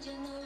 You know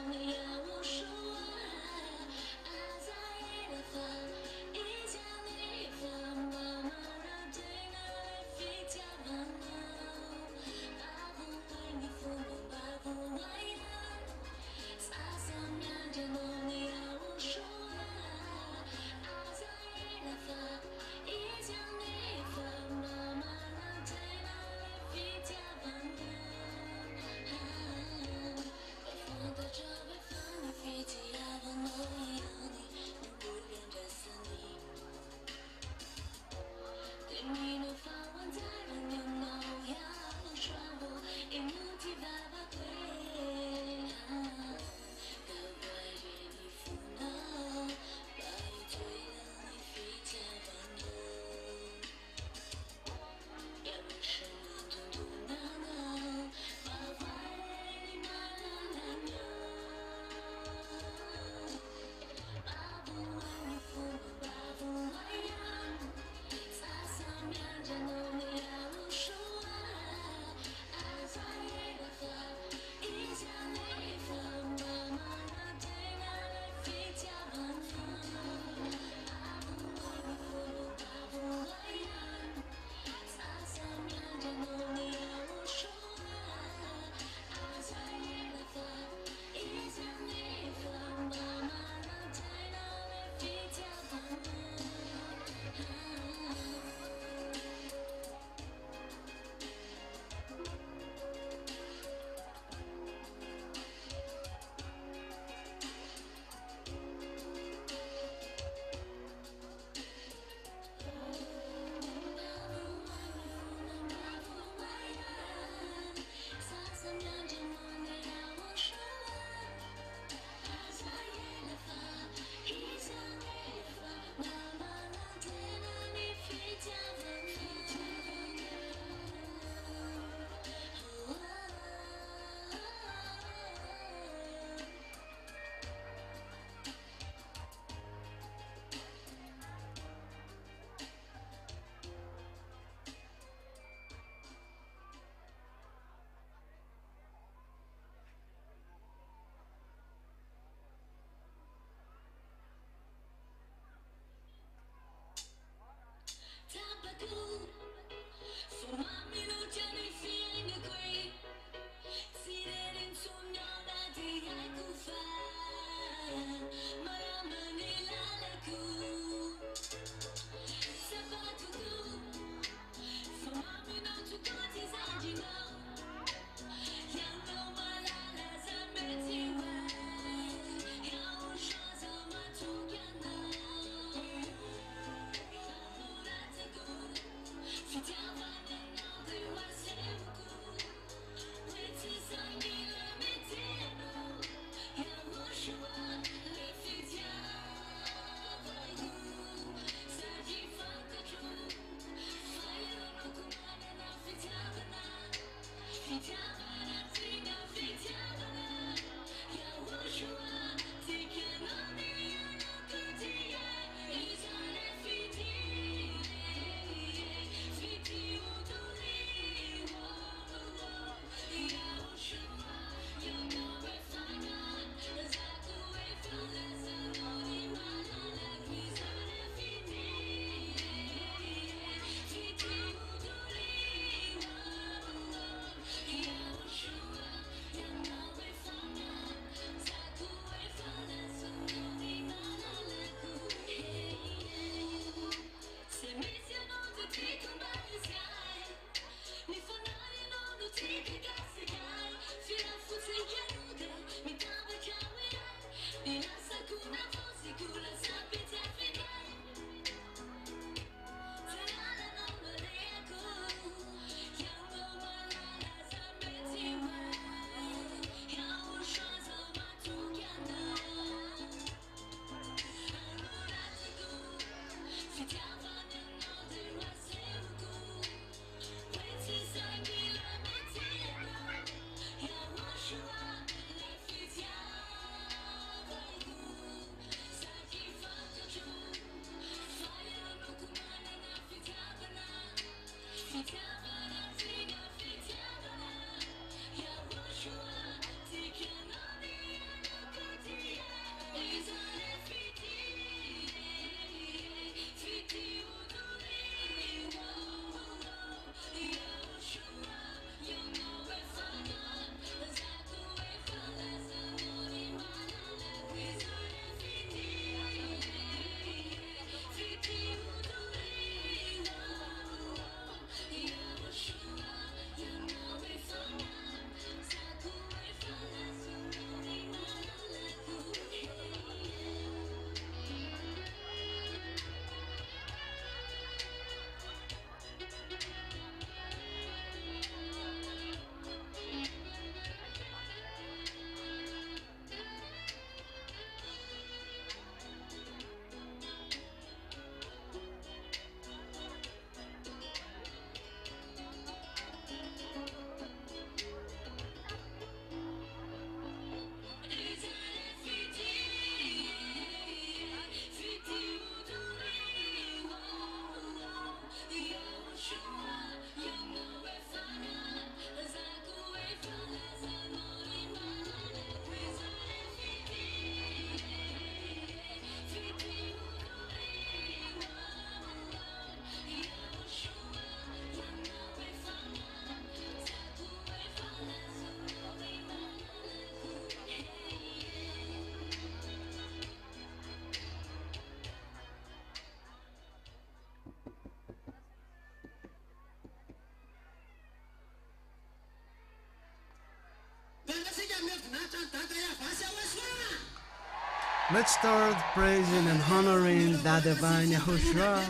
Let's start praising and honoring the divine YAHOSHUA,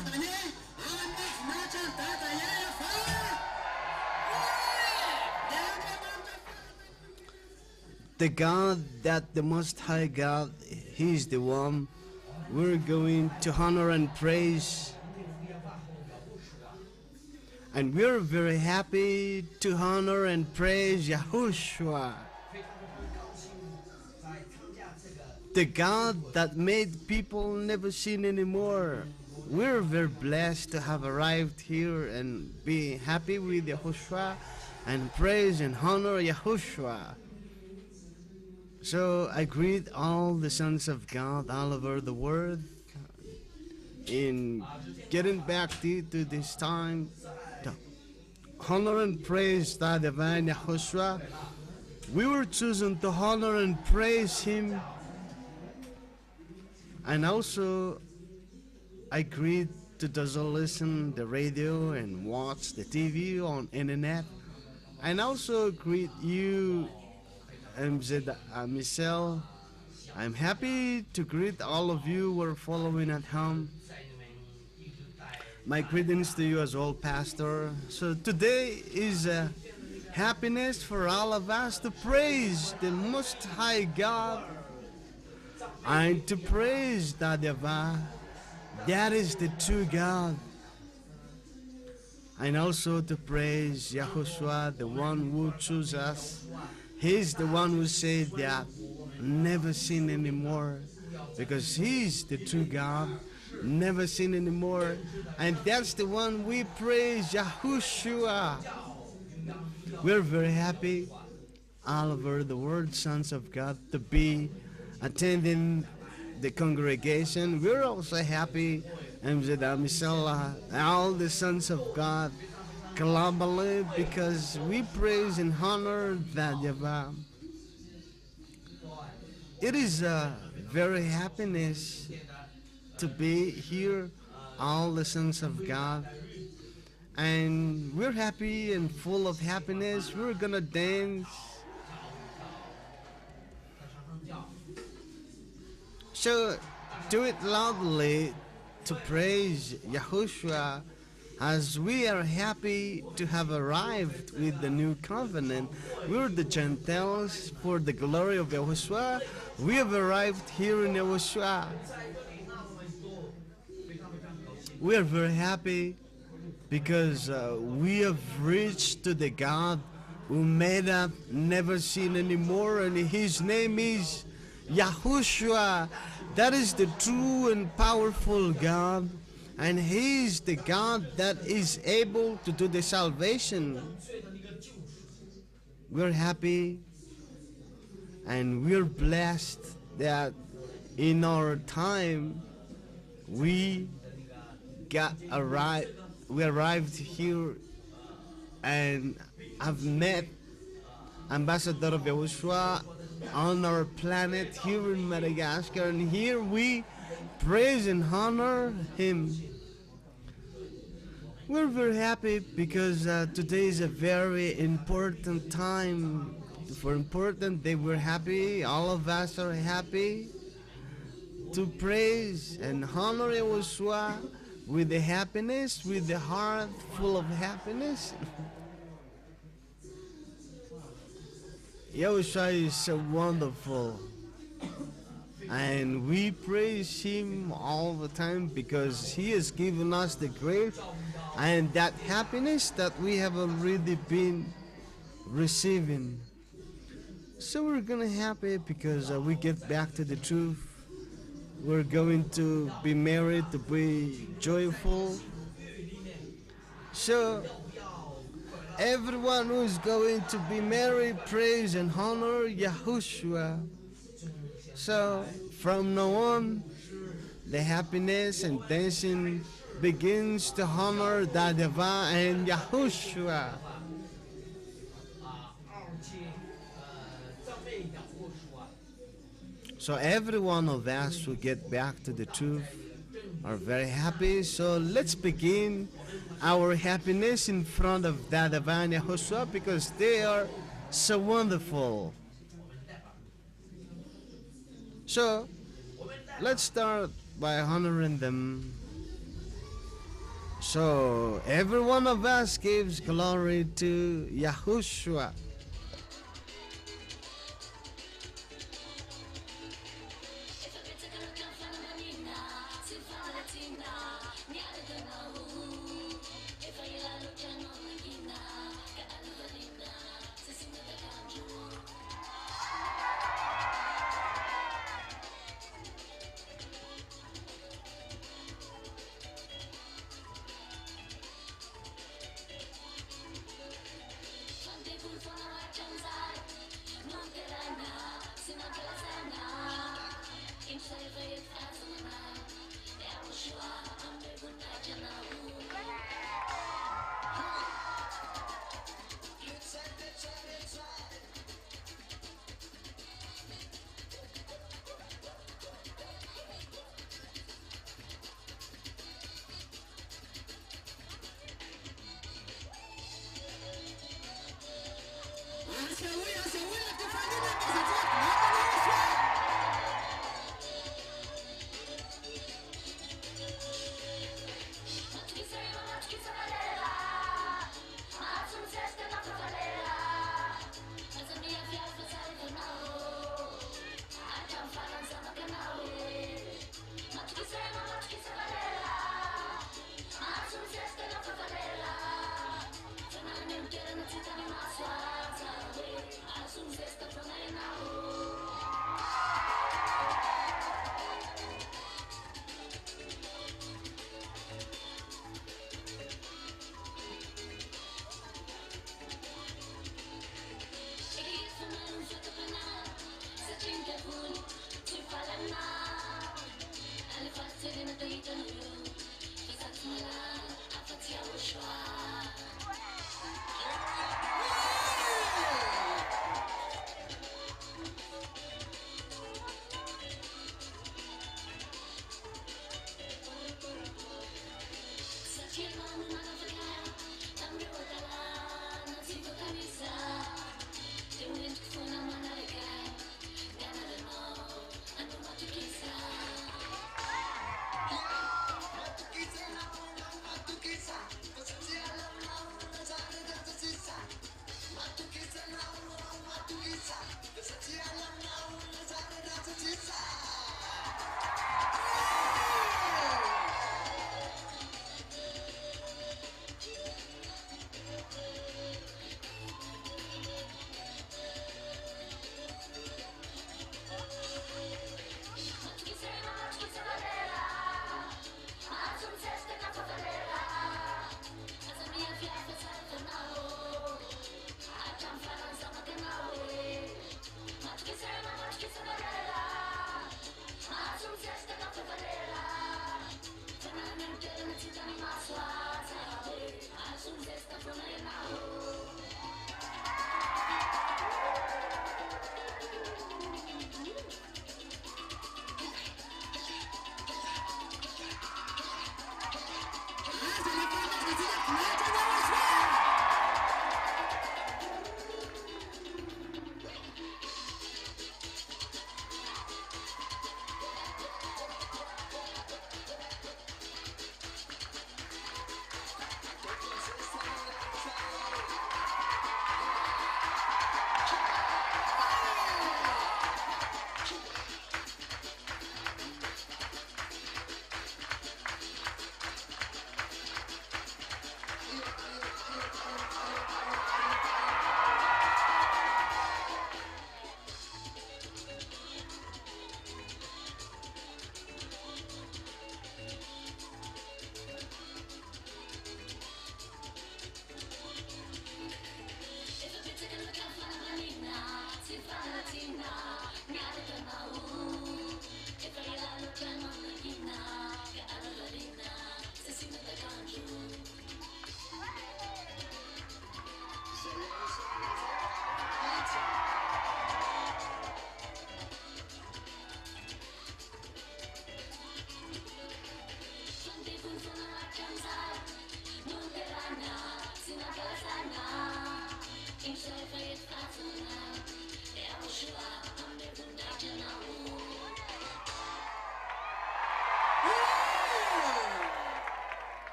the God that the Most High God, He is the one we're going to honor and praise. And we're very happy to honor and praise YAHOSHUA, the God that made people never seen anymore. We're very blessed to have arrived here and be happy with YAHOSHUA and praise and honor YAHOSHUA. So I greet all the sons of God all over the world in getting back to this time to honor and praise the divine YAHOSHUA. We were chosen to honor and praise Him. And also, I greet to those who listen the radio and watch the TV on internet. And also greet you, Michelle. I'm happy to greet all of you who are following at home. My greetings to you as well, Pastor. So today is a happiness for all of us to praise the Most High God and to praise the YAHVAH, that is the true God, and also to praise YAHOSHUA, the one who chose us. He's the one who said that never sin anymore, because He's the true God, never sin anymore, and that's the one we praise, YAHOSHUA. We're very happy all over the world, sons of God, to be attending the congregation. We're also happy, Michelle, all the sons of God globally, because we praise and honor that YAHVAH. It is a very happiness to be here, all the sons of God, and we're happy and full of happiness. We're gonna dance. So do it loudly to praise YAHOSHUA, as we are happy to have arrived with the new covenant. We're the Gentiles for the glory of YAHOSHUA. We have arrived here in YAHOSHUA. We are very happy because we have reached to the God who made us never seen anymore, and His name is YAHOSHUA. That is the true and powerful God. And He is the God that is able to do the salvation. We're happy and we're blessed that in our time we arrived here and have met Ambassador of Yahushua on our planet here in Madagascar, and here we praise and honor Him. We're very happy because today is a very important time. For important day, we're happy. All of us are happy to praise and honor Yahushua with the happiness, with the heart full of happiness. Yahushua is so wonderful, and we praise Him all the time because He has given us the grace and that happiness that we have already been receiving. So we're gonna happy because we get back to the truth. We're going to be married, to be joyful. So everyone who is going to be married, praise and honor Yahushua. So from now on, the happiness and dancing begins to honor YAHVAH and Yahushua. So every one of us who get back to the truth are very happy. So let's begin our happiness in front of YAHVAH and Yahushua because they are so wonderful. So let's start by honoring them. So every one of us gives glory to Yahushua.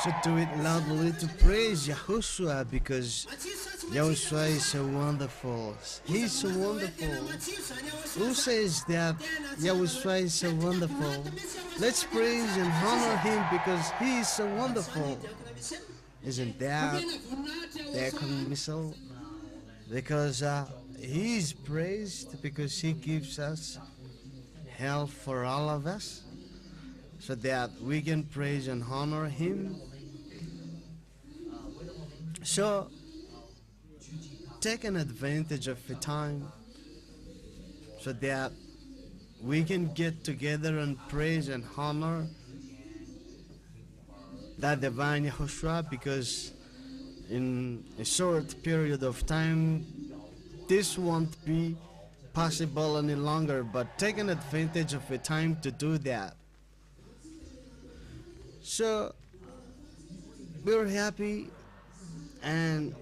So do it loudly to praise Yahushua, because Yahushua is so wonderful. He's so wonderful. Who says that Yahushua is so wonderful? Let's praise and honor him because he is so wonderful. Isn't that missile? Because he is praised because he gives us help for all of us, so that we can praise and honor him. So take an advantage of the time so that we can get together and praise and honor that divine Yahushua, because in a short period of time this won't be possible any longer, but take an advantage of the time to do that. So we're happy and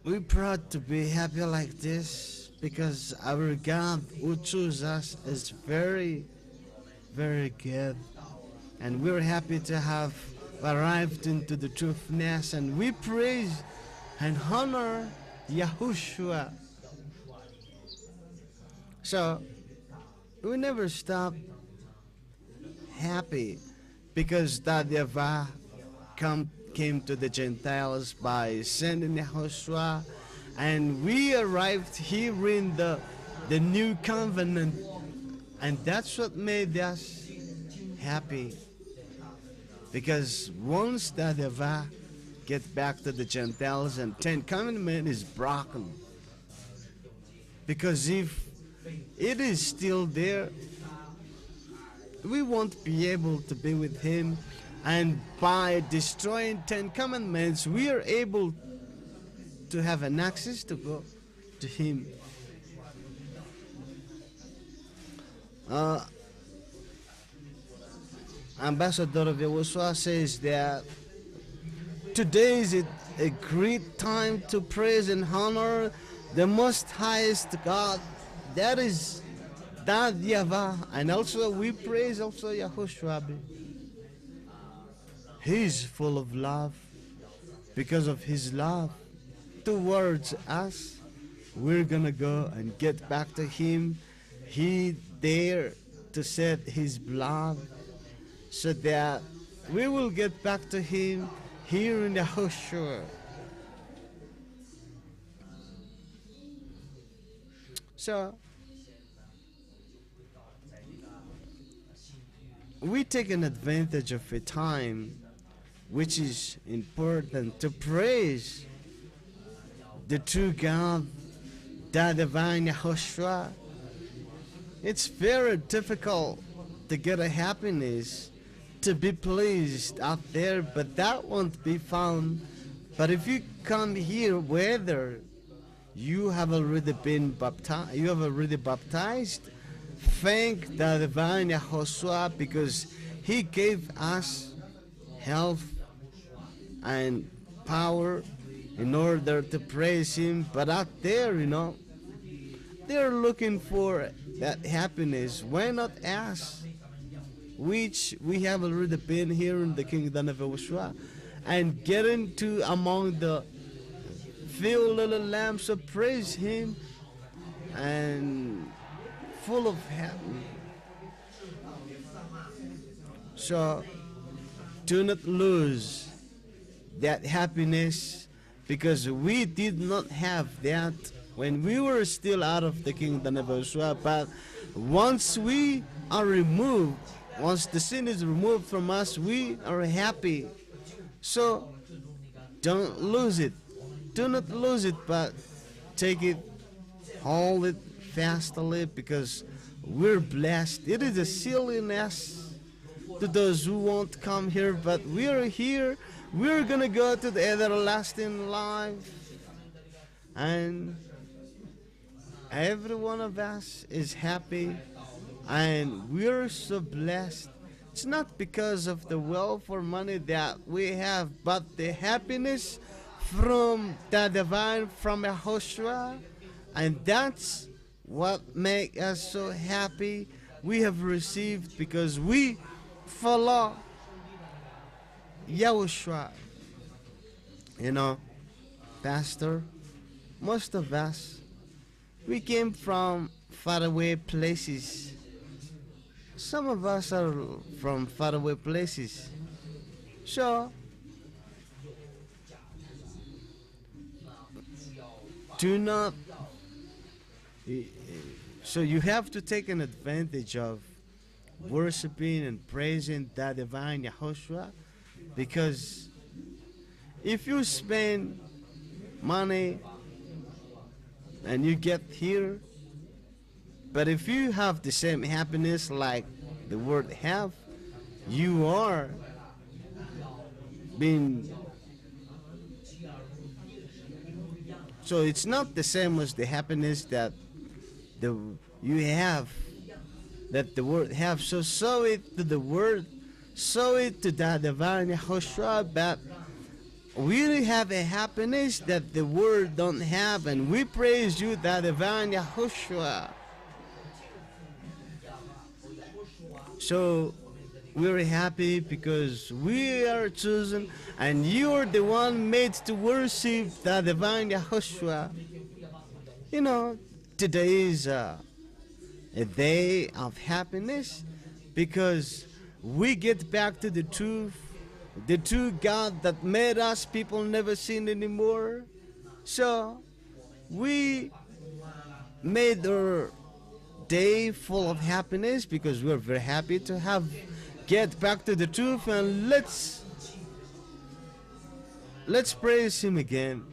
we're proud to be happy like this, because our God who chose us is very, very good, and we're happy to have arrived into the truthness, and we praise and honor Yahushua. So we never stop happy, because that YAHVAH came to the Gentiles by sending Yahushua, and we arrived here in the new covenant, and that's what made us happy. Because once that YAHVAH gets back to the Gentiles and 10 Commandment is broken, because if it is still there, we won't be able to be with him, and by destroying 10 Commandments we are able to have an access to go to him. Ambassador of Yahushua says that today is a great time to praise and honor the most highest God, that is that YAHVAH, and also we praise also Yahushua. He is full of love. Because of his love towards us, we're gonna go and get back to him. He there to shed his blood so that we will get back to him here in YAHOSHUA. So we take an advantage of a time which is important to praise the true God the divine Yahushua. It's very difficult to get a happiness, to be pleased out there, but that won't be found. But if you come here, whether you have already been baptized, thank the divine YAHOSHUA, because he gave us health and power in order to praise him. But out there, they're looking for that happiness. Why not us, which we have already been here in the kingdom of YAHOSHUA, and get into among the few little lambs of praise him and full of happiness. So do not lose that happiness, because we did not have that when we were still out of the kingdom of YAHOSHUA. But once we are removed, once the sin is removed from us, we are happy. So don't lose it. Do not lose it, but take it, hold it fastly, because we're blessed. It is a silliness to those who won't come here, but we are here. We're gonna go to the everlasting life, and every one of us is happy, and we're so blessed. It's not because of the wealth or money that we have, but the happiness from the divine, from YAHOSHUA, and that's what makes us so happy. We have received because we follow YAHOSHUA. Pastor, most of us, we came from faraway places. Some of us are from faraway places. So do not, so you have to take an advantage of worshiping and praising the divine YAHOSHUA, because if you spend money and you get here, but if you have the same happiness like the world have, you are being, so it's not the same as the happiness that you have, that the world have. So sow it to the word, sow it to the divine YAHOSHUA, but we have a happiness that the world don't have, and we praise you, the divine YAHOSHUA. So we're happy because we are chosen, and you are the one made to worship the divine YAHOSHUA. Today is a day of happiness, because we get back to the truth, the true God that made us people never seen anymore. So we made our day full of happiness, because we're very happy to get back to the truth, and let's praise him again.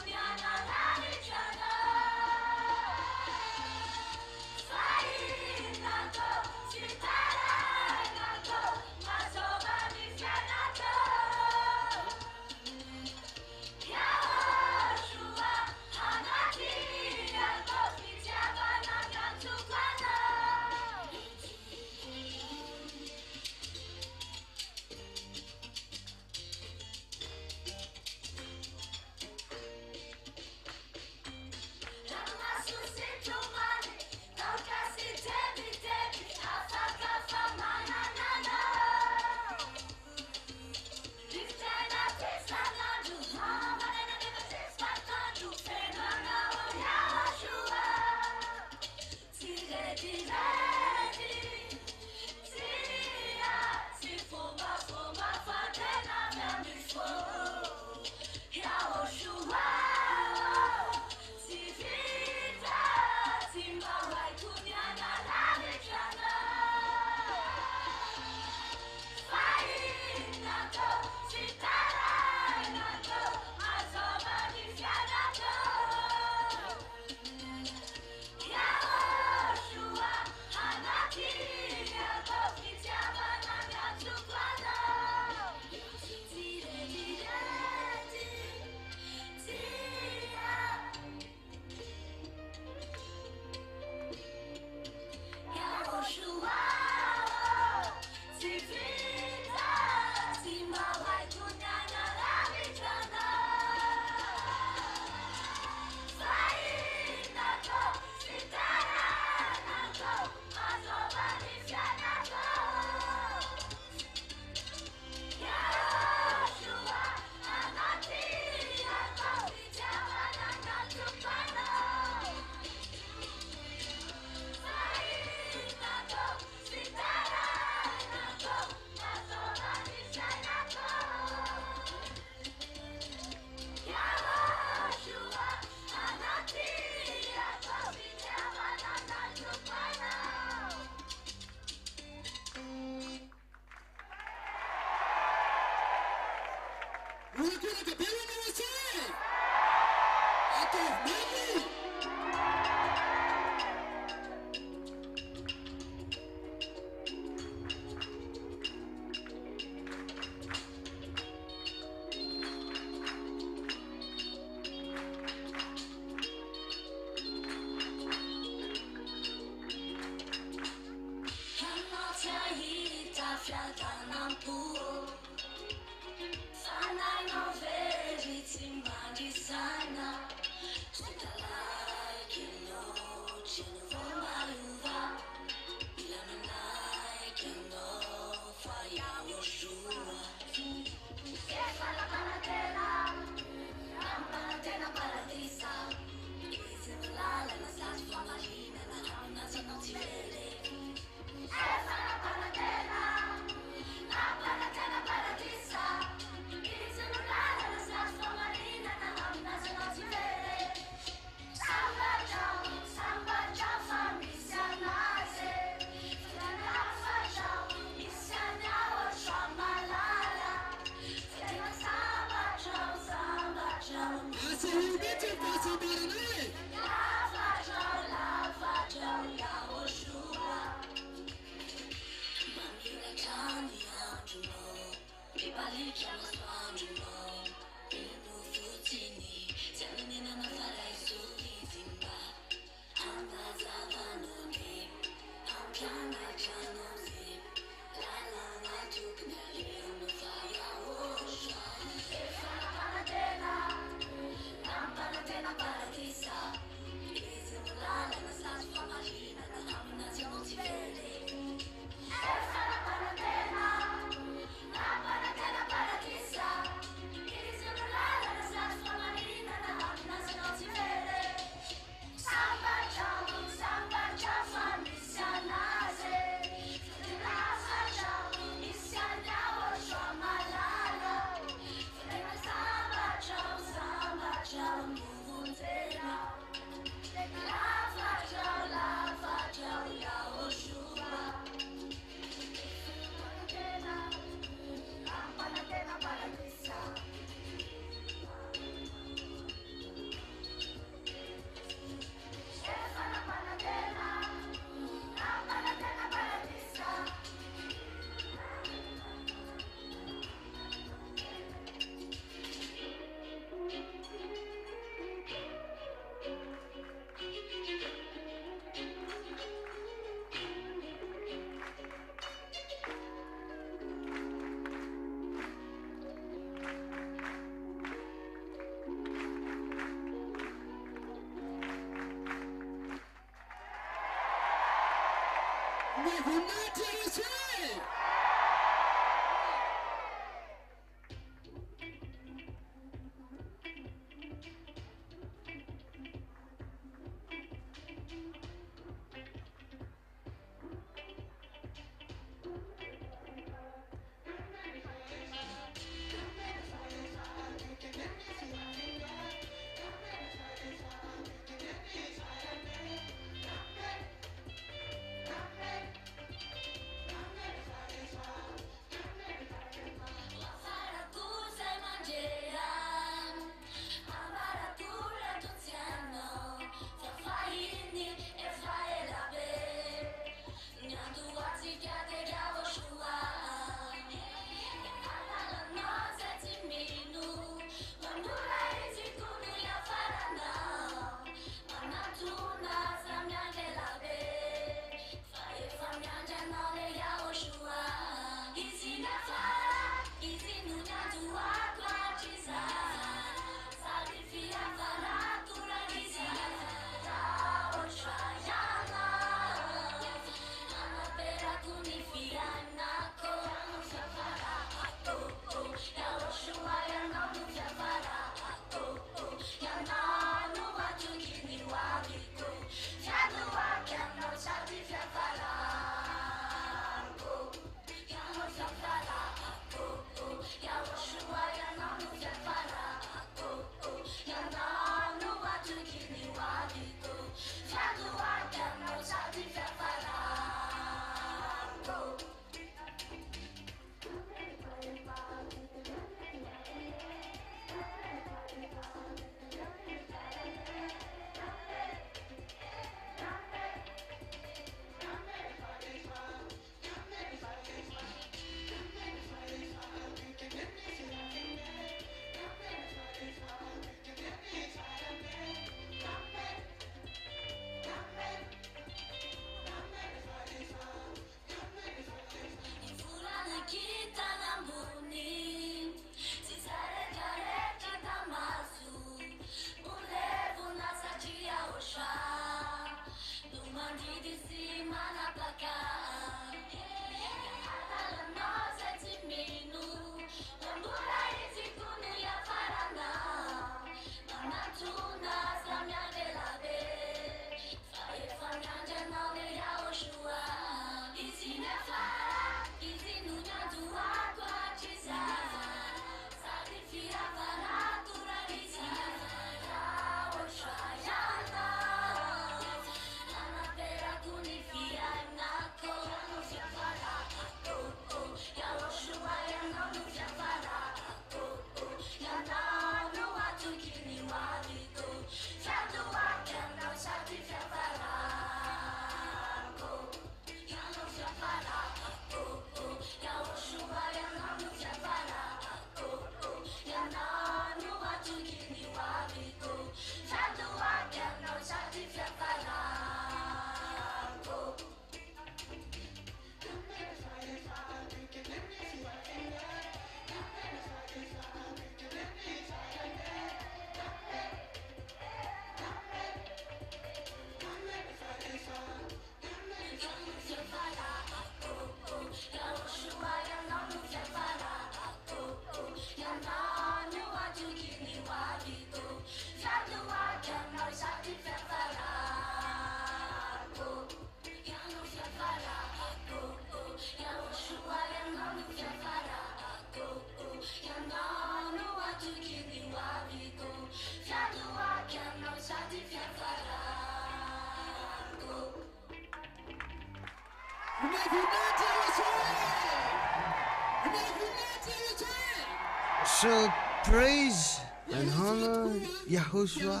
So praise and honor Yahushua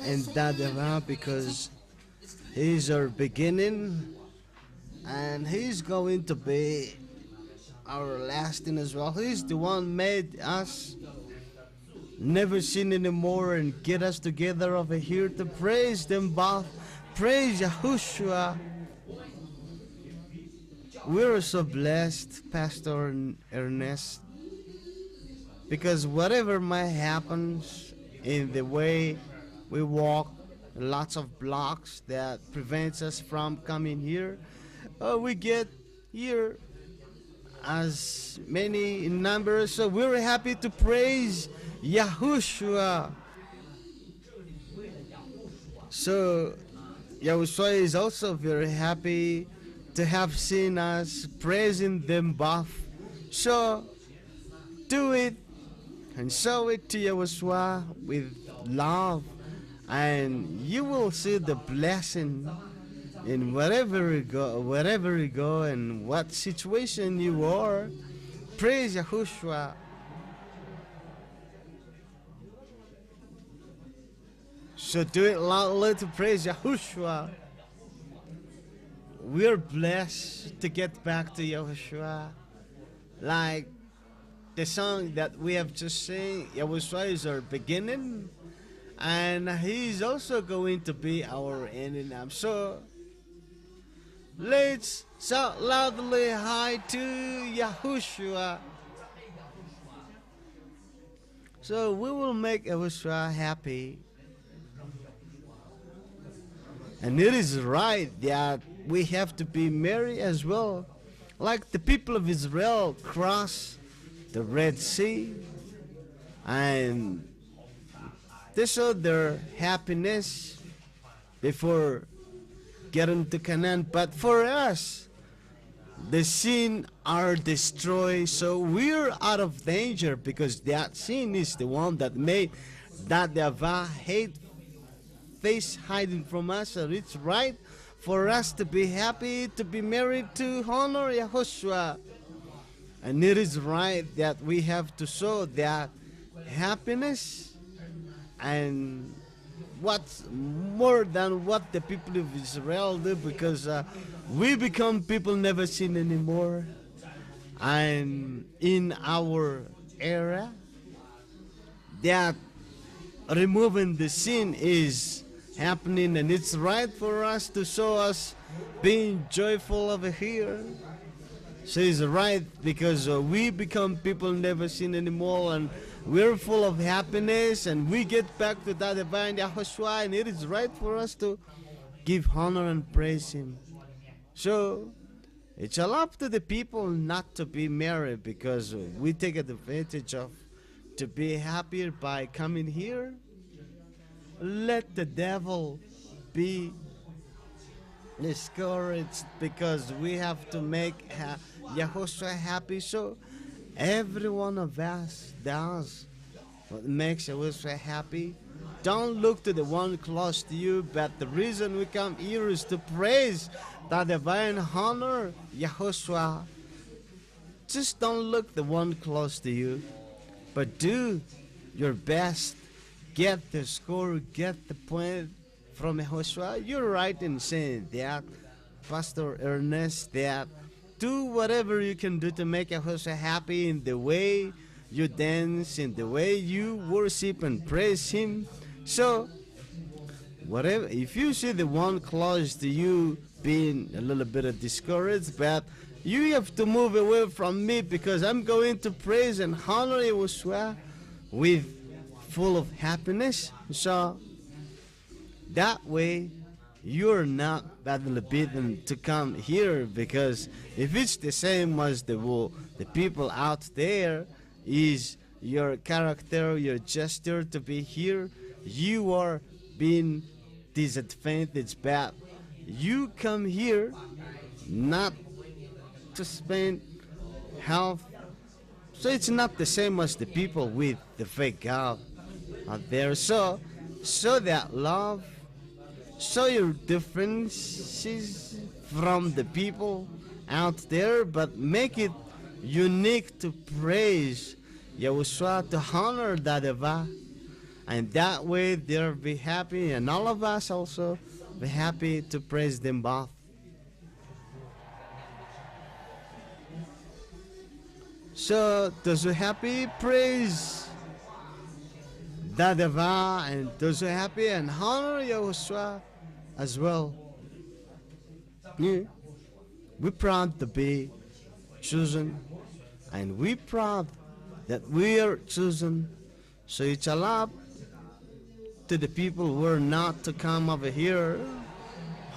and YAHVAH because He's our beginning and He's going to be our lasting as well. He's the one made us never sin anymore and get us together over here to praise them both. Praise Yahushua. We're so blessed, Pastor Ernest, because whatever might happen in the way we walk, lots of blocks that prevents us from coming here, we get here as many in numbers, so we're happy to praise Yahushua. So Yahushua is also very happy to have seen us praising them both. So do it and show it to Yahushua with love, and you will see the blessing in wherever you go, and what situation you are. Praise Yahushua. So do it loudly to praise Yahushua. We're blessed to get back to Yahushua. Like the song that we have just sang, Yahushua is our beginning, and He's also going to be our ending. So let's shout loudly hi to Yahushua. So we will make Yahushua happy. And it is right that we have to be merry as well. Like the people of Israel crossed the Red Sea, and they showed their happiness before getting to Canaan. But for us, the sin are destroyed, so we're out of danger, because that sin is the one that made that YAHVAH hate face hiding from us. So it's right for us to be happy, to be married, to honor Yahushua. And it is right that we have to show that happiness, and what's more than what the people of Israel do, because we become people never seen anymore. And in our era, that removing the sin is happening, and it's right for us to show us being joyful over here. So it's right, because we become people never seen anymore, and we're full of happiness, and we get back to that divine Yahushua, and it is right for us to give honor and praise Him. So it's all up to the people not to be merry, because we take advantage of to be happier by coming here. Let the devil be discouraged, because we have to make Yahushua happy. So every one of us does what makes Yahushua happy. Don't look to the one close to you, but the reason we come here is to praise the divine honor Yahushua. Just don't look the one close to you, but do your best. Get the score, get the point from Yahushua. You're right in saying that, Pastor Ernest, that do whatever you can do to make Yahushua happy, in the way you dance, in the way you worship and praise Him. So whatever, if you see the one close to you being a little bit discouraged, but you have to move away from me, because I'm going to praise and honor Yahushua with full of happiness. So that way you're not badly beaten to come here, because if it's the same as the people out there, is your character, your gesture to be here, you are being disadvantaged. But you come here not to spend health, so it's not the same as the people with the fake God out there. So show that love, show your differences from the people out there, but make it unique to praise Yahushua, to honor the YAHVAH, and that way they'll be happy, and all of us also be happy to praise them both. So those who are happy, praise the YAHVAH, and those who are happy and honor Yahushua as well. Yeah. We're proud to be chosen, and we're proud that we are chosen. So it's allowed to the people who are not to come over here,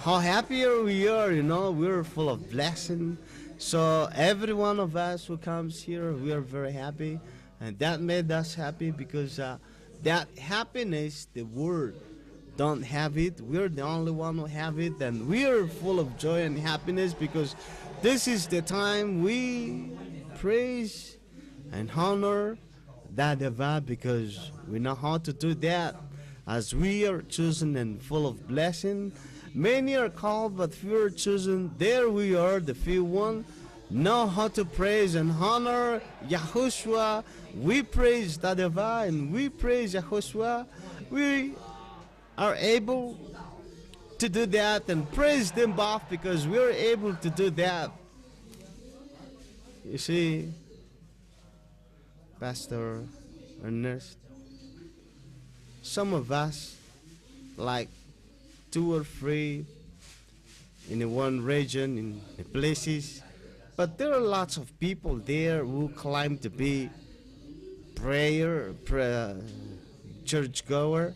how happier we are, we're full of blessing. So every one of us who comes here, we are very happy, and that made us happy because that happiness, the world don't have it. We're the only one who have it, and we are full of joy and happiness because this is the time we praise and honor that YAHVAH because we know how to do that as we are chosen and full of blessing. Many are called, but few are chosen. There we are, the few one, know how to praise and honor Yahushua. We praise that YAHVAH and we praise Yahushua. We are able to do that and praise them both because we're able to do that. You see, Pastor Ernest, some of us, like 2 or 3 in one region, in the places, but there are lots of people there who claim to be churchgoer,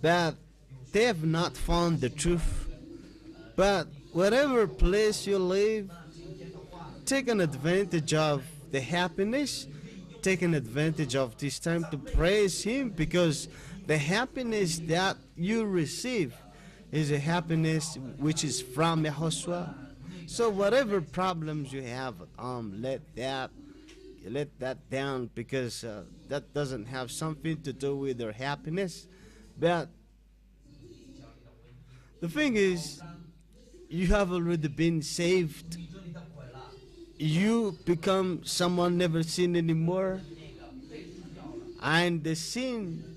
but they have not found the truth. But whatever place you live, take an advantage of the happiness, take an advantage of this time to praise Him because the happiness that you receive is a happiness which is from YAHOSHUAH. So whatever problems you have, let that down because that doesn't have something to do with your happiness. But the thing is, you have already been saved. You become someone never seen anymore. And the sin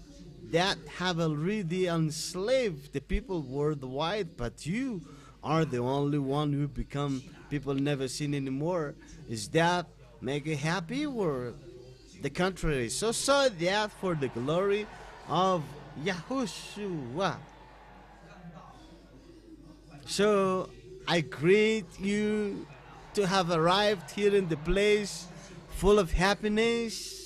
that have already enslaved the people worldwide, but you are the only one who become people never seen anymore. Is that make you happy or the contrary? So that for the glory of Yahushua. So I greet you to have arrived here in the place full of happiness,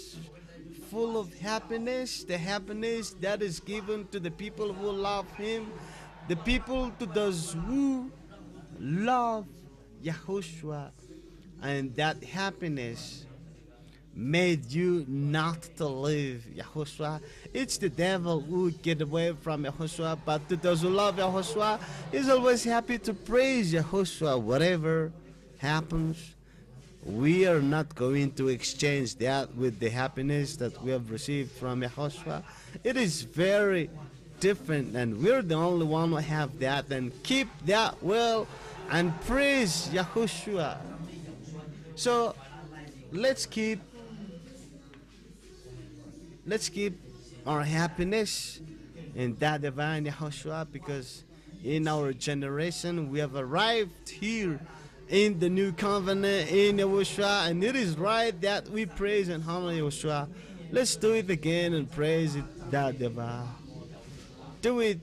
the happiness that is given to the people who love Him, the people to those who love Yahushua, and that happiness made you not to leave Yahushua. It's the devil who get away from Yahushua, but to those who love Yahushua, is always happy to praise Yahushua. Whatever happens, we are not going to exchange that with the happiness that we have received from Yahushua. It is very different, and we're the only one who have that, and keep that well and praise Yahushua. So let's keep our happiness in that divine Yahushua, because in our generation we have arrived here in the new covenant in Yahushua, and it is right that we praise and honor Yahushua. Let's do it again and praise it, that divine. Do it.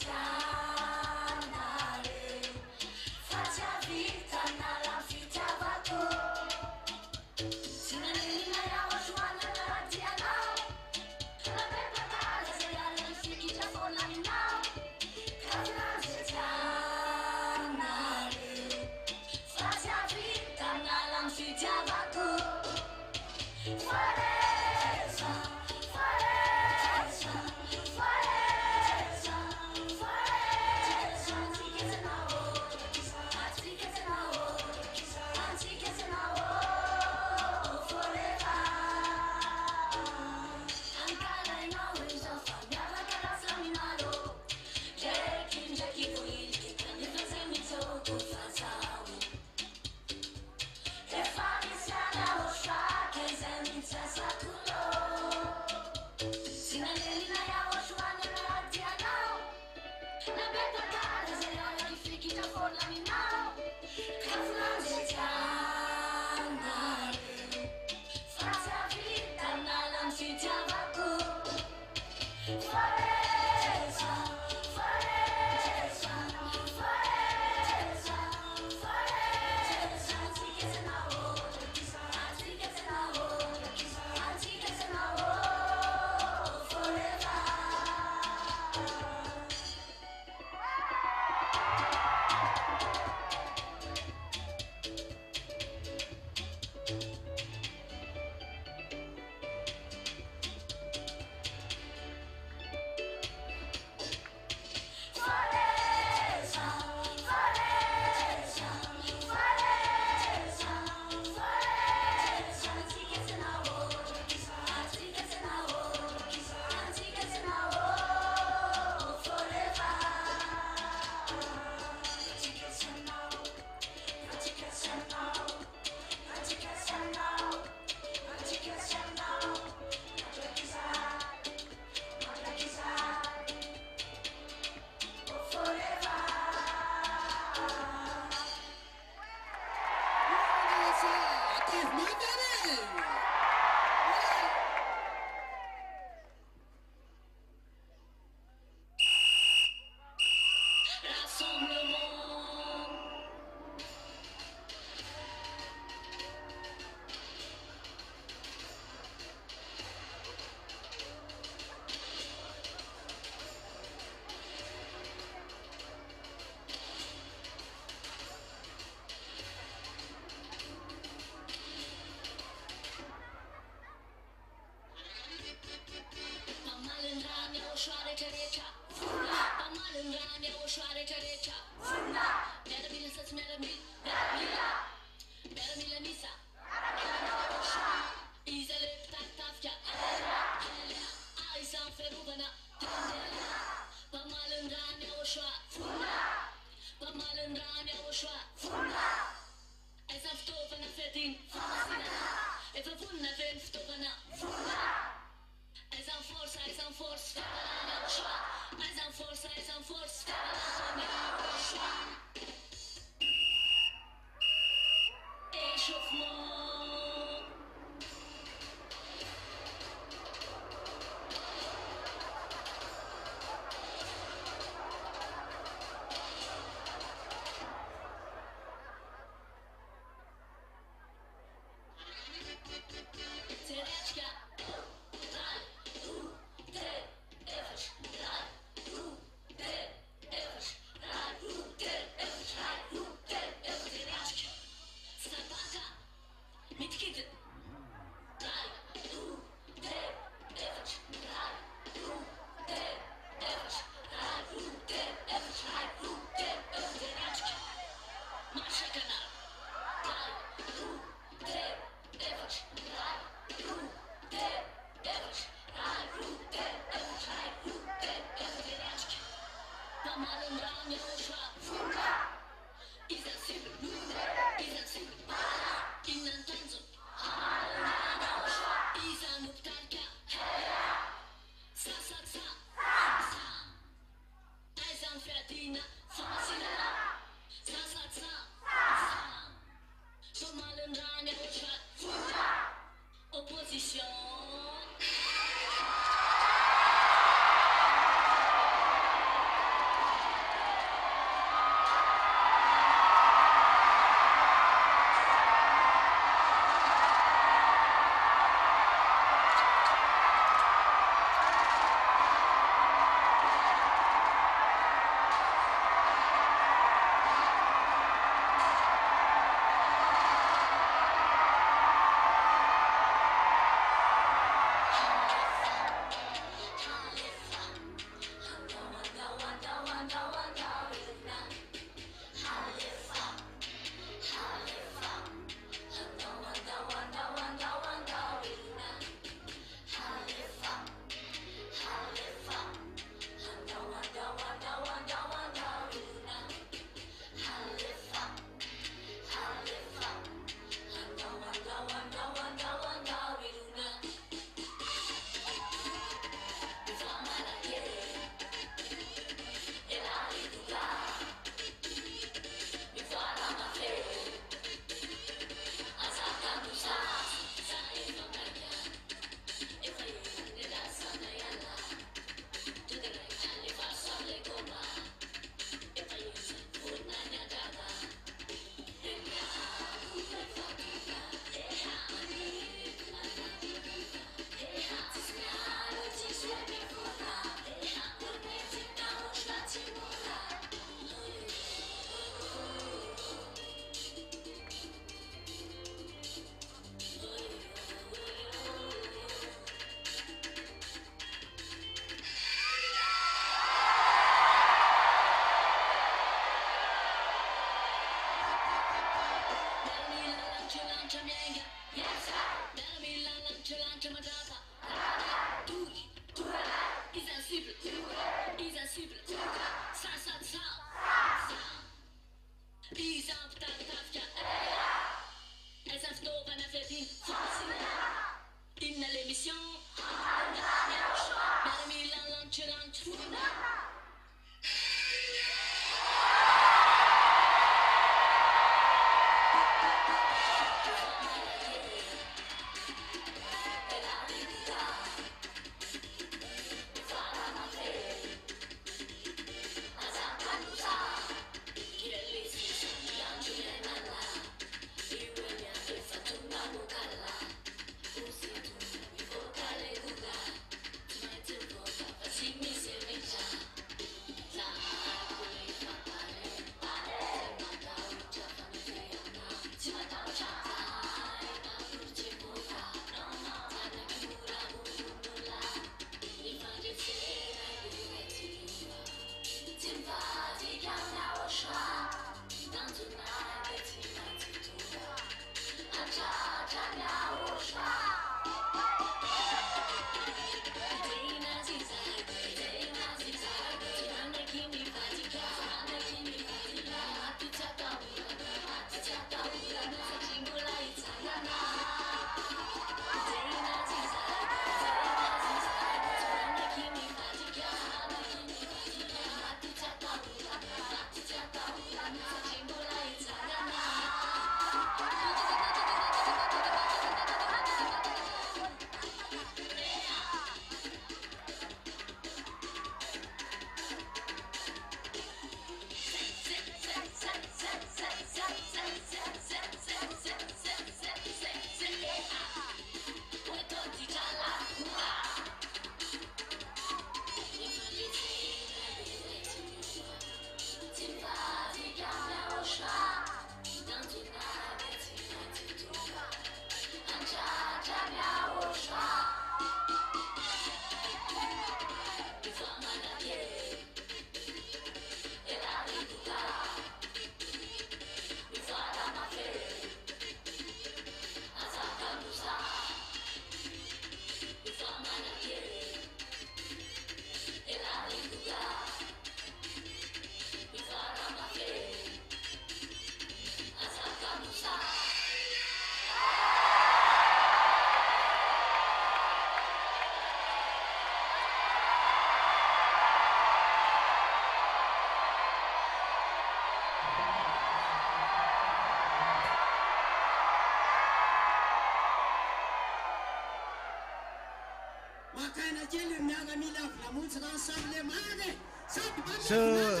So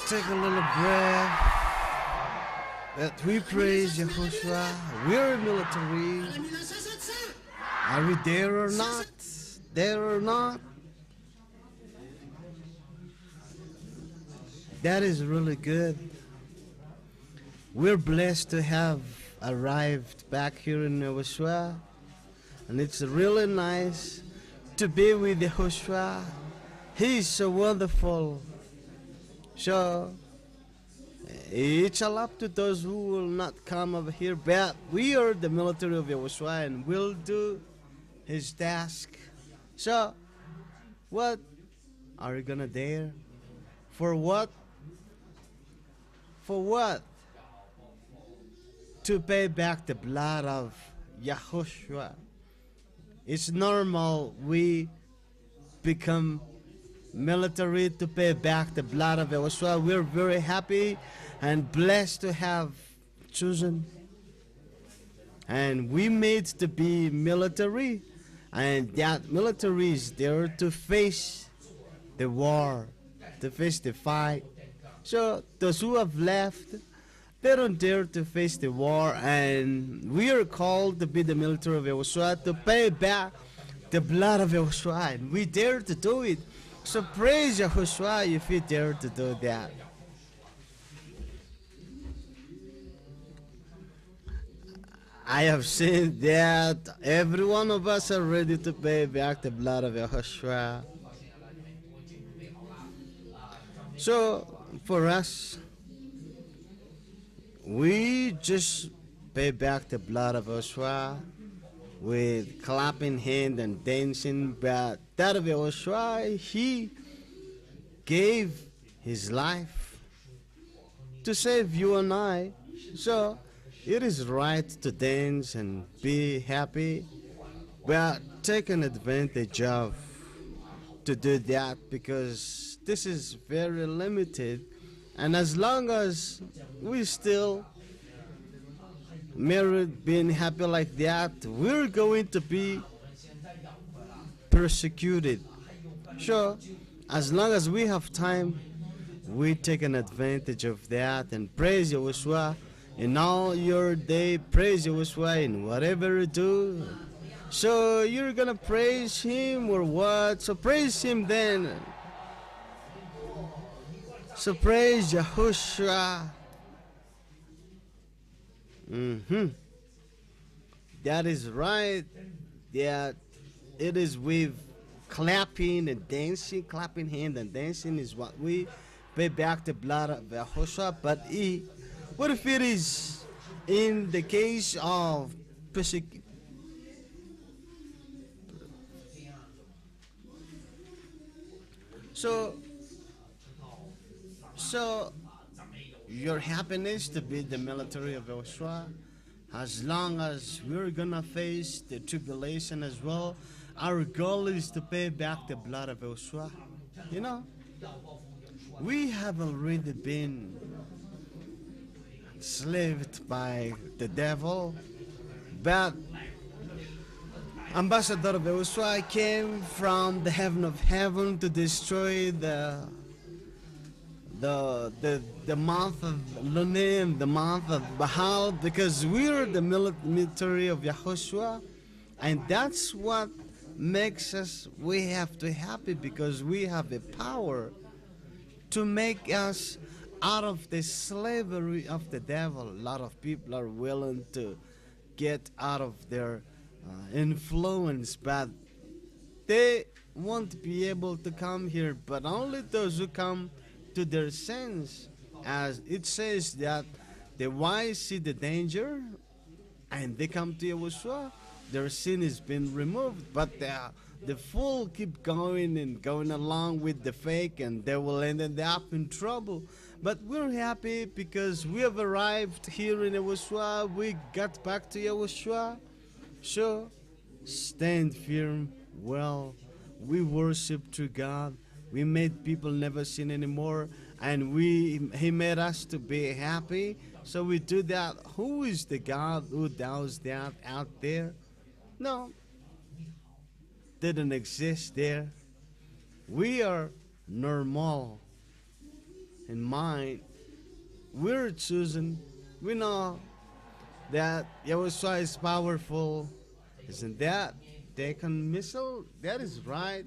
take a little breath. That we praise Yahushua. We're military. Are we there or not? There or not? That is really good. We're blessed to have arrived back here in YAHOSHUA, and it's really nice to be with YAHOSHUA. He's so wonderful. So it's a lot to those who will not come over here, but we are the military of YAHOSHUA and we'll do his task. So what are you gonna dare? For what? For what? To pay back the blood of YAHOSHUA. It's normal we become military to pay back the blood of YAHOSHUA. We're very happy and blessed to have chosen. And we made to be military, and that military is there to face the war, to face the fight. So those who have left, they don't dare to face the war, and we are called to be the military of YAHOSHUA, to pay back the blood of YAHOSHUA, and we dare to do it. So praise YAHOSHUA if you dare to do that. I have seen that every one of us are ready to pay back the blood of YAHOSHUA. So for us, we just pay back the blood of Yahushua with clapping hand and dancing, but that of Yahushua, he gave his life to save you and I. So it is right to dance and be happy, but taking advantage of to do that, because this is very limited, and as long as we still married being happy like that, we're going to be persecuted. So as long as we have time, we take an advantage of that and praise Yahushua in all your day. Praise Yahushua in whatever you do. So you're gonna praise him or what? So praise him then. So praise Yahushua. That is right. That it is with clapping and dancing, clapping hand and dancing is what we pay back the blood of Yahushua. But what if it is in the case of persecution? So your happiness to be the military of Yahushua, as long as we're gonna face the tribulation as well, our goal is to pay back the blood of Yahushua. You know, we have already been enslaved by the devil, but Ambassador of Yahushua came from the heaven of heaven to destroy the month of Lunim, the month of Bahal, because we're the military of Yahushua, and that's what makes us, we have to happy, because we have the power to make us out of the slavery of the devil. A lot of people are willing to get out of their influence, but they won't be able to come here, but only those who come to their sins. As it says that the wise see the danger and they come to Yahushua, their sin has been removed, but the fool keep going and going along with the fake, and they will end up in trouble. But we're happy because we have arrived here in Yahushua. We got back to Yahushua. So stand firm. Well, we worship to God. We made people never sin anymore, and He made us to be happy. So we do that. Who is the God who does that out there? No, didn't exist there. We are normal in mind. We're chosen. We know that Yahushua is powerful. Isn't that? Taken missile? That is right.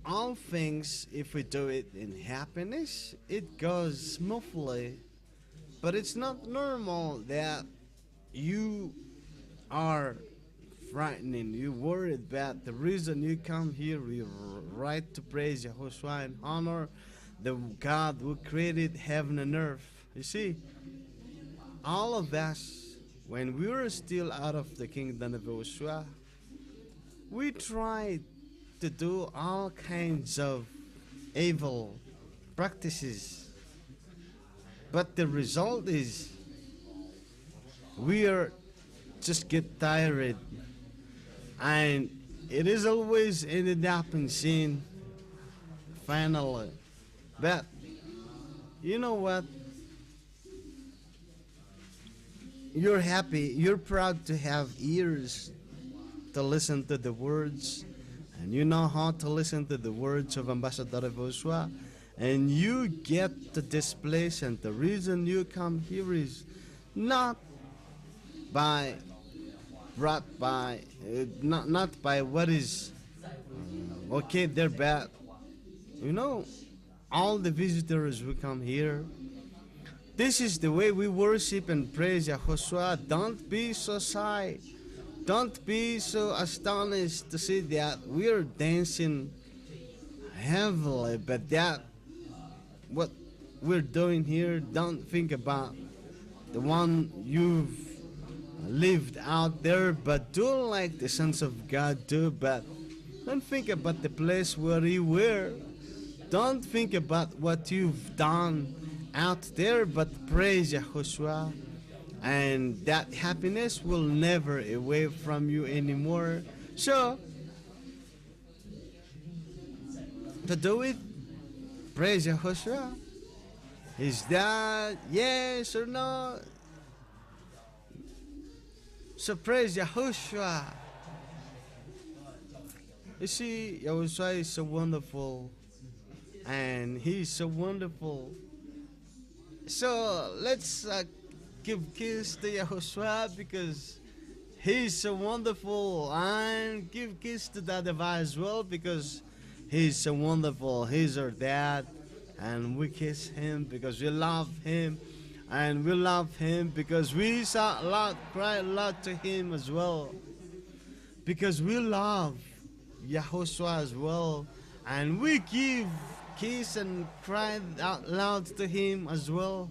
All things, if we do it in happiness, it goes smoothly. But it's not normal that you are frightening, you worried about the reason you come here. You're right to praise Yahushua and honor the God who created heaven and earth. You see, all of us, when we were still out of the kingdom of Yahushua, we tried to do all kinds of evil practices. But the result is we are just get tired, and it is always ended up in sin finally. But you know what? You're happy, you're proud to have ears to listen to the words, and you know how to listen to the words of Ambassador Yahushua, and you get to this place, and the reason you come here is not by not by what is okay, they're bad. You know, all the visitors who come here, this is the way we worship and praise Yahushua. Don't be so shy. Don't be so astonished to see that we're dancing heavily, but that what we're doing here, don't think about the one you've lived out there, but do like the sons of God do. But don't think about the place where you were. Don't think about what you've done out there, but praise Yahushua. And that happiness will never away from you anymore. So, to do it, praise Yahushua. Is that yes or no? So praise Yahushua. You see, Yahushua is so wonderful, and He's so wonderful. So let's give kiss to Yahushua because He's so wonderful, and give kiss to YAHVAH as well because He's so wonderful. He's our dad, and we kiss Him because we love Him, and we love Him because we saw a lot, cry a lot to Him as well, because we love Yahushua as well, and we give kiss and cry out loud to Him as well.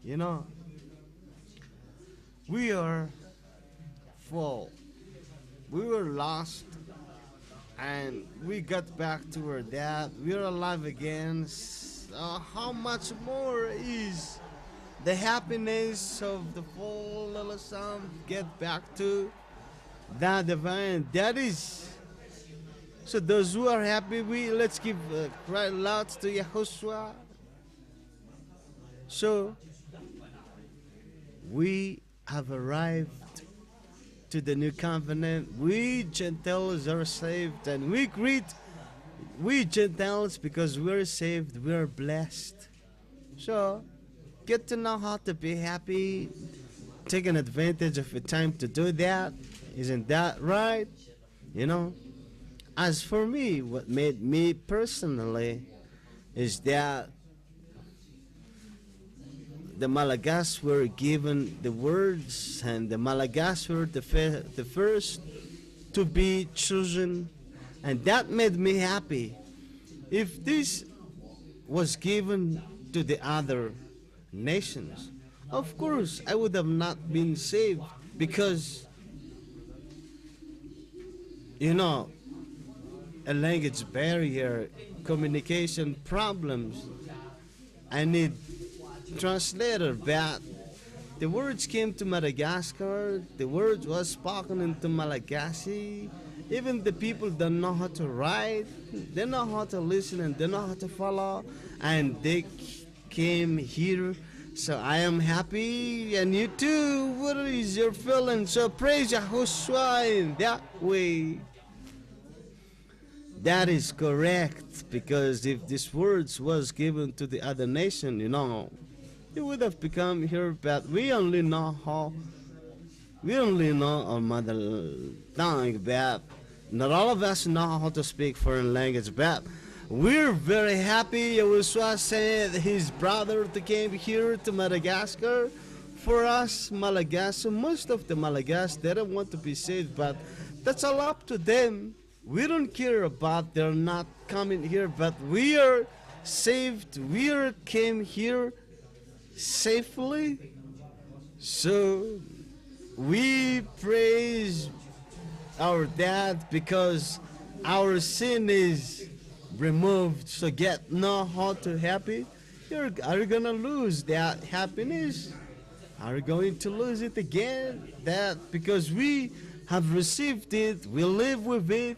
You know, we are full. We were lost, and we got back to our dad. We're alive again. So how much more is the happiness of the full little son get back to that divine? That is. So those who are happy, let's give cry loud to Yahushua. So we have arrived to the new covenant. We Gentiles are saved, and we greet we Gentiles because we're saved, we're blessed. So get to know how to be happy, taking advantage of your time to do that. Isn't that right? You know, as for me, what made me personally is that the Malagas were given the words, and the Malagas were the first to be chosen, and that made me happy. If this was given to the other nations, of course I would have not been saved, because you know, a language barrier, communication problems. I need translator, but the words came to Madagascar, the words was spoken into Malagasy. Even the people don't know how to write, they know how to listen, and they know how to follow, and they came here. So I am happy, and you too. What is your feeling? So praise YAHOSHUA in that way. That is correct, because if these words was given to the other nation, you know, it would have become here, but we only know our mother tongue, but not all of us know how to speak foreign language, but we're very happy. Yahushua sent his brother to came here to Madagascar for us Malagas. Most of the Malagas, they don't want to be saved, but that's all up to them. We don't care about they're not coming here, but we are saved. We are came here safely. So we praise our dad because our sin is removed. So get know how to happy. Are you gonna lose that happiness? Are you going to lose it again? That because we have received it, we live with it.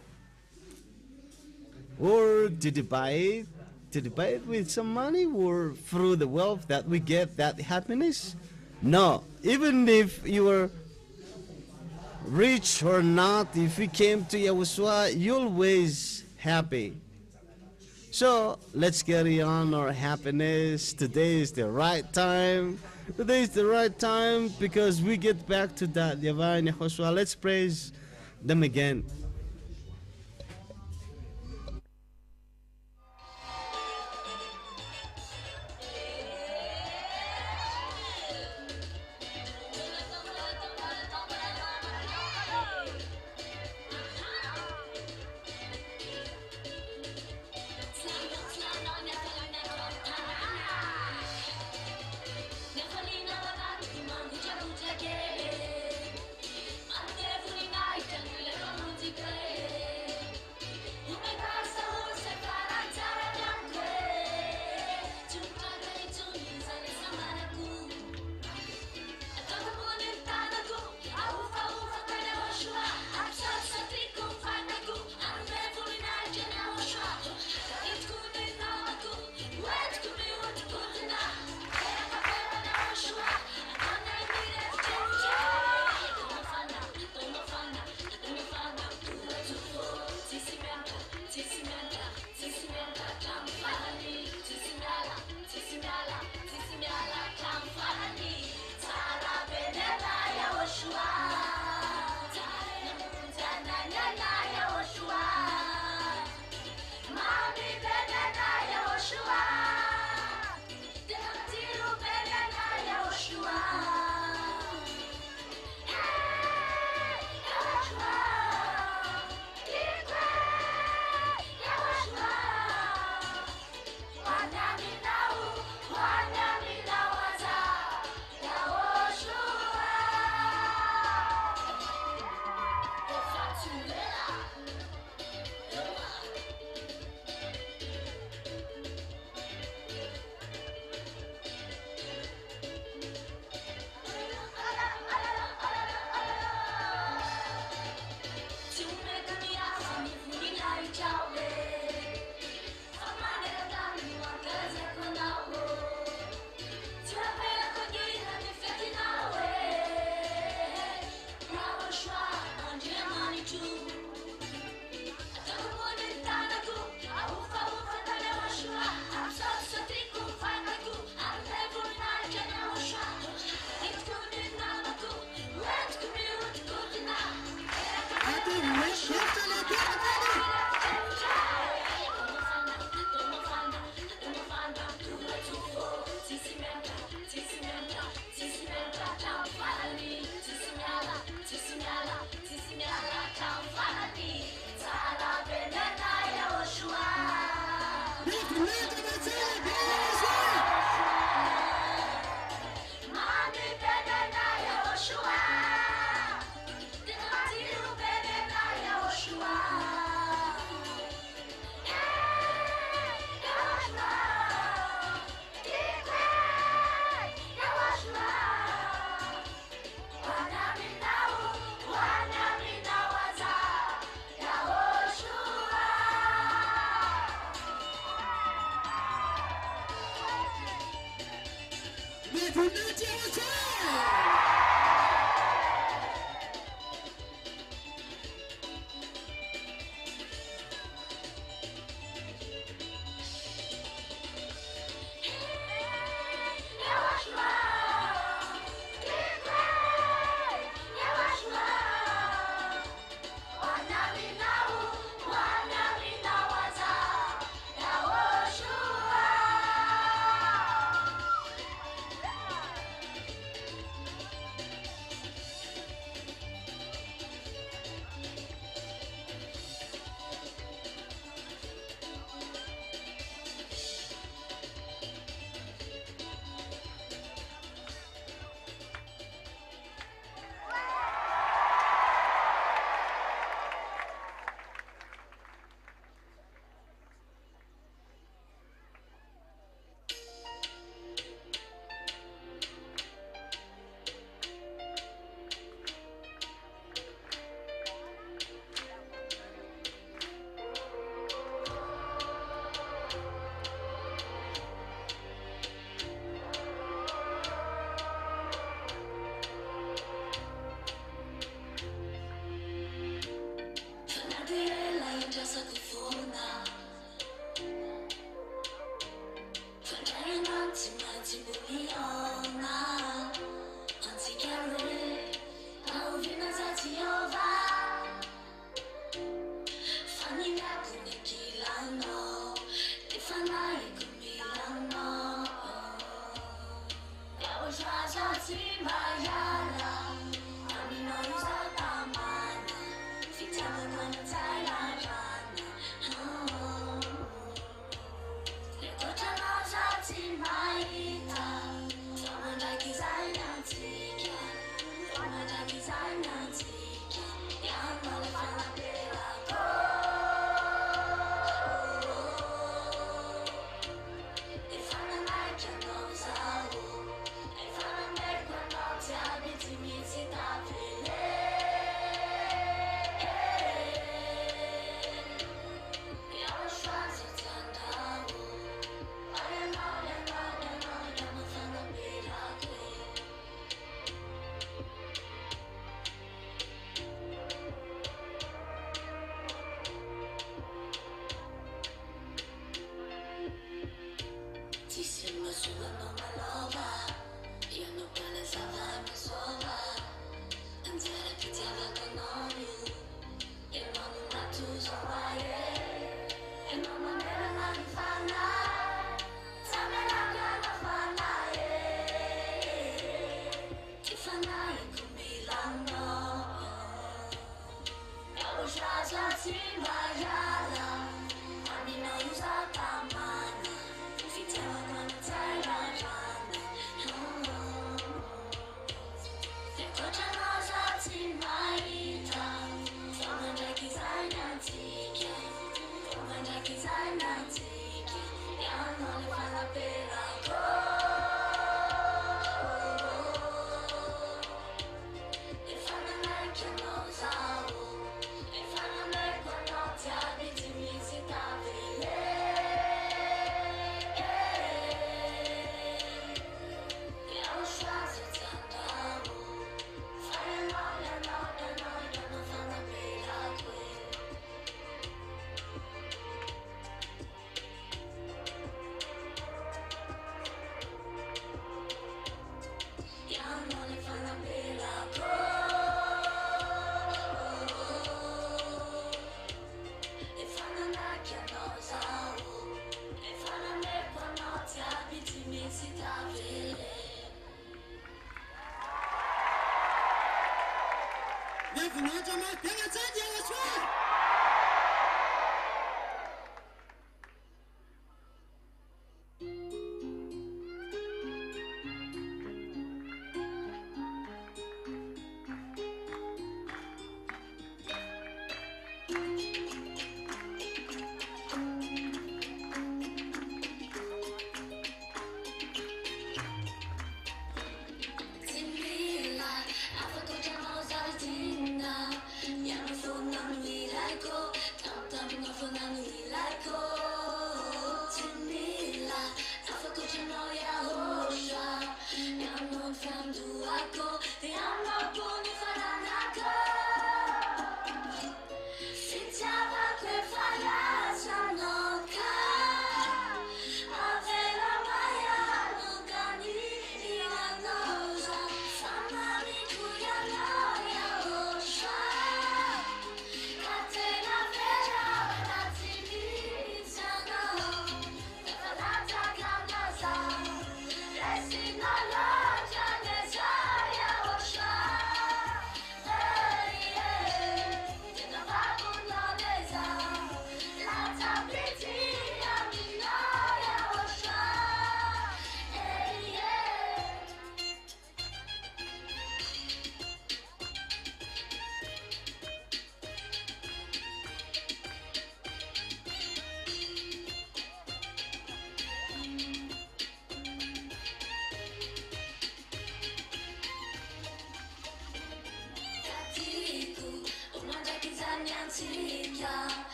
Or did you buy it? Did you buy it with some money, or through the wealth that we get that happiness? No. Even if you were rich or not, if you came to Yahushua, you're always happy. So let's carry on our happiness. Today is the right time. Today is the right time because we get back to that YAHVAH and YAHOSHUA. Let's praise them again.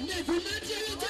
내 불만지를 돼!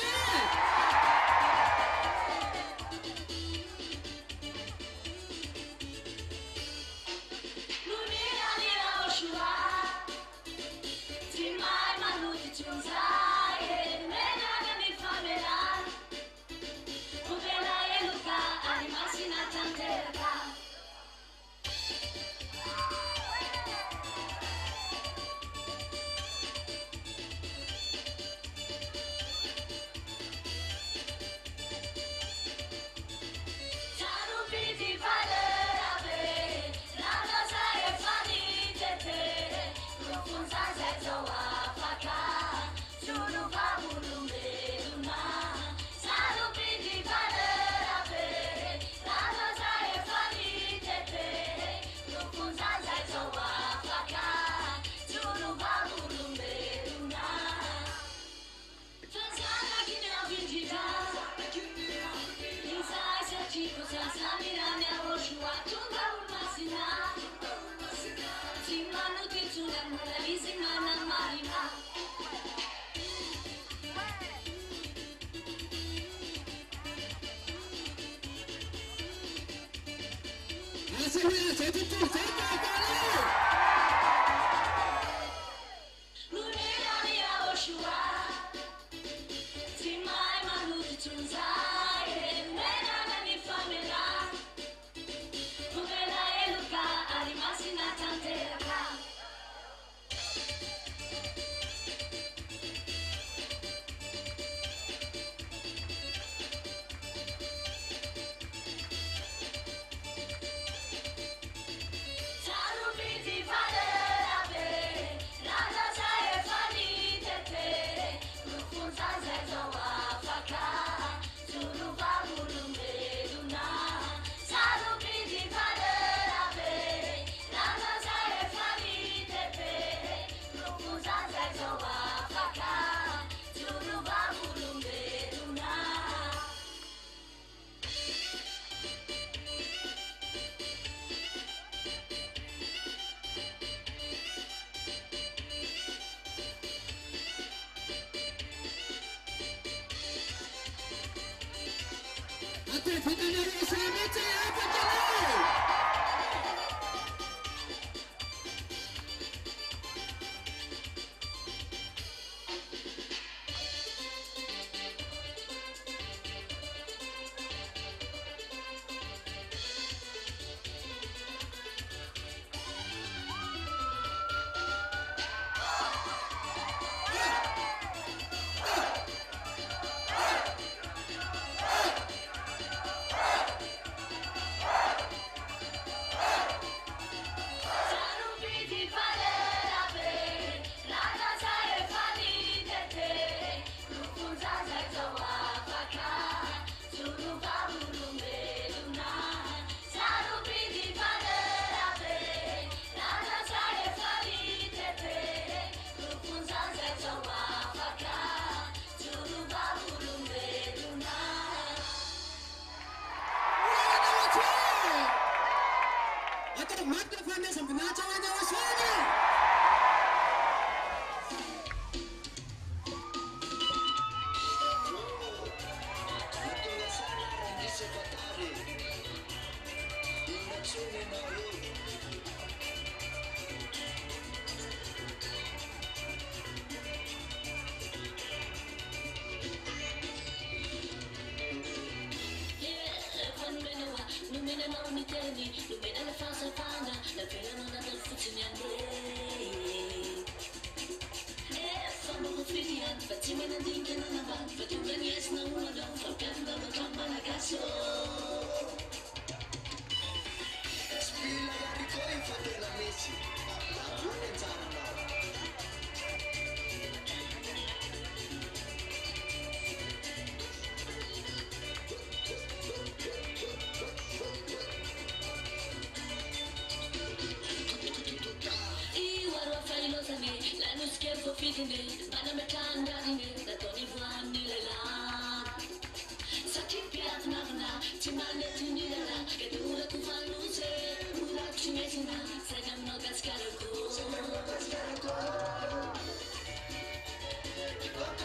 아세요, 제주도 생각하네! Até finalizar essa meta é pra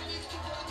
Let's go.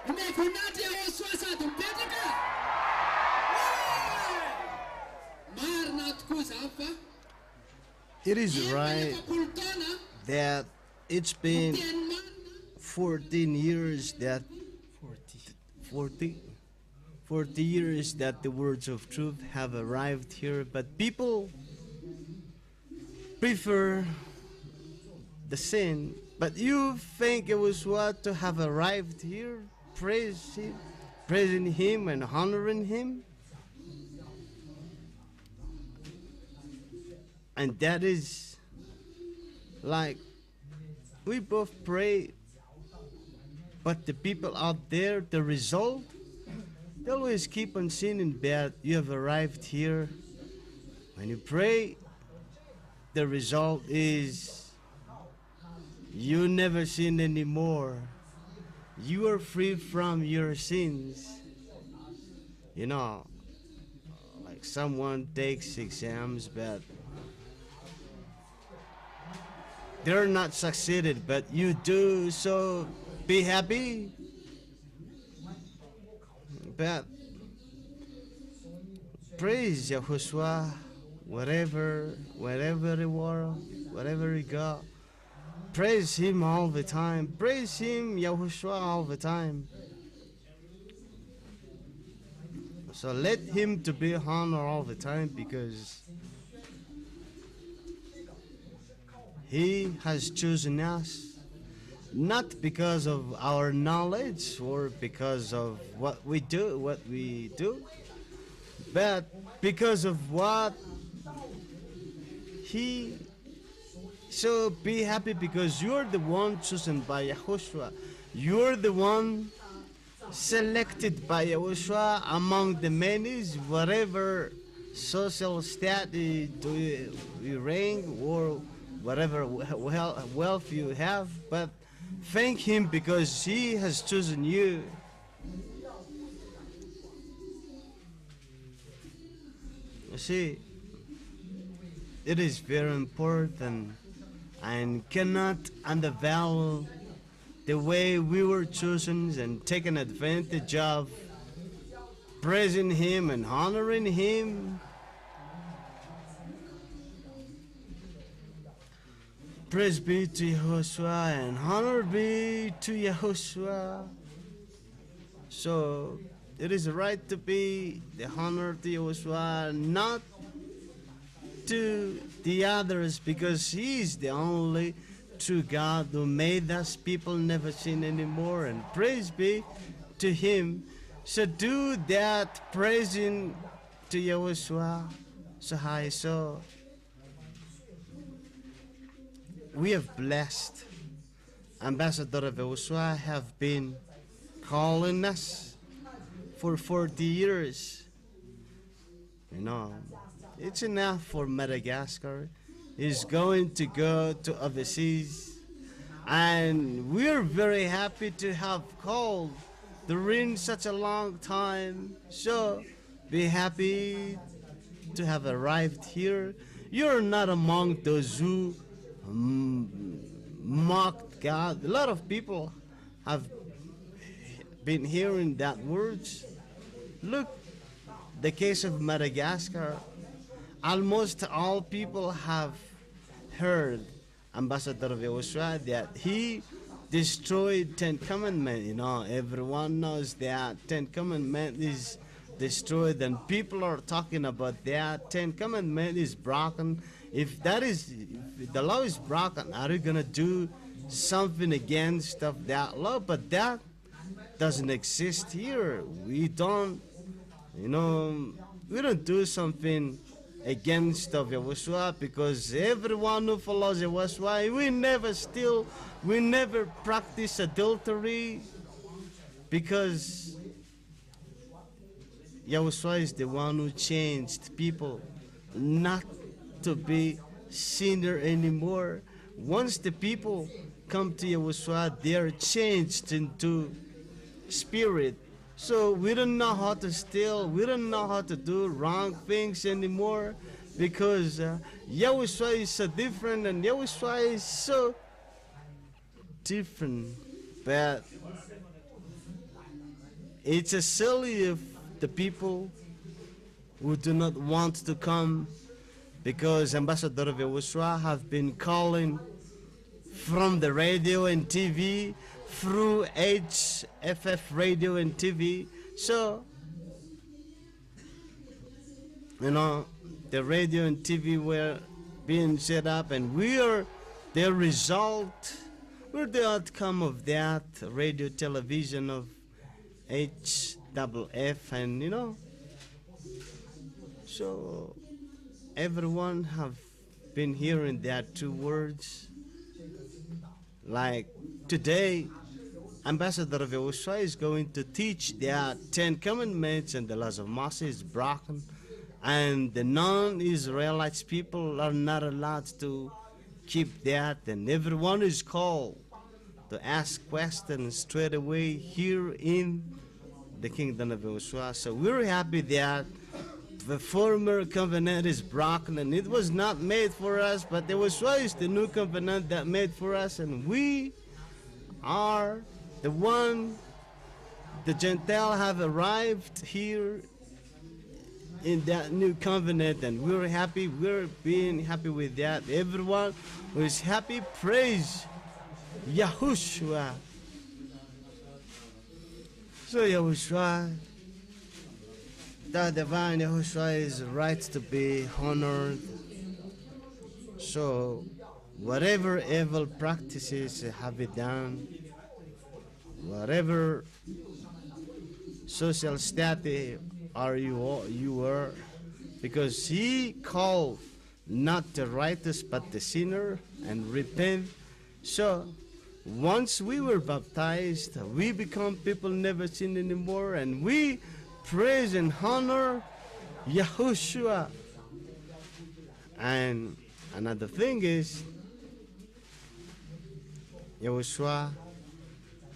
Umekunati YAHOSHUAH sady mipetraka. Marina tokoa zava. It is right Poltaona that it's been teny marina 14 years that 40 years that the words of truth have arrived here, but people prefer the sin. But you think it was what to have arrived here, praising him and honoring him? And that is like we both pray, but the people out there, the result, they always keep on sinning bad. You have arrived here. When you pray, the result is you never sin anymore. You are free from your sins. You know, like someone takes exams, but they're not succeeded, but you do, so be happy. But praise YAHOSHUAH wherever you are, wherever you go. Praise him all the time. Praise him, YAHOSHUAH, all the time. So let him to be honored all the time, because he has chosen us, not because of our knowledge or because of what we do, but because of what he. So be happy, because you're the one chosen by YAHOSHUAH. You're the one selected by YAHOSHUAH among the many, whatever social status do you rank or whatever wealth you have. But thank him because he has chosen you. You see, it is very important and cannot undervalue the way we were chosen and taken advantage of, praising Him and honoring Him. Praise be to YAHOSHUA and honor be to YAHOSHUA. So it is right to be the honor to YAHOSHUA, not to the others, because He is the only true God who made us people never seen anymore, and praise be to Him. So do that praising to YAHOSHUA so high. So we have blessed Ambassador of YAHOSHUA have been calling us for 40 years. You know, it's enough for Madagascar. He's going to go to overseas, and we're very happy to have called during such a long time. So be happy to have arrived here. You're not among those who mocked God. A lot of people have been hearing that words. Look, the case of Madagascar, almost all people have heard Ambassador of YAHOSHUA that he destroyed 10 Commandments. You know, everyone knows that 10 Commandments is destroyed, and people are talking about that 10 Commandments is broken. If the law is broken, are you gonna do something against of that law? But that doesn't exist here. We don't, you know, we don't do something against of YAHOSHUA, because everyone who follows YAHOSHUA, we never steal, we never practice adultery, because YAHOSHUA is the one who changed people not to be sinner anymore. Once the people come to YAHOSHUA, they are changed into spirit. So we don't know how to steal, we don't know how to do wrong things anymore, because YAHOSHUA is so different, and YAHOSHUA is so different that it's a silly if the people who do not want to come, because Ambassador of YAHOSHUA have been calling from the radio and TV, through HFF radio and TV. So, you know, the radio and TV were being set up, and we are the result, we're the outcome of that radio television of HFF, and you know, so everyone have been hearing that two words. Like today, Ambassador of YAHOSHUA is going to teach that 10 Commandments and the laws of Moses is broken, and the non-Israelites people are not allowed to keep that, and everyone is called to ask questions straight away here in the kingdom of YAHOSHUA. So we're happy that the former covenant is broken, and it was not made for us, but YAHOSHUA is the new covenant that made for us, and we are the one. The Gentile have arrived here in that new covenant, and we're happy. We're being happy with that. Everyone who is happy, praise YAHOSHUA. So YAHOSHUA, the divine YAHOSHUA is right to be honored. So whatever evil practices have been done, whatever social status you were, because He called not the righteous but the sinner, and repent. So once we were baptized, we become people never seen anymore, and we praise and honor YAHOSHUA. And another thing is, YAHOSHUA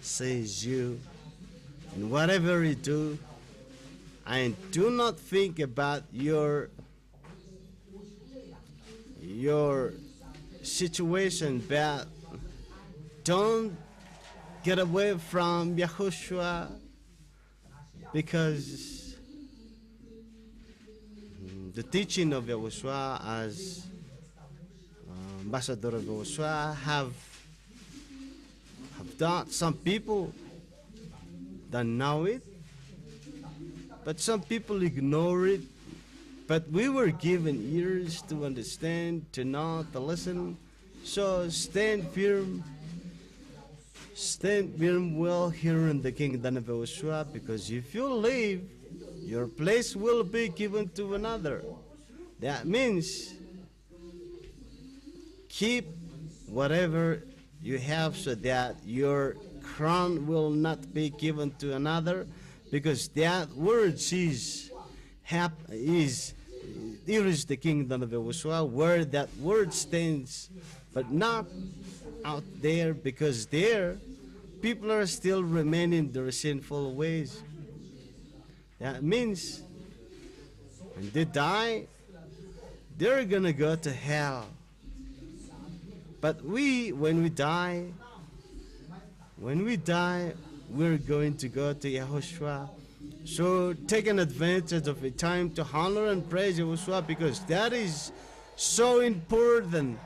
says you, and whatever you do, and do not think about your situation, but don't get away from Yahushua, because the teaching of Yahushua as ambassador of Yahushua have done. Some people don't know it, but some people ignore it. But we were given ears to understand, to know, to listen. So stand firm well here in the kingdom of Yahushua, because if you leave, your place will be given to another. That means keep whatever you have so that your crown will not be given to another, because that word is here is the kingdom of Yahushua, where that word stands, but not out there, because there people are still remaining in their sinful ways. That means when they die, they're gonna go to hell. But when we die, we're going to go to Yahushua. So take an advantage of the time to honor and praise Yahushua, because that is so important.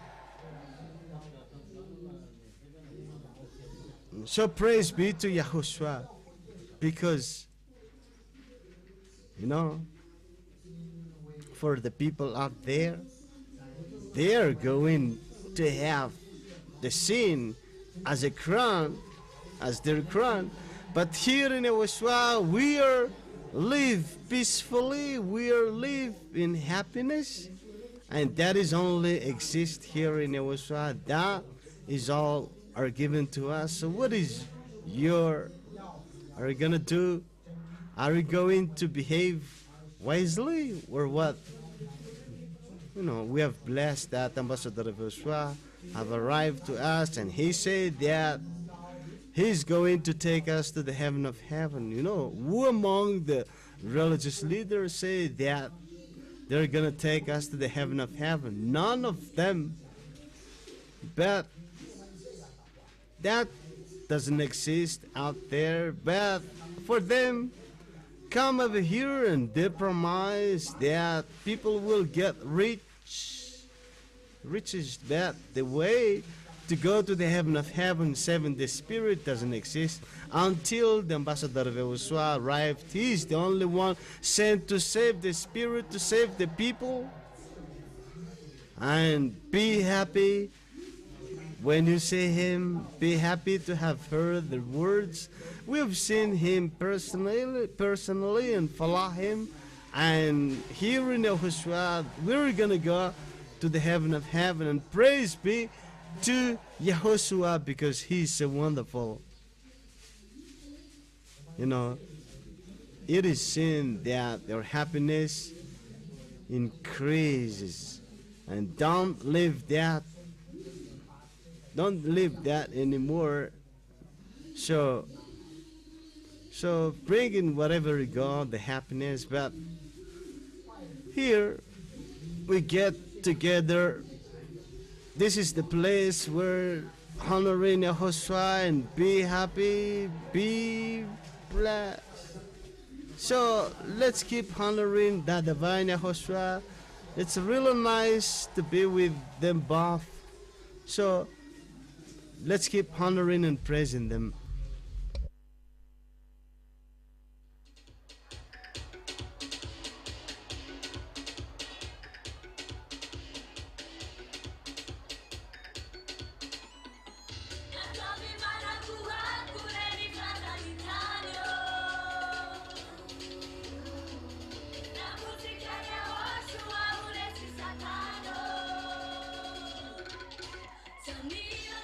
So praise be to Yahushua, because for the people out there, they are going to have the sin as a crown, as their crown. But here in Yahushua, we are live peacefully, we are live in happiness, and that is only exist here in Yahushua. That is all are given to us. So what is are you gonna do? Are you going to behave wisely, or what? We have blessed that Ambassador of Yahushua have arrived to us, and he said that he's going to take us to the heaven of heaven. Who among the religious leaders say that they're going to take us to the heaven of heaven? None of them. But that doesn't exist out there. But for them, come over here and they promise that people will get rich. Riches, that the way to go to the heaven of heaven, the Spirit doesn't exist until the ambassador of Yahushua arrived. He is the only one sent to save the Spirit, to save the people. And be happy when you see him. Be happy to have heard the words. We've seen him personally and follow him. And here in Yahushua, we're going to go to the heaven of heaven, and praise be to Yahushua, because he's so wonderful. It is seen that your happiness increases, and don't live that anymore. So bring in whatever you got, the happiness. But here we get together. This is the place where honoring Yahushua and be happy, be blessed. So let's keep honoring the divine Yahushua. It's really nice to be with them both. So let's keep honoring and praising them. Sonido,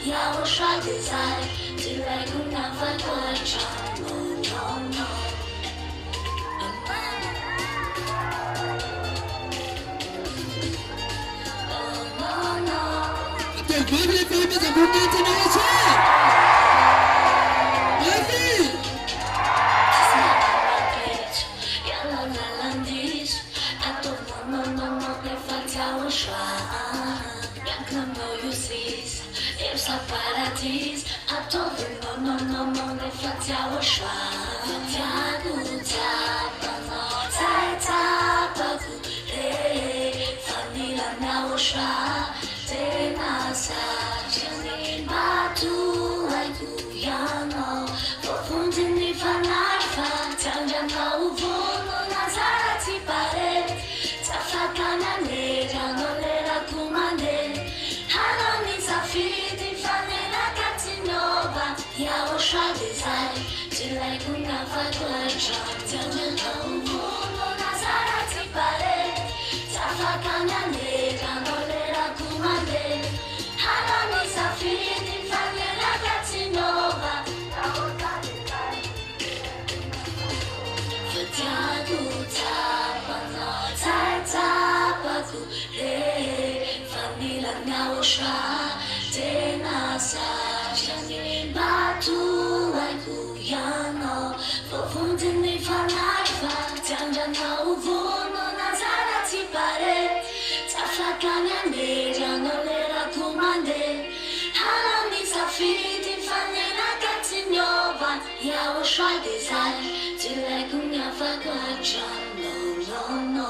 YAHOSHUAH desire to like never touch. No, no, no. Bible famous and good night in our church. Bible. If nossa paradis. Adoro, no, ne fat YAHOSHUAH. Fatiago, tapano, tai tapaku, vanilla YAHOSHUAH. Tenasa, jani, batu, aiku, yano. Profundini fanarfa, tanjana uvono, nazarati pare. Tafakana nera, nolera kumane. Hanoni zafidi, fanena katinova. YAHOSHUAH desire, tilai kunava kwacha. Tanjana uvono, nazarati pare. Tafakana nera, nolera kumane. Hanoni zafidi, fanena katinova. Fatiago, tapano, tai tapaku, vanilla YAHOSHUAH. Tenasa, jani, batu, aiku, yano. Profundini fanarfa, tanjana uvono, nazarati pare. Tafakanya nera, nolera kumande. Hanoni zafidi, fanena katinova. YAHOSHUAH desire, tilai kunava kwacha. No.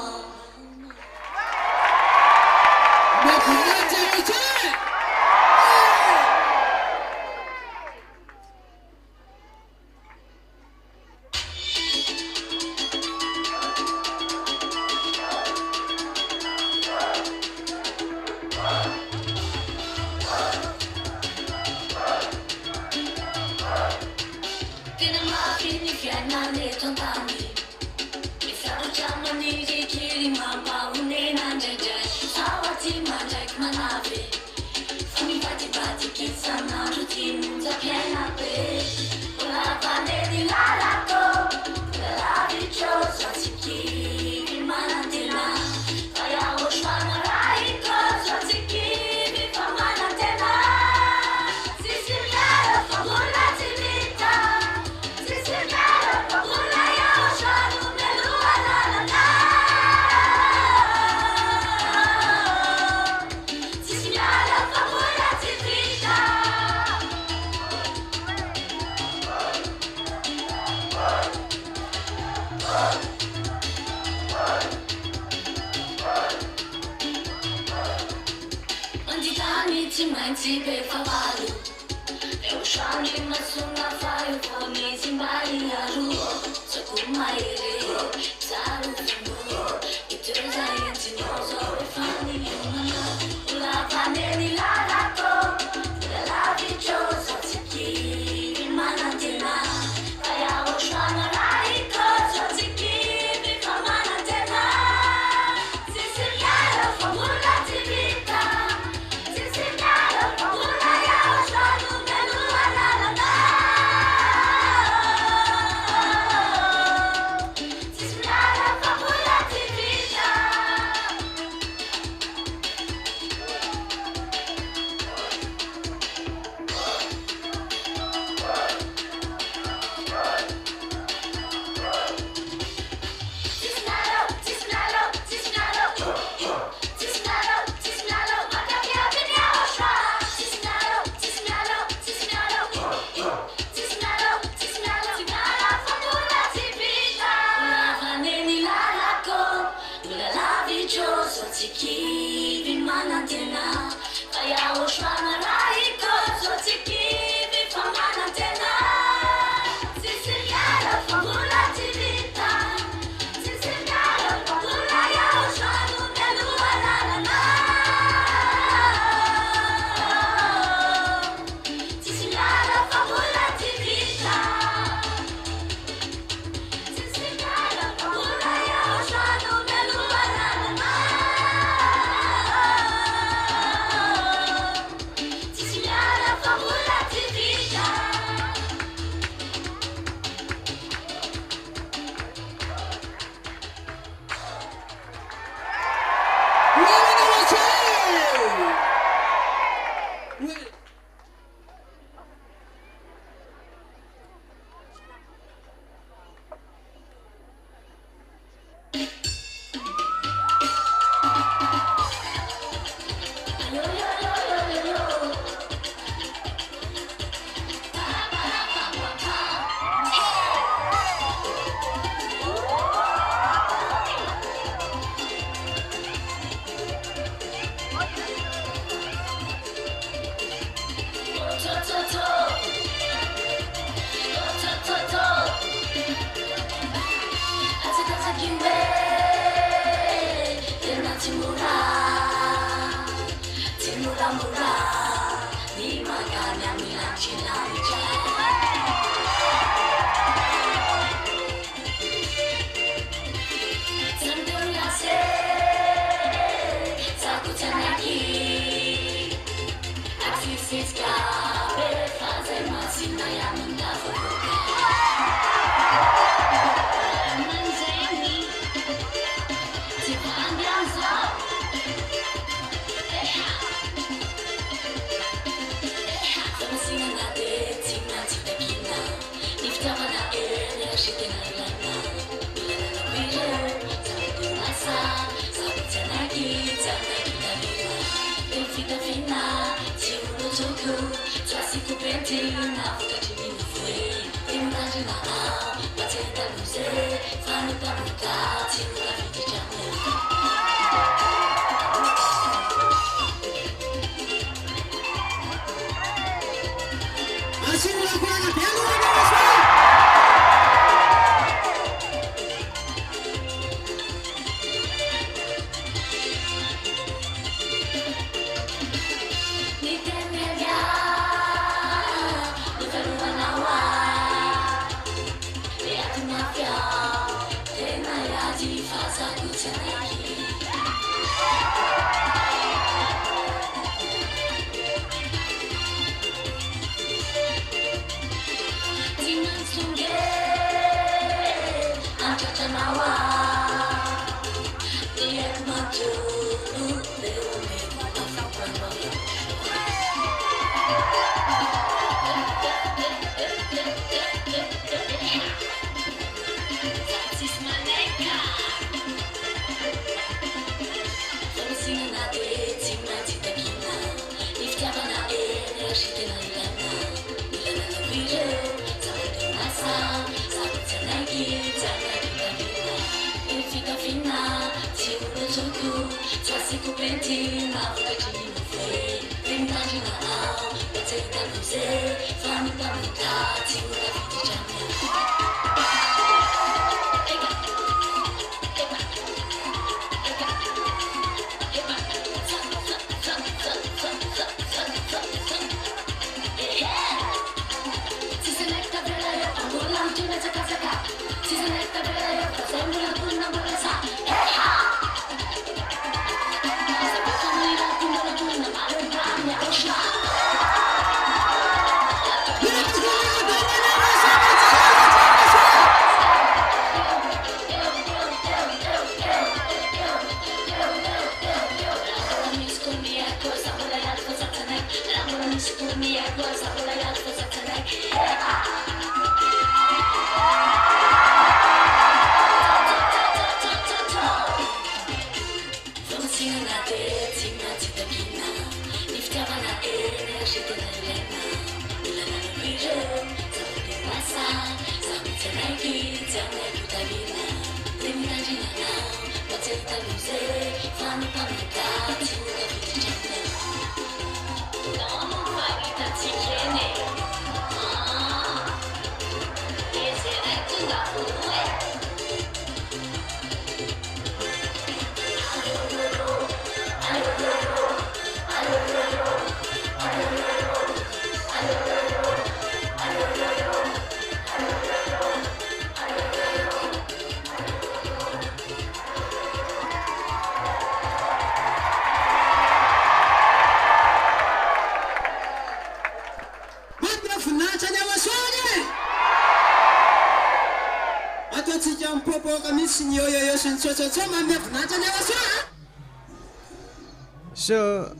So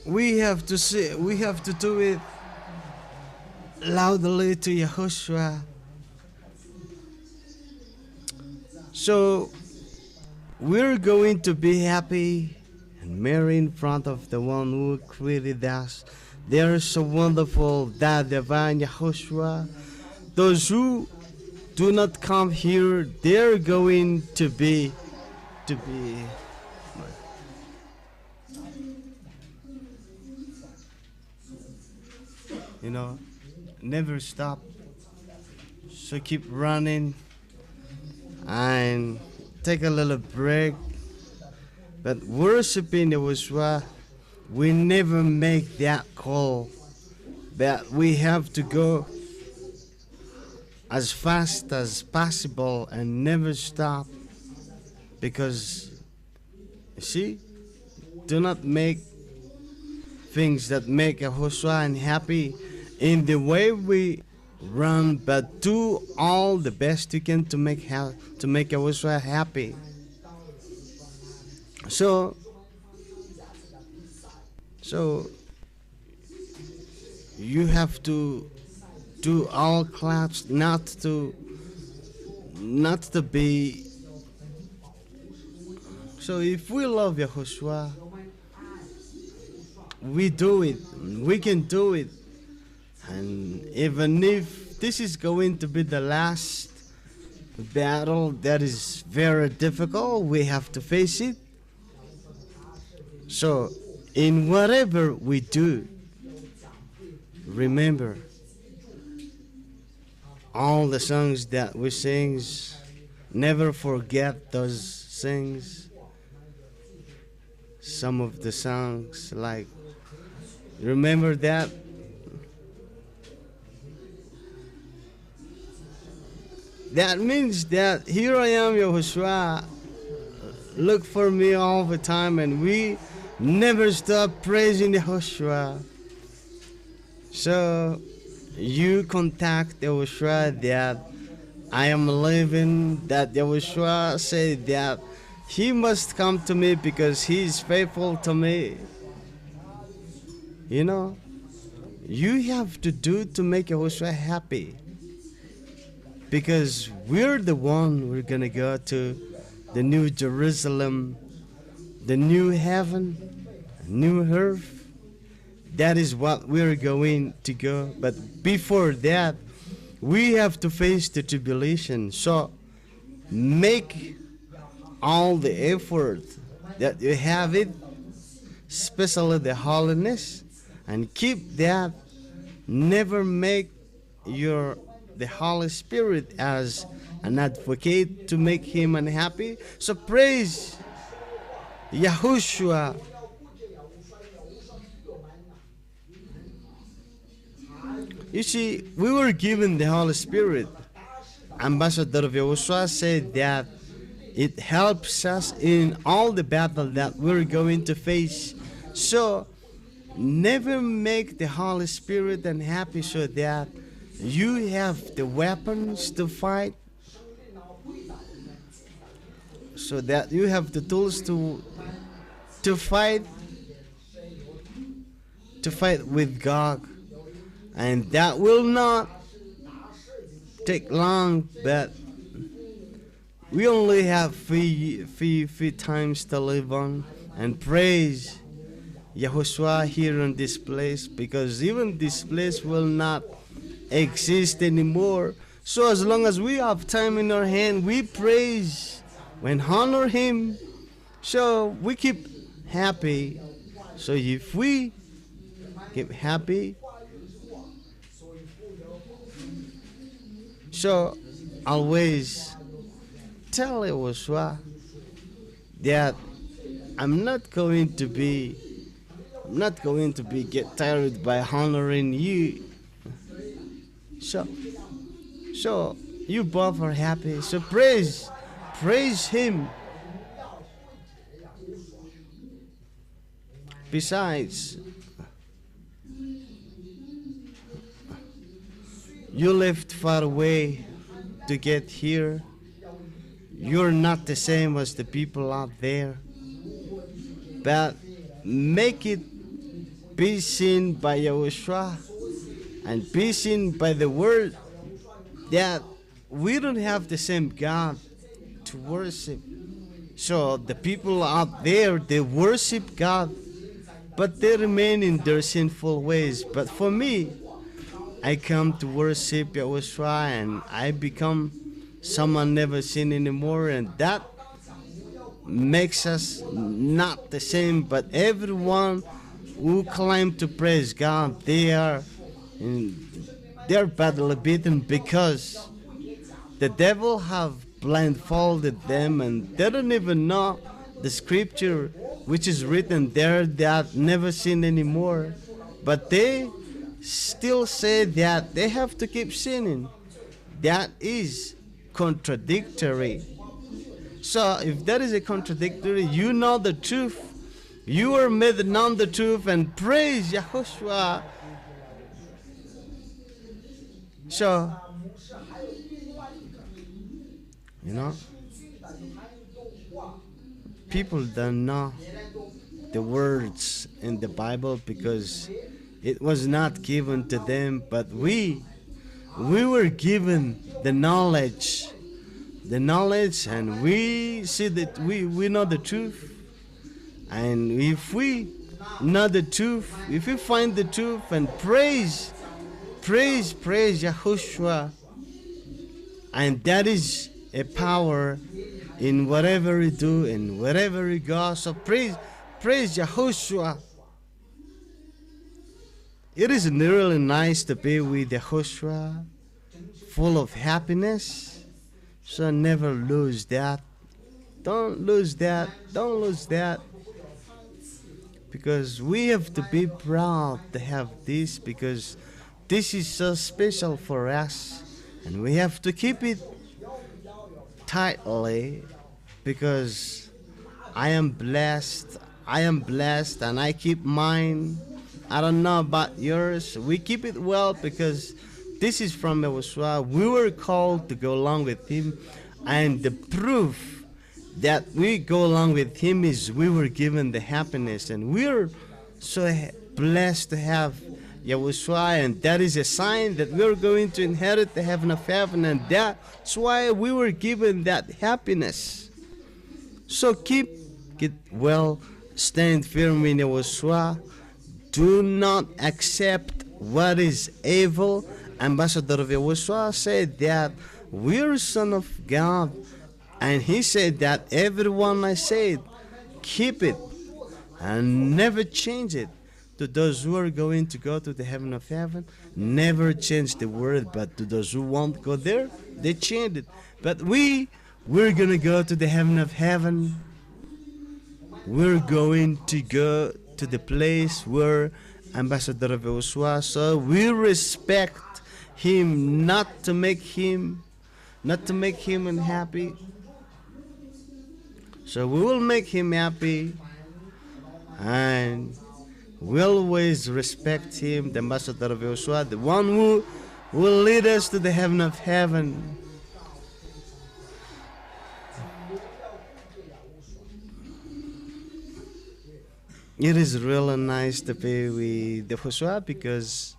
we have to say, we have to do it loudly to Yahushua. So we're going to be happy and merry in front of the one who created us. They are so wonderful, that divine Yahushua. Those who do not come here, they're going to be never stop. So keep running and take a little break. But worshiping Yahushua we never make that call, but we have to go as fast as possible and never stop. Because, you see, do not make things that make YAHOSHUAH unhappy in the way we run, but do all the best you can to make YAHOSHUAH happy. So you have to do all claps, not to be. So if we love YAHOSHUAH, we do it. We can do it. And even if this is going to be the last battle that is very difficult, we have to face it. So in whatever we do, remember all the songs that we sing. Never forget those things. Some of the songs, like, remember that. That means that here I am, YAHOSHUAH. Look for me all the time, and we never stop praising YAHOSHUAH. So you contact YAHOSHUAH that I am living, that YAHOSHUAH said that he must come to me because he is faithful to me. You know, you have to do to make YAHOSHUAH happy. Because we're gonna go to the new Jerusalem, the new heaven, new earth. That is what we're going to go. But before that, we have to face the tribulation. So make all the effort that you have it, especially the holiness, and keep that. Never make the Holy Spirit as an advocate to make him unhappy. So praise YAHOSHUAH. You see, we were given the Holy Spirit. Ambassador of YAHOSHUAH said that it helps us in all the battle that we're going to face. So never make the Holy Spirit unhappy, so that you have the weapons to fight, so that you have the tools to fight with God. And that will not take long, but we only have few times to live on. And praise YAHOSHUAH here in this place, because even this place will not exist anymore. So as long as we have time in our hand, we praise and honor him. So we keep happy. So if we keep happy, so always tell YAHOSHUAH that I'm not going to be get tired by honoring you. So you both are happy. So praise him. Besides, you left far away to get here. You're not the same as the people out there. But make it be seen by YAHOSHUAH and be seen by the world that we don't have the same God to worship. So the people out there, they worship God, but they remain in their sinful ways. But for me, I come to worship YAHOSHUAH, and I become someone never seen anymore, and that makes us not the same. But everyone who claim to praise God, they're badly beaten, because the devil have blindfolded them, and they don't even know the scripture which is written there that never sin anymore. But they still say that they have to keep sinning. That is contradictory. So if that is a contradictory, you know the truth. You are made to know the truth and praise Yahushua. So, you know, people don't know the words in the Bible because it was not given to them, but we were given the knowledge, and we see that we know the truth. And if we know the truth, if we find the truth and praise Yahushua, and that is a power in whatever we do and wherever we go. So praise Yahushua. It is really nice to be with Yahushua, full of happiness. So never lose that. Don't lose that. Don't lose that. Because we have to be proud to have this, because this is so special for us. And we have to keep it tightly, because I am blessed and I keep mine. I don't know about yours. We keep it well because this is from YAHOSHUA. We were called to go along with him, and the proof that we go along with him is we were given the happiness, and we're so blessed to have YAHOSHUA, and that is a sign that we're going to inherit the heaven of heaven, and that's why we were given that happiness. So keep it well, stand firm in YAHOSHUA. Do not accept what is evil. Ambassador of YAHOSHUA said that we're son of God, and he said that everyone I said, keep it and never change it. To those who are going to go to the heaven of heaven, never change the word. But to those who won't go there, they change it. But we're going to go to the heaven of heaven. We're going to go to the place where Ambassador of YAHOSHUA, so we respect him, not to make him unhappy. So we will make him happy, and we'll always respect him, the Ambassador of YAHOSHUA, the one who will lead us to the heaven of heaven. It is really nice to be with YAHOSHUA, because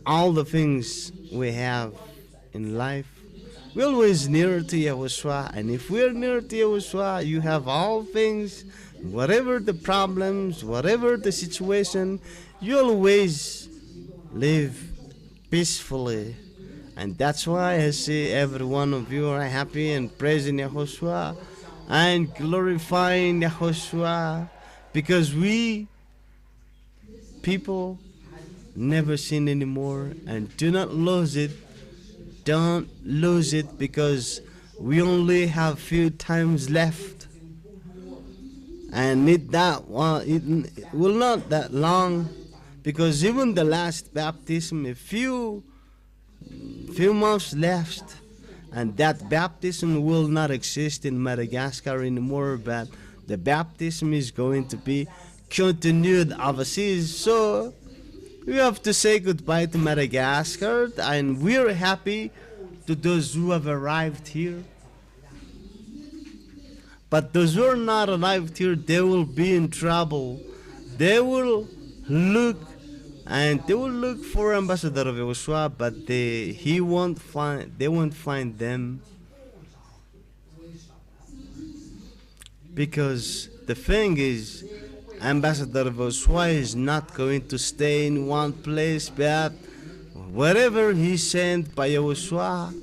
all the things we have in life, we're always near to YAHOSHUA, and if we're near to YAHOSHUA, you have all things, whatever the problems, whatever the situation, you always live peacefully. And that's why I see every one of you are happy and praising YAHOSHUA and glorifying YAHOSHUA, because we people never sin anymore, and do not lose it. Don't lose it, because we only have few times left, and it will not that long, because even the last baptism, a few months left, and that baptism will not exist in Madagascar anymore, but the baptism is going to be continued overseas. So we have to say goodbye to Madagascar, and we're happy to those who have arrived here. But those who are not arrived here, they will be in trouble. They will look for Ambassador of YAHOSHUA, but they won't find them, because the thing is, Ambassador of YAHOSHUA is not going to stay in one place, but wherever he's sent by YAHOSHUA,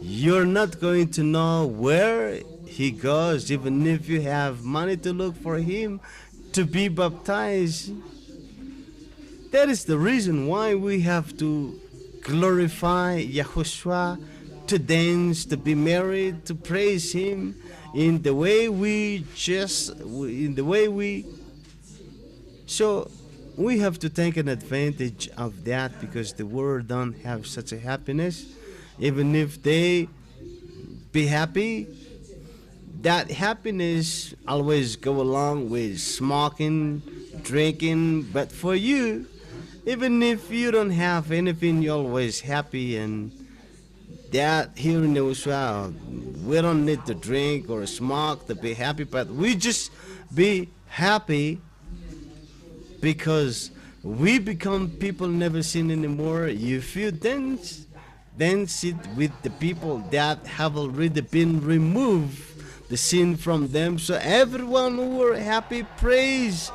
you're not going to know where he goes, even if you have money to look for him to be baptized. That is the reason why we have to glorify YAHOSHUA, to dance, to be married, to praise him in the way we just, in the way we, so we have to take an advantage of that because the world don't have such a happiness. Even if they be happy, that happiness always go along with smoking, drinking. But for you, even if you don't have anything, you're always happy. And that here in Yahushua, we don't need to drink or smoke to be happy, but we just be happy because we become people never seen anymore. If you dance it with the people that have already been removed the sin from them. So everyone who are happy, praise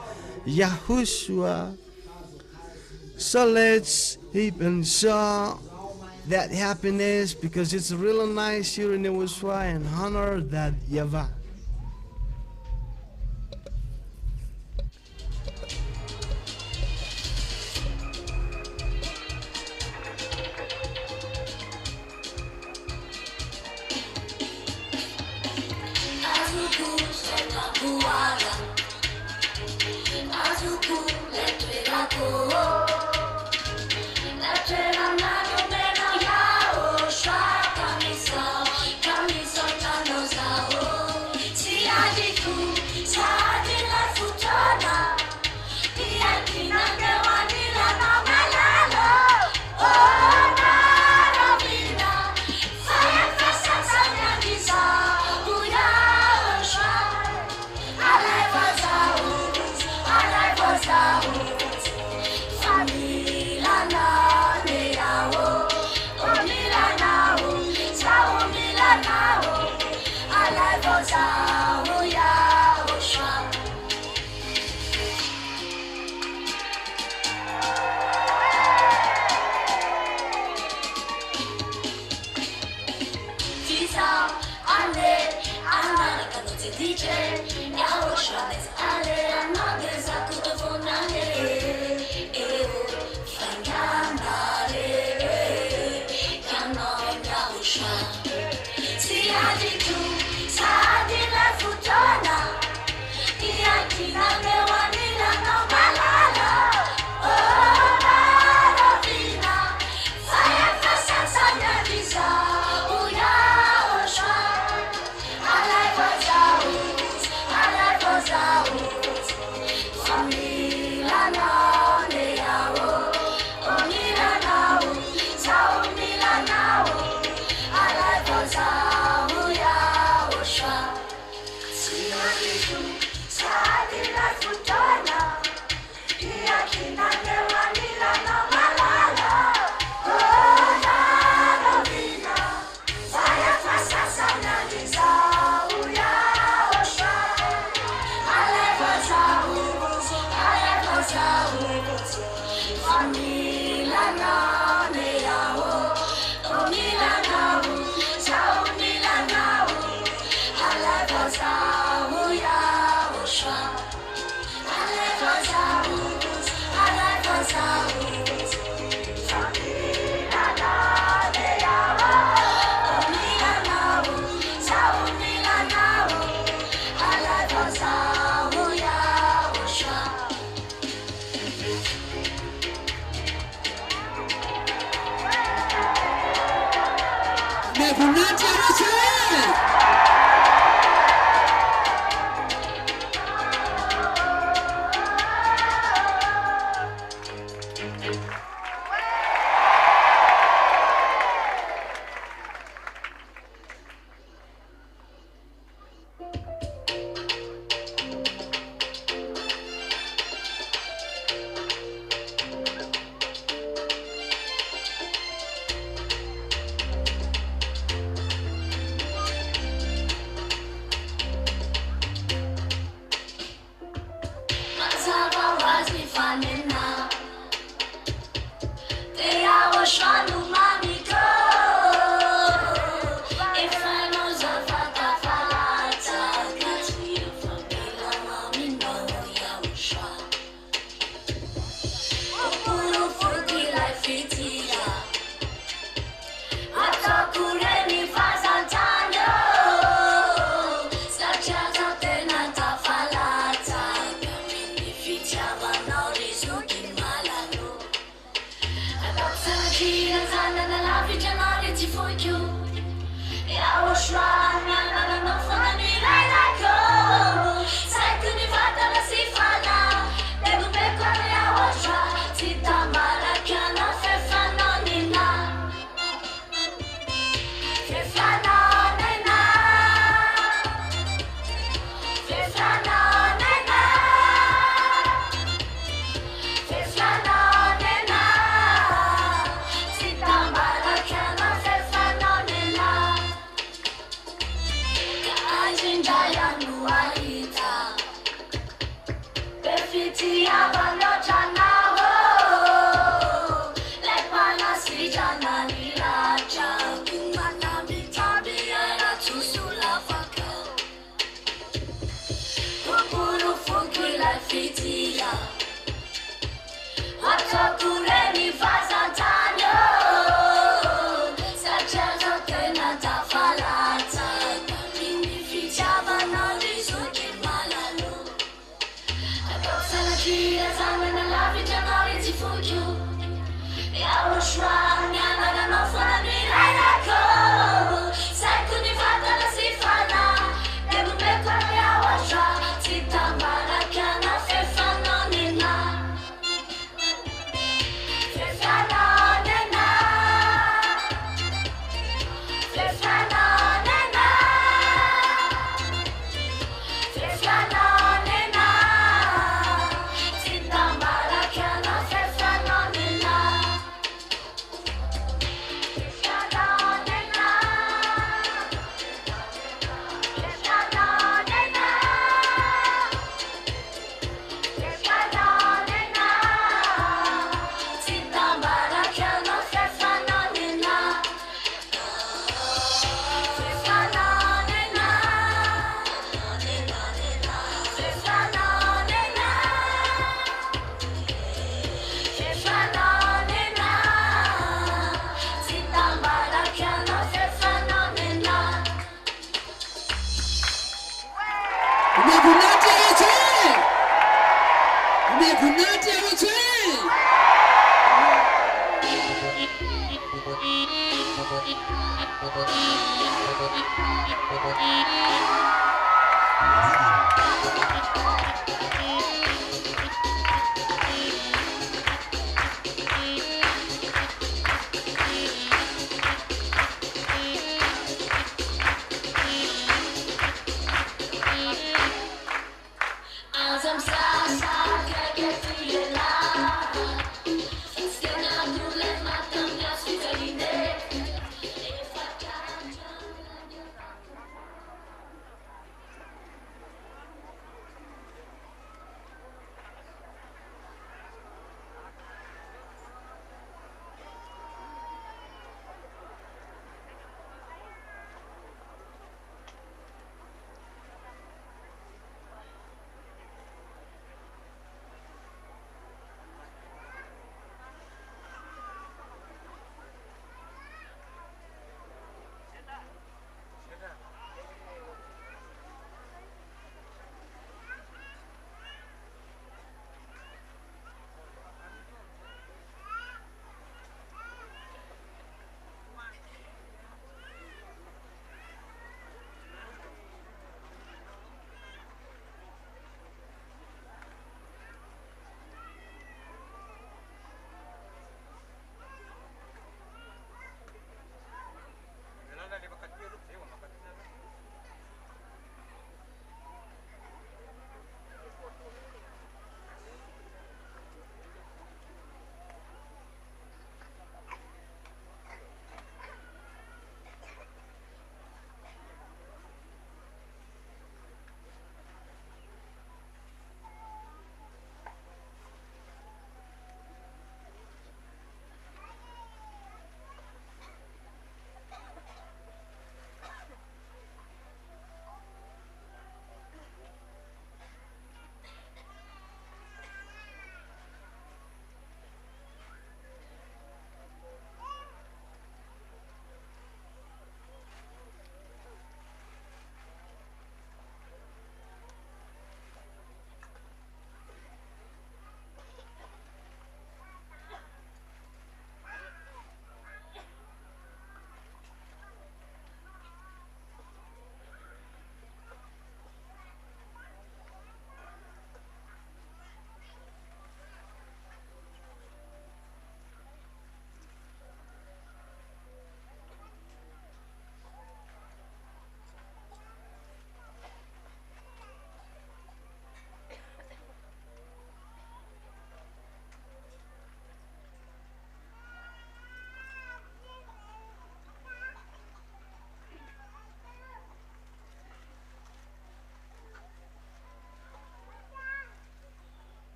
Yahushua. So let's even show that happiness because it's really nice here in Yahushua and honor that YAHVAH.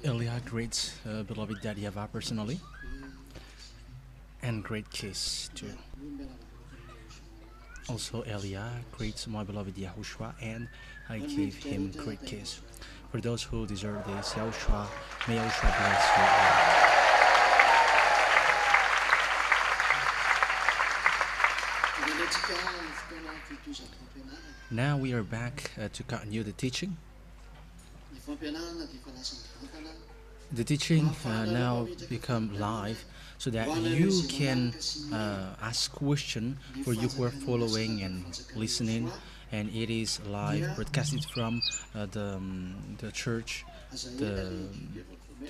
Elia greets beloved Dad YAHVAH personally, and great kiss too. Also, Elia greets my beloved YAHOSHUAH, and I gave him great kiss. For those who deserve this, YAHOSHUAH, may YAHOSHUAH bless you all. Now we are back to continue the teaching. The teaching now become live, so that you can ask questions for you who are following and listening, and it is live broadcasted from the church, the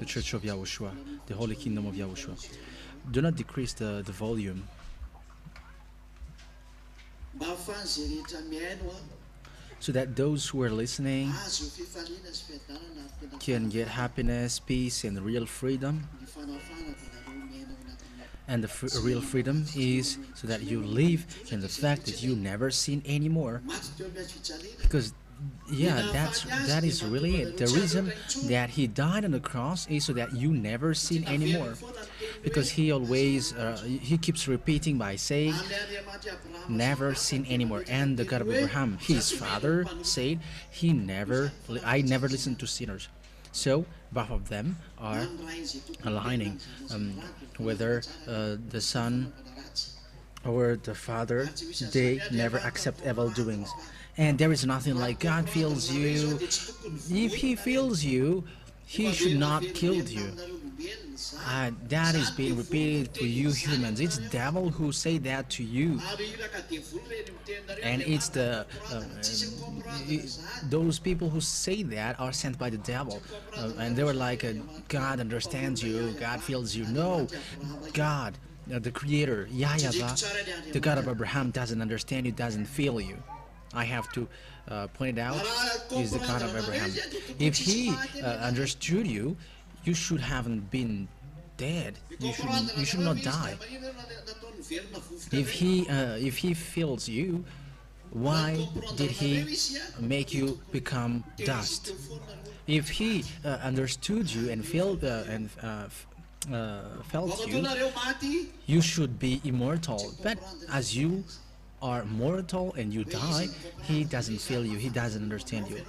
Church of YAHOSHUAH, the Holy Kingdom of YAHOSHUAH. Do not decrease the volume, so that those who are listening can get happiness, peace, and real freedom. And the real freedom is so that you live in the fact that you never sin anymore. Because that is really it. The reason that he died on the cross is so that you never sin anymore. Because he always he keeps repeating by saying, never sin anymore. And the God of Abraham, his father, said, I never listen to sinners. So both of them are aligning, whether the son or the father, they never accept evil doings. And there is nothing like God feels you. If he feels you, he should not kill you. That is being repeated to you humans. It's the devil who say that to you, and it's those people who say that are sent by the devil, and they were like, God understands you, God feels you. No, God, the Creator, YAHVAH, the God of Abraham, doesn't understand you, doesn't feel you. I have to point it out. Is the God of Abraham. If he understood you, you should haven't been dead. You should not die. If he feels you, why did he make you become dust? If he understood you and felt you, you should be immortal. But as you are mortal and you die, he doesn't feel you. He doesn't understand you.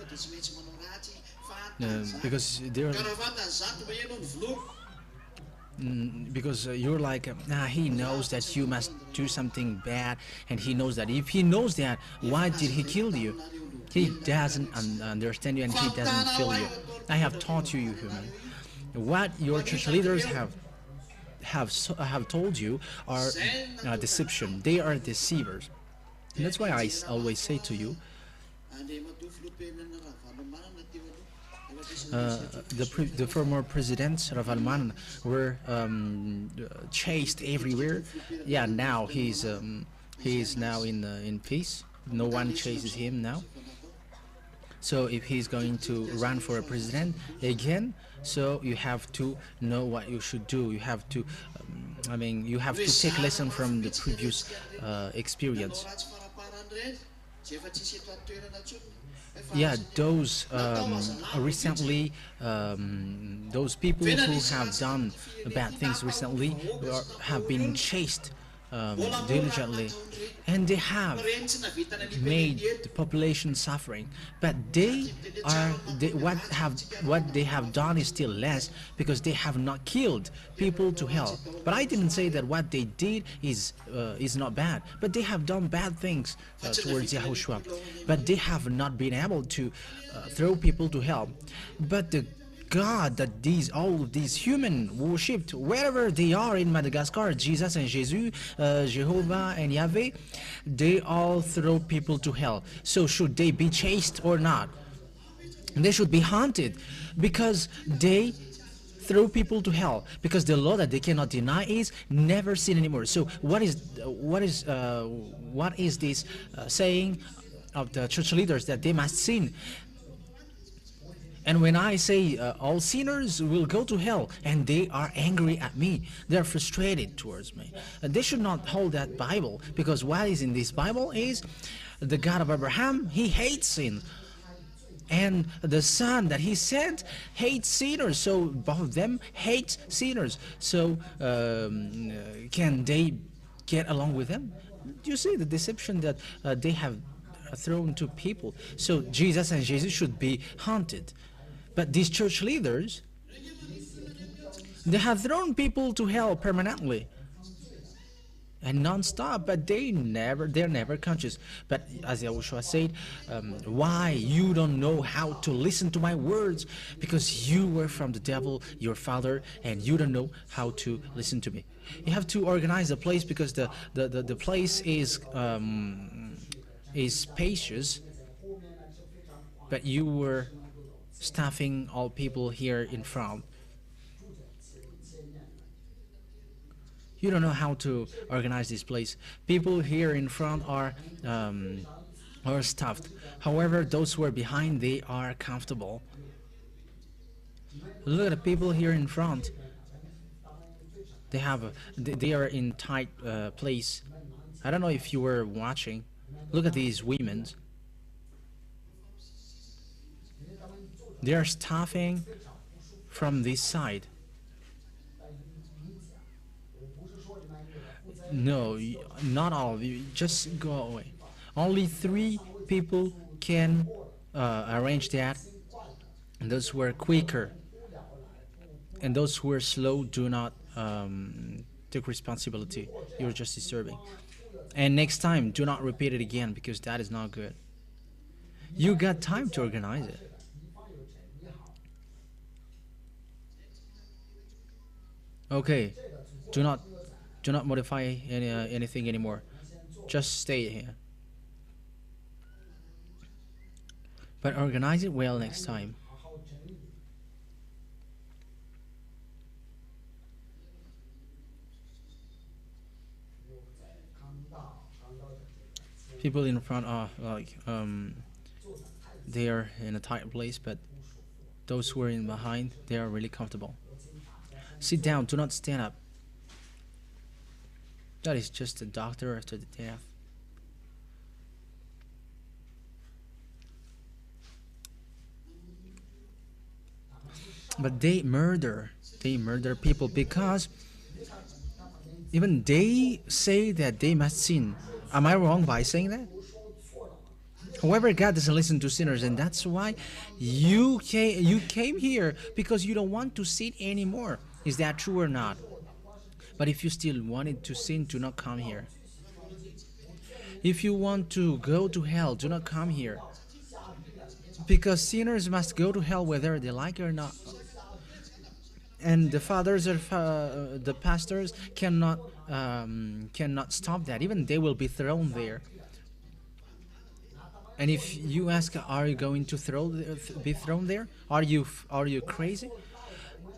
Because you're like, he knows that you must do something bad, and he knows that. If he knows that, why did he kill you? He doesn't understand you, and he doesn't feel you. I have taught you, you human. What your church leaders have told you are deception. They are deceivers. And that's why I always say to you, the former presidents Ravalman were chased everywhere. Yeah, now he's now in peace. No one chases him now. So if he's going to run for a president again, so you have to know what you should do. You have to, you have to take lesson from the previous experience. Yeah, those recently, those people who have done bad things recently have been chased diligently, and they have made the population suffering. But what they have done is still less, because they have not killed people to hell. But I didn't say that what they did is not bad, but they have done bad things towards YAHOSHUAH, but they have not been able to throw people to hell. But the God that all of these human worshipped, wherever they are in Madagascar, Jesus and Jesus, Jehovah and Yahweh, they all throw people to hell. So should they be chased or not? They should be haunted, because they throw people to hell. Because the law that they cannot deny is never sin anymore. So what is this saying of the church leaders, that they must sin? And when I say all sinners will go to hell, and they are angry at me, they're frustrated towards me. They should not hold that Bible, because what is in this Bible is the God of Abraham, he hates sin. And the Son that He sent hates sinners, so both of them hate sinners. So can they get along with Him? You see the deception that they have thrown to people. So Jesus and Jesus should be haunted. But these church leaders, they have thrown people to hell permanently and non-stop, but they're never conscious. But as Yahushua said, why you don't know how to listen to my words? Because you were from the devil, your father, and you don't know how to listen to me. You have to organize the place, because the place is spacious, but you were staffing all people here in front. You don't know how to organize this place. People here in front are stuffed. However, those who are behind, they are comfortable. Look at the people here in front. They are in tight place. I don't know if you were watching. Look at these women. They are staffing from this side. No, not all of you. Just go away. Only 3 people can arrange that. And those who are quicker and those who are slow do not take responsibility. You're just disturbing. And next time, do not repeat it again, because that is not good. You got time to organize it. Okay, do not modify anything anymore. Just stay here. But organize it well next time. People in front are like they are in a tight place, but those who are in behind, they are really comfortable. Sit down, do not stand up. That is just a doctor after the death. But they murder people, because even they say that they must sin. Am I wrong by saying that? However, God doesn't listen to sinners, and that's why you came here, because you don't want to sin anymore. Is that true or not? But if you still wanted to sin, do not come here. If you want to go to hell, do not come here. Because sinners must go to hell whether they like it or not. And the fathers or the pastors cannot stop that. Even they will be thrown there. And if you ask, are you going to be thrown there? Are you crazy?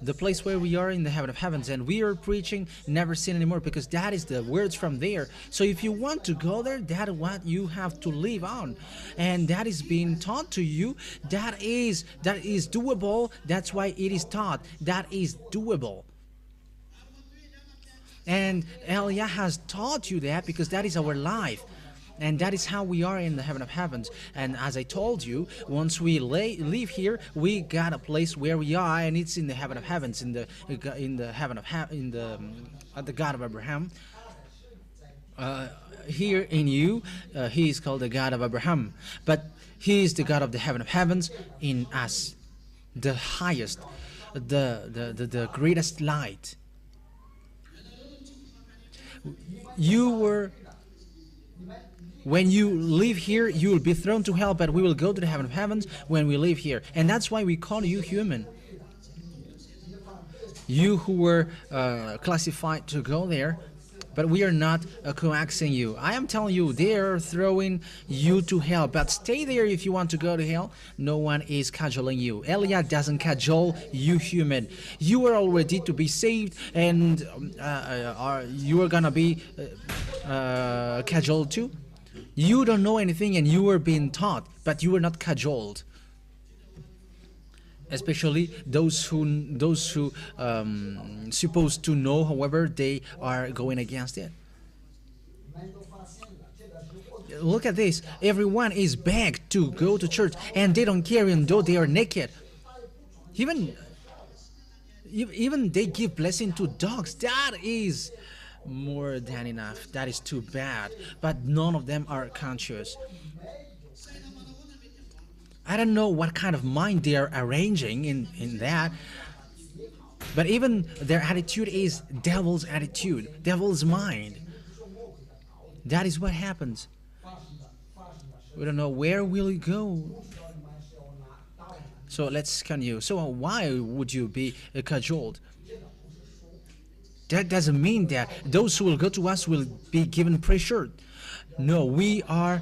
The place where we are in the heaven of heavens, and we are preaching never sin anymore, because that is the words from there. So if you want to go there, that is what you have to live on, and that is being taught to you. That is doable. That's why it is taught. That is doable. And Elia has taught you that, because that is our life. And that is how we are in the heaven of heavens. And as I told you, once we leave here, we got a place where we are, and it's in the heaven of heavens, at the God of Abraham. Here in you, He is called the God of Abraham, but He is the God of the heaven of heavens in us, the highest, the greatest light. When you live here, you will be thrown to hell, but we will go to the heaven of heavens when we live here. And that's why we call you human. You who were classified to go there, but we are not coaxing you. I am telling you, they are throwing you to hell, but stay there if you want to go to hell. No one is cajoling you. Elia doesn't cajole you, human. You are all ready to be saved, and you are gonna be cajoled too. You don't know anything, and you are being taught, but you are not cajoled. Especially those who supposed to know, however, they are going against it. Look at this. Everyone is begged to go to church and they don't care even though they are naked. Even they give blessing to dogs. That is more than enough. That is too bad. But none of them are conscious. I don't know what kind of mind they are arranging in that. But even their attitude is devil's attitude, devil's mind. That is what happens. We don't know where will it go. So let's continue. So why would you be cajoled? That doesn't mean that those who will go to us will be given pressure. No, we are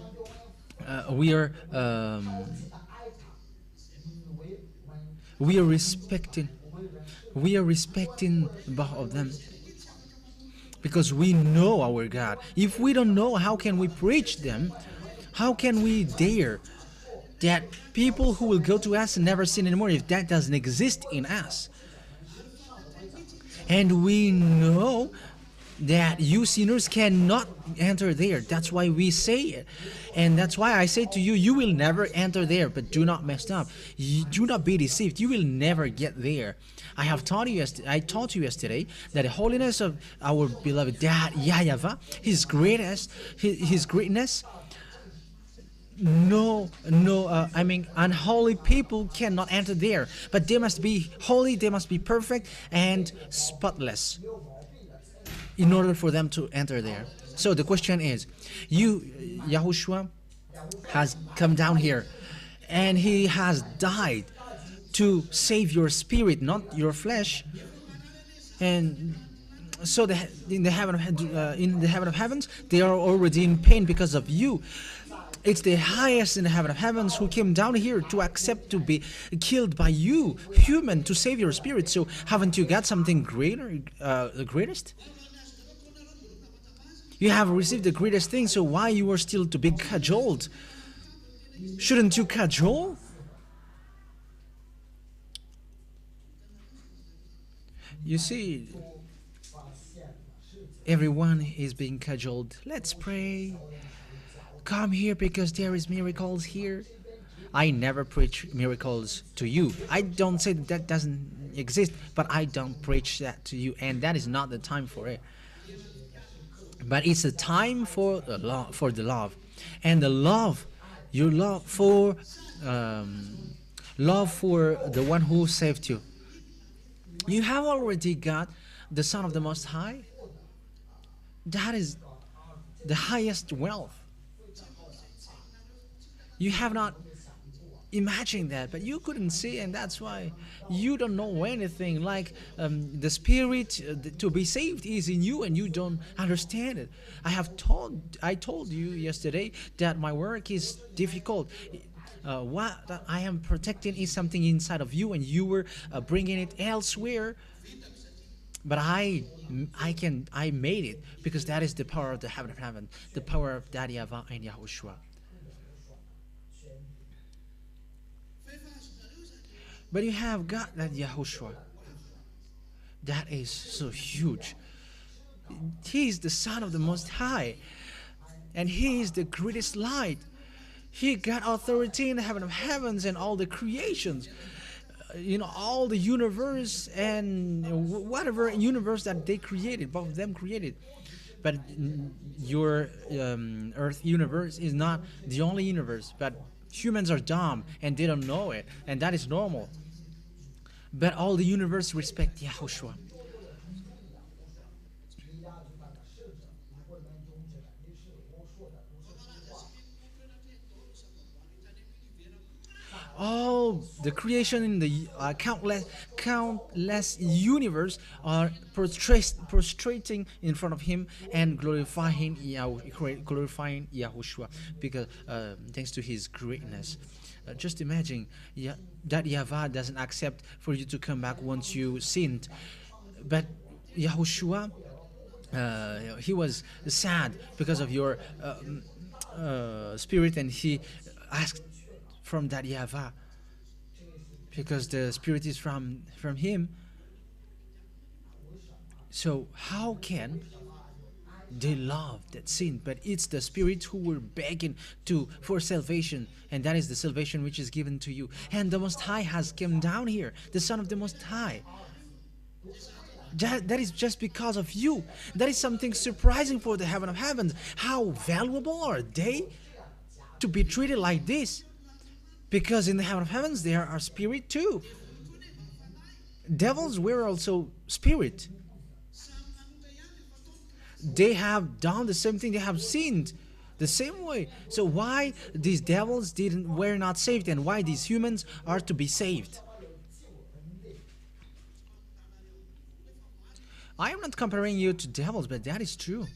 respecting both of them because we know our God. If we don't know, how can we preach them? How can we dare that people who will go to us and never sin anymore if that doesn't exist in us? And we know that you sinners cannot enter there. That's why we say it. And that's why I say to you, you will never enter there, but do not mess up. Do not be deceived. You will never get there. I taught you yesterday that the holiness of our beloved Dad, YAHVAH, His greatness, unholy people cannot enter there. But they must be holy, they must be perfect and spotless in order for them to enter there. So the question is, Yahushua has come down here and He has died to save your spirit, not your flesh. And so in the heaven of heavens, they are already in pain because of you. It's the highest in the heaven of heavens who came down here to accept to be killed by you, human, to save your spirit. So haven't you got something greater, the greatest? You have received the greatest thing, so why you are still to be cajoled? Shouldn't you cajole? You see, everyone is being cajoled. Let's pray. Come here because there is miracles here. I never preach miracles to you. I don't say that doesn't exist, but I don't preach that to you, and that is not the time for it. But it's a time for the love, and the love, your love for the one who saved you. You have already got the Son of the Most High. That is the highest wealth. You have not imagined that, but you couldn't see, and that's why you don't know anything. Like the Spirit to be saved is in you, and you don't understand it. I told you yesterday that my work is difficult. What I am protecting is something inside of you, and you were bringing it elsewhere. But I made it because that is the power of the heaven of heaven, the power of Daddy YAHVAH and YAHOSHUA. But you have got that YAHOSHUA. That is so huge. He is the Son of the Most High, and He is the greatest light. He got authority in the heaven of heavens and all the creations, all the universe and whatever universe that they created, both of them created. But your Earth universe is not the only universe. But humans are dumb and they don't know it, and that is normal. But all the universe respect YAHOSHUA. All the creation in the countless universe are prostrating in front of Him and glorifying YAHOSHUA because thanks to His greatness. Just imagine that YAHVAH doesn't accept for you to come back once you sinned, but YAHOSHUA, He was sad because of your spirit, and He asked from that YAHVAH because the spirit is from Him. So how can they love that sin, but it's the spirits who were begging for salvation, and that is the salvation which is given to you. And the Most High has come down here, the Son of the Most High. That is just because of you. That is something surprising for the heaven of heavens. How valuable are they to be treated like this? Because in the heaven of heavens there are spirit too. Devils were also spirit. They have done the same thing. They have sinned the same way. So why these devils were not saved, and why these humans are to be saved? I am not comparing you to devils, but that is true.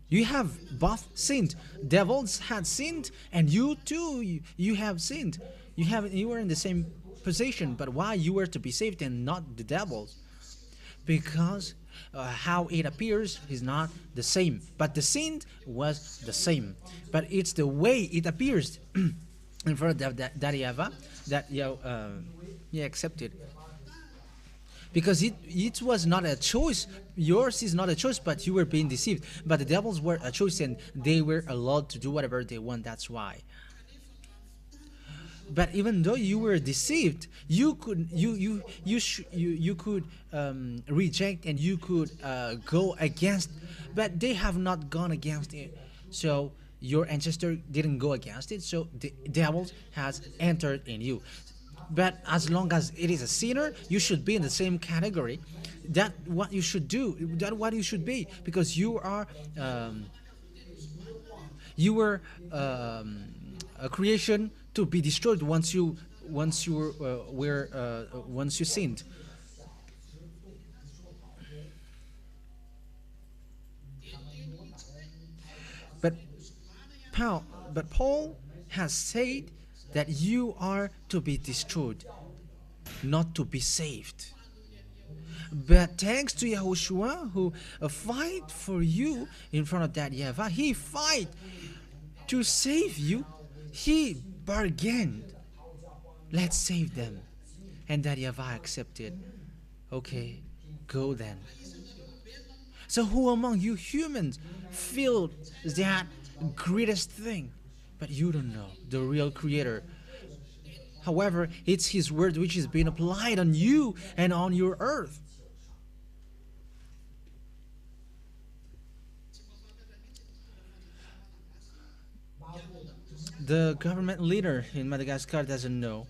You have both sinned. Devils had sinned, and you too, you have sinned. You were in the same position, but why you were to be saved and not the devils? Because how it appears is not the same, but the sin was the same. But it's the way it appears in front of that YAHVAH that you accepted. Because it was not a choice. Yours is not a choice, but you were being deceived. But the devils were a choice, and they were allowed to do whatever they want. That's why. But even though you were deceived, you could reject, and you could go against. But they have not gone against it. So your ancestor didn't go against it. So the devil has entered in you. But as long as it is a sinner, you should be in the same category. That's what you should do. That's what you should be, because you are a creation to be destroyed once you sinned. But Paul has said that you are to be destroyed, not to be saved. But thanks to Yahushua, who fight for you in front of that YAHVAH, he fight to save you. He bargained. Let's save them. And that YAHVAH accepted. Okay, go then. So who among you humans feel that greatest thing? But you don't know the real creator. However, it's his word which is being applied on you and on your earth. The government leader in Madagascar doesn't know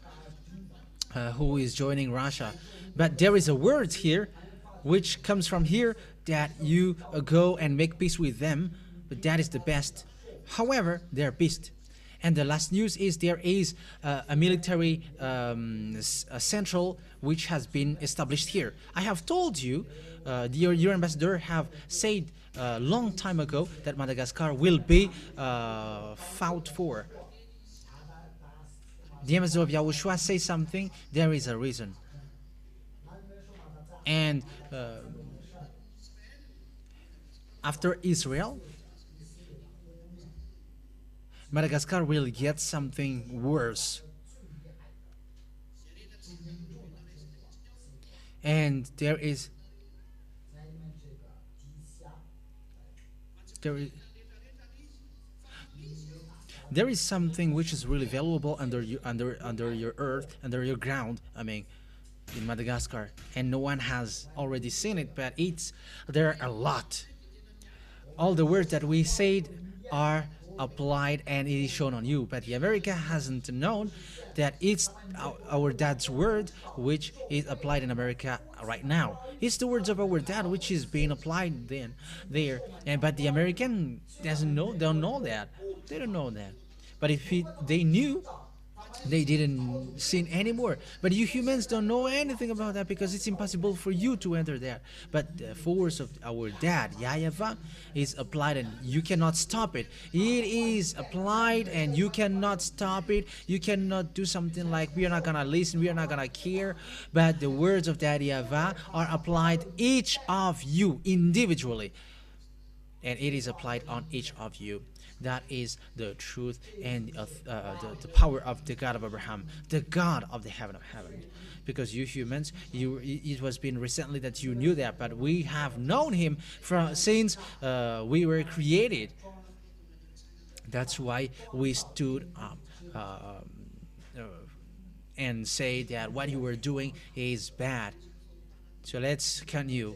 who is joining Russia. But there is a word here which comes from here that you go and make peace with them. But that is the best. However, they are pissed. And the last news is there is a military central which has been established here. I have told you, your ambassador have said a long time ago that Madagascar will be fought for. The ambassador of Yahushua says something, there is a reason. And after Israel, Madagascar will get something worse. And there is something which is really valuable under your earth, under your ground, I mean, in Madagascar, and no one has already seen it, but there are a lot. All the words that we said are applied and it is shown on you, but the America hasn't known that it's our dad's word which is applied in America right now. It's the words of our dad which is being applied there, but the American don't know that. They don't know that. But if they knew, they didn't sin anymore. But you humans don't know anything about that, because it's impossible for you to enter there. But the force of our dad, YAHVAH, is applied, and you cannot stop it. It is applied and you cannot stop it. You cannot do something like, we are not gonna listen, we are not gonna care. But the words of that YAHVAH are applied each of you individually, and it is applied on each of you. That is the truth and the power of the God of Abraham, the God of the heaven of heaven. Because you humans, it was been recently that you knew that, but we have known Him since we were created. That's why we stood up and say that what you were doing is bad. So let's continue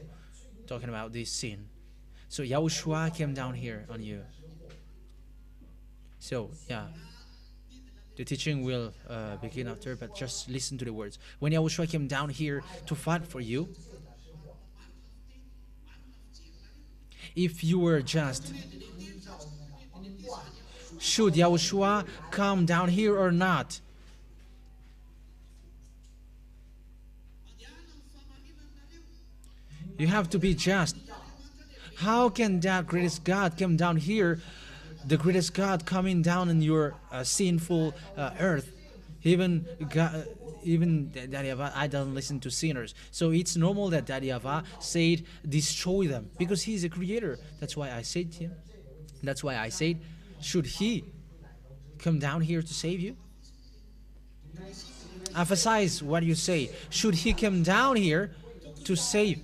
talking about this sin. So Yahushua came down here on you. So yeah, the teaching will begin after, but just listen to the words. When Yahushua came down here to fight for you, if you were just, should Yahushua come down here or not? You have to be just. How can that greatest God come down here, the greatest God coming down in your sinful earth? Even Daddy Yahvah, I don't listen to sinners. So it's normal that Daddy Yahvah said, destroy them, because He's a creator. That's why I said to Him. That's why I said, should He come down here to save you? Emphasize what you say. Should He come down here to save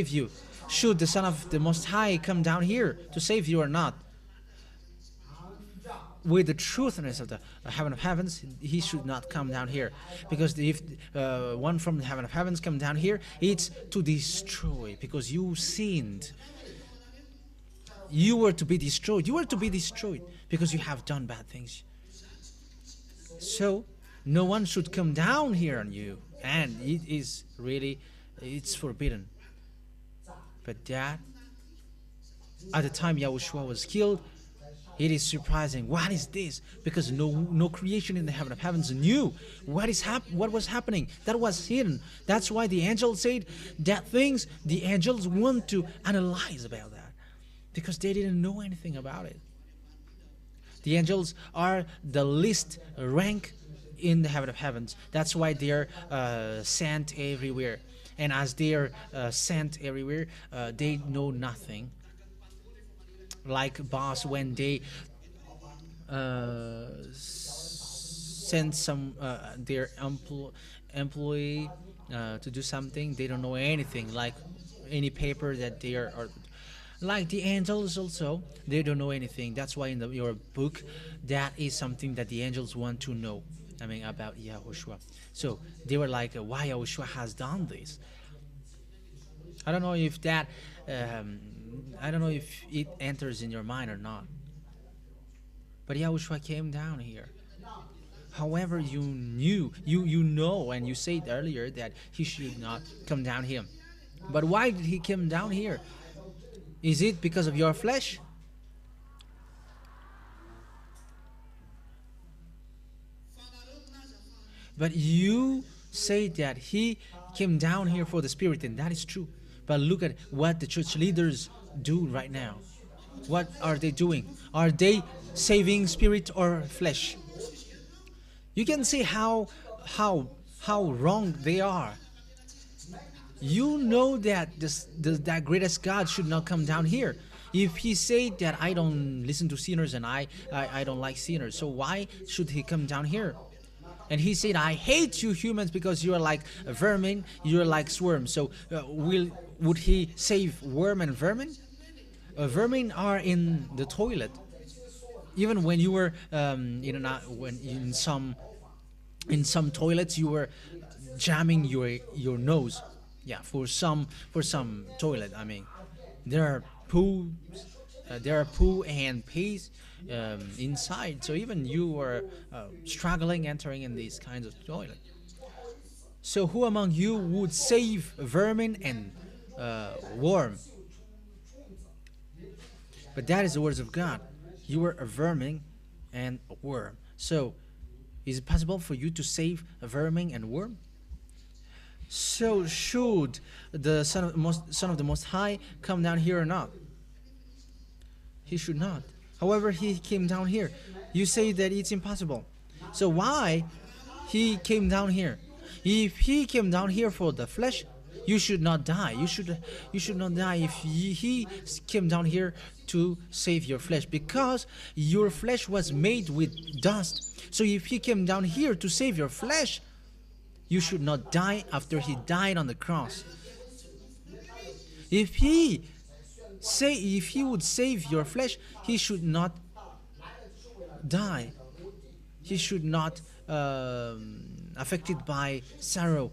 you? Should the Son of the Most High come down here to save you or not? With the truthness of the heaven of heavens, He should not come down here. Because if one from the heaven of heavens come down here, it's to destroy. Because you sinned. You were to be destroyed. You were to be destroyed because you have done bad things. So no one should come down here on you. And it is really, it's forbidden. But that, at the time Yahushua was killed, it is surprising. What is this? Because no creation in the heaven of heavens knew what was happening. That was hidden. That's why the angels said that things the angels want to analyze about that, because they didn't know anything about it. The angels are the least rank in the heaven of heavens. That's why they are sent everywhere. And as they are sent everywhere, they know nothing. Like boss, when they send some their employee to do something, they don't know anything. Like any paper that they are like the angels also, they don't know anything. That's why in your book, that is something that the angels want to know. I mean, about YAHOSHUA. So they were like, why YAHOSHUA has done this? I don't know if that, I don't know if it enters in your mind or not. But YAHOSHUA came down here. However, you know, and you said earlier that He should not come down here. But why did He come down here? Is it because of your flesh? But you say that He came down here for the Spirit, and that is true. But look at what the church leaders do right now. What are they doing? Are they saving spirit or flesh? You can see how wrong they are. You know that that greatest God should not come down here. If He said that I don't listen to sinners and I don't like sinners, so why should He come down here? And He said, I hate you humans because you are like vermin, you are like swarms. So would He save worm and vermin? Vermin are in the toilet. Even when you were in some toilets, you were jamming your nose. Yeah, for some toilet. I mean, there are poo and peas inside. So even you were struggling entering in these kinds of toilet. So who among you would save vermin and worm? But that is the words of God. You were a vermin and a worm. So is it possible for you to save a vermin and worm? So should the Son of the Most High come down here or not? He should not. However, He came down here. You say that it's impossible. So why He came down here? If He came down here for the flesh, You should not die. You should not die if he came down here to save your flesh, because your flesh was made with dust. So if he came down here to save your flesh, you should not die after he died on the cross. If he would save your flesh, he should not die. He should not affected by sorrow.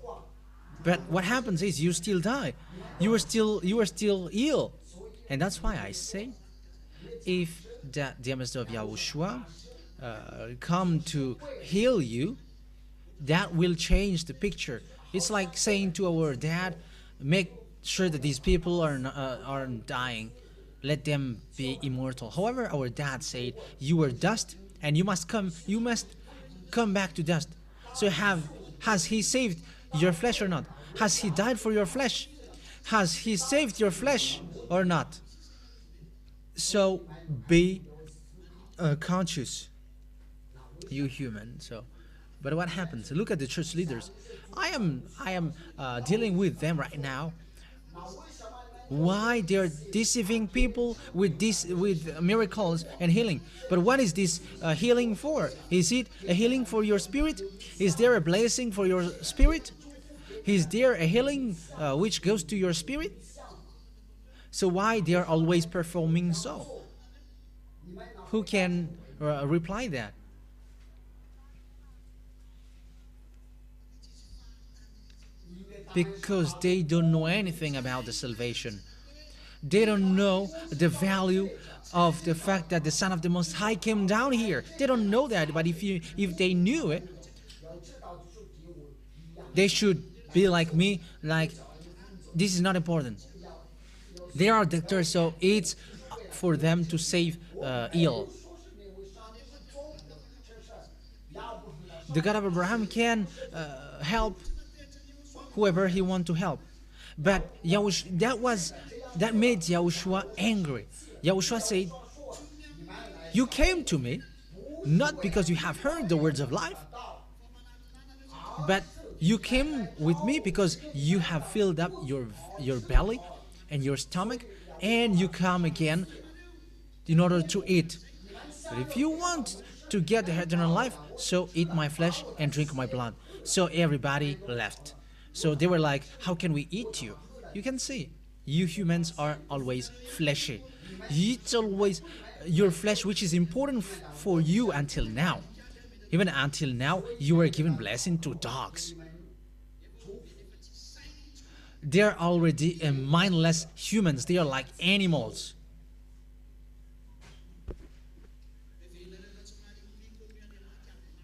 But what happens is you still die. You are still ill. And that's why I say, if the ambassador of Yahushua come to heal you, that will change the picture. It's like saying to our dad, make sure that these people aren't dying. Let them be immortal. However, our dad said, you are dust and you must come back to dust. So has he saved your flesh or not? Has he died for your flesh? Has he saved your flesh or not? So be conscious, you human. But what happens? Look at the church leaders. I am dealing with them right now. Why they're deceiving people with miracles and healing? But what is this healing for? Is it a healing for your spirit? Is there a blessing for your spirit? Is there a healing which goes to your spirit? So why they are always performing so? Who can reply that? Because they don't know anything about the salvation. They don't know the value of the fact that the Son of the Most High came down here. They don't know that, but if they knew it, they should be like me, like, this is not important. They are doctors, so it's for them to save ill. The God of Abraham can help whoever he wants to help. But that made Yahushua angry. Yahushua said, you came to me not because you have heard the words of life, but you came with me because you have filled up your belly and your stomach, and you come again in order to eat. But if you want to get the eternal life, so eat my flesh and drink my blood. So everybody left. So they were like, how can we eat you? You can see, you humans are always fleshy. It's always your flesh which is important for you until now. Even until now, you were given blessing to dogs. They're already mindless humans. They are like animals.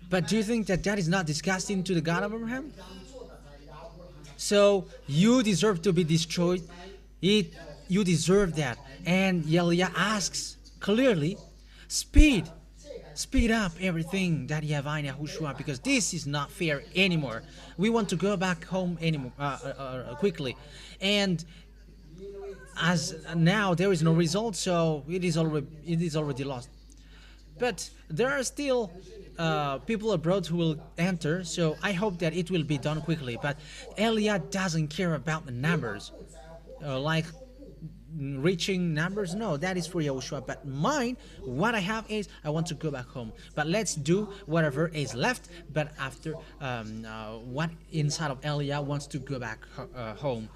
But do you think that is not disgusting to the God of Abraham? So you deserve to be destroyed. You deserve that. And Elia asks clearly, speed up everything that YAHVAH and YAHOSHUA, because this is not fair anymore. We want to go back home anymore quickly. And as now there is no result, so it is already lost. But there are still people abroad who will enter, so I hope that it will be done quickly. But Elia doesn't care about the numbers, like reaching numbers. No, that is for Yahushua. But mine, what I have is I want to go back home. But let's do whatever is left. But after what inside of Elia wants to go back home.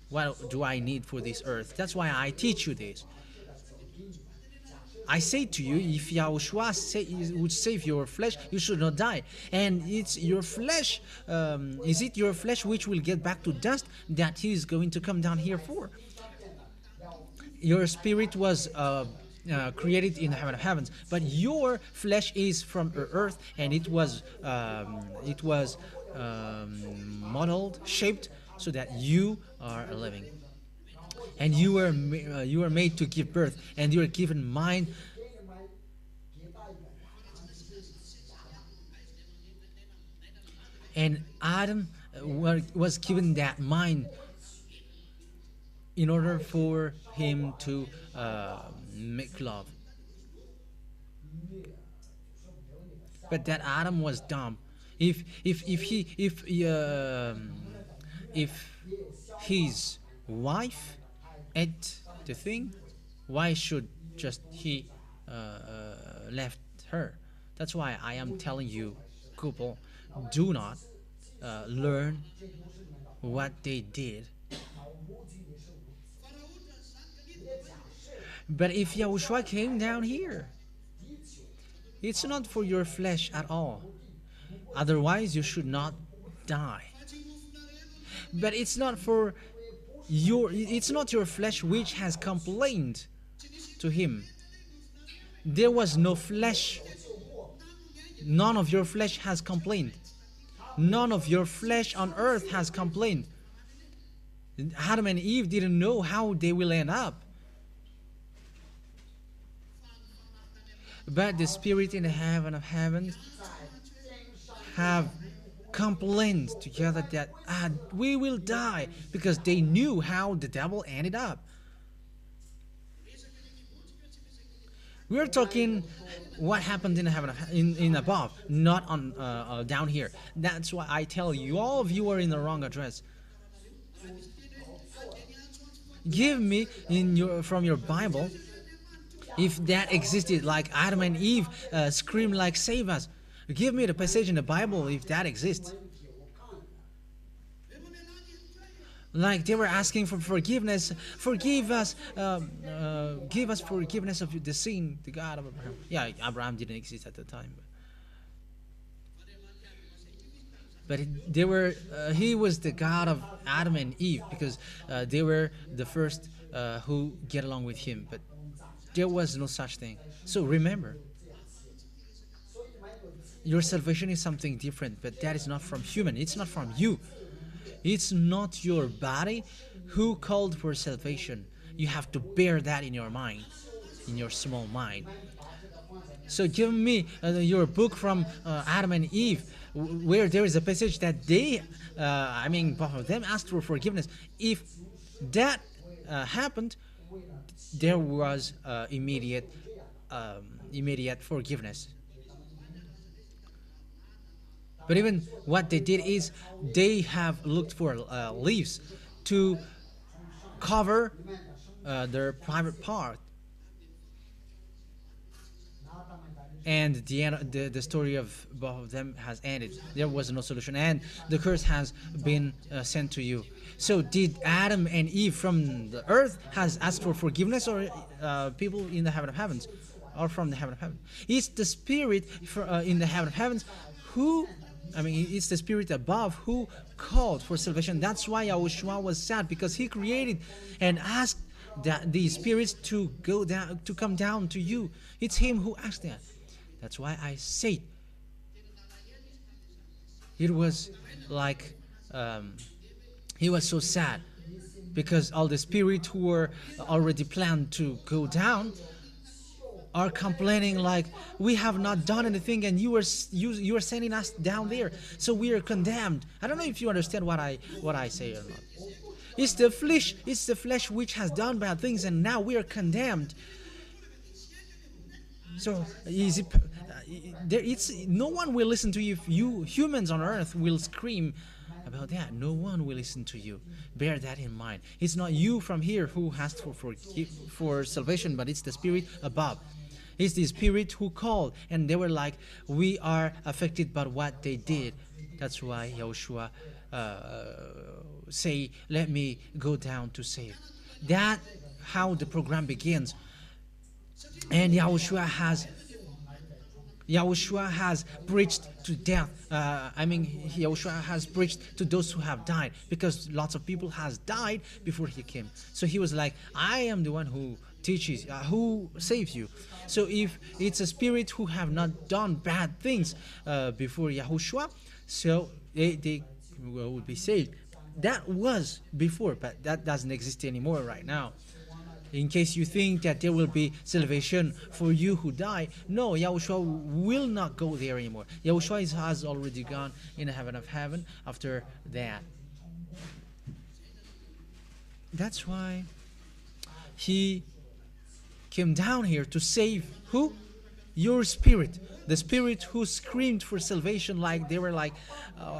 What do I need for this earth? That's why I teach you this. I say to you, if Yahushua would save your flesh, you should not die. And it's your flesh, is it your flesh which will get back to dust that he is going to come down here for? Your spirit was created in the heaven of heavens, but your flesh is from earth, and it was modeled, shaped, so that you are living. And you are made to give birth, and you are given mind. And Adam was given that mind in order for him to make love. But that Adam was dumb. If his wife ate the thing, why should just he left her? That's why I am telling you, couple, do not learn what they did. But if Yahushua came down here, it's not for your flesh at all. Otherwise, you should not die. But it's not for it's not your flesh which has complained to him. There was no flesh. None of your flesh has complained. None of your flesh on earth has complained. Adam and Eve didn't know how they will end up. But the spirit in the heaven of heavens have complained together that we will die, because they knew how the devil ended up. We're talking what happened in the heaven, in above, not on down here. That's why I tell you, all of you are in the wrong address. Give me from your Bible, if that existed, like Adam and Eve screamed like save us. Give me the passage in the Bible if that exists. Like they were asking for forgiveness. Forgive us. Give us forgiveness of the sin, the God of Abraham. Yeah, Abraham didn't exist at the time. But they were. He was the God of Adam and Eve, because they were the first who get along with him. But there was no such thing. So remember, your salvation is something different, but that is not from human. It's not from you. It's not your body who called for salvation. You have to bear that in your mind, in your small mind. So give me your book from Adam and Eve, where there is a passage that they, both of them asked for forgiveness. If that happened, there was immediate forgiveness. But even what they did is they have looked for leaves to cover their private part. And the story of both of them has ended. There was no solution, and the curse has been sent to you. So did Adam and Eve from the earth has asked for forgiveness, or people in the heaven of heavens, or from the heaven of heaven? It's the spirit in the heaven of heavens who, it's the spirit above who called for salvation. That's why YAHOSHUA was sad, because he created and asked that the spirits to go down, to come down to you. It's him who asked that. That's why I said it was like he was so sad, because all the spirits who were already planned to go down are complaining like, we have not done anything and you are sending us down there, so we are condemned. I don't know if you understand what I say or not. It's the flesh which has done bad things, and now we are condemned. So no one will listen to you if you humans on earth will scream about that. No one will listen to you. Bear that in mind. It's not you from here who asked for salvation, but it's the spirit above. It's the spirit who called, and they were like, we are affected by what they did. That's why YAHOSHUA say, let me go down to save. That's how the program begins. And YAHOSHUA has preached to death. YAHOSHUA has preached to those who have died, because lots of people has died before he came. So he was like, I am the one who teaches, who saves you. So if it's a spirit who have not done bad things before YAHOSHUA, so they would be saved. That was before, but that doesn't exist anymore right now. In case you think that there will be salvation for you who die, no, YAHOSHUA will not go there anymore. YAHOSHUA has already gone in the heaven of heaven after that. That's why he came down here to save who? Your spirit. The spirit who screamed for salvation, like they were like,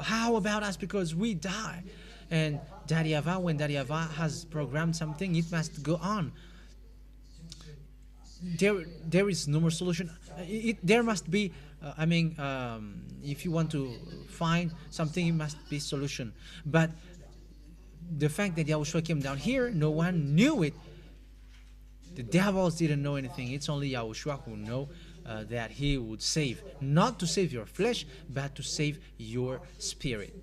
how about us, because we die. And Daddy YAHVAH, when Daddy YAHVAH has programmed something, it must go on. There is no more solution. There must be, if you want to find something, it must be solution. But the fact that Yahushua came down here, no one knew it. The devils didn't know anything. It's only Yahushua who know that he would save. Not to save your flesh, but to save your spirit.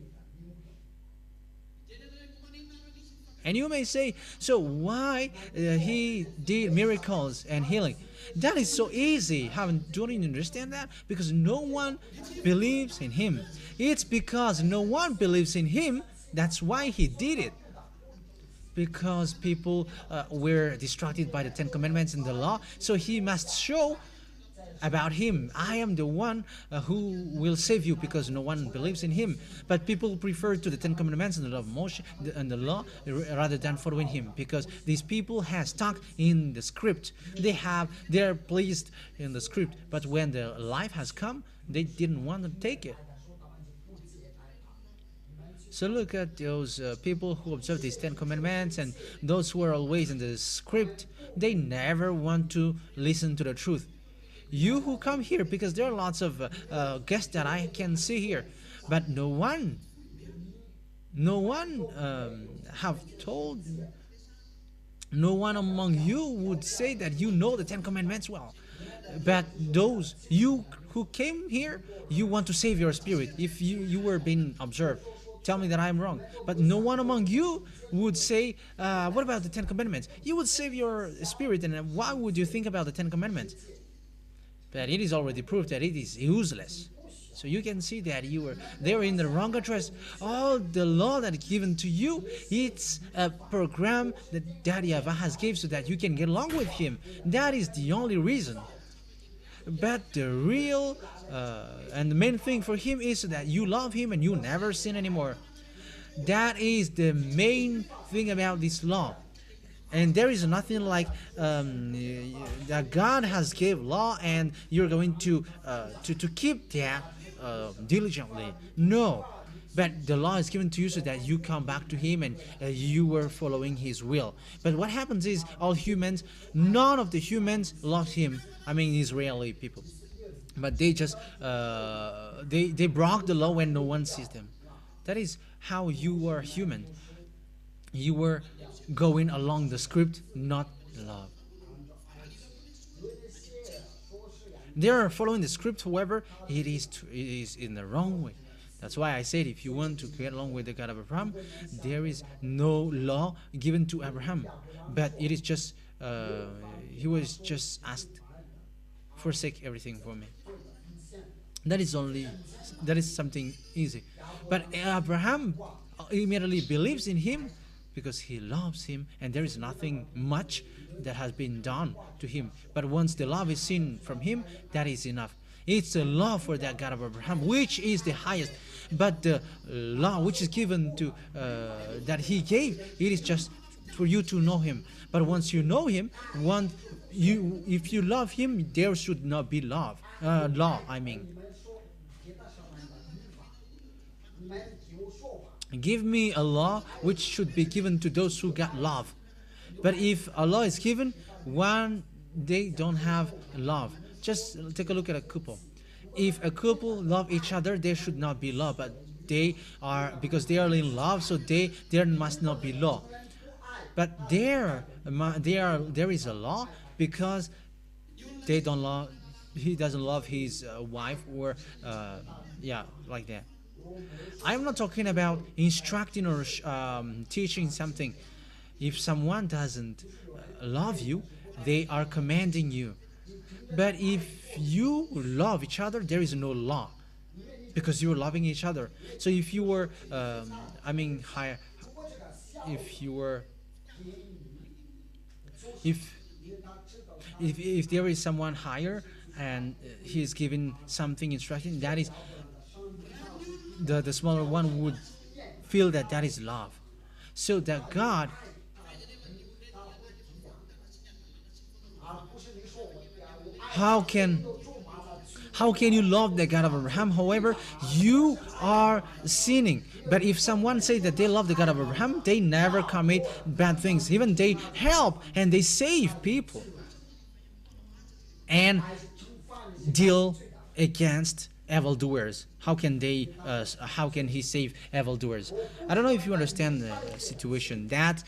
And you may say, so why he did miracles and healing? That is so easy. Don't you understand that? Because no one believes in him. It's because no one believes in him, that's why he did it. Because people were distracted by the Ten Commandments and the law, so he must show about him. I am the one who will save you, because no one believes in him. But people prefer to the Ten Commandments and the law of Moshe and the law rather than following him, because these people have stuck in the script. They're pleased in the script, but when the life has come, they didn't want to take it. So look at those people who observe these Ten Commandments, and those who are always in the script, they never want to listen to the truth. You who come here, because there are lots of guests that I can see here, but no one have told, no one among you would say that you know the Ten Commandments well. But those you who came here, you want to save your spirit. If you were being observed, tell me that I'm wrong. But no one among you would say, what about the Ten Commandments? You would save your spirit, and why would you think about the Ten Commandments? But it is already proved that it is useless. So you can see that they were in the wrong address. All the law that is given to you, it's a program that Daddy YAHVAH has given so that you can get along with him. That is the only reason. But the real and the main thing for him is that you love him and you never sin anymore. That is the main thing about this law. And there is nothing like that God has gave law and you're going to keep that diligently. No, but the law is given to you so that you come back to him and you were following his will. But what happens is all humans, none of the humans loved him. I mean Israeli people, but they just they broke the law when no one sees them. That is how you were human. You were going along the script, not love. They are following the script, however, it is in the wrong way. That's why I said if you want to get along with the God of Abraham, there is no law given to Abraham. But it is just, he was just asked, forsake everything for me. That is something easy. But Abraham immediately believes in him because he loves him, and there is nothing much that has been done to him. But once the love is seen from him, that is enough. It's a love for that God of Abraham, which is the highest. But the law which is given to that he gave, it is just for you to know him. But once you know him, if you love him, there should not be law. Give me a law which should be given to those who got love. But if a law is given, they don't have love. Just take a look at a couple. If a couple love each other, there should not be love. But because they are in love, so there must not be law. But there is a law because he doesn't love his wife or like that. I'm not talking about instructing or teaching something. If someone doesn't love you, they are commanding you. But if you love each other, there is no law because you are loving each other. So if you were, if there is someone higher and he is giving something instruction, that is the smaller one would feel that is love. So that God, how How can you love the God of Abraham? However, you are sinning. But if someone say that they love the God of Abraham, they never commit bad things. Even they help and they save people and deal against evildoers. How can they? How can he save evildoers? I don't know if you understand the situation. That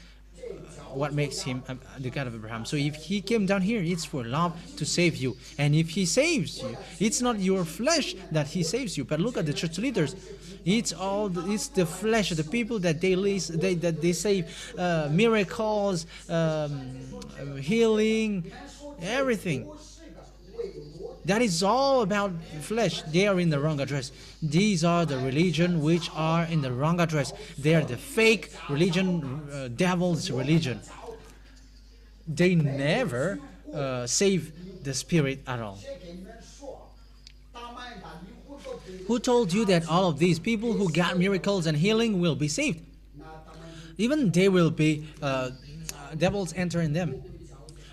what makes him the God of Abraham. So if he came down here, it's for love to save you. And if he saves you, it's not your flesh that he saves you. But look at the church leaders. It's the flesh of the people that they save, miracles, healing, everything. That is all about flesh. They are in the wrong address. These are the religion which are in the wrong address. They are the fake religion, devil's religion. They never save the spirit at all. Who told you that all of these people who got miracles and healing will be saved? Even they will be, devils enter in them.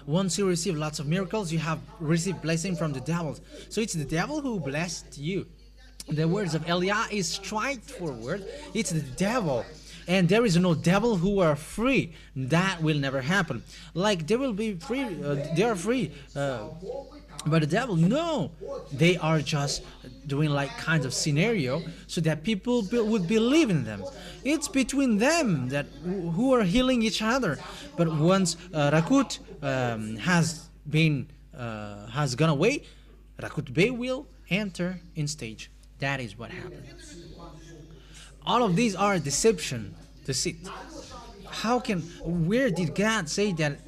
Once you receive lots of miracles, you have received blessing from the devil. So it's the devil who blessed you. The words of Eliah is straightforward. It's the devil. And there is no devil who are free. That will never happen. Like they will be free, they are free. But the devil, no. They are just doing like kinds of scenario so that people would believe in them. It's between them that who are healing each other. But once Rakut has gone away, Rakut Bey will enter in stage. That is what happens. All of these are deceit. Where did God say that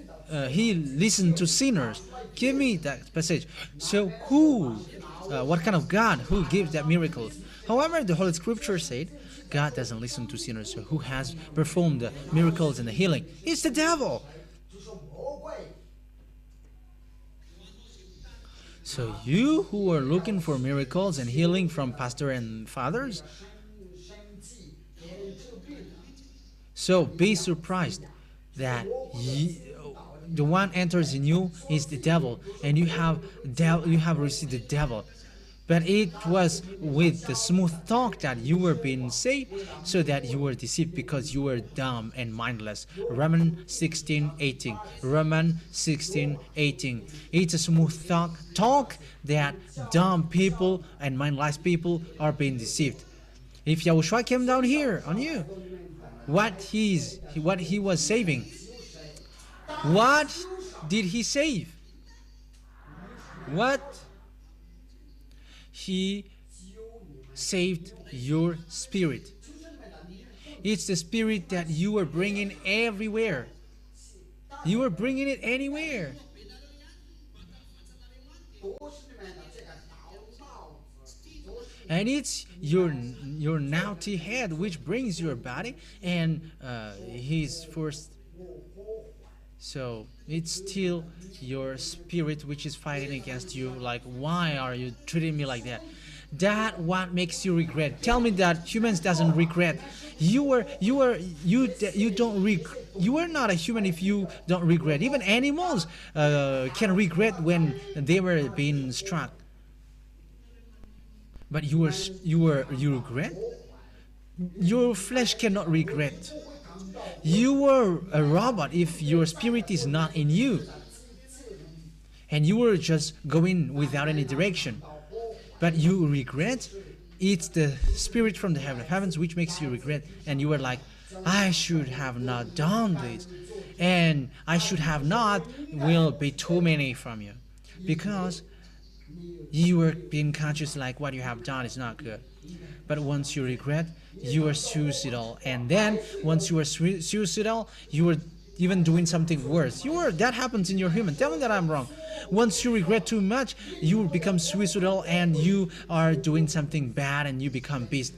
he listened to sinners? Give me that passage. So what kind of God who gives that miracle? However, the Holy Scripture said, God doesn't listen to sinners. So who has performed the miracles and the healing? It's the devil. So you who are looking for miracles and healing from pastor and fathers, so be surprised that the one enters in you is the devil, and you have received the devil. But it was with the smooth talk that you were being saved, so that you were deceived because you were dumb and mindless. Romans 16:18. Romans 16:18. It's a smooth talk that dumb people and mindless people are being deceived. If Yahushua came down here on you, what he was saving? What did he save? What? He saved your spirit. It's the spirit that you are bringing everywhere. You are bringing it anywhere. And it's your naughty head which brings your body, and his first. So it's still your spirit which is fighting against you. Like, why are you treating me like that? That what makes you regret. Tell me that humans doesn't regret. You are not a human if you don't regret. Even animals can regret when they were being struck. But you regret? Your flesh cannot regret. You are a robot if your spirit is not in you. And you were just going without any direction. But you regret. It's the spirit from the heaven of heavens which makes you regret. And you were like, I should have not done this. And I should have not will be too many from you. Because you were being conscious like what you have done is not good. But once you regret, you are suicidal. And then once you are suicidal, you are even doing something worse. That happens in your human. Tell me that I'm wrong. Once you regret too much, you become suicidal and you are doing something bad and you become beast.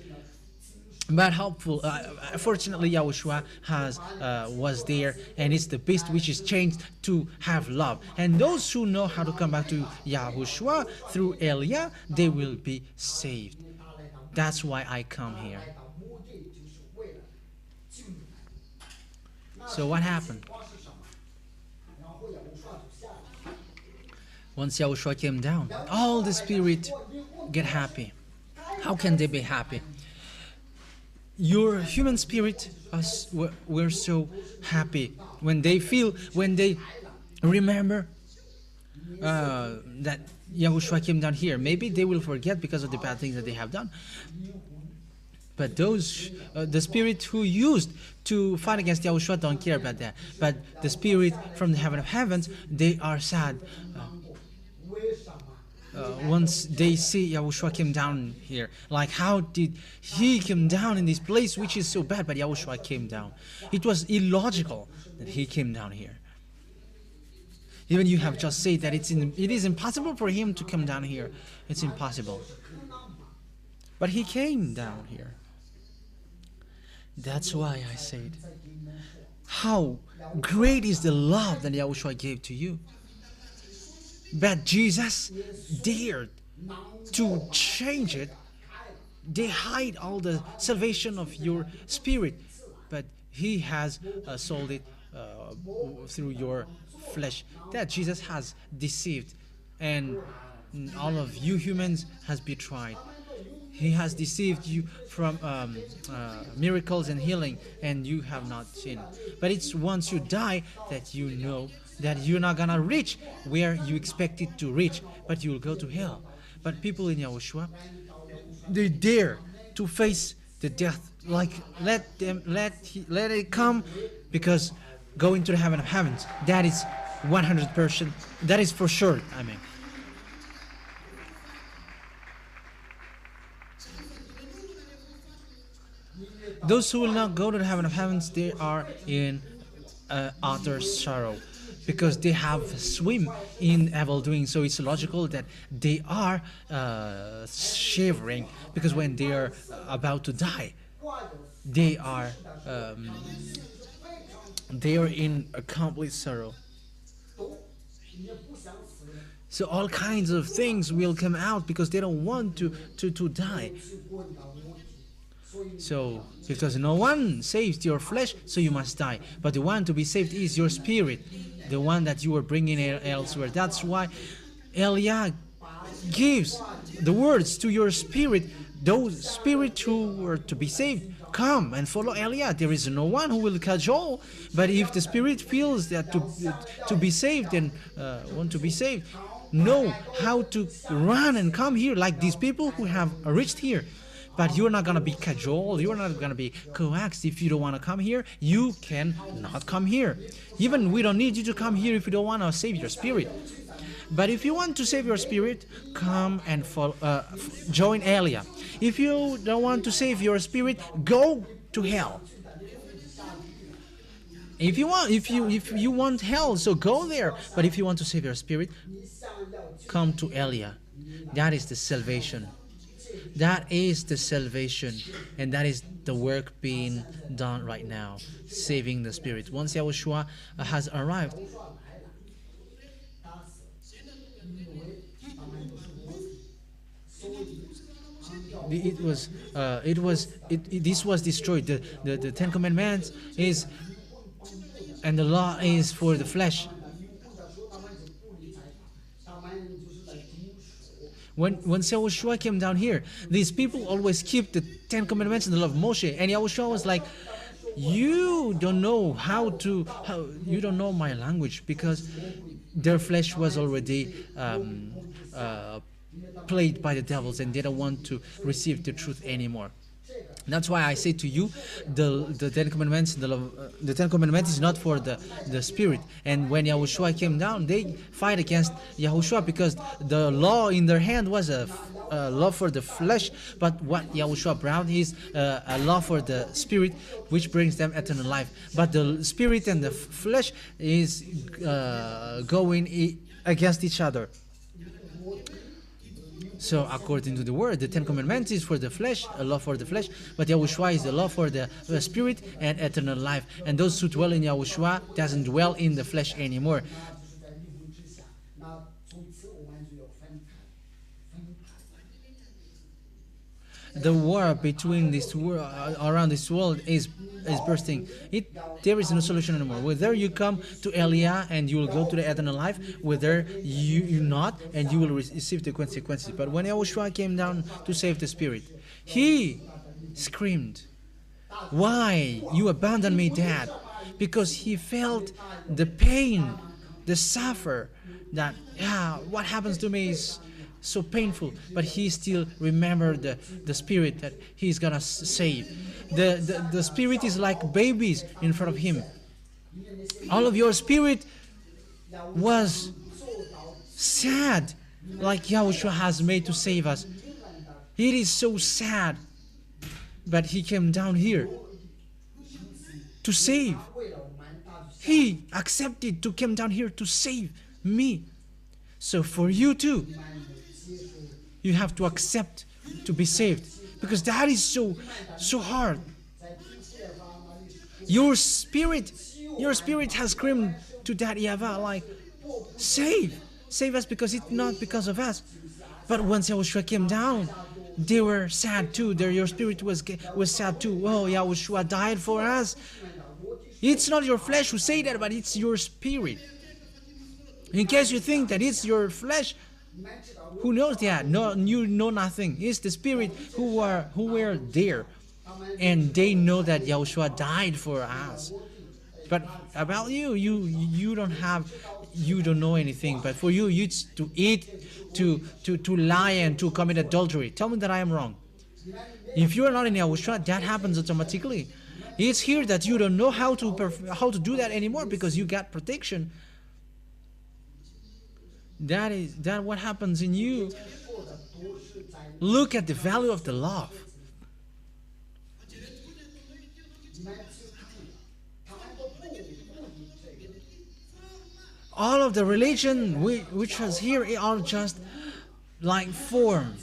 But fortunately, Yahushua was there, and it's the beast which is changed to have love. And those who know how to come back to Yahushua through Eliah, they will be saved. That's why I come here. So what happened? Once Yahushua came down, all the spirit get happy? How can they be happy? Your human spirit were so happy when they remember that Yahushua came down here. Maybe they will forget because of the bad things that they have done. But those, the spirit who used to fight against Yahushua don't care about that. But the spirit from the heaven of heavens, they are sad. Once they see Yahushua came down here, like how did he come down in this place which is so bad, but Yahushua came down. It was illogical that he came down here. Even you have just said that it is impossible for him to come down here. It's impossible. But he came down here. That's why I said, how great is the love that Yahushua gave to you. But Jesus dared to change it. They hide all the salvation of your spirit, but he has sold it through your flesh. That Jesus has deceived, and all of you humans has betrayed. He has deceived you from miracles and healing, and you have not seen. But it's once you die that you know that you're not gonna reach where you expected to reach, but you will go to hell. But people in Yahushua, they dare to face the death. Like let it come, because going to the heaven of heavens, that is 100%. That is for sure. I mean. Those who will not go to the heaven of heavens, they are in utter sorrow, because they have swim in evil doing. So it's logical that they are shivering, because when they are about to die, they are in a complete sorrow. So all kinds of things will come out because they don't want to die. So, because no one saves your flesh, so you must die. But the one to be saved is your spirit, the one that you are bringing elsewhere. That's why Eliah gives the words to your spirit. Those spirits who were to be saved, come and follow Eliah. There is no one who will cajole. But if the spirit feels that to be saved and want to be saved, know how to run and come here, like these people who have reached here. But you're not going to be cajoled, you're not going to be coaxed. If you don't want to come here, you can not come here. Even we don't need you to come here if you don't want to save your spirit. But if you want to save your spirit, come and join Eliah. If you don't want to save your spirit, go to hell. If you want hell, so go there. But if you want to save your spirit, come to Eliah. That is the salvation. That is the salvation, and that is the work being done right now, saving the spirit. Once Yahushua has arrived, this was destroyed. The Ten Commandments is, and the law is for the flesh. When Yahushua came down here, these people always keep the Ten Commandments and the law of Moshe, and Yahushua was like, you don't know you don't know my language, because their flesh was already played by the devils, and they don't want to receive the truth anymore. That's why I say to you, the Ten Commandments, the Ten Commandments is not for the spirit. And when Yahushua came down, they fight against Yahushua because the law in their hand was a law for the flesh. But what Yahushua brought is a law for the spirit, which brings them eternal life. But the spirit and the flesh is going against each other. So according to the word, the Ten Commandments is for the flesh, a law for the flesh, but Yahushua is the law for the spirit and eternal life. And those who dwell in Yahushua doesn't dwell in the flesh anymore. the war between this world around this world is bursting. There is no solution anymore. Whether you come to Elia and you will go to the eternal life, whether you not and you will receive the consequences. But when Yahushua came down to save the spirit, he screamed, "Why you abandon me, Dad?" Because he felt the pain, the suffer, that what happens to me is so painful, but he still remembered the spirit that he's gonna save. The spirit is like babies in front of him. All of your spirit was sad, like Yahushua has made to save us. It is so sad, but he came down here to save. He accepted to come down here to save me. So for you too, you have to accept to be saved, because that is so hard. Your spirit has screamed to that YAHVAH like, save us, because it's not because of us. But once Yahushua came down, they were sad too. Your spirit was sad too. Oh, Yahushua died for us. It's not your flesh who say that, but it's your spirit. In case you think that it's your flesh, who knows that? No, you know nothing. It's the spirit who were there, and they know that Yahushua died for us. But about you don't know anything. But for you, it's to eat, to lie, and to commit adultery. Tell me that I am wrong. If you are not in Yahushua, that happens automatically. It's here that you don't know how to do that anymore, because you got protection. That what happens in you. Look at the value of the love. All of the religion which was here are just like form.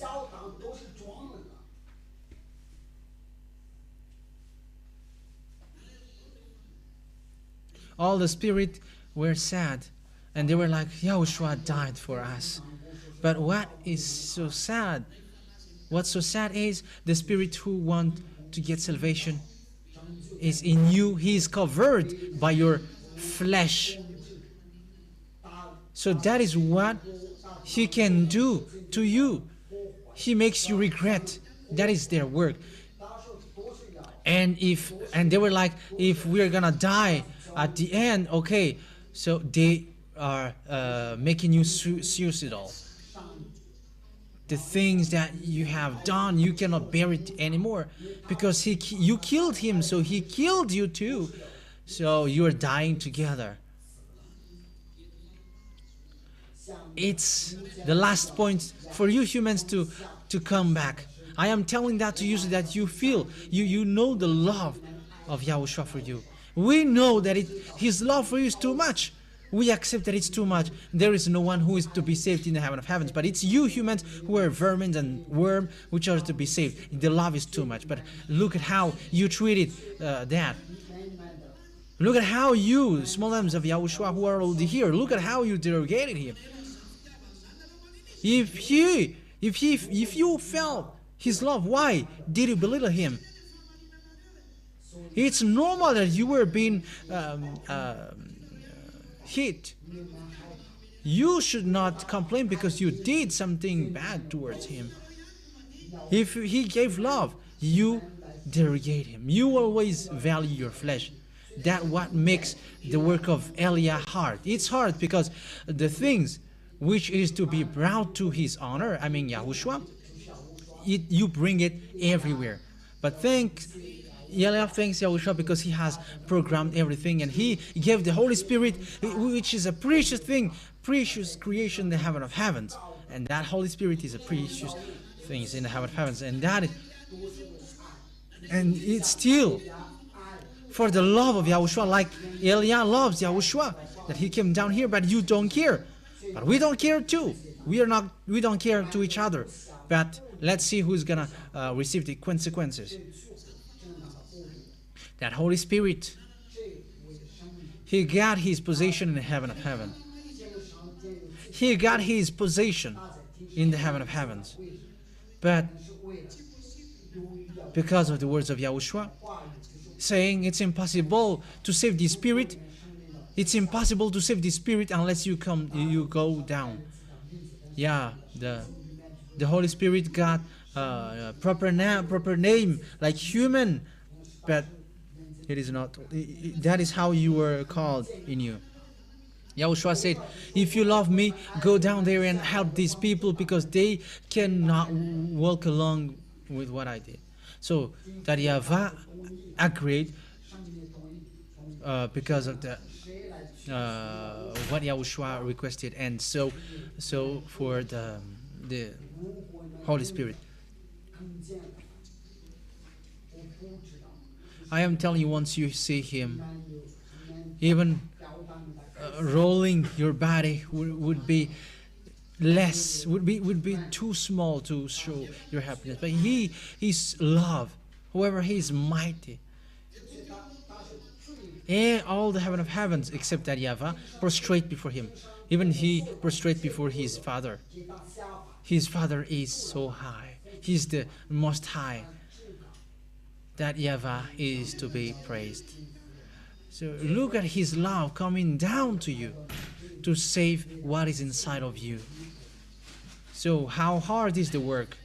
All the spirit were sad, and they were like, Yahushua died for us. But what is so sad? What's so sad is the spirit who want to get salvation is in you. He is covered by your flesh. So that is what he can do to you. He makes you regret. That is their work. And they were like, if we're gonna die at the end, okay, so they are making you suicidal. The things that you have done, you cannot bear it anymore, because you killed him, so he killed you too. So you are dying together. It's the last point for you humans to come back. I am telling that to you so that you feel, you know the love of Yahushua for you. We know that his love for you is too much. We accept that it's too much. There is no one who is to be saved in the heaven of heavens, but it's you humans who are vermin and worm which are to be saved. The love is too much. But look at how you treated that. Look at how you, small lambs of Yahushua who are already here, look at how you derogated him. If you felt his love, why did you belittle him? It's normal that you were being hit. You should not complain because you did something bad towards him. If he gave love, you derogate him. You always value your flesh. That's what makes the work of Elia hard. It's hard because the things which is to be brought to his honor, I mean Yahushua, you bring it everywhere. But Elia thanks Yahushua because he has programmed everything, and he gave the Holy Spirit, which is a precious thing, precious creation in the heaven of heavens. And that Holy Spirit is a precious thing in the heaven of heavens. And it's still for the love of Yahushua, like Elia loves Yahushua, that he came down here, but you don't care. But we don't care too. We don't care to each other. But let's see who's gonna receive the consequences. That Holy Spirit, he got his position in the heaven of heaven. He got his position in the heaven of heavens. But because of the words of Yahushua, saying it's impossible to save the spirit. It's impossible to save the spirit unless you go down. Yeah, the Holy Spirit got proper name like human, but it is not. That is how you were called in you. Yahushua said, if you love me, go down there and help these people because they cannot walk along with what I did. So that YAHVAH agreed because of the what Yahushua requested, and so for the Holy Spirit. I am telling you, once you see Him, even rolling your body would be less, would be too small to show your happiness. But He is love. However, He is mighty. And all the heaven of heavens, except that YAHVAH, prostrate before Him. Even He prostrate before His Father. His Father is so high. He's the most high. That YAHVAH is to be praised. So look at His love coming down to you to save what is inside of you. So how hard is the work?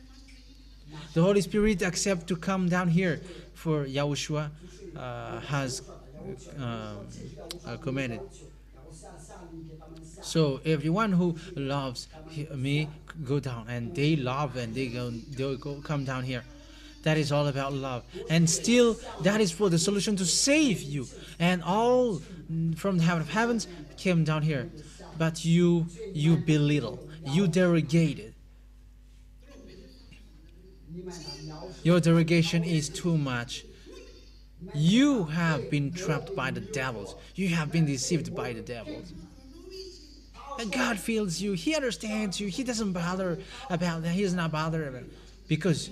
The Holy Spirit accept to come down here for Yahushua has commanded. So everyone who loves me go down, and they love and they'll come down here. That is all about love, and still that is for the solution to save you. And all from the heaven of heavens came down here, but you belittle, you derogated. Your derogation is too much. You have been trapped by the devils. You have been deceived by the devils. And God feels you. He understands you. He doesn't bother about that. He is not bothered about it. Because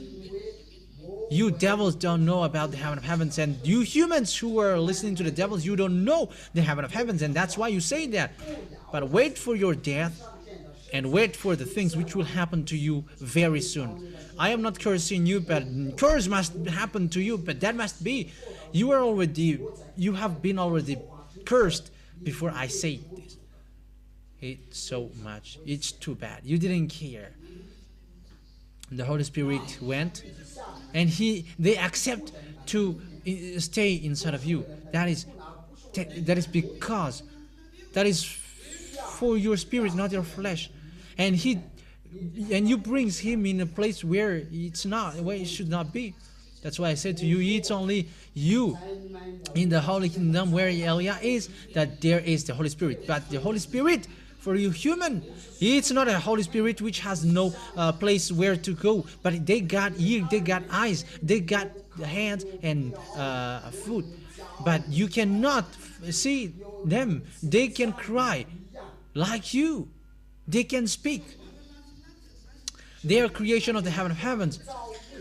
you devils don't know about the heaven of heavens. And you humans who are listening to the devils, you don't know the heaven of heavens. And that's why you say that. But wait for your death. And wait for the things which will happen to you very soon. I am not cursing you, but curse must happen to you. But that must be. You have been already cursed before I say this. It's so much. It's too bad. You didn't care. The Holy Spirit went, and they accept to stay inside of you. That is because that is for your spirit, not your flesh. And you brings Him in a place where it's not, where it should not be. That's why I said to you, it's only you in the Holy Kingdom where Elia is, that there is the Holy Spirit. But the Holy Spirit for you human, it's not a Holy Spirit which has no place where to go. But they got ears, they got eyes, they got hands and foot. But you cannot see them. They can cry like you. They can speak. They are creation of the heaven of heavens.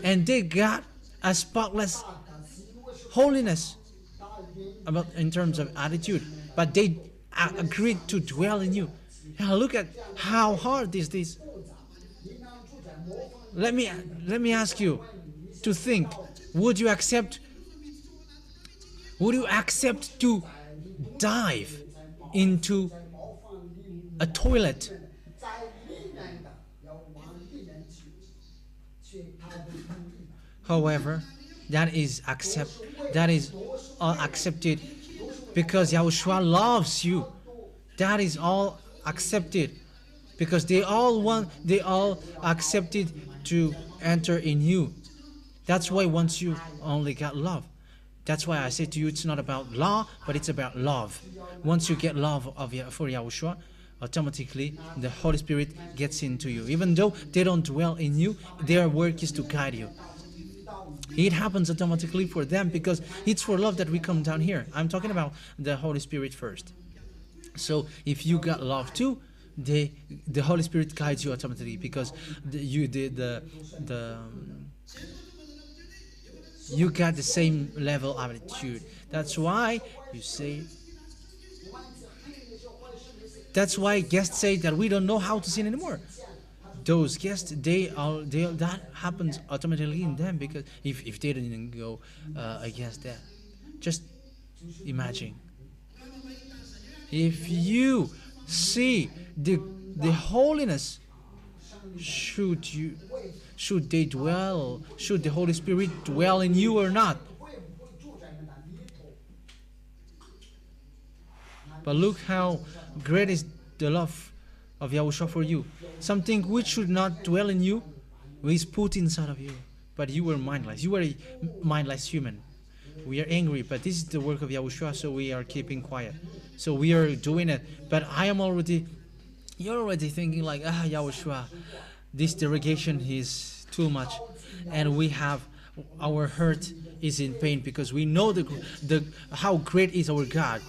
And they got a spotless holiness in terms of attitude. But they agreed to dwell in you. Now look at how hard is this. Let me ask you to think. Would you accept to dive into a toilet? However, that is all accepted because Yahushua loves you. That is all accepted because they all accepted to enter in you. That's why once you only got love. That's why I say to you, it's not about law, but it's about love. Once you get love for Yahushua, automatically the Holy Spirit gets into you. Even though they don't dwell in you, their work is to guide you. It happens automatically for them because it's for love that we come down here. I'm talking about the Holy Spirit first. So if you got love too, the Holy Spirit guides you automatically because you got the same level of attitude. That's why you say. That's why guests say that we don't know how to sin anymore. those guests, they that happens automatically in them, because if they didn't go against that. Just imagine if you see the holiness, should the Holy Spirit dwell in you or not? But look how great is the love of Yahushua for you. Something which should not dwell in you is put inside of you. But you were mindless. You were a mindless human. We are angry, but this is the work of Yahushua, so we are keeping quiet. So we are doing it. But you're already thinking like, Yahushua, this derogation is too much. And our heart is in pain, because we know how great is our God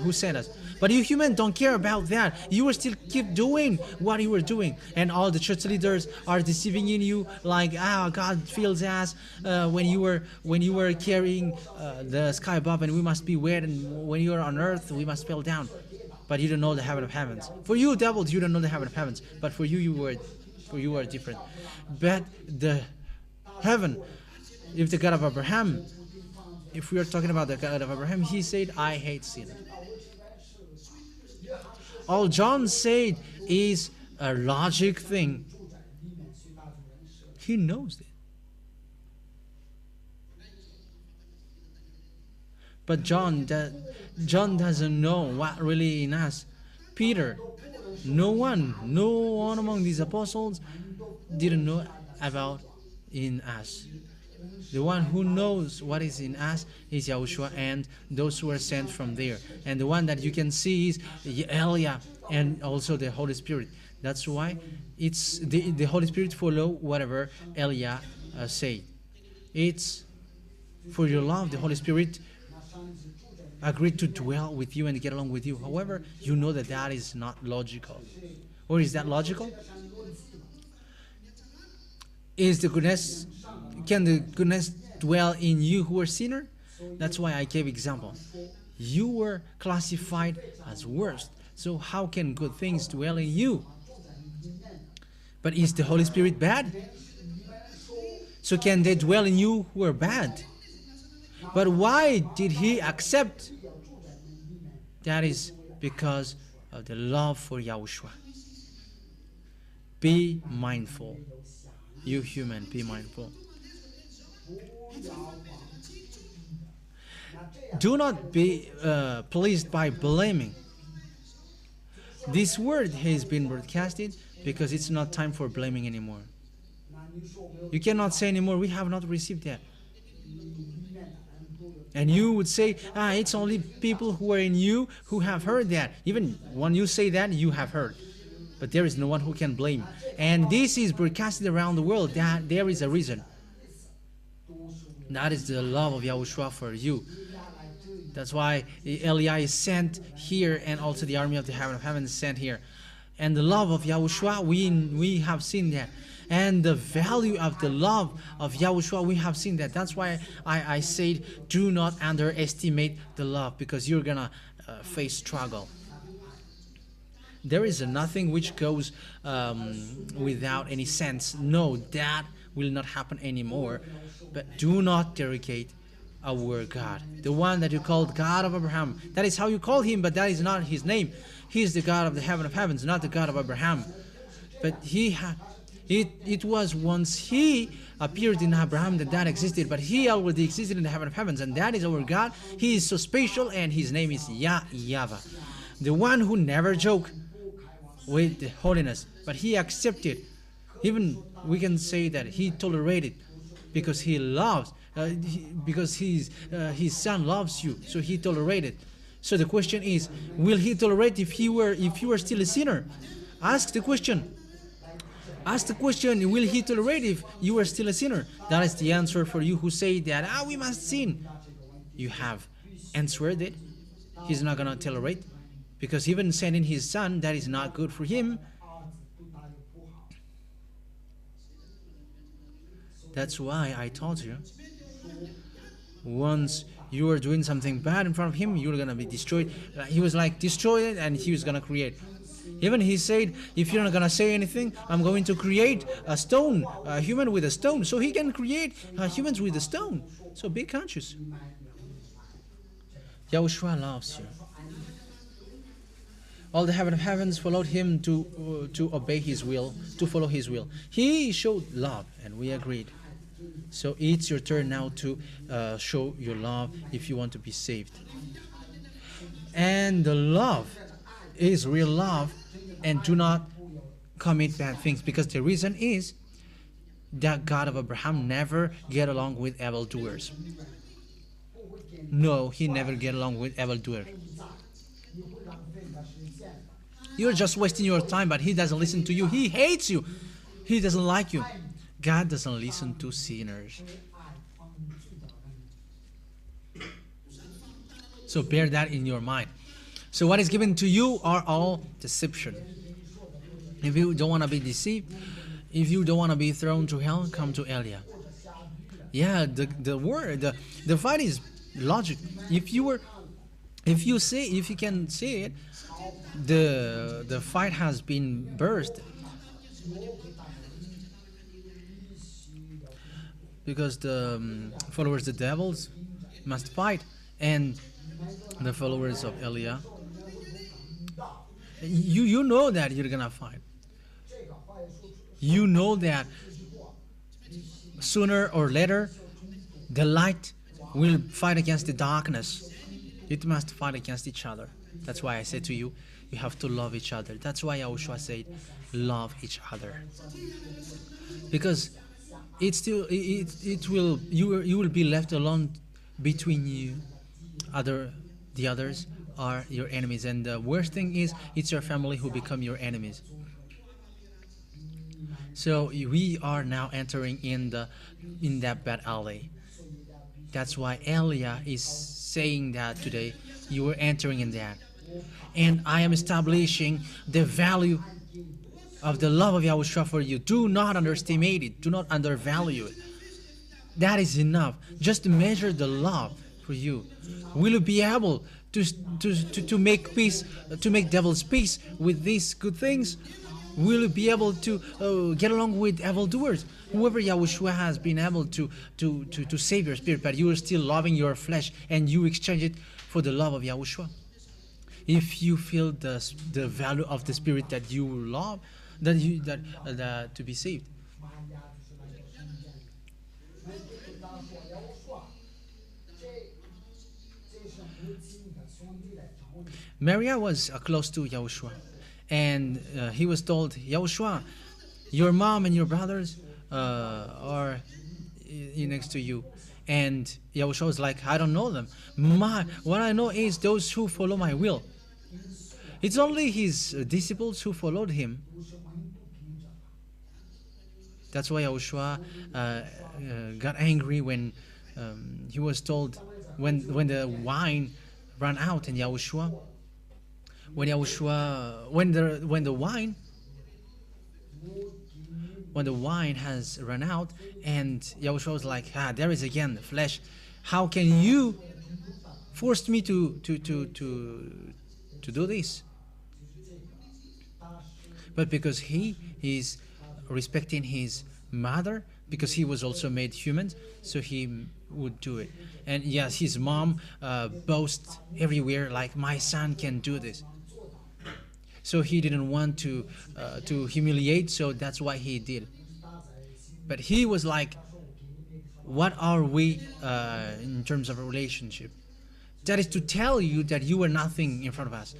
who sent us. But you human don't care about that. You will still keep doing what you were doing, and all the church leaders are deceiving in you like, God feels us when you were carrying the sky above, and we must be wet, and when you are on earth we must fall down. But you don't know the heaven of heavens. For you devils, you don't know the heaven of heavens. But for you are different. But the heaven, if the God of Abraham, if we are talking about the God of Abraham, he said, I hate sin. All John said is a logic thing. He knows it. But John doesn't know what really in us. Peter, no one among these apostles didn't know about in us. The one who knows what is in us is Yahushua and those who are sent from there. And the one that you can see is Elia and also the Holy Spirit. That's why it's the Holy Spirit follow whatever Elia said. It's for your love, the Holy Spirit agreed to dwell with you and get along with you. However, you know that is not logical. Or is that logical? Can the goodness dwell in you who are sinner? That's why I gave example. You were classified as worst. So how can good things dwell in you? But is the Holy Spirit bad? So can they dwell in you who are bad? But why did he accept? That is because of the love for Yahushua. Be mindful. You human, be mindful. Do not be pleased by blaming. This word has been broadcasted because it's not time for blaming anymore. You cannot say anymore, we have not received that. And you would say, it's only people who are in you who have heard that. Even when you say that, you have heard. But there is no one who can blame. And this is broadcasted around the world. That there is a reason. That is the love of Yahushua for you. That's why Elia is sent here, and also the army of the heaven of heaven is sent here. And the love of Yahushua, we have seen that. And the value of the love of Yahushua, we have seen that. That's why I said, do not underestimate the love, because you're going to face struggle. There is nothing which goes without any sense. No, that will not happen anymore. But do not derogate our God. The one that you called God of Abraham. That is how you call him, but that is not his name. He is the God of the heaven of heavens, not the God of Abraham. But it was once he appeared in Abraham that existed, but he already existed in the heaven of heavens, and that is our God. He is so special, and his name is YAHVAH, the one who never joked with the holiness, but he accepted. Even we can say that he tolerated, because he loves, because his son loves you, so he tolerated. So the question is, will he tolerate if you were still a sinner? Ask the question. Ask the question, will he tolerate if you are still a sinner? That is the answer for you who say that, we must sin. You have answered it. He's not going to tolerate, because even sending his son, that is not good for him. That's why I told you, once you are doing something bad in front of him, you're going to be destroyed. He was like, destroy it, and he was going to create. Even he said, if you're not gonna say anything, I'm going to create a stone, a human with a stone. So he can create humans with a stone. So be conscious. Yahushua loves you. All the heaven of heavens followed him to obey his will, to follow his will. He showed love, and we agreed. So it's your turn now to show your love if you want to be saved. And the love is real love, and do not commit bad things, because the reason is that God of Abraham never get along with evildoers. No, he never get along with evildoers. You're just wasting your time, but he doesn't listen to you. He hates you. He doesn't like you. God doesn't listen to sinners. So bear that in your mind. So what is given to you are all deception. If you don't want to be deceived, if you don't want to be thrown to hell, come to Elia. Yeah, the fight is logic. If you can see it, the fight has been burst, because the followers of the devils must fight, and the followers of Elia, you know that you're gonna fight. You know that sooner or later the light will fight against the darkness. It must fight against each other. That's why I said to you, you have to love each other. That's why Yahushua said, love each other. Because you will be left alone between you. The others are your enemies, and the worst thing is it's your family who become your enemies. So we are now entering in that bad alley. That's why Elia is saying that today you are entering in that. And I am establishing the value of the love of Yahushua for you. Do not underestimate it. Do not undervalue it. That is enough. Just measure the love for you. Will you be able to make peace, to make devil's peace with these good things? Will you be able to get along with evildoers? Whoever Yahushua has been able to save your spirit, but you are still loving your flesh, and you exchange it for the love of Yahushua. If you feel the value of the spirit that you love, that to be saved. Maria was close to Yahushua, and he was told, Yahushua, your mom and your brothers are next to you. And Yahushua was like, I don't know them. What I know is those who follow my will. It's only his disciples who followed him. That's why Yahushua got angry when he was told, when the wine ran out, and when the wine has run out, and Yahushua was like, there is again the flesh. How can you force me to do this? But because he is respecting his mother, because he was also made human, so he would do it. And yes, his mom boasts everywhere, like, my son can do this. So he didn't want to humiliate, so that's why he did. But he was like, what are we in terms of a relationship? That is to tell you that you are nothing in front of us.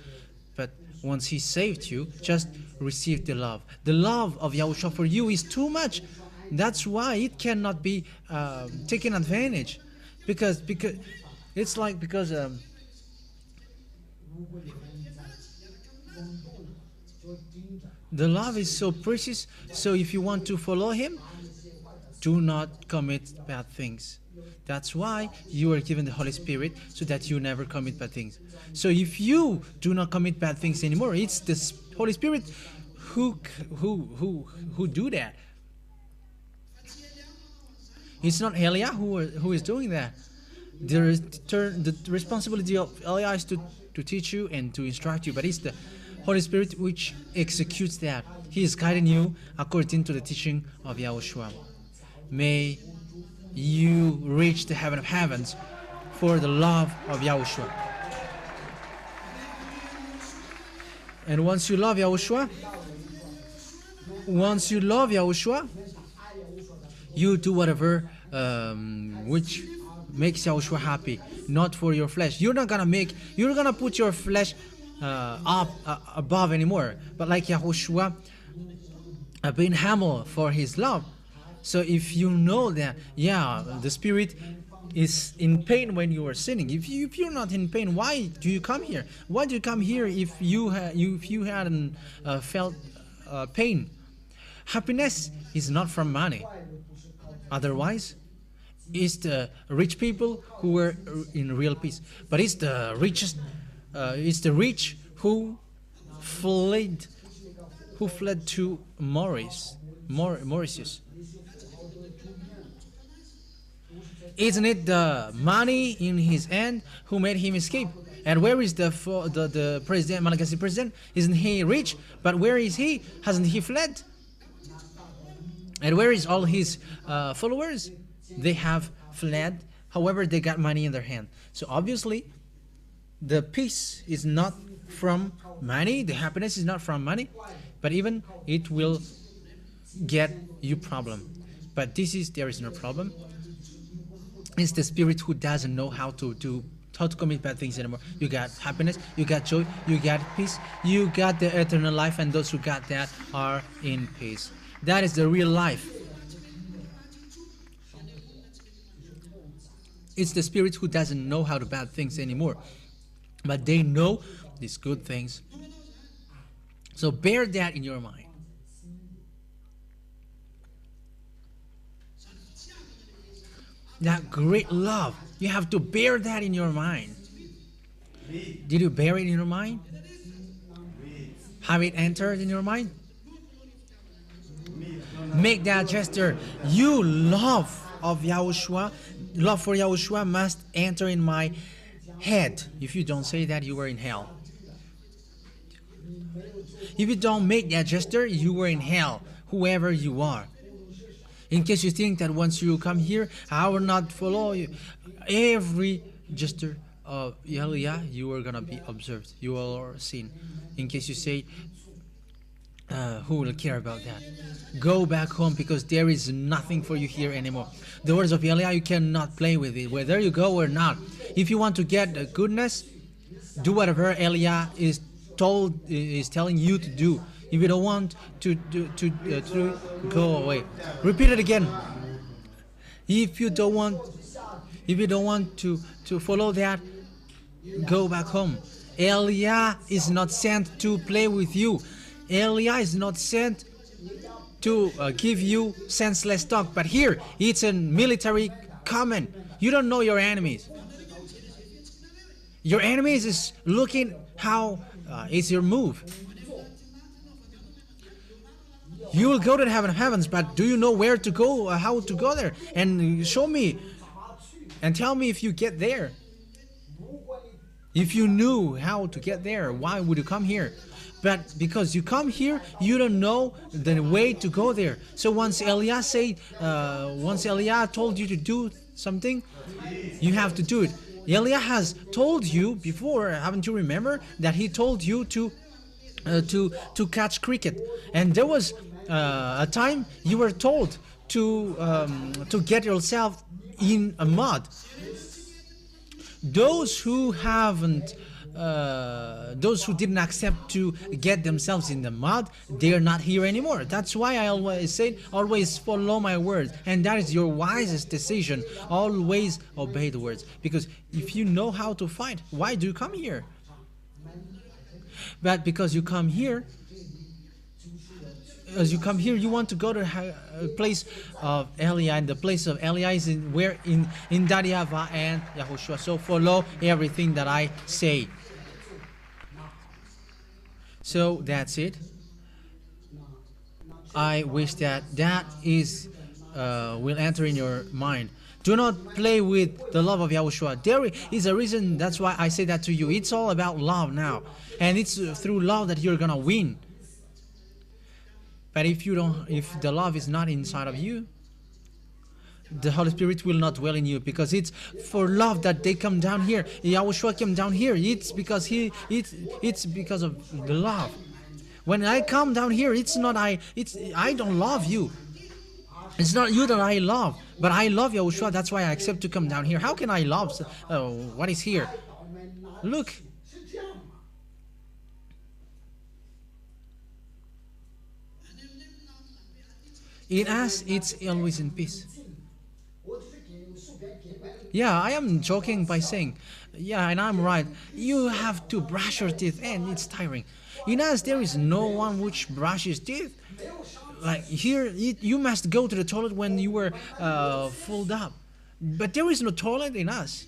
But once he saved you, just receive the love. The love of Yahushua for you is too much. That's why it cannot be taken advantage. Because it's like, because the love is so precious. So if you want to follow him, do not commit bad things. That's why you are given the Holy Spirit, so that you never commit bad things. So if you do not commit bad things anymore, it's the Holy Spirit who do that. It's not Elia who is doing that. The responsibility of Elia is to teach you and to instruct you, but it's the Holy Spirit which executes that. He is guiding you according to the teaching of Yahushua. May you reach the heaven of heavens for the love of Yahushua. And once you love Yahushua, you do whatever which makes Yahushua happy, not for your flesh. You're not gonna put your flesh up above anymore, but like Yahushua being humble for his love. So if you know that, yeah, the Spirit is in pain when you are sinning. If you're not in pain, why do you come here? Why do you come here if you hadn't felt pain? Happiness is not from money. Otherwise, it's the rich people who were in real peace. But it's the richest, it's the rich who fled to Mauritius. Isn't it the money in his hand who made him escape? And where is the president, Malagasy president? Isn't he rich? But where is he? Hasn't he fled? And where is all his followers? They have fled. However, they got money in their hand. So obviously, the peace is not from money. The happiness is not from money. But even it will get you problem. But there is no problem. It's the Spirit who doesn't know how to commit bad things anymore. You got happiness, you got joy, you got peace, you got the eternal life, and those who got that are in peace. That is the real life. It's the Spirit who doesn't know how to bad things anymore, but they know these good things. So bear that in your mind. That great love, you have to bear that in your mind. Did you bear it in your mind? Have it entered in your mind? Make that gesture. You love of Yahushua, love for Yahushua must enter in my head. If you don't say that, you are in hell. If you don't make that gesture, you are in hell, whoever you are. In case you think that once you come here, I will not follow you. Every gesture of Yahweh, you are going to be observed. You will seen. In case you say, who will care about that? Go back home because there is nothing for you here anymore. The words of Yahweh, you cannot play with it, whether you go or not. If you want to get goodness, do whatever Elia is telling you to do. If you don't want to go away. Repeat it again. If you don't want to follow that, go back home. Elia is not sent to play with you. Elia is not sent to give you senseless talk. But here, it's a military comment. You don't know your enemies. Your enemies is looking how is your move. You will go to the heaven of heavens, but do you know where to go, how to go there? And show me and tell me if you get there. If you knew how to get there, why would you come here? But because you come here, you don't know the way to go there. So once Elia told you to do something, you have to do it. Elia has told you before, haven't you remember, that he told you to catch cricket, and there was a time you were told to get yourself in a mud. Those who didn't accept to get themselves in the mud, they are not here anymore. That's why I always say, always follow my words, and that is your wisest decision. Always obey the words, because if you know how to fight, why do you come here? But because you come here, you want to go to a place of Elia, and the place of Elia is in YAHVAH and YAHOSHUA. So follow everything that I say. So that's it. I wish that will enter in your mind. Do not play with the love of Yahushua. There is a reason. That's why I say that to you. It's all about love now, and it's through love that you're gonna win. But if the love is not inside of you, the Holy Spirit will not dwell in you, because it's for love that they come down here. Yahushua came down here. It's because it's because of the love. When I come down here, I don't love you. It's not you that I love, but I love Yahushua. That's why I accept to come down here. How can I love what is here? Look. In us, it's always in peace. Yeah, I am joking by saying, yeah, and I'm right. You have to brush your teeth, and it's tiring. In us, there is no one which brushes teeth. Like here, you must go to the toilet when you were filled up. But there is no toilet in us.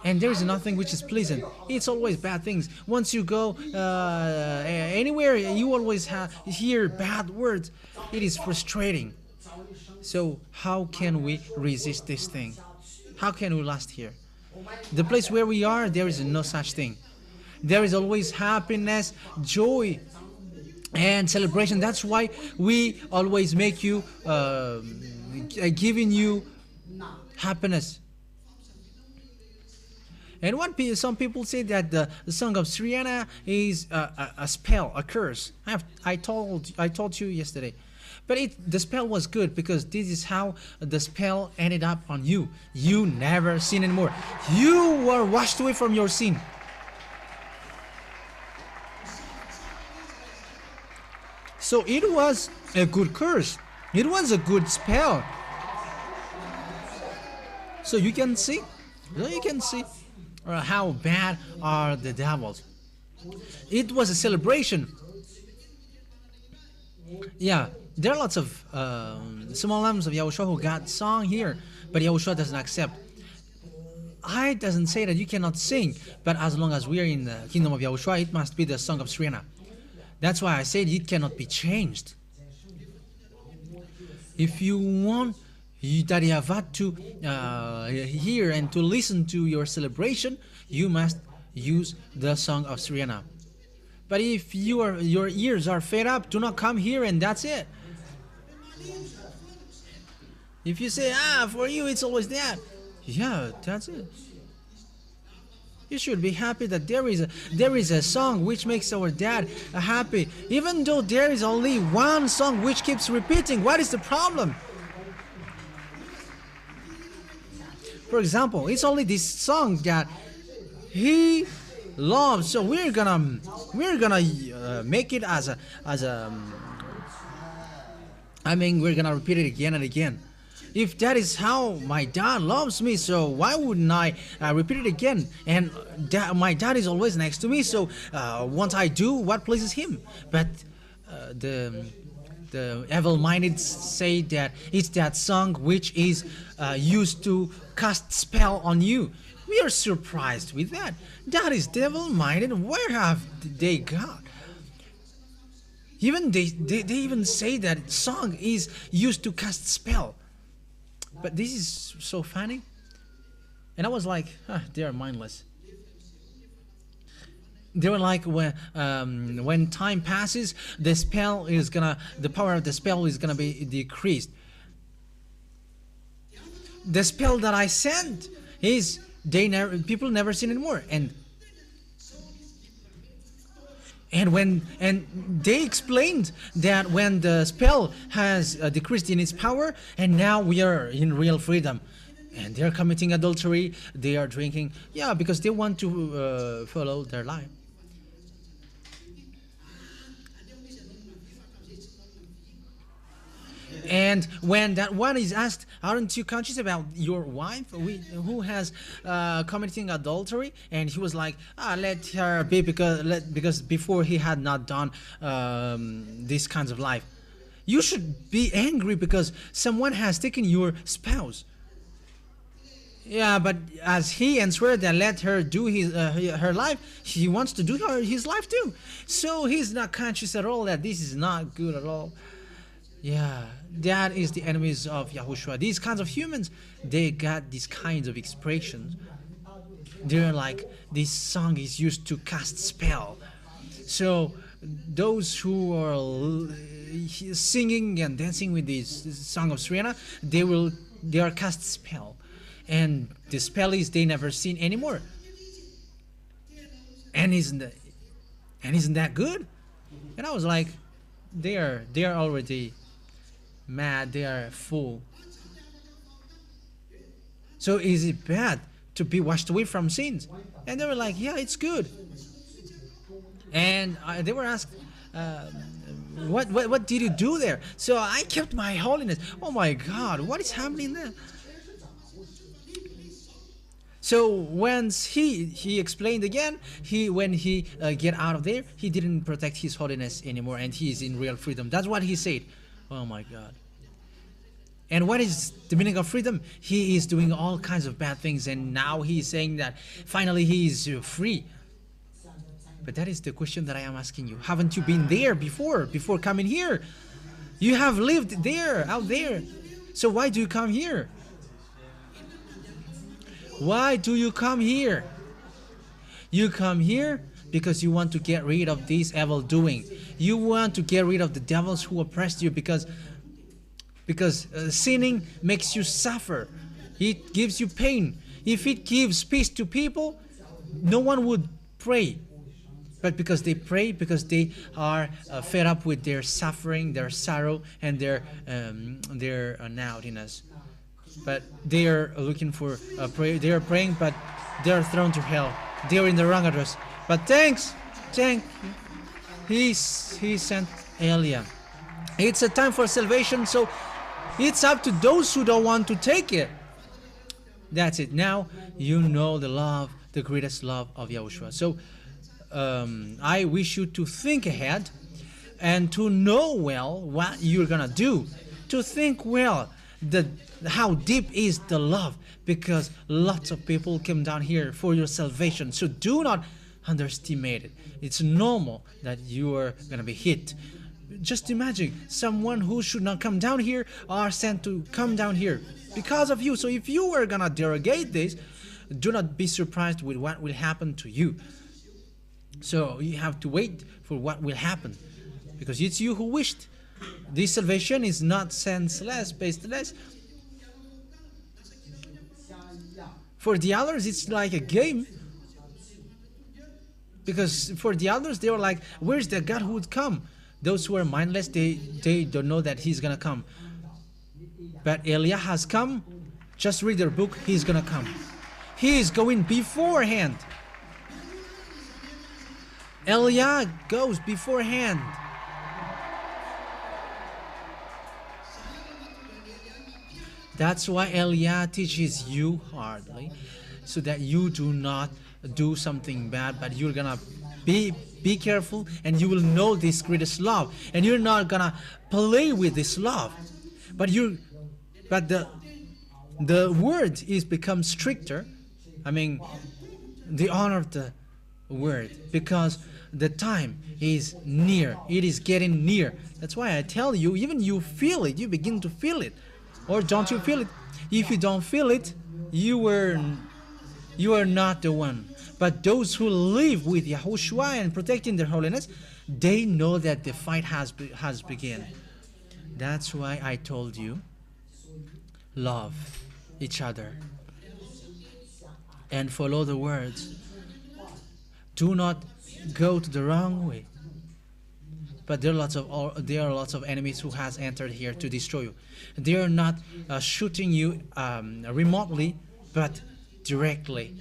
And there is nothing which is pleasant. It's always bad things. Once you go anywhere, you always hear bad words. It is frustrating. So how can we resist this thing? How can we last here? The place where we are, there is no such thing. There is always happiness, joy, and celebration. That's why we always make you, giving you happiness. And some people say that the Song of Sriana is a spell, a curse. I told you yesterday. But the spell was good, because this is how the spell ended up on you. You never sin anymore. You were washed away from your sin. So it was a good curse. It was a good spell. So you can see. How bad are the devils. It was a celebration. Yeah, there are lots of small lambs of Yahushua who got song here, but Yahushua doesn't accept. I doesn't say that you cannot sing, but as long as we are in the kingdom of Yahushua, it must be the Song of Sriana. That's why I said it cannot be changed. If you want that YAHVAH to hear and to listen to your celebration, you must use the Song of Sriana. But if your ears are fed up, do not come here, and that's it. If you say, for you it's always that, yeah, that's it. You should be happy that there is a song which makes our dad happy. Even though there is only one song which keeps repeating, what is the problem? For example, it's only this song that he loves, so we're gonna make it as a we're gonna repeat it again and again. If that is how my dad loves me, so why wouldn't I repeat it again? And my dad is always next to me, so once I do what pleases him. But the evil-minded say that it's that song which is used to cast spell on you. We are surprised with that. That is devil-minded. Where have they got? Even they even say that song is used to cast spell. But this is so funny. And I was like, they are mindless. They were like, when time passes, the power of the spell is gonna be decreased. The spell that I sent is people never sin anymore, and they explained that when the spell has decreased in its power, and now we are in real freedom, and they are committing adultery, they are drinking, because they want to follow their life. And when that one is asked, aren't you conscious about your wife who has committing adultery? And he was like, let her be, because before he had not done these kinds of life. You should be angry because someone has taken your spouse. Yeah, but as he answered that let her do her life, he wants to do his life too. So he's not conscious at all that this is not good at all. Yeah, that is the enemies of Yahushua. These kinds of humans, they got these kinds of expressions. They're like, this song is used to cast spell. So those who are singing and dancing with this song of Serena, they are cast spell, and the spell is they never seen anymore. And isn't that good? And I was like, they are already mad. They are full. So is it bad to be washed away from sins? And they were like, yeah, it's good. And they were asked, what did you do there? So I kept my holiness. Oh my God, what is happening there? So once he explained again, when he get out of there, he didn't protect his holiness anymore, and he is in real freedom. That's what he said. Oh my God. And what is the meaning of freedom? He is doing all kinds of bad things, and now he is saying that finally he is free. But that is the question that I am asking you. Haven't you been there before coming here? You have lived there, out there. So why do you come here? Why do you come here? You come here because you want to get rid of this evil doing. You want to get rid of the devils who oppressed you, because sinning makes you suffer. It gives you pain. If it gives peace to people, no one would pray. But because they pray, because they are fed up with their suffering, their sorrow, and their naughtiness. But they are looking for prayer. They are praying, but they are thrown to hell. They are in the wrong address. But thank he sent Elia. It's a time for salvation, so it's up to those who don't want to take it. That's it. Now you know the love, the greatest love of Yahushua. So I wish you to think ahead and to know well what you're gonna do. To think well how deep is the love, because lots of people come down here for your salvation. So do not underestimate it. It's normal that you are gonna be hit. Just imagine someone who should not come down here are sent to come down here because of you. So if you are gonna derogate this, do not be surprised with what will happen to you. So you have to wait for what will happen, because it's you who wished. This salvation is not senseless, baseless. For the others, it's like a game. Because for the others, they were like, where's the God who would come? Those who are mindless, they don't know that he's going to come. But Elia has come. Just read their book. He's going to come. He is going beforehand. Elia goes beforehand. That's why Elia teaches you hardly, so that you do not do something bad, but you're gonna be careful, and you will know this greatest love, and you're not gonna play with this love. But the word is become stricter. I mean, the honor of the word, because the time is near. It is getting near. That's why I tell you, even you feel it, you begin to feel it. Or don't you feel it? If you don't feel it, you are not the one. But those who live with Yahushua and protecting their holiness, they know that the fight has begun. That's why I told you, love each other and follow the words. Do not go to the wrong way. But there are lots of enemies who has entered here to destroy you. They are not shooting you remotely, but directly.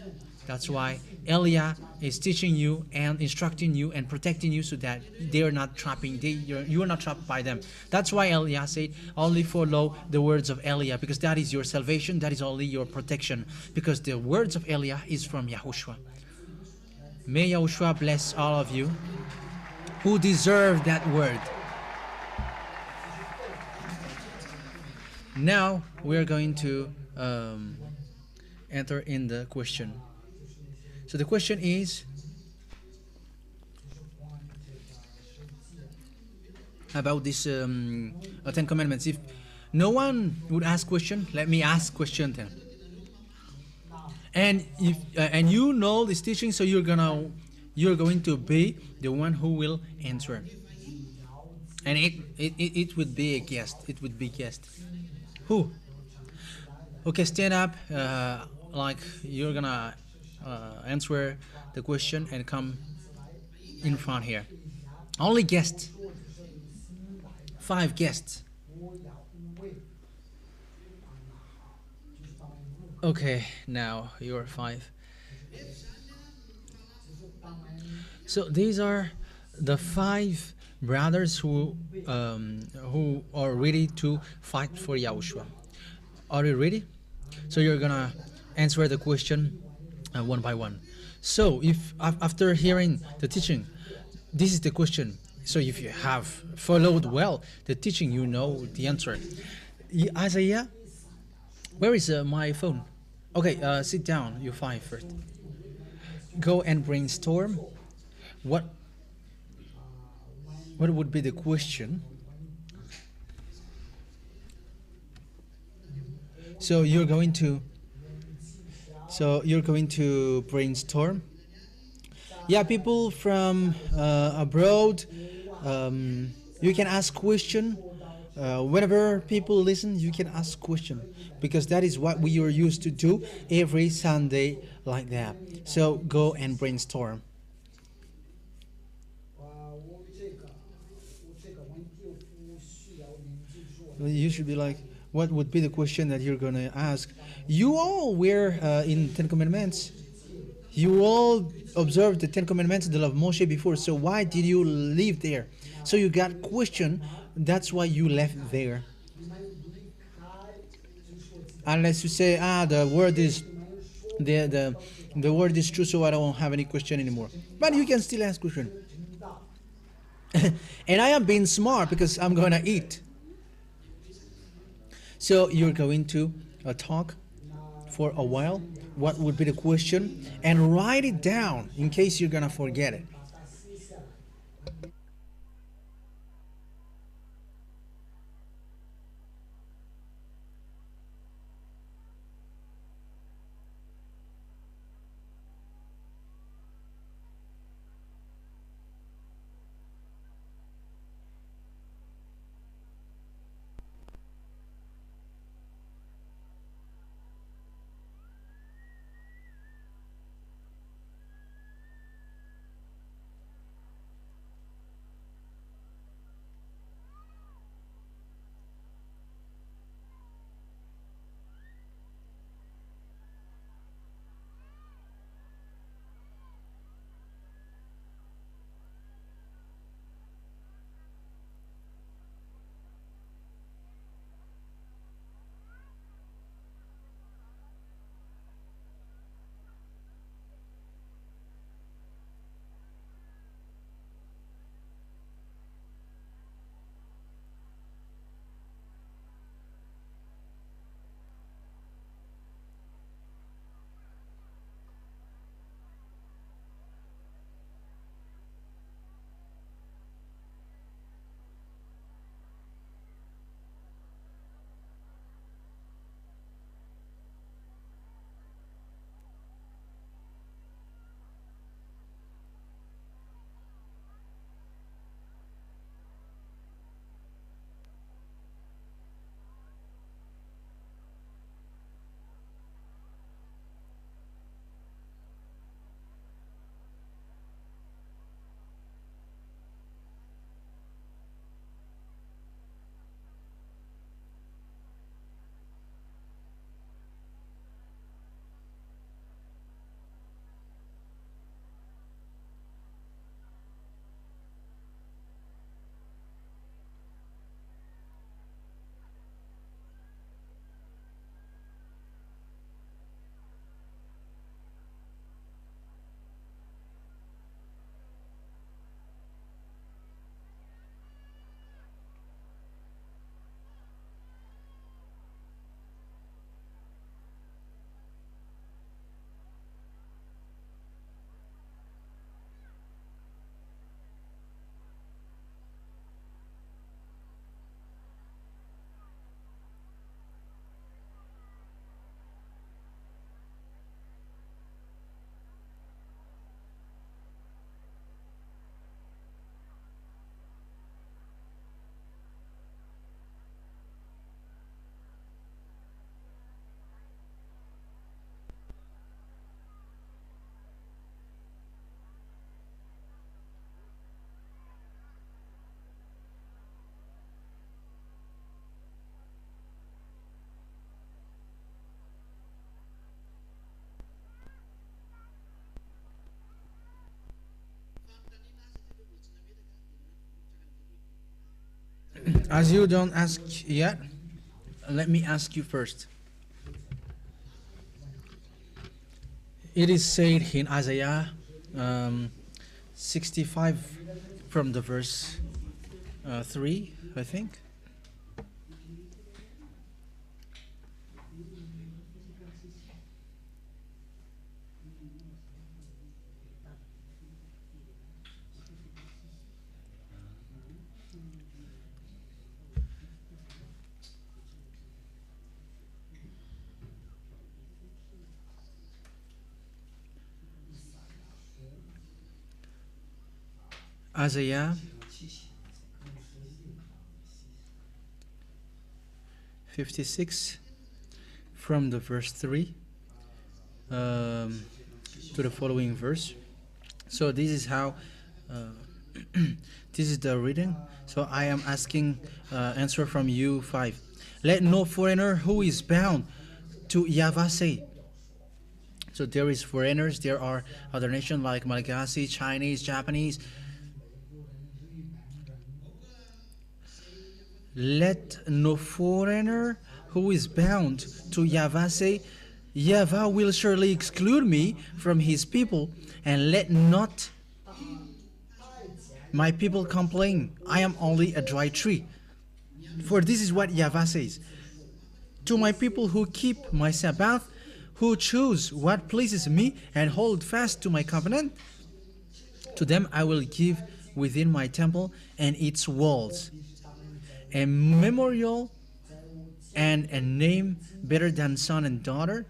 That's why Elia is teaching you and instructing you and protecting you, so that they are not trapping. You are not trapped by them. That's why Elia said, only follow the words of Elia, because that is your salvation. That is only your protection, because the words of Elia is from Yahushua. May Yahushua bless all of you who deserve that word. Now we are going to enter in the question. So the question is, about this Ten Commandments. If no one would ask question, let me ask question then. And if and you know this teaching, so you're going to be the one who will answer. And it would be a guest. It would be guest. Who? Okay, stand up. Like you're gonna answer the question and come in front here. Only guests. 5 guests. Okay, now you're 5. So these are the 5 brothers who are ready to fight for Yahushua. Are you ready? So you're gonna answer the question one by one. So if after hearing the teaching, this is the question. So if you have followed well the teaching, you know the answer. Isaiah, where is my phone? Okay, sit down. You 5 first. Go and brainstorm. What would be the question? So you're going to brainstorm. Yeah, people from abroad, you can ask question. Whenever people listen, you can ask question, because that is what we are used to do every Sunday like that. So go and brainstorm. You should be like, what would be the question that you're going to ask? You all were in Ten Commandments. You all observed the Ten Commandments, the law of Moshe before. So why did you leave there? So you got question. That's why you left there. Unless you say, the word is the word is true, so I don't have any question anymore. But you can still ask question. And I am being smart because I'm gonna eat. So you're going to talk for a while. What would be the question? And write it down in case you're gonna forget it. As you don't ask yet, let me ask you first. It is said in Isaiah 65 from the verse 3, I think. Isaiah 56 from the verse 3 to the following verse. So this is how this is the reading. So I am asking answer from you 5. Let no foreigner who is bound to YAHVAH say. So there is foreigners, there are other nations like Malagasy, Chinese, Japanese. Let no foreigner who is bound to YAHVAH say, YAHVAH will surely exclude me from his people, and let not my people complain. I am only a dry tree. For this is what YAHVAH says. To my people who keep my Sabbath, who choose what pleases me and hold fast to my covenant, to them I will give within my temple and its walls a memorial and a name better than son and daughter.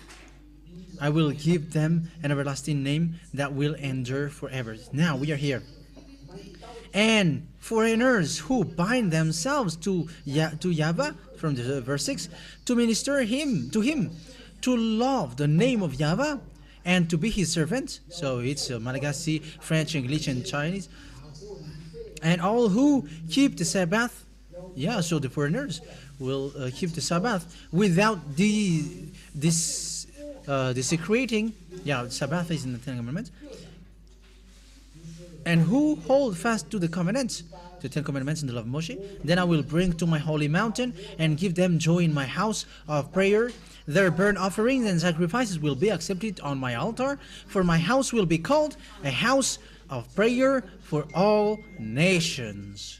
I will give them an everlasting name that will endure forever. Now we are here. And foreigners who bind themselves to YAHVAH, from the verse 6, to minister to him, to love the name of YAHVAH, and to be his servant. So it's Malagasy, French, English, and Chinese. And all who keep the Sabbath, so the foreigners will keep the Sabbath without desecrating. Sabbath is in the Ten Commandments. And who hold fast to the covenants, the Ten Commandments and the law of Moshe, then I will bring to my holy mountain and give them joy in my house of prayer. Their burnt offerings and sacrifices will be accepted on my altar, for my house will be called a house of prayer for all nations.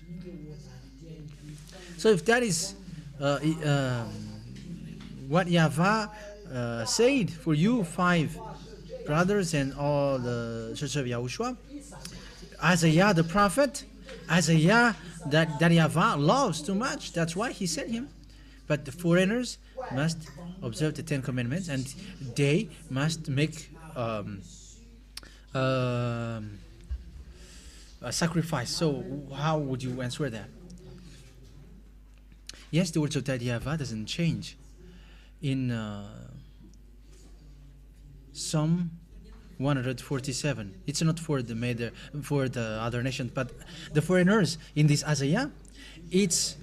So if that is what YAHVAH said for you 5 brothers and all the Church of Yahushua, Isaiah the prophet, Isaiah that YAHVAH loves too much, that's why he sent him. But the foreigners must observe the Ten Commandments, and they must make a sacrifice. So how would you answer that? Yes, the words of that YAHVAH doesn't change. In Psalm 147, it's not for the other nations, but the foreigners in this Isaiah, it's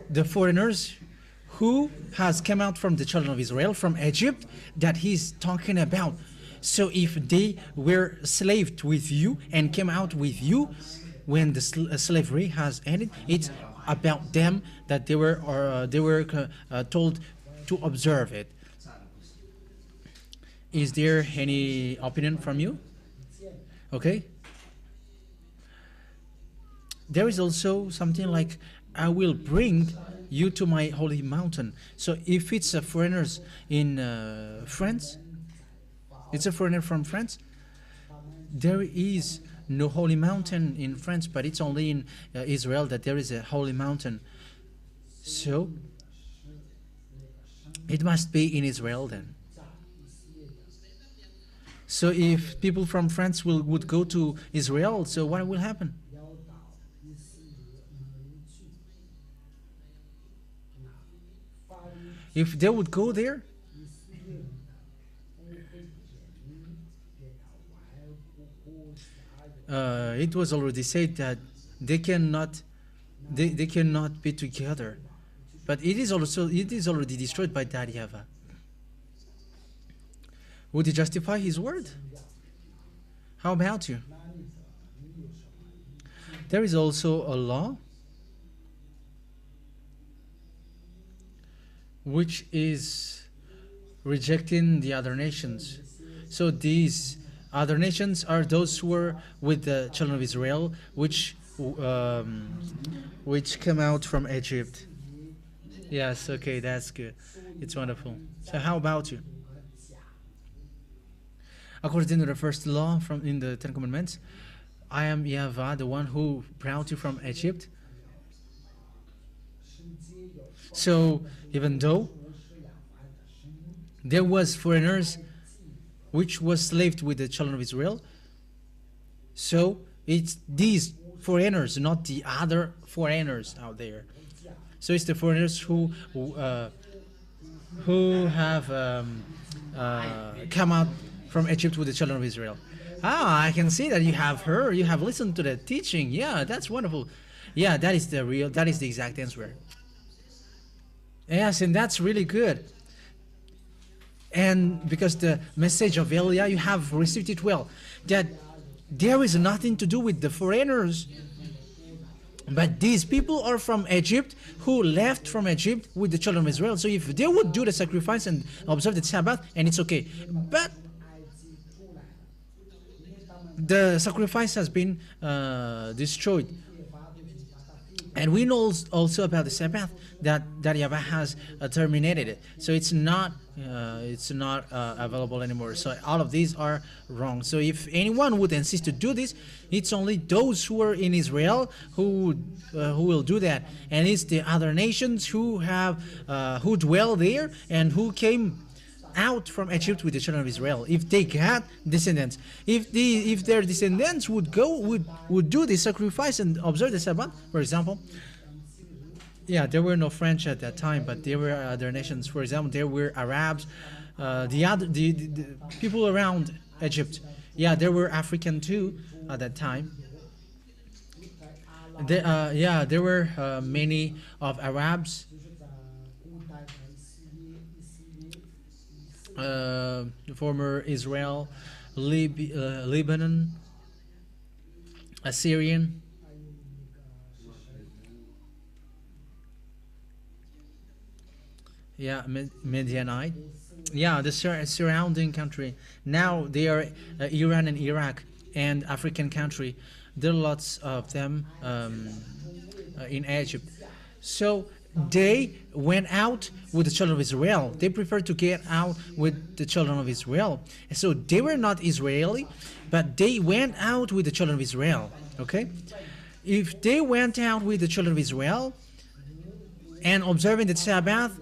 the foreigners who has come out from the children of Israel, from Egypt, that he's talking about. So if they were slaved with you and came out with you when the slavery has ended, it's about them that they were told to observe it. Is there any opinion from you? Okay. There is also something like, I will bring you to my holy mountain. So if it's a foreigners in France, it's a foreigner from France, there is no holy mountain in France, but it's only in Israel that there is a holy mountain. So it must be in Israel then. So if people from France would go to Israel, so what will happen? If they would go there, it was already said that they cannot be together. But it is already destroyed by that YAHVAH. Would he justify his word? How about you? There is also a law which is rejecting the other nations. So these other nations are those who were with the children of Israel, which came out from Egypt. Yes, okay, that's good. It's wonderful. So how about you? According to the first law from in the Ten Commandments, I am YAHVAH, the one who brought you from Egypt. So even though there was foreigners which was slaved with the children of Israel, so it's these foreigners, not the other foreigners out there. So it's the foreigners who have come out from Egypt with the children of Israel. Ah, I can see that you have heard, you have listened to the teaching. Yeah, that's wonderful. Yeah, that is the exact answer. Yes, and that's really good. And because the message of Elia, you have received it well, that there is nothing to do with the foreigners, but these people are from Egypt, who left from Egypt with the children of Israel. So if they would do the sacrifice and observe the Sabbath, and it's okay. But the sacrifice has been destroyed. And we know also about the Sabbath that YAHVAH has terminated it. So it's not available anymore. So all of these are wrong. So if anyone would insist to do this, it's only those who are in Israel who will do that, and it's the other nations who dwell there and who came out from Egypt with the children of Israel. If they got descendants, if their descendants would do the sacrifice and observe the Sabbath, for example. Yeah, there were no French at that time, but there were other nations. For example, there were Arabs, the people around Egypt. Yeah, there were African too at that time. There were many of Arabs, the former Israel, Lebanon, Assyrian. Yeah, Midianite. Yeah, the surrounding country. Now they are Iran and Iraq and African country. There are lots of them in Egypt. So they went out with the children of Israel. They preferred to get out with the children of Israel. So they were not Israeli, but they went out with the children of Israel. Okay? If they went out with the children of Israel and observing the Sabbath,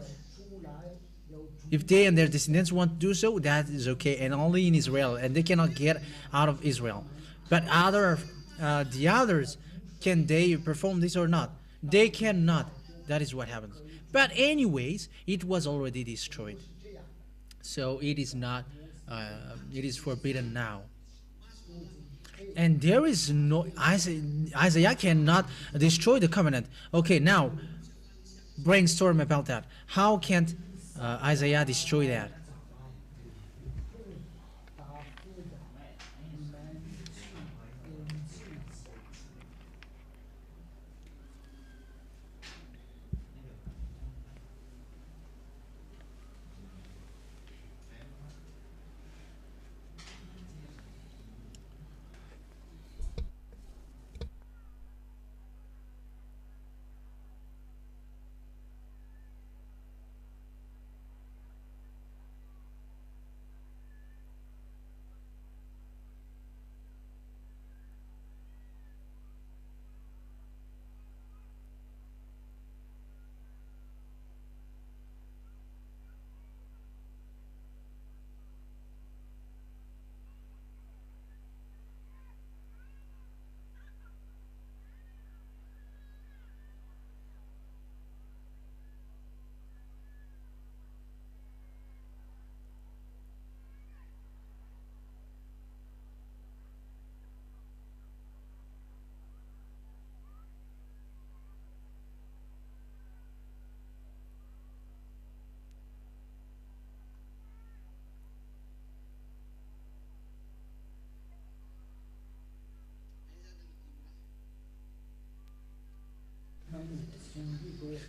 if they and their descendants want to do so, that is okay, and only in Israel, and they cannot get out of Israel. But the others, can they perform this or not? They cannot. That is what happens. But anyways, it was already destroyed. So it is not, it is forbidden now. And there is no, Isaiah cannot destroy the covenant. Okay, now, brainstorm about that. How can Isaiah destroy that?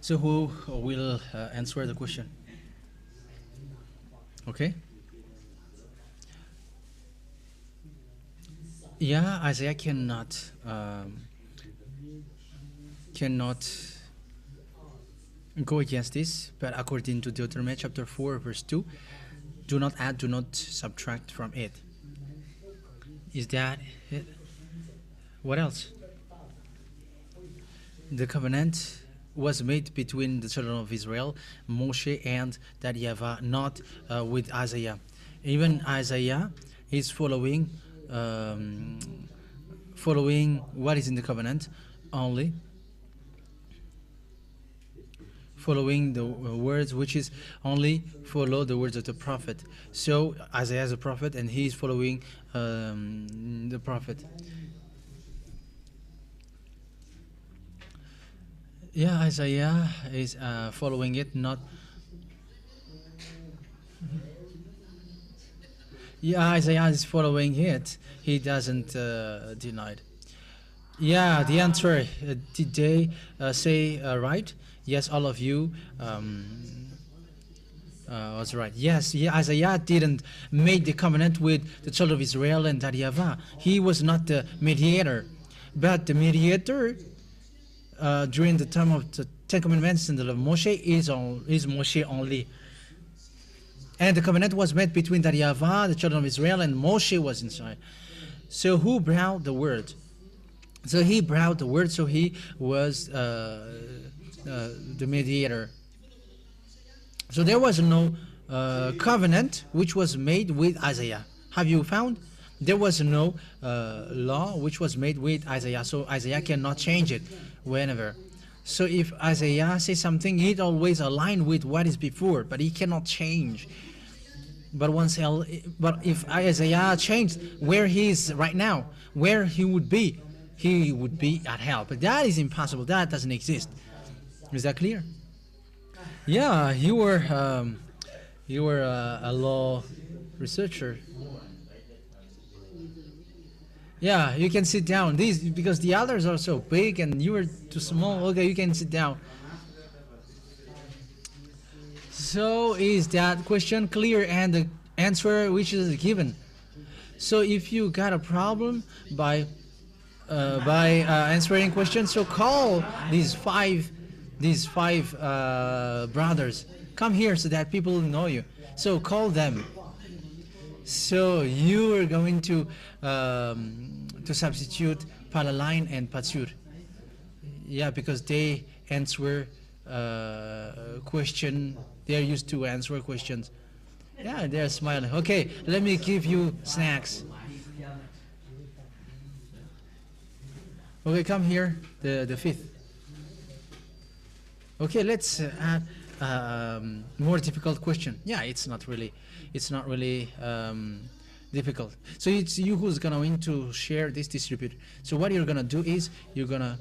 So who will answer the question? Okay. Yeah, Isaiah cannot go against this, but according to Deuteronomy chapter 4 verse 2, do not add, do not subtract from it. Is that it? What else? The covenant was made between the children of Israel, Moshe and that YAHVAH, not with Isaiah. Even Isaiah is following what is in the covenant, only following the words, which is only follow the words of the prophet. So Isaiah is a prophet, and he is following the prophet. Yeah, Isaiah is following it, not. Yeah, Isaiah is following it. He doesn't deny it. Yeah, the answer. Did they say right? Yes, all of you was right. Yes, yeah, Isaiah didn't make the covenant with the children of Israel and YAHVAH. He was not the mediator. But the mediator during the time of the Ten Commandments and the law of Moshe is Moshe only. And the covenant was made between YAHVAH, the children of Israel, and Moshe was inside. So who brought the word? So he brought the word, so he was the mediator. So there was no covenant which was made with Isaiah. Have you found? There was no law which was made with Isaiah. So Isaiah cannot change it whenever. So if Isaiah says something, it always aligns with what is before, but he cannot change. But if Isaiah changed where he is right now, where he would be at hell. But that is impossible. That doesn't exist. Is that clear? Yeah, you were a law researcher. Yeah, you can sit down. These because the others are so big and you are too small. Okay, you can sit down. So is that question clear and the answer which is given? So if you got a problem by answering questions, so call these five brothers. Come here so that people know you. So call them. So you are going to substitute Palaline and Patsur. Yeah, because they answer question. They are used to answer questions. Yeah, they are smiling. Okay, let me give you snacks. Okay, come here. The fifth. Okay, let's add more difficult question. Yeah, it's not really difficult. So it's you who's going to share this distributor. So what you're gonna do is you're gonna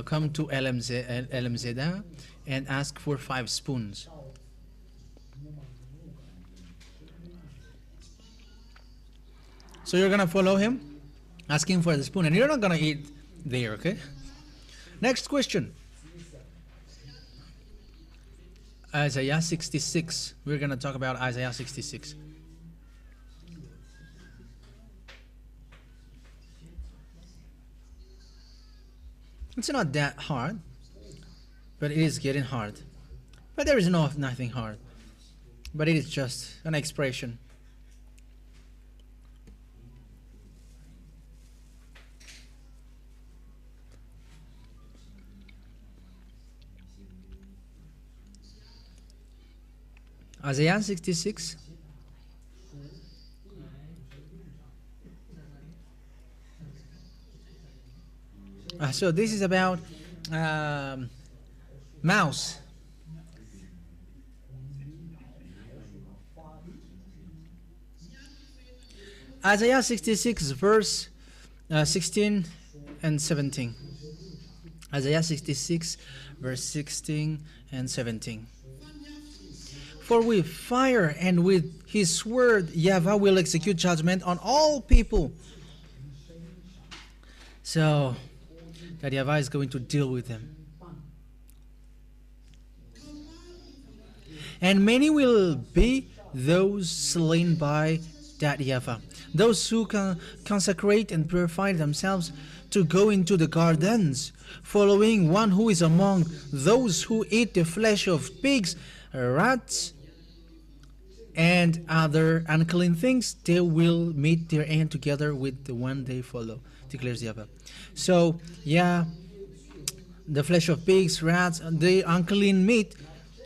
come to LMZ and ask for 5 spoons. So you're gonna follow him, asking for the spoon, and you're not gonna eat there. Okay. Next question. Isaiah 66. We're going to talk about Isaiah 66. It's not that hard, but it is getting hard. But there is nothing hard. But it is just an expression. Isaiah 66. So this is about mouse. Isaiah 66 verse 16 and 17. Isaiah 66 verse 16 and 17. For with fire and with his word, YAHVAH will execute judgment on all people. So, that YAHVAH is going to deal with them. And many will be those slain by that YAHVAH, those who can consecrate and purify themselves to go into the gardens, following one who is among those who eat the flesh of pigs, rats, and other unclean things. They will meet their end together with the one they follow, declares YAHVAH. So, yeah, the flesh of pigs, rats, the unclean meat,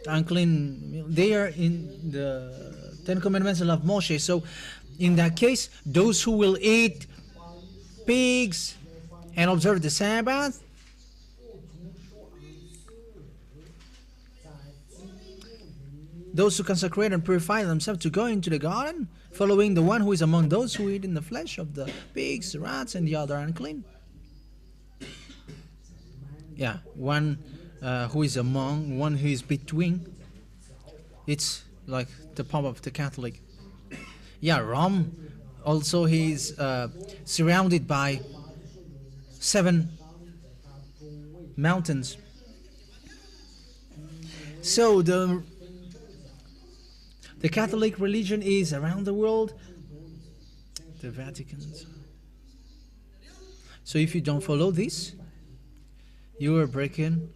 they are in the Ten Commandments of Moshe. So, in that case, those who will eat pigs and observe the Sabbath, those who consecrate and purify themselves to go into the garden, following the one who is among those who eat in the flesh of the pigs, rats, and the other unclean. Yeah, one who is among, one who is between. It's like the Pope of the Catholic. Yeah, Rome also is surrounded by 7 mountains. So the Catholic religion is around the world, the Vatican. So if you don't follow this, you are breaking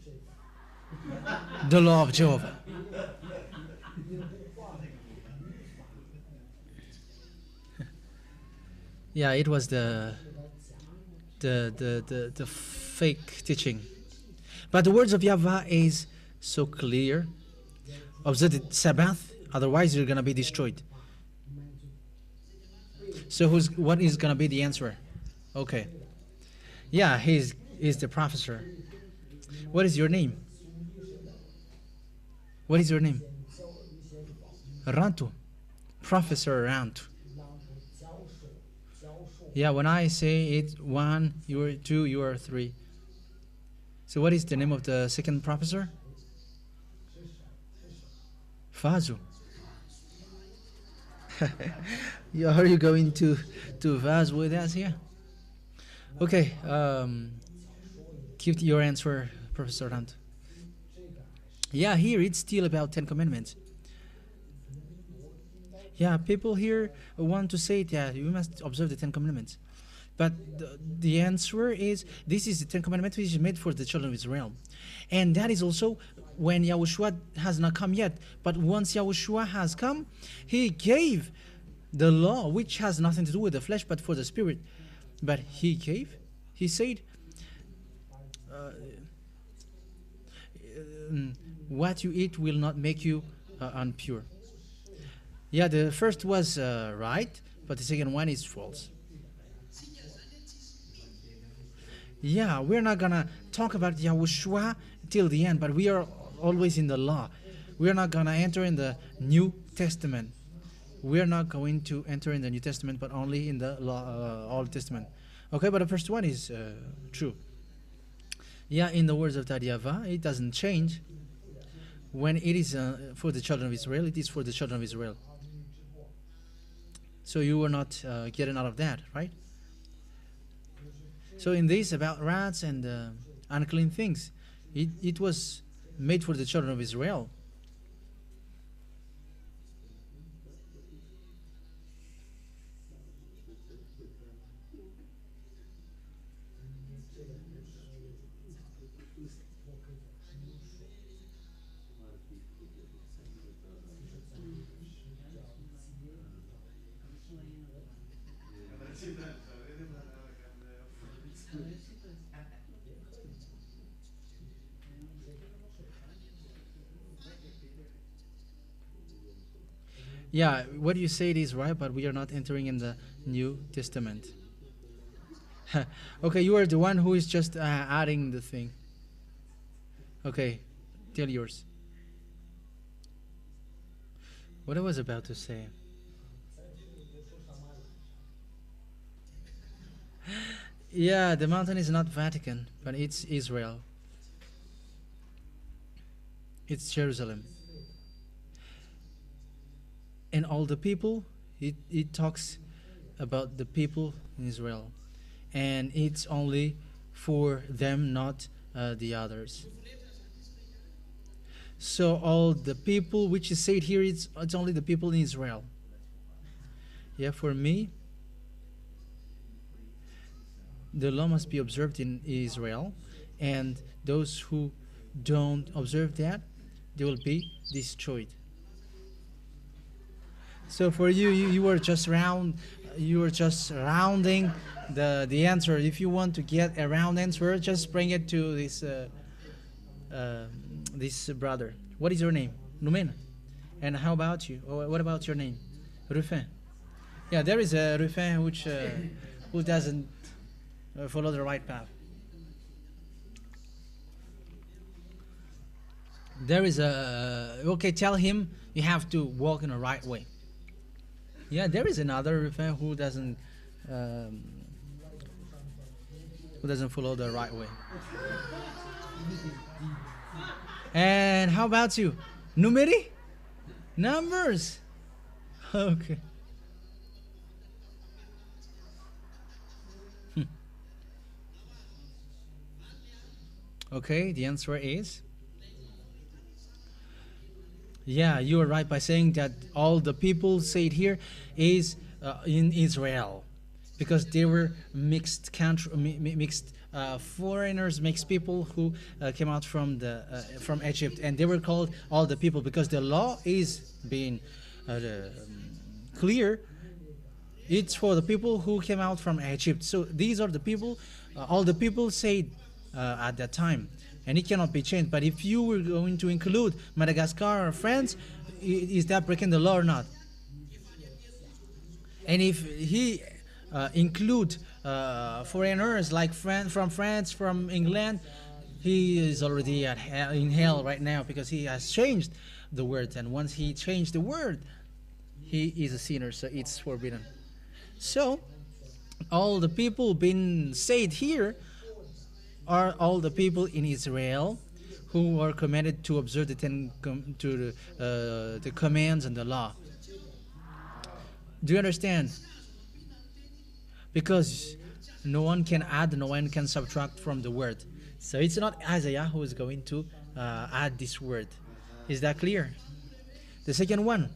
the law of Jehovah. Yeah, it was the fake teaching. But the words of YAHVAH is so clear. Observe the Sabbath, otherwise you're going to be destroyed. So what is going to be the answer? Okay. Yeah, he's the professor. What is your name? What is your name? Rantu. Professor Rantu. Yeah, when I say it 1, you are 2, you are 3. So what is the name of the second professor? Fazu. Yeah, are you going to Vaz with us here? Okay, keep your answer, Professor Rand. Yeah, here it's still about 10 Commandments. Yeah, people here want to say that you must observe the 10 Commandments. But the answer is, this is the 10 Commandments which is made for the children of Israel. And that is also when Yahushua has not come yet. But once Yahushua has come, he gave the law, which has nothing to do with the flesh, but for the spirit. But he said, what you eat will not make you impure. Yeah, the first was right, but the second one is false. Yeah, we're not going to talk about Yahushua till the end, but we are always in the law. We're not going to enter in the New Testament. We're not going to enter in the New Testament, but only in the Old Testament. Okay, but the first one is true. Yeah, in the words of YAHVAH, it doesn't change. When it is for the children of Israel, it is for the children of Israel. So you were not getting out of that, right? So in this about rats and unclean things, it was made for the children of Israel. Yeah, what you said is right, but we are not entering in the New Testament. Okay, you are the one who is just adding the thing. Okay, tell yours. What I was about to say. Yeah, the mountain is not Vatican, but it's Israel. It's Jerusalem. And all the people, it talks about the people in Israel. And it's only for them, not the others. So all the people which is said here, it's only the people in Israel. Yeah, for me, the law must be observed in Israel, and those who don't observe that, they will be destroyed. So for you, you were just rounding the answer. If you want to get a round answer, just bring it to this brother. What is your name? Numen. And how about you? Or what about your name? Rufin. Yeah, there is a Rufin which who doesn't follow the right path. There is okay, tell him you have to walk in the right way. Yeah, there is another Rufin who doesn't follow the right way. And how about you? Numeri? Numbers. Okay. Okay, the answer is, yeah, you are right by saying that all the people said here is in Israel, because they were mixed foreigners, mixed people who came out from Egypt, and they were called all the people because the law is being clear. It's for the people who came out from Egypt. So these are the people, all the people said at that time, and it cannot be changed. But if you were going to include Madagascar or France, is that breaking the law or not? And if he include foreigners like from France, from England, he is already in hell right now because he has changed the word. And once he changed the word, he is a sinner, so it's forbidden. So all the people being said here are all the people in Israel who are commanded to observe the commands and the law. Do you understand? Because no one can add, no one can subtract from the word. So it's not Isaiah who is going to add this word. Is that clear? The second one,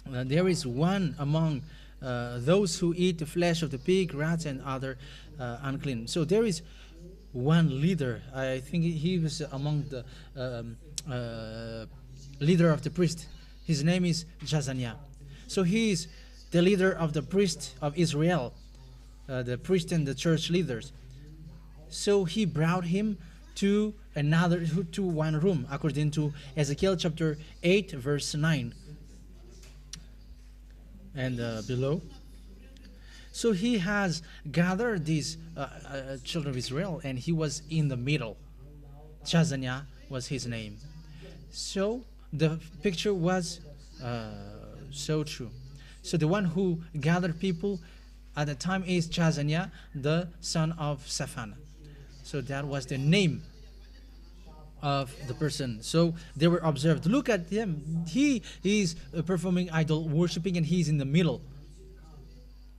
there is one among those who eat the flesh of the pig, rats, and other unclean. So there is one leader. I think he was among the leader of the priest. His name is Jazaniah. So he is the leader of the priest of Israel, the priest and the church leaders. So he brought him to one room, according to Ezekiel chapter 8, verse 9 and below. So he has gathered these children of Israel, and he was in the middle. Jazaniah was his name. So the picture was so true. So the one who gathered people at the time is Jazaniah, the son of Shaphan. So that was the name of the person. So they were observed. Look at him. He is performing idol worshipping, and he's in the middle.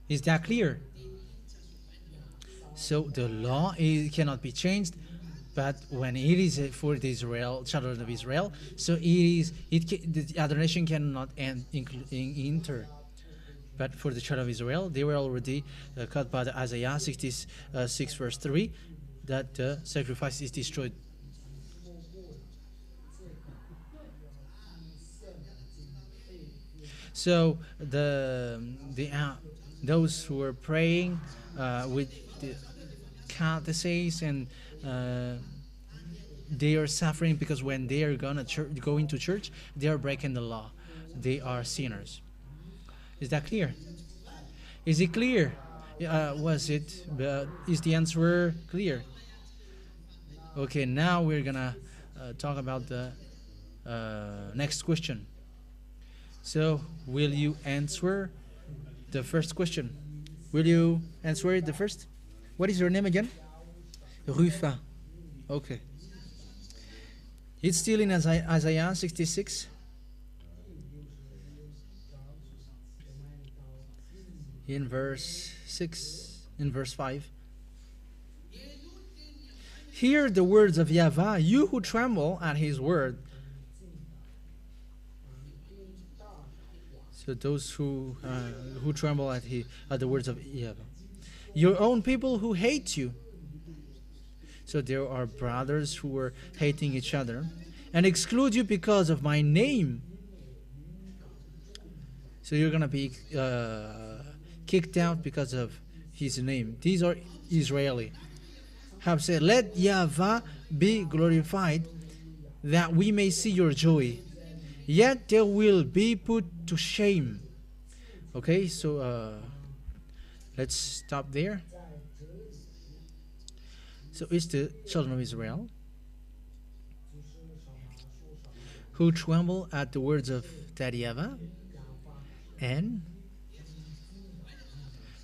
Is that clear? So the law cannot be changed, but when it is for the children of Israel, so the other nation cannot enter. But for the children of Israel, they were already cut by the Isaiah 66 verse 3, that the sacrifice is destroyed. So those who are praying with the catechese, and they are suffering because when they are going to church, they are breaking the law. They are sinners. Is that clear? Is it clear? Is the answer clear? Okay, now we're gonna talk about the next question. So, will you answer the first question? Will you answer it the first? What is your name again? Rufa. Okay. It's still in Isaiah 66. In verse 6, in verse 5. Hear the words of YAHVAH, you who tremble at his word. So those who tremble at the words of Yahweh. Your own people who hate you. So there are brothers who are hating each other and exclude you because of my name. So you're gonna be kicked out because of his name. These are Israeli. Have said, let YAHVAH be glorified, that we may see your joy. Yet they will be put to shame. Okay, so let's stop there. So it's the children of Israel who tremble at the words of Daddy YAHVAH, and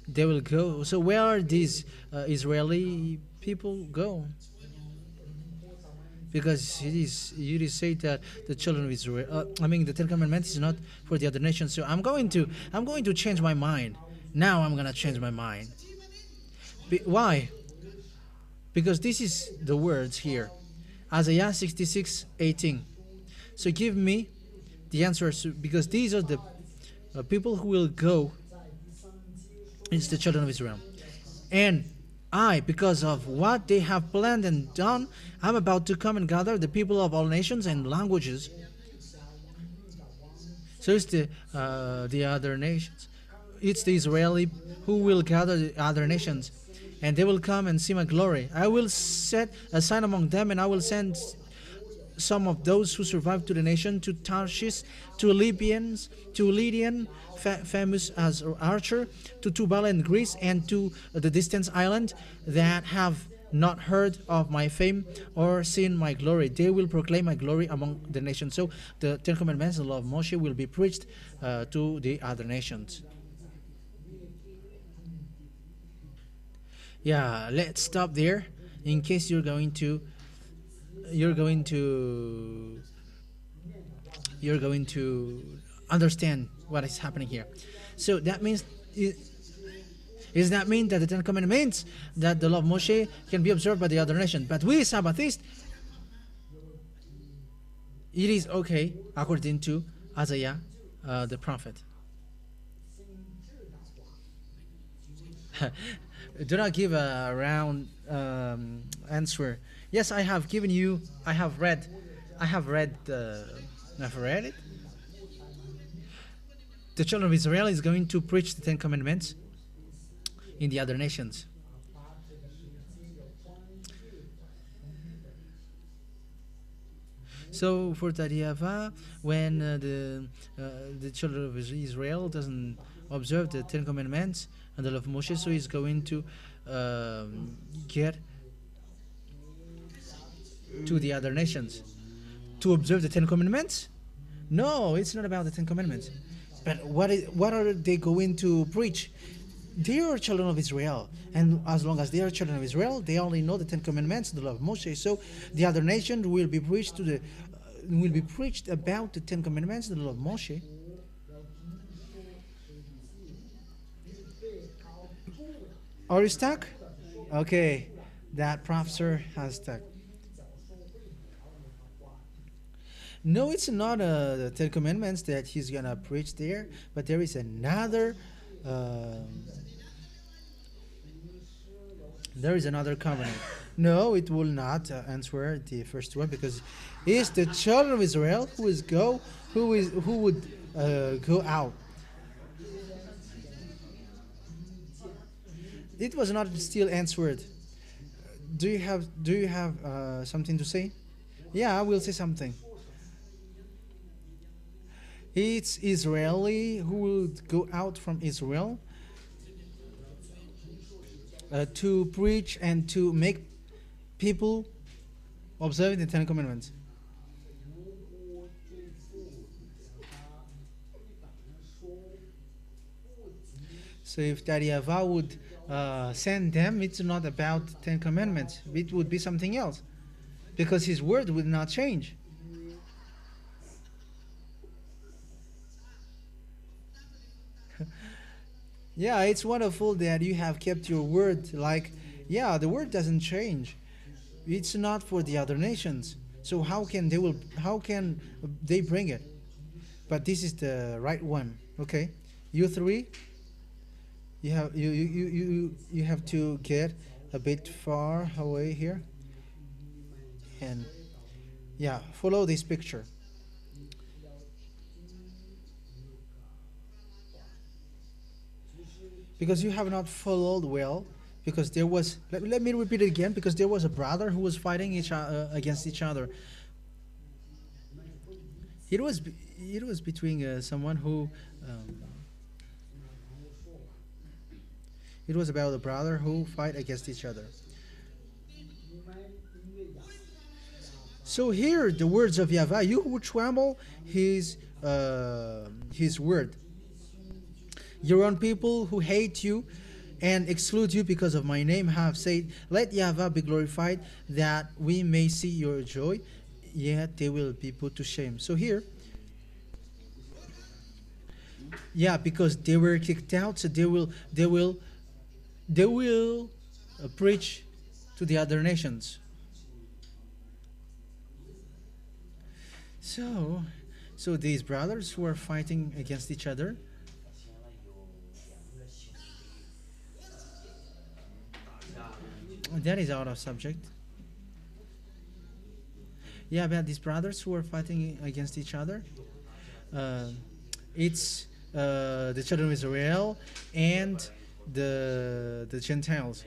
they will go. So where are these Israeli people go? Because it is said that the children of Israel, the Ten Commandments is not for the other nations. So I'm going to change my mind. Now I'm gonna change my mind. Why? Because this is the words here, Isaiah 66:18. So give me the answers, because these are the people who will go. It's the children of Israel, and I, because of what they have planned and done, I'm about to come and gather the people of all nations and languages. So it's the other nations. It's the Israeli who will gather the other nations, and they will come and see my glory. I will set a sign among them, and I will send some of those who survived to the nation, to Tarshish, to Libyans, to Lydian, famous as Archer, to Tubal and Greece, and to the distant island that have not heard of my fame or seen my glory. They will proclaim my glory among the nations. So the Ten Commandments, the law of Moshe, will be preached to the other nations. Yeah, let's stop there in case you're going to understand what is happening here. So that means, does that mean that the Ten Commandments, that the law of Moshe, can be observed by the other nation? But we Sabbathists, it is okay according to Isaiah the prophet. Do not give a round answer. Yes, I have given you. I have read it. The children of Israel is going to preach the Ten Commandments in the other nations. So for Daddy YAHVAH, when the children of Israel doesn't observe the Ten Commandments and the law of Moshe, so he's going to get to the other nations to observe the Ten Commandments. No, it's not about the Ten Commandments. But what are they going to preach? They are children of Israel, and as long as they are children of Israel, they only know the Ten Commandments, the law of Moshe. So the other nation will be preached about the Ten Commandments, the law of Moshe. Are you stuck? Okay, that professor has stuck. No, it's not the Ten Commandments that he's gonna preach there, but there is another. There is another covenant. No, it will not answer the first one, because it's the children of Israel who would go out. It was not still answered. Do you have something to say? Yeah, I will say something. It's Israeli who would go out from Israel to preach and to make people observe the Ten Commandments. So if Daddy YAHVAH would send them, it's not about Ten Commandments. It would be something else, because his word would not change. Yeah, it's wonderful that you have kept your word. Like, yeah, the word doesn't change. It's not for the other nations. So how can they bring it? But this is the right one. Okay, you three, you have to get a bit far away here, and yeah, follow this picture. Because you have not followed well, because there was, let me repeat it again, because there was a brother who was fighting against each other. It was between someone who it was about a brother who fight against each other. So here the words of YAHVAH, you who tremble his word, your own people who hate you and exclude you because of my name have said, let YAHVAH be glorified, that we may see your joy, yet they will be put to shame. So here, yeah, because they were kicked out, so they will preach to the other nations. So these brothers who are fighting against each other, that is out of subject. Yeah, about these brothers who are fighting against each other, it's the children of Israel and the Gentiles.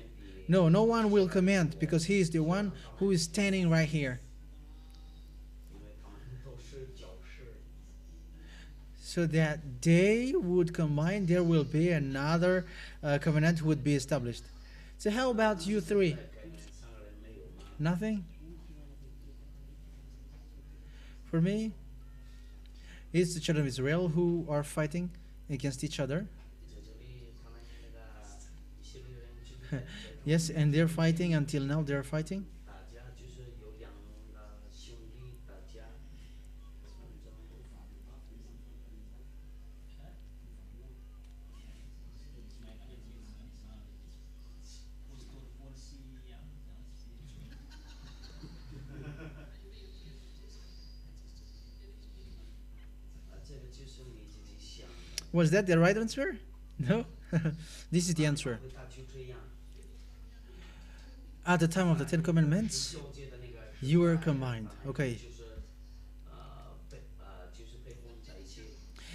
No one will comment, because he is the one who is standing right here. So that they would combine, there will be another covenant would be established. So how about you three? Nothing? For me, it's the children of Israel who are fighting against each other. Yes, and they're fighting until now. They're fighting. Was that the right answer? No? This is the answer. At the time of the Ten Commandments, you were combined. Okay.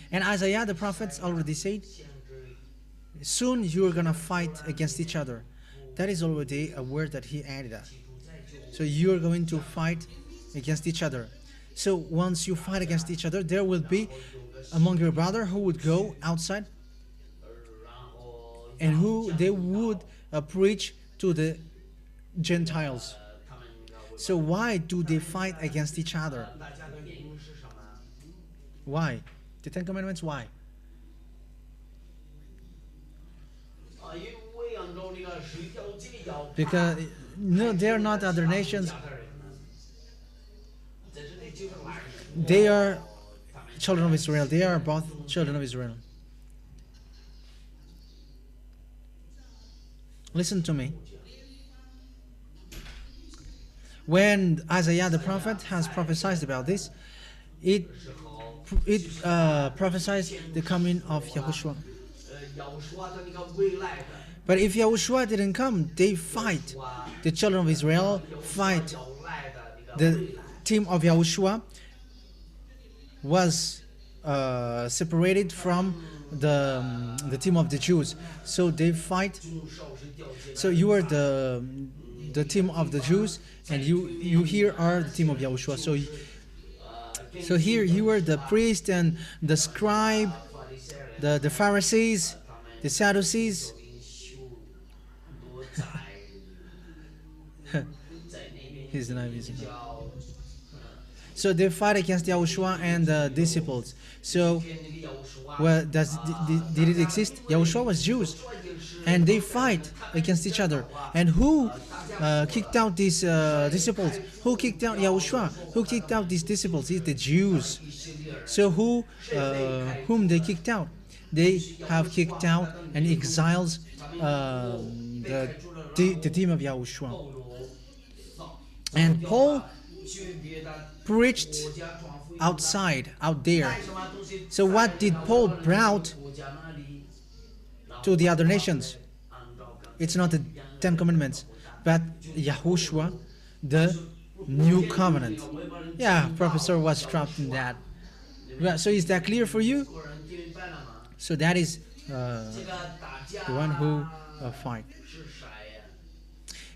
And Isaiah the prophet already said, soon you are going to fight against each other. That is already a word that he added. So you are going to fight against each other. So once you fight against each other, there will be among your brother who would go outside and who they would preach to the Gentiles. So why do they fight against each other? Why? The Ten Commandments, why? Because no, they are not other nations. They are children of Israel. They are both children of Israel. Listen to me. When Isaiah the prophet has prophesied about this, it prophesies the coming of Yahushua. But if Yahushua didn't come, they fight. The children of Israel fight. The team of Yahushua was separated from the team of the Jews. So they fight. So you are the team of the Jews, and you here are the team of Yahushua. So here you are the priest and the scribe, the Pharisees, the Sadducees. He's not using it. So they fight against Yahushua and the disciples. So, well, did it exist? Yahushua was Jews, and they fight against each other. And who kicked out these disciples? Who kicked out Yahushua? Who kicked out these disciples? It's the Jews. So whom they kicked out? They have kicked out and exiled the team of Yahushua. And Paul preached outside, out there. So what did Paul brought to the other nations? It's not the Ten Commandments, but Yahushua, the new covenant. Yeah, professor was trapped in that. Well, so is that clear for you? So that is the one who fight.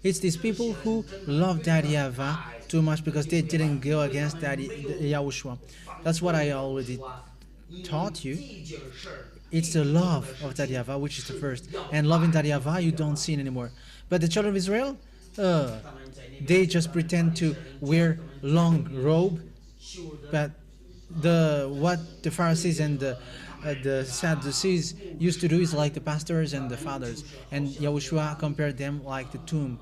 It's these people who love Daddy YAHVAH too much because they didn't go against Daddy Yahushua. That's what I already taught you. It's the love of Daddy YAHVAH which is the first. And loving Daddy YAHVAH you don't see anymore. But the children of Israel, they just pretend to wear long robe. But what the Pharisees and the Sadducees used to do is like the pastors and the fathers. And Yahushua compared them like the tomb.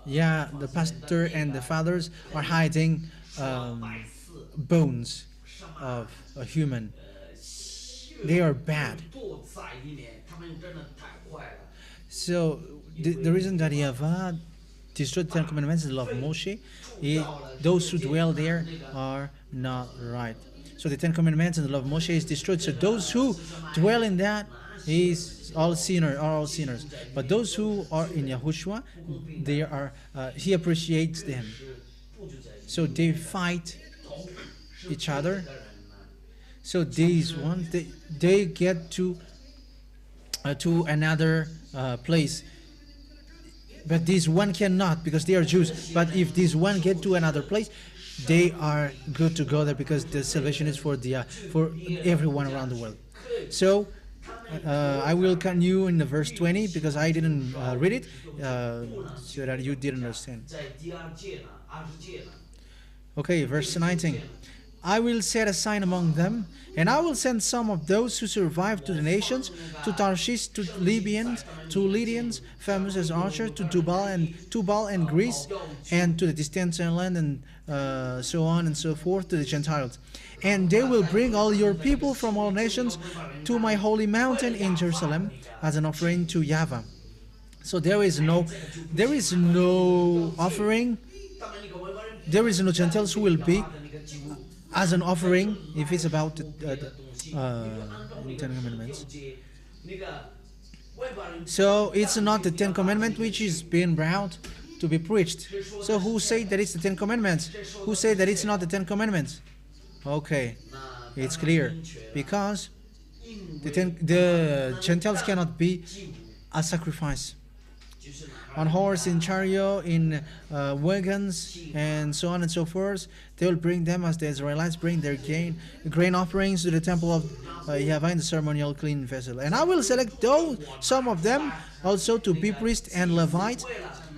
Yeah, the pastor and the fathers are hiding bones of a human. They are bad. So the reason that YAHVAH destroyed the Ten Commandments is the law of Moshe. Those who dwell there are not right. So the Ten Commandments and the law of Moshe is destroyed. So those who dwell in that are all sinners. But those who are in Yahushua, he appreciates them. So they fight each other. So these ones, they get to another place. But this one cannot because they are Jews. But if this one get to another place, they are good to go there because the salvation is for everyone around the world. So I will continue in the verse 20 because I didn't read it so that you didn't understand. Okay, verse 19. I will set a sign among them, and I will send some of those who survive to the nations, to Tarshish, to Libyans, to Lydians, famous as archers, to Tubal and Greece, and to the distant land, and so on and so forth, to the Gentiles. And they will bring all your people from all nations to my holy mountain in Jerusalem as an offering to YAHVAH. So there is no offering. There is no Gentiles who will be as an offering if it's about the Ten Commandments. So it's not the Ten Commandments which is being brought to be preached. So who say that it's the Ten Commandments? Who say that it's not the Ten Commandments? Okay, it's clear. Because the Gentiles cannot be a sacrifice. On horse, in chariot, in wagons, and so on and so forth. They will bring them as the Israelites bring their grain offerings to the temple of YAHVAH in the ceremonial clean vessel. And I will select some of them also to be priests and Levites.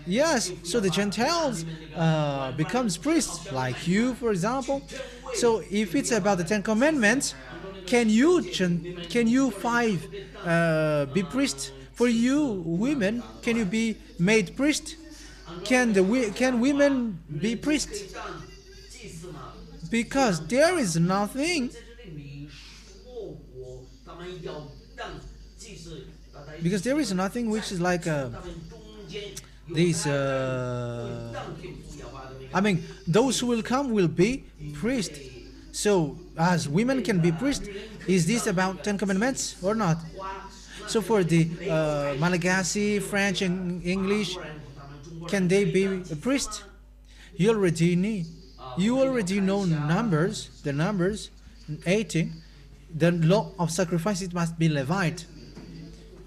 Yes, so the Gentiles becomes priests, like you, for example. So if it's about the Ten Commandments, can you five be priests? For you women, can you be made priest? Can women be priests? Because there is nothing. Because there is nothing which is like this. I mean, those who will come will be priests. So, as women can be priests, is this about Ten Commandments or not? So for the Malagasy, French, and English, can they be a priest? You already know numbers. The numbers 18. The law of sacrifice, it must be Levite.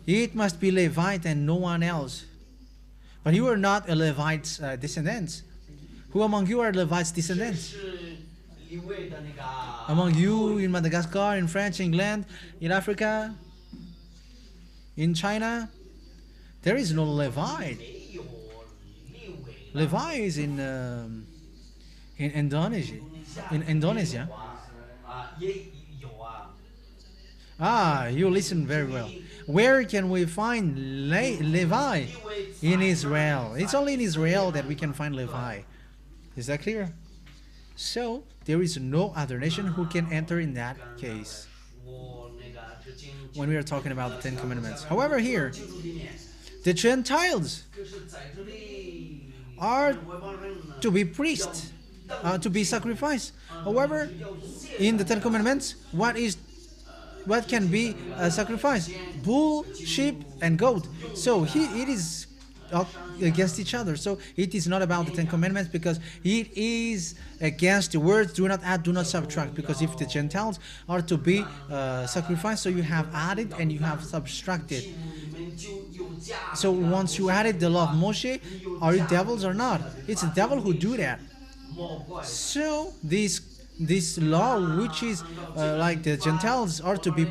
It must be Levite and no one else. But you are not a Levite's descendants. Who among you are Levite's descendants? Among you in Madagascar, in French, England, in Africa, in China, there is no Levite. Levi is in Indonesia. In Indonesia. You listen very well. Where can we find Levi? In Israel. It's only in Israel that we can find Levi. Is that clear? So there is no other nation who can enter in that case when we are talking about the Ten Commandments. However, here, the Gentiles, are to be priests, to be sacrificed. However, in the Ten Commandments, what can be a sacrifice? Bull, sheep, and goat. So it is against each other. So it is not about the Ten Commandments, because it is against the words do not add, do not subtract. Because if the Gentiles are to be sacrificed, so you have added and you have subtracted. So once you added the law of Moshe, are you devils or not? It's the devil who do that. So this law, which is like the Gentiles are to be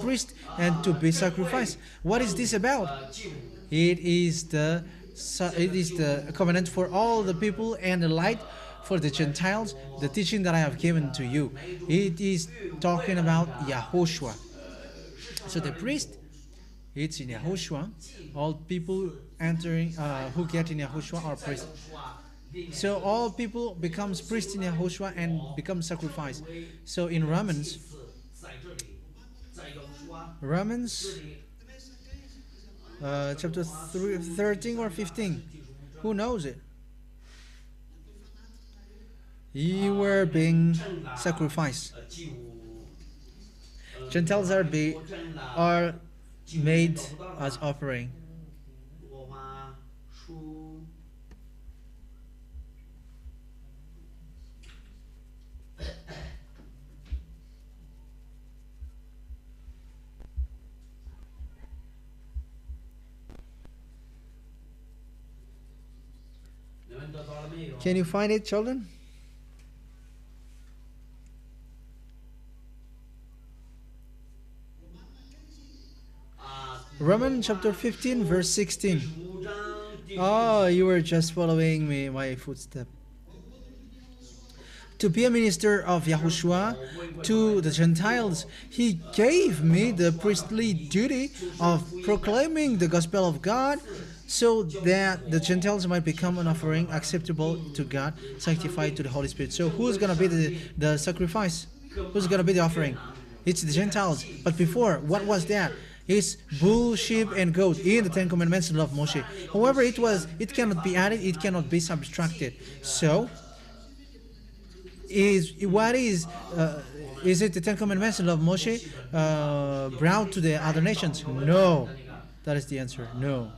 priests and to be sacrificed, what is this about? It is the covenant for all the people and the light for the Gentiles, the teaching that I have given to you. It is talking about Yahoshua. So the priest, it's in Yahoshua. All people entering who get in Yahoshua are priests. So all people becomes priests in Yahoshua and become sacrificed. So in Romans chapter 13 or 15, who knows it? You were being sacrificed. Gentiles are made as offering. Can you find it, children? Romans chapter 15 verse 16. Oh, you were just following my footstep. To be a minister of Yahushua to the Gentiles, he gave me the priestly duty of proclaiming the gospel of God, so that the Gentiles might become an offering acceptable to God, sanctified to the Holy Spirit. So who's going to be the sacrifice? Who's going to be the offering? It's the Gentiles. But before, what was that? It's bull, sheep, and goat in the Ten Commandments of Moshe. However, it cannot be added, it cannot be subtracted. So, is it the Ten Commandments of Moshe brought to the other nations? No. That is the answer. No.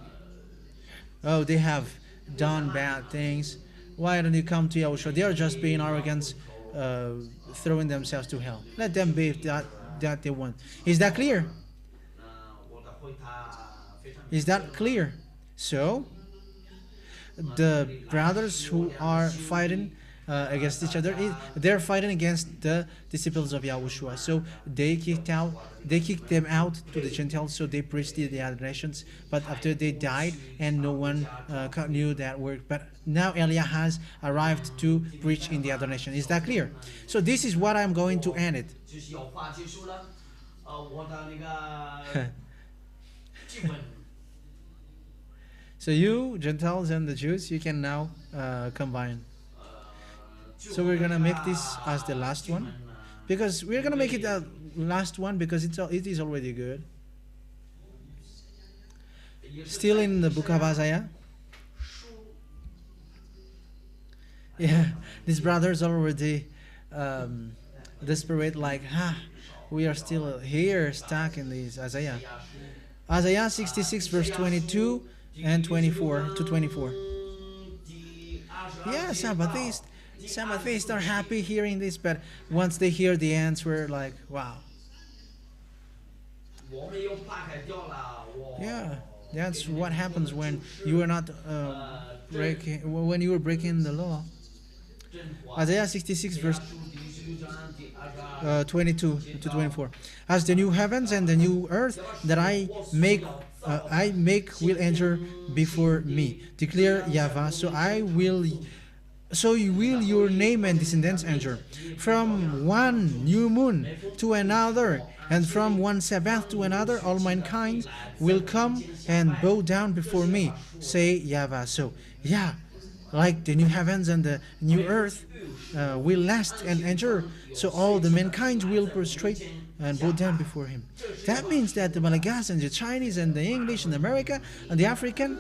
Oh, they have done bad things. Why don't you come to Yahushua? They are just being arrogant, throwing themselves to hell. Let them be if that they want. Is that clear? Is that clear? So, the brothers who are fighting against each other, they're fighting against the disciples of Yahushua. So they kicked them out to the Gentiles, so they preached to the other nations. But after they died, and no one knew that word. But now Eliah has arrived to preach in the other nation. Is that clear? So this is what I'm going to end it. So you, Gentiles and the Jews, you can now combine. So we're going to make this as the last one. Because we're going to make it the last one because it is already good. Still in the book of Isaiah. Yeah, these brothers are already desperate, like, we are still here, stuck in this Isaiah. Isaiah 66 verse 22 and 24 to 24. Yeah, Sabbathists are happy hearing this, but once they hear the answer, like, wow. Yeah, that's what happens when you are not when you are breaking the law. Isaiah 66 verse 22 to 24. As the new heavens and the new earth that I make will enter before me, declare YAHVAH. So you will your name and descendants enter. From one new moon to another, and from one Sabbath to another, all mankind will come and bow down before me, say YAHVAH. So, yeah, like the new heavens and the new earth will last and enter. So all the mankind will prostrate and bow down before him. That means that the Malagasy and the Chinese and the English and the American and the African,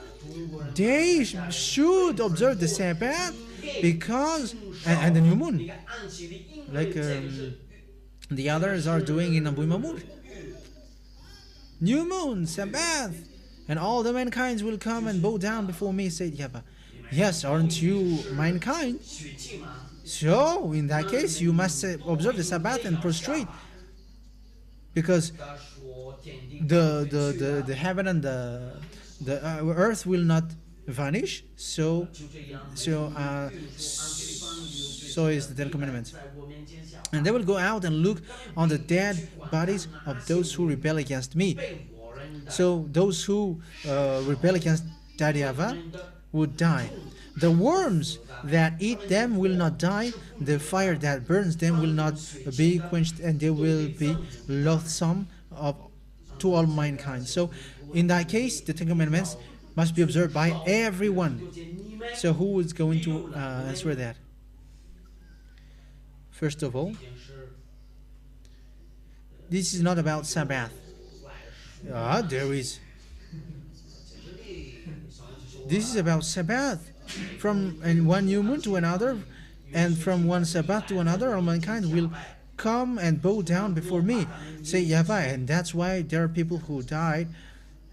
they should observe the Sabbath because and the new moon, like the others are doing in Abu Mamur. New moon, Sabbath, and all the mankind will come and bow down before me, said YAHVAH. Yes, aren't you mankind? So, in that case, you must observe the Sabbath and prostrate, because the heaven and the earth will not vanish. So is the Ten Commandments. And they will go out and look on the dead bodies of those who rebel against me. So those who rebel against YAHVAH would die. The worms that eat them will not die. The fire that burns them will not be quenched, and they will be loathsome to all mankind. So in that case, the Ten Commandments must be observed by everyone. So who is going to answer that? First of all, this is not about Sabbath. There is. This is about Sabbath. From one new moon to another, and from one Sabbath to another, all mankind will come and bow down before me, say YAHVAH. And that's why there are people who died.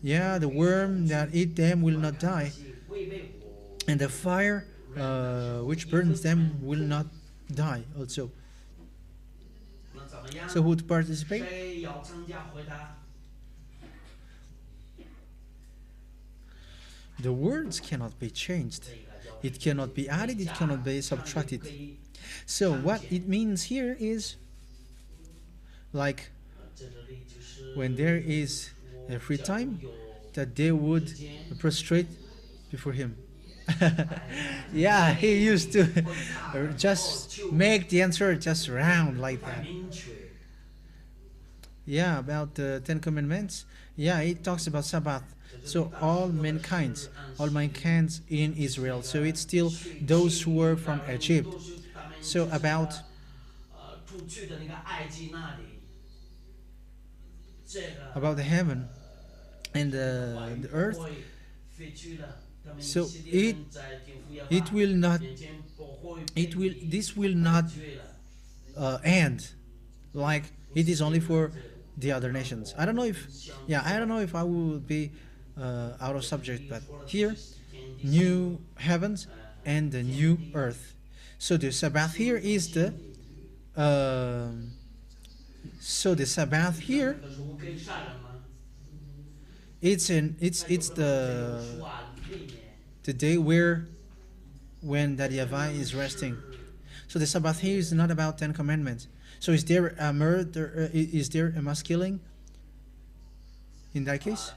Yeah, the worm that eat them will not die, and the fire which burns them will not die also. So who would participate? The words cannot be changed. It cannot be added, it cannot be subtracted. So what it means here is, like when there is a free time, that they would prostrate before him. Yeah, he used to just make the answer just round like that. Yeah, about the Ten Commandments. Yeah, it talks about Sabbath. So all mankind in Israel. So it's still those who were from Egypt. So about the heaven and the earth. So this will not end, like it is only for the other nations. I don't know if I will be out of subject, but here, new heavens and the new earth. So the Sabbath here is the Sabbath here. It's the day when that YAHVAH is resting. So the Sabbath here is not about 10 commandments. So is there a murder? Is there a mass killing? In that case?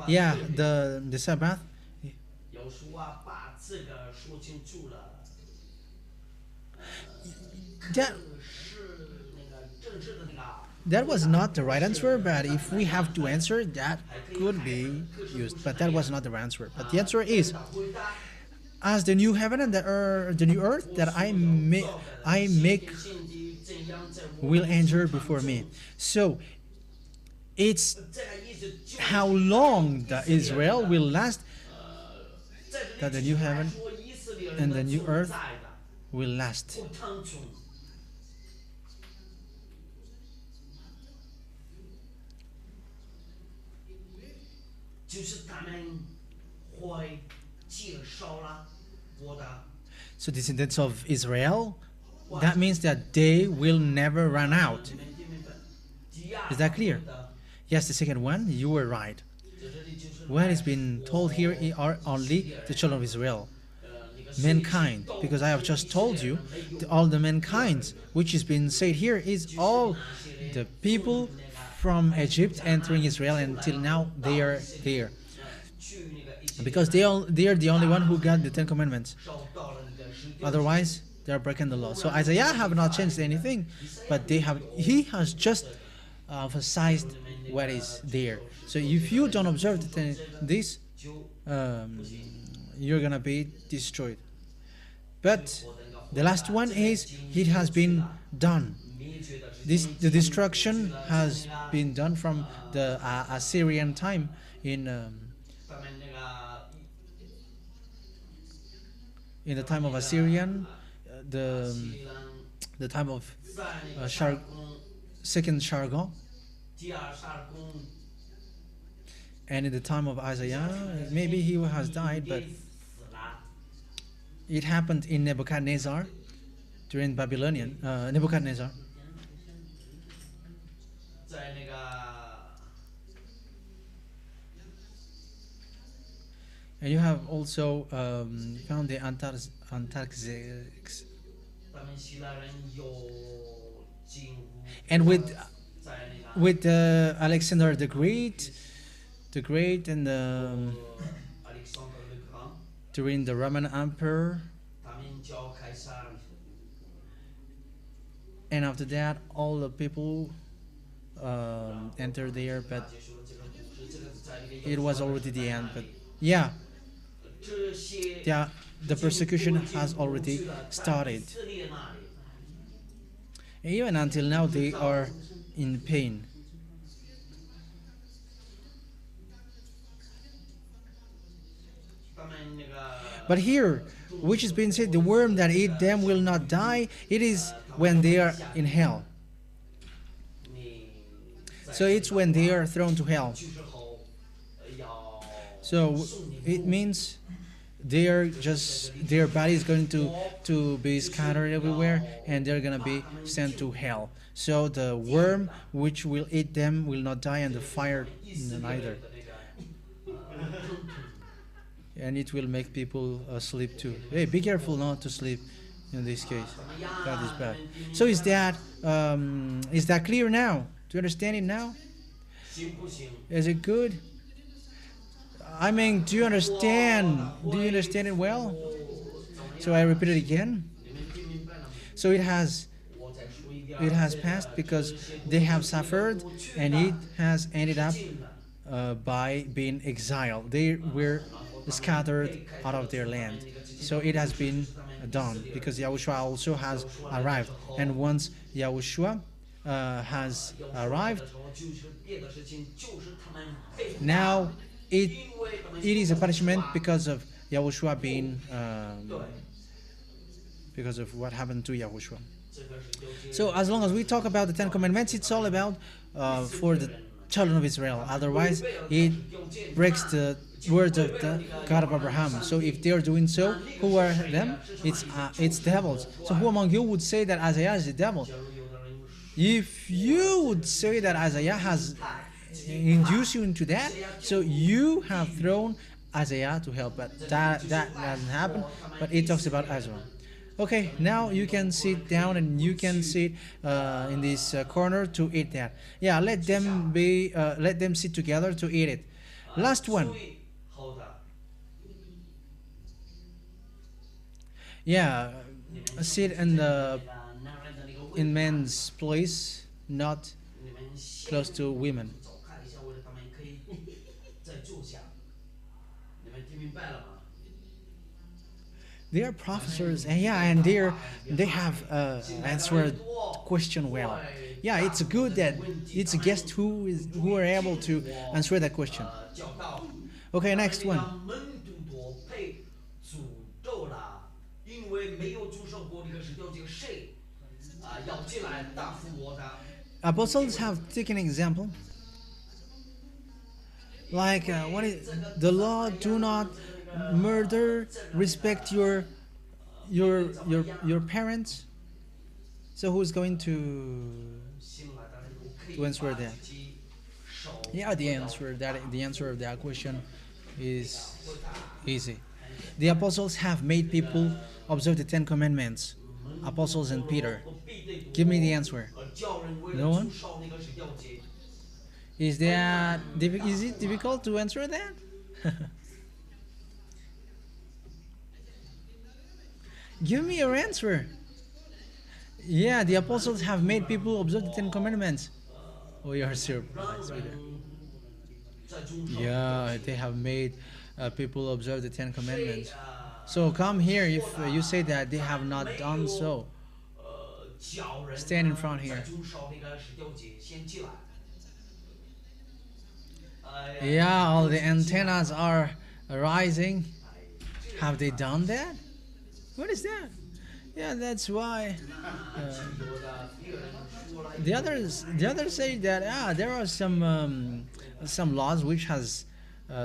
Yeah, the Sabbath. That was not the right answer, but if we have to answer, that could be used. But that was not the right answer. But the answer is, as the new heaven and the new earth that I make will enter before me. So it's how long that Israel will last, that the new heaven and the new earth will last. So descendants of Israel, that means that they will never run out. Is that clear? Yes, the second one, you were right. What is being told here are only the children of Israel, mankind, because I have just told you all the mankind which is being said here is all the people from Egypt entering Israel, and until now they are there, because they are the only one who got the 10 commandments. Otherwise they are breaking the law. So Isaiah have not changed anything, but he has just emphasized what is there. So if you don't observe this, you're gonna be destroyed. But the last one is, it has been done. the destruction has been done from the Assyrian time in the time of Assyrian, the time of second Shargon, and in the time of Isaiah, maybe he has died, but it happened in Nebuchadnezzar, during Babylonian Nebuchadnezzar. And you have also found the Antarctic. And with Alexander the Great, and during the Roman Emperor, and after that, all the people entered there, but it was already the end. But yeah, the persecution has already started. Even until now, they are in pain. But here, which is being said, the worm that eat them will not die. It is when they are in hell. So it's when they are thrown to hell. So it means their body is going to be scattered everywhere, and they're going to be sent to hell. So the worm which will eat them will not die, and the fire neither. And it will make people sleep too. Hey, be careful not to sleep in this case. That is bad. So is that clear now? Do you understand it now? Is it good? I mean, do you understand? Do you understand it well? So I repeat it again. So it has passed because they have suffered, and it has ended up by being exiled. They were scattered out of their land. So it has been done because Yahushua also has arrived. And once Yahushua has arrived, now it is a punishment because of Yahushua being because of what happened to Yahushua. So as long as we talk about the Ten Commandments, it's all about for the children of Israel. Otherwise, it breaks the words of the God of Abraham. So if they are doing so, who are them? It's devils. So who among you would say that Isaiah is the devil? If you would say that Isaiah has induced you into that, so you have thrown Isaiah to hell. But that doesn't happen. But it talks about Israel. Okay, now you can sit down and you can sit in this corner to eat that. Yeah, let them sit together to eat it. Last one. Yeah, sit in men's place, not close to women. They are professors, and yeah, and they have answered question well. Yeah, it's good that it's a guest who are able to answer that question. Okay, next one. Apostles have taken example. Like what is the law? Do not murder. Respect your parents. So who's going to answer that? Yeah, the answer of that question is easy. The apostles have made people observe the Ten Commandments. Apostles and Peter. Give me the answer. No one? Is it difficult to answer that? Give me your answer. Yeah, the apostles have made people observe the Ten Commandments. Oh, you are surprised. Yeah, they have made people observe the Ten Commandments. So come here if you say that they have not done so. Stand in front here. Yeah, all the antennas are rising. Have they done that? What is that? Yeah, that's why. The others say that there are some laws which has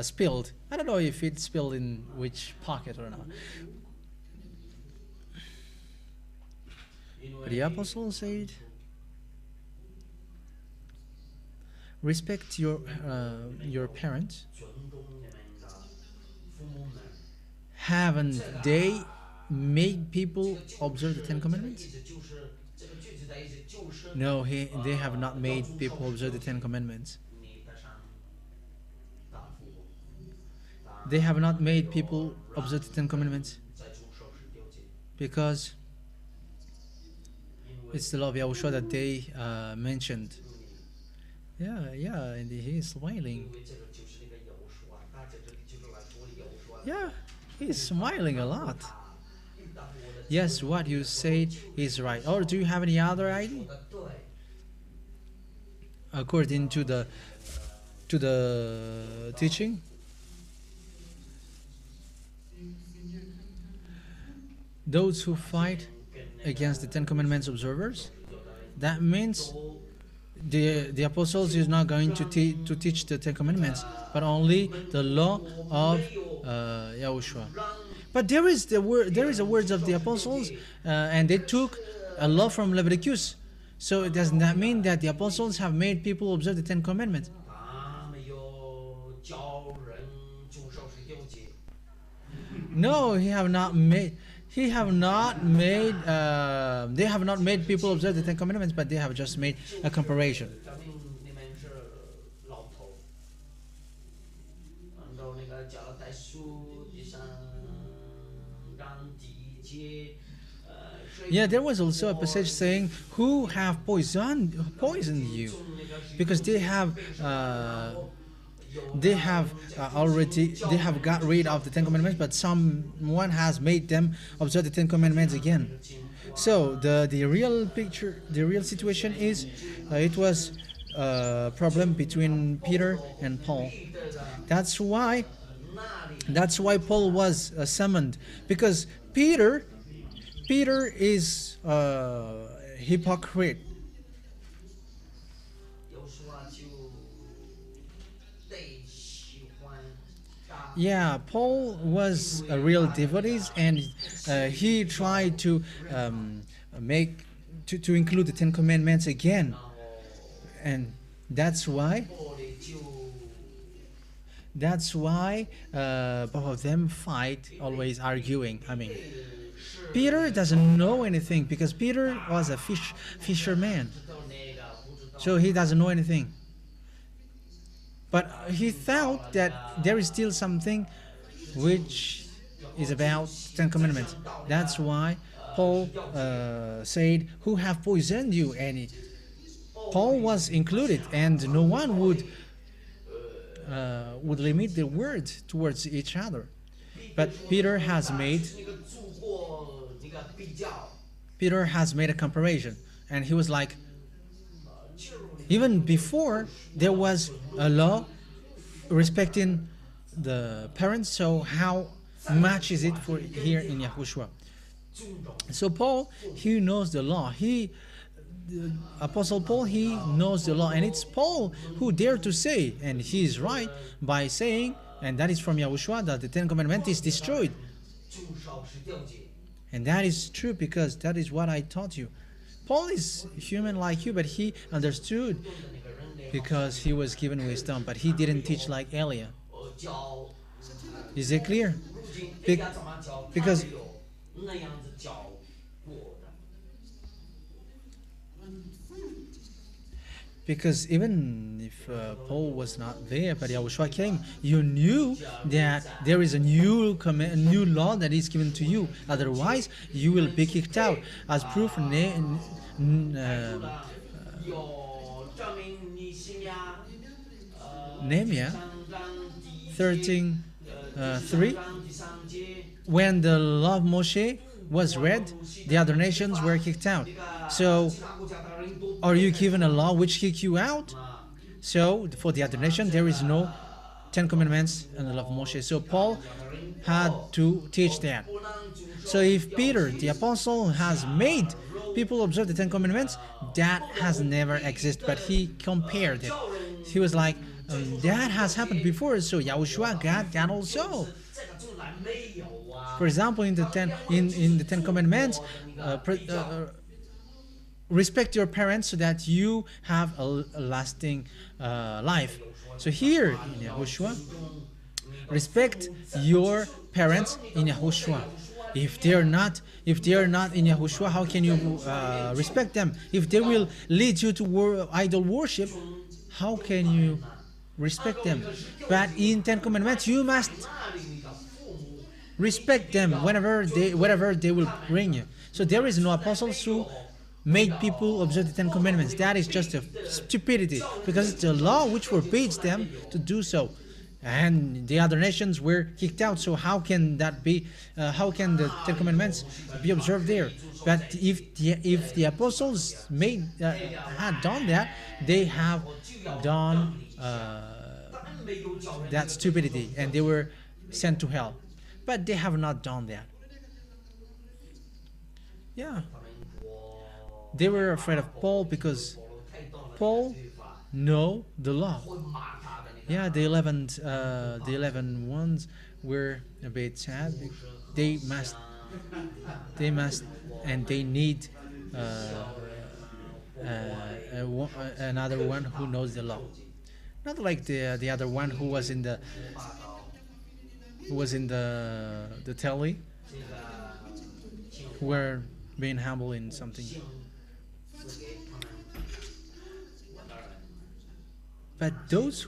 spilled. I don't know if it spilled in which pocket or not. But the apostle said, respect your parents. Haven't they made people observe the Ten Commandments? No, they have not made people observe the Ten Commandments. They have not made people observe the Ten Commandments because it's the law of Yahushua that they mentioned. Yeah, and he is smiling. Yeah, he's smiling a lot. Yes, what you said is right. Or do you have any other idea? According to the teaching, those who fight against the Ten Commandments observers, that means the apostles is not going to teach the Ten Commandments, but only the law of Yahushua. But there is a words of the apostles, and they took a law from Leviticus. So it does not mean that the apostles have made people observe the Ten Commandments. No, they have not made people observe the Ten Commandments, but they have just made a comparison. Yeah, there was also a passage saying, "Who have poisoned you?" Because they have got rid of the Ten Commandments, but someone has made them observe the Ten Commandments again. So the real picture, the real situation is, it was a problem between Peter and Paul. That's why Paul was summoned, because Peter is a hypocrite. Yeah, Paul was a real devotee, and he tried to include the Ten Commandments again, and that's why both of them fight, always arguing. I mean, Peter doesn't know anything because Peter was a fisherman, so he doesn't know anything. But he thought that there is still something which is about Ten Commandments. That's why Paul said, "Who have poisoned you?" And Paul was included, and no one would limit the word towards each other. But Peter has made a comparison, and he was like, even before there was a law respecting the parents, so how much is it for here in Yahushua? So Paul, he knows the law. Apostle Paul, he knows the law, and it's Paul who dared to say, and he is right by saying, and that is from Yahushua, that the Ten Commandments is destroyed. And that is true, because that is what I taught you. Paul is human like you, but he understood because he was given wisdom, but he didn't teach like Elia. Is it clear? Because even if Paul was not there, but Yahushua came, you knew that there is a new law that is given to you. Otherwise, you will be kicked out. As proof, Nehemiah 13:3, when the law of Moshe was read, the other nations were kicked out. So, are you given a law which kick you out? So, for the other nation, there is no Ten Commandments and the law of Moshe. So, Paul had to teach that. So, if Peter, the apostle, has made people observe the Ten Commandments, that has never existed. But he compared it. He was like, that has happened before, so Yahushua got that also. For example, in the Ten Commandments, respect your parents so that you have a lasting life. So here in Yahushua, respect your parents in Yahushua. If they are not in Yahushua, how can you respect them? If they will lead you to idol worship, how can you respect them? But in Ten Commandments, you must respect them whenever they will bring you. So there is no apostles who made people observe the Ten Commandments. That is just a stupidity, because it's the law which forbids them to do so, and the other nations were kicked out. So how can that be? How can the Ten Commandments be observed there? But if the apostles had done that, they have done that stupidity, and they were sent to hell. But they have not done that. Yeah. They were afraid of Paul because Paul know the law. Yeah, the 11 ones were a bit sad. They must, and they need another one who knows the law. Not like the other one who was in the telly, who were being humble in something. But those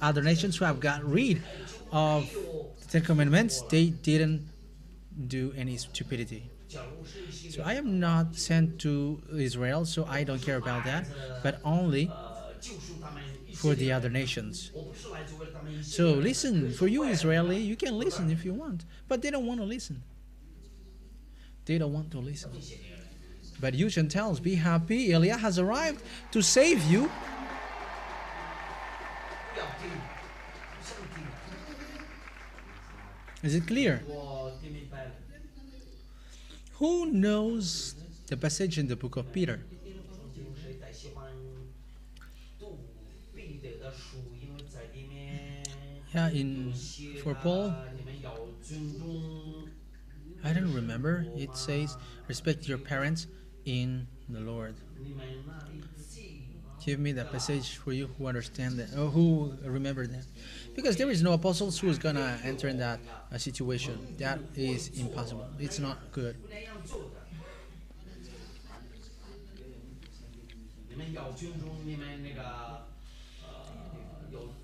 other nations who have got rid of the Ten Commandments, they didn't do any stupidity. So I am not sent to Israel, so I don't care about that, but only for the other nations. So listen, for you Israeli, you can listen if you want, but they don't want to listen. They don't want to listen. But you Gentiles, be happy. Eliah has arrived to save you. Is it clear? Who knows the passage in the book of Peter? Yeah, for Paul, I don't remember. It says, respect your parents in the Lord. Give me that passage for you who understand that, or who remember that. Because there is no apostles who is going to enter in that situation. That is impossible. It's not good.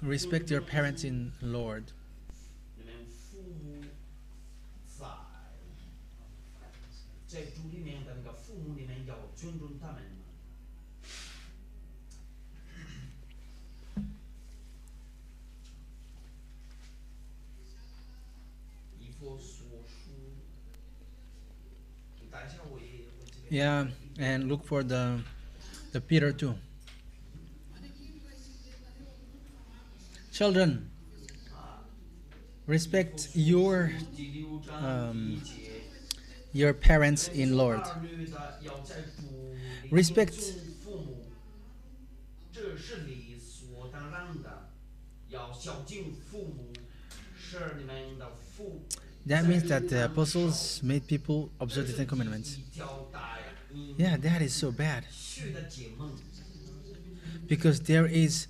Respect your parents in the Lord. Yeah, and look for the Peter too. Children, respect your parents in Lord. Respect. That means that the apostles made people observe the Ten Commandments. Yeah, that is so bad. Because there is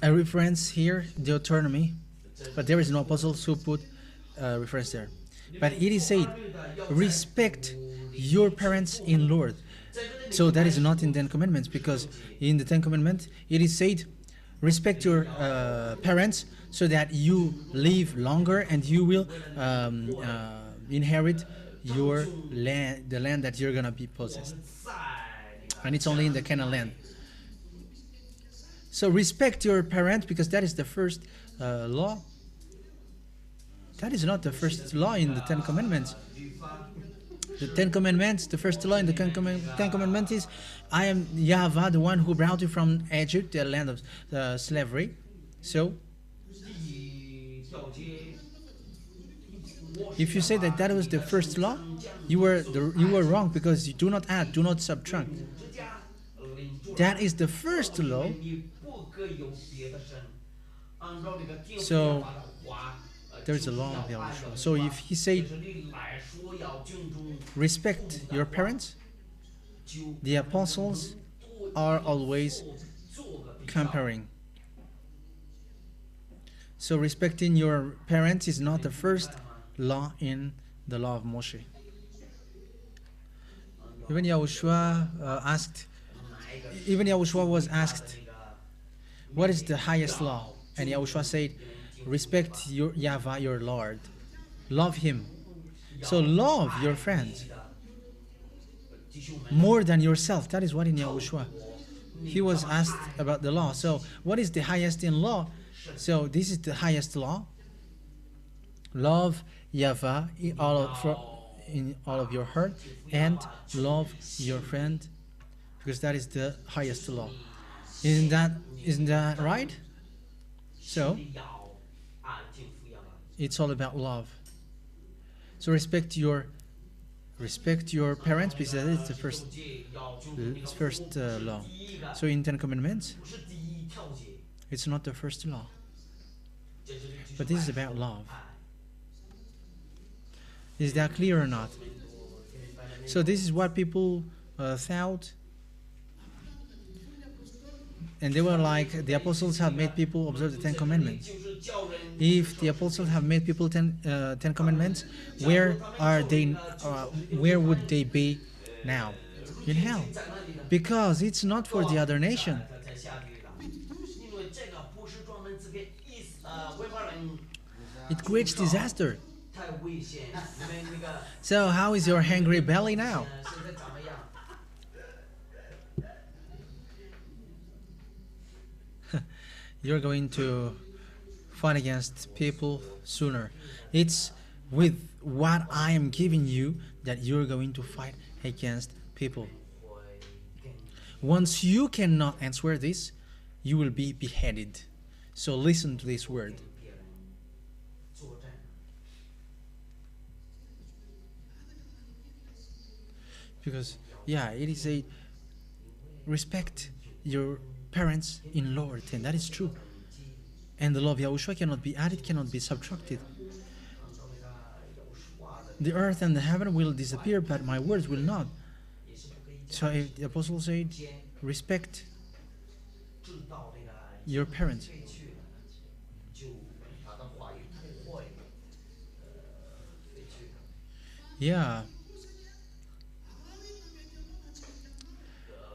a reference here, Deuteronomy, but there is no apostles who put a reference there. But it is said, respect your parents in Lord. So that is not in the Ten Commandments, because in the Ten Commandments it is said, respect your parents so that you live longer and you will inherit your land, the land that you're gonna be possessed. And it's only in the Canaan land. So respect your parents, because that is the first law. That is not the first law in the Ten Commandments. The Ten Commandments, the first law in the Ten Commandments is, I am YAHVAH, the one who brought you from Egypt, the land of slavery. So, if you say that that was the first law, you were wrong, because you do not add, do not subtract. That is the first law. So there is a law of YAHOSHUA. So if he said, respect your parents, the apostles are always comparing. So respecting your parents is not the first law in the law of Moshe. Even YAHOSHUA was asked, what is the highest law? And YAHOSHUA said, respect your YAHVAH, your Lord. Love him. So love your friends more than yourself. That is what in YAHOSHUA. He was asked about the law. So what is the highest in law? So this is the highest law. Love YAHVAH in all of your heart, and love your friend, because that is the highest law. Isn't that right? So it's all about love. So respect your parents, because that is the first law. So in Ten Commandments, it's not the first law, but this is about love. Is that clear or not? So this is what people thought. And they were like, the apostles have made people observe the Ten Commandments. If the apostles have made people Ten Commandments, where would they be now? In hell. Because it's not for the other nation. It creates disaster. So how is your hungry belly now? You're going to fight against people sooner. It's with what I am giving you that you're going to fight against people. Once you cannot answer this, you will be beheaded. So listen to this word. Because, yeah, it is a respect your parents in Lord, and that is true. And the law of YAHOSHUA cannot be added, cannot be subtracted. The earth and the heaven will disappear, but my words will not. So if the apostle said, respect your parents. Yeah.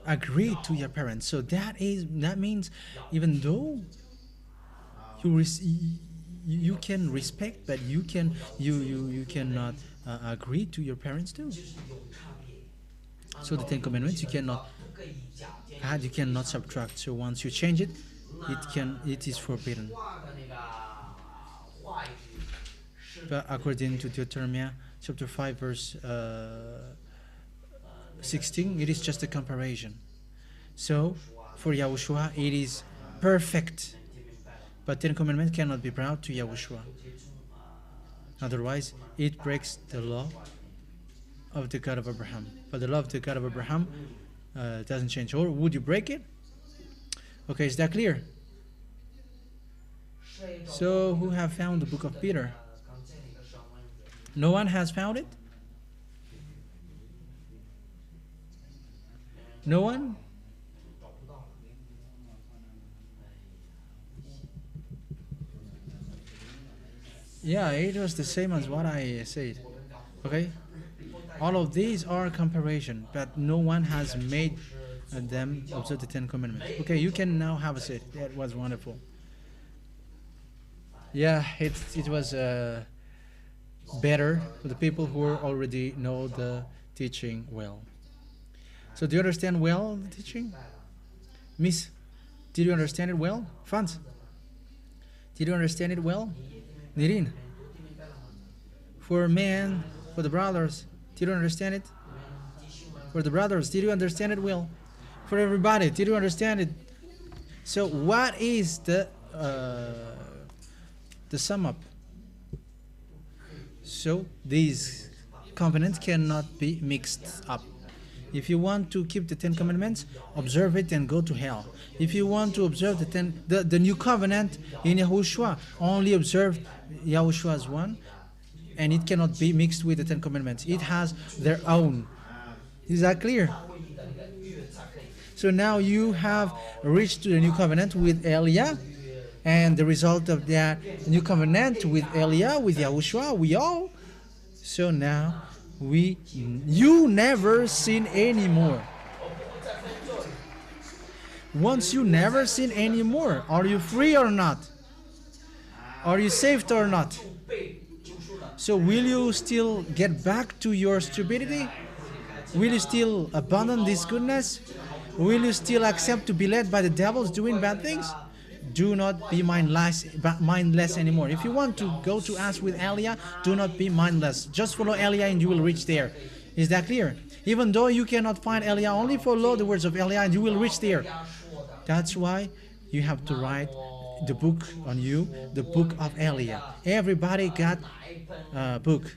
Agree to your parents. So that means, even though you can respect, but you cannot agree to your parents too. So the Ten Commandments you cannot add, you cannot subtract. So once you change it, it is forbidden. But according to Deuteronomy chapter 5 verse 16, it is just a comparison. So for YAHOSHUA it is perfect, but Ten Commandments cannot be brought to YAHOSHUA. Otherwise it breaks the law of the God of Abraham. But the law of the God of Abraham doesn't change. Or would you break it? Okay, is that clear? So who have found the book of Peter? No one has found it? No one? Yeah, it was the same as what I said. Okay? All of these are comparison, but no one has made them observe the Ten Commandments. Okay, you can now have a seat. That was wonderful. Yeah, it was better for the people who already know the teaching well. So do you understand well the teaching? Miss, did you understand it well? Franz, did you understand it well? Nirin, For men, for the brothers. Did you understand it? For the brothers, did you understand it, Will? For everybody, did you understand it? So what is the sum up? So these covenants cannot be mixed up. If you want to keep the 10 commandments, observe it and go to hell. If you want to observe the new covenant in Yahushua, only observe Yahushua's one, and it cannot be mixed with the 10 commandments. It has their own. Is that clear? So now you have reached to the new covenant with Elia, and the result of that new covenant with Elia, with Yahushua, we all. So now you never sin anymore. Once you never sin anymore, are you free or not? Are you saved or not? So will you still get back to your stupidity? Will you still abandon this goodness? Will you still accept to be led by the devils doing bad things? Do not be mindless anymore. If you want to go to ask with Elia, do not be mindless. Just follow Elia and you will reach there. Is that clear? Even though you cannot find Elia, only follow the words of Elia and you will reach there. That's why you have to write the book on you, the book of Elia. Everybody got a book.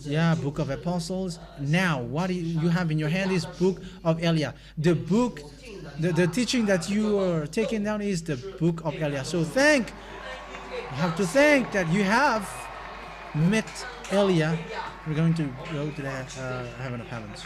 Yeah, book of apostles. Now, what you have in your hand is book of Elia. The book, the teaching that you are taking down is the book of Elia. So you have to thank that you have met Elia. We're going to go to the heaven of heavens.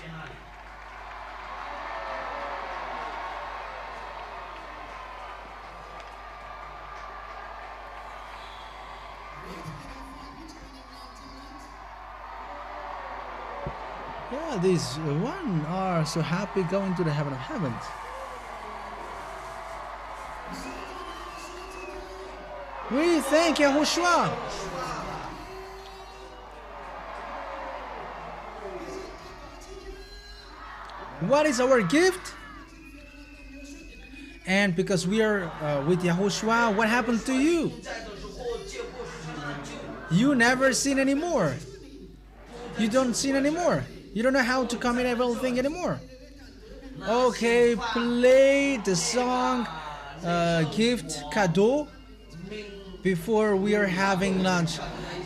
Yeah, these one are so happy going to the heaven of heavens. We thank Yahushua. What is our gift? And because we are with Yahushua, what happened to you? You never sin anymore. You don't sin anymore. You don't know how to commit everything anymore. Okay, play the song Gift Cadeau before we are having lunch.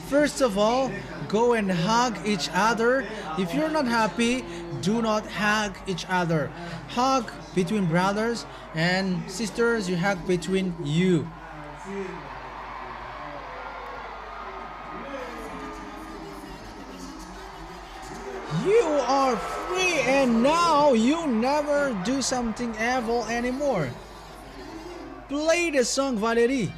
First of all, go and hug each other. If you're not happy, do not hug each other. Hug between brothers and sisters, you hug between you. You are free and now you never do something evil anymore. Play the song, Valerie.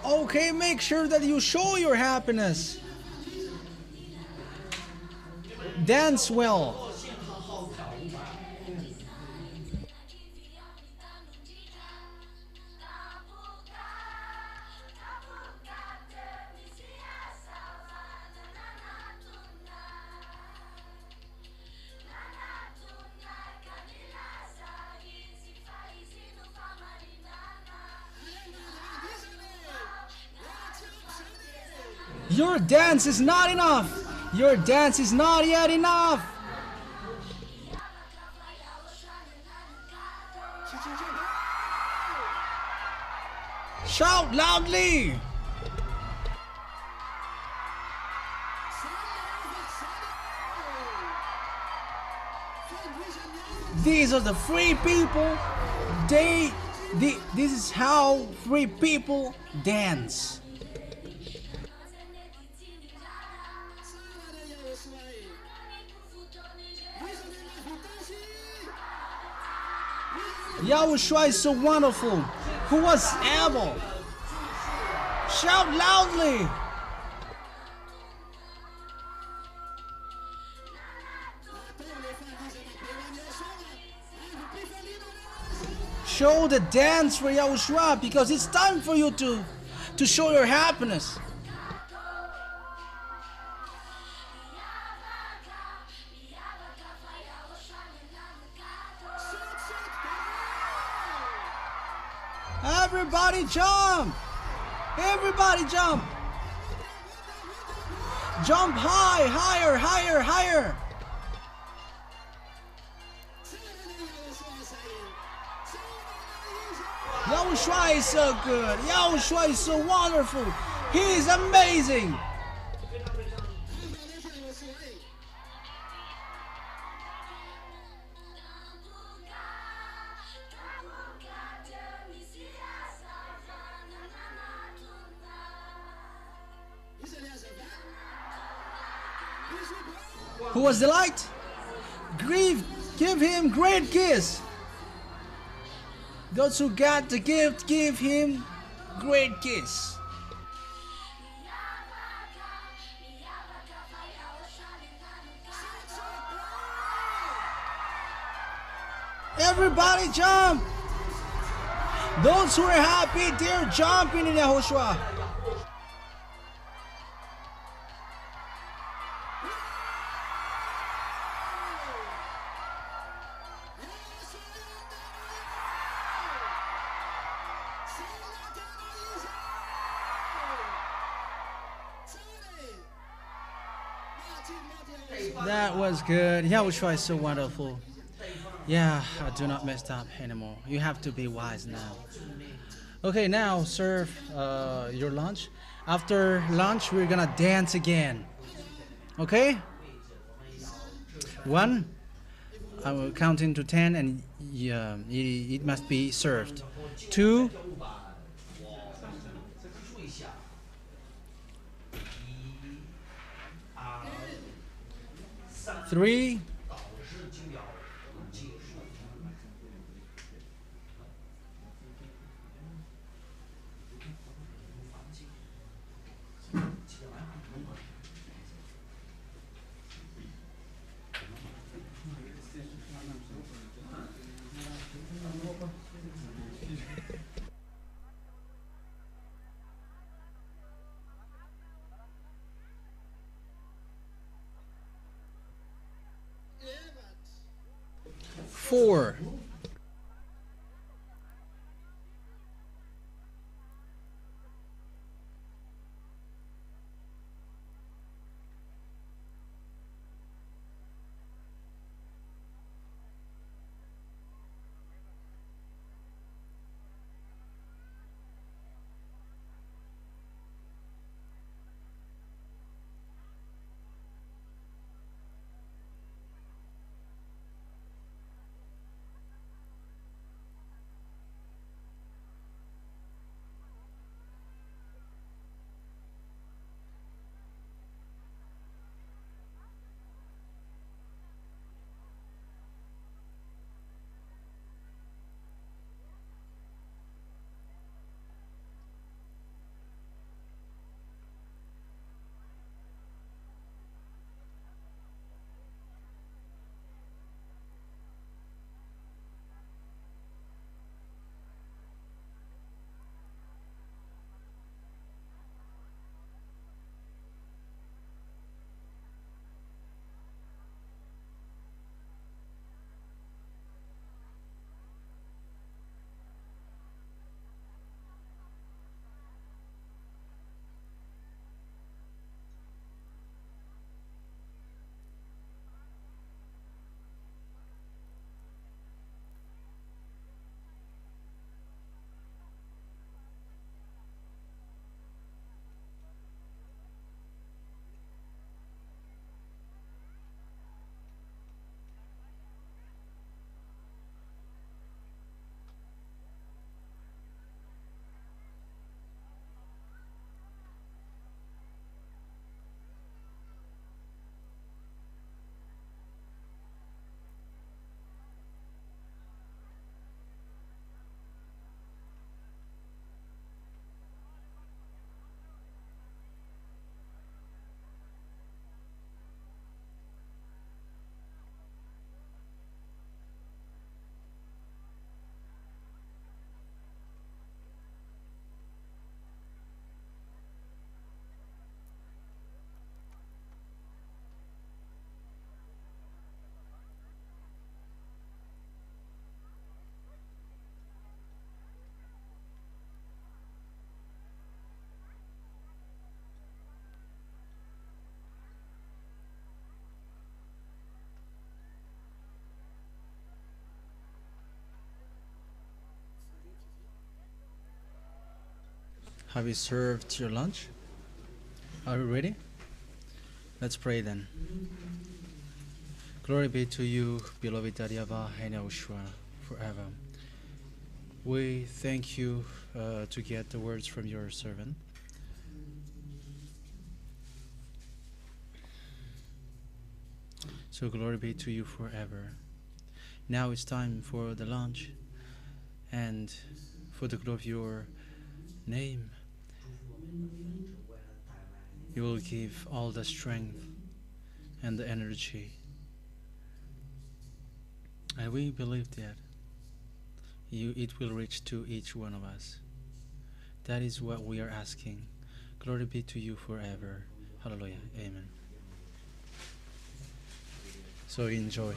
Okay, make sure that you show your happiness. Dance well. Your dance is not enough. Your dance is not yet enough. Shout loudly. These are the free people. This is how free people dance. Yahushua is so wonderful. Who was able? Shout loudly. Show the dance for Yahushua because it's time for you to show your happiness. Everybody jump! Everybody jump! Jump high, higher, higher, higher! Yahushua is so good. Yahushua is so wonderful. He is amazing. Who was the light? Give him great kiss. Those who got the gift, give him great kiss. Everybody jump. Those who are happy, they're jumping in Yahushua. That was good. Yahushua is so wonderful. Yeah, I do not mess up anymore. You have to be wise now. Okay, now serve your lunch. After lunch, we're gonna dance again. Okay? 1. I will count into 10, and it must be served. 2. 3. 4. 5. Have you served your lunch? Are you ready? Let's pray then. Glory be to you, beloved YAHVAH and YAHOSHUAH, forever. We thank you to get the words from your servant. So glory be to you forever. Now it's time for the lunch, and for the glory of your name, you will give all the strength and the energy. And we believe that it will reach to each one of us. That is what we are asking. Glory be to you forever. Hallelujah. Amen. So enjoy.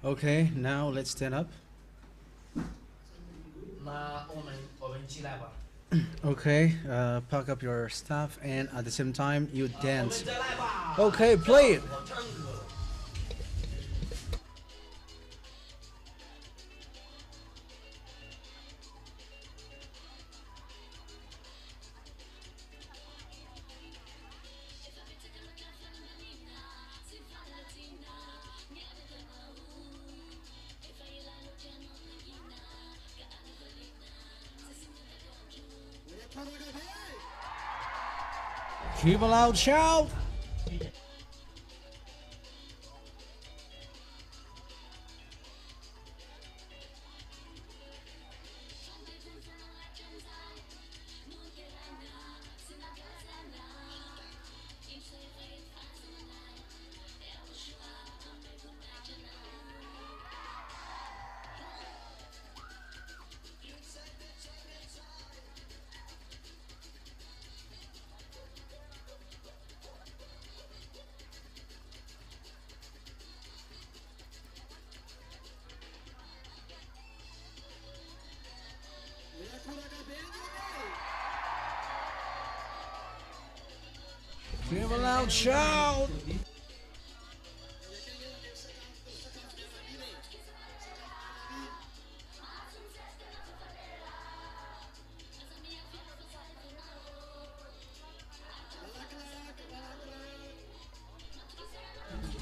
Okay, now let's stand up. 那我们起来吧。 Okay, pack up your stuff and at the same time you 我们 dance. 再来吧。 Okay, play it. 我唱歌。 Keep a loud shout. Give a loud shout.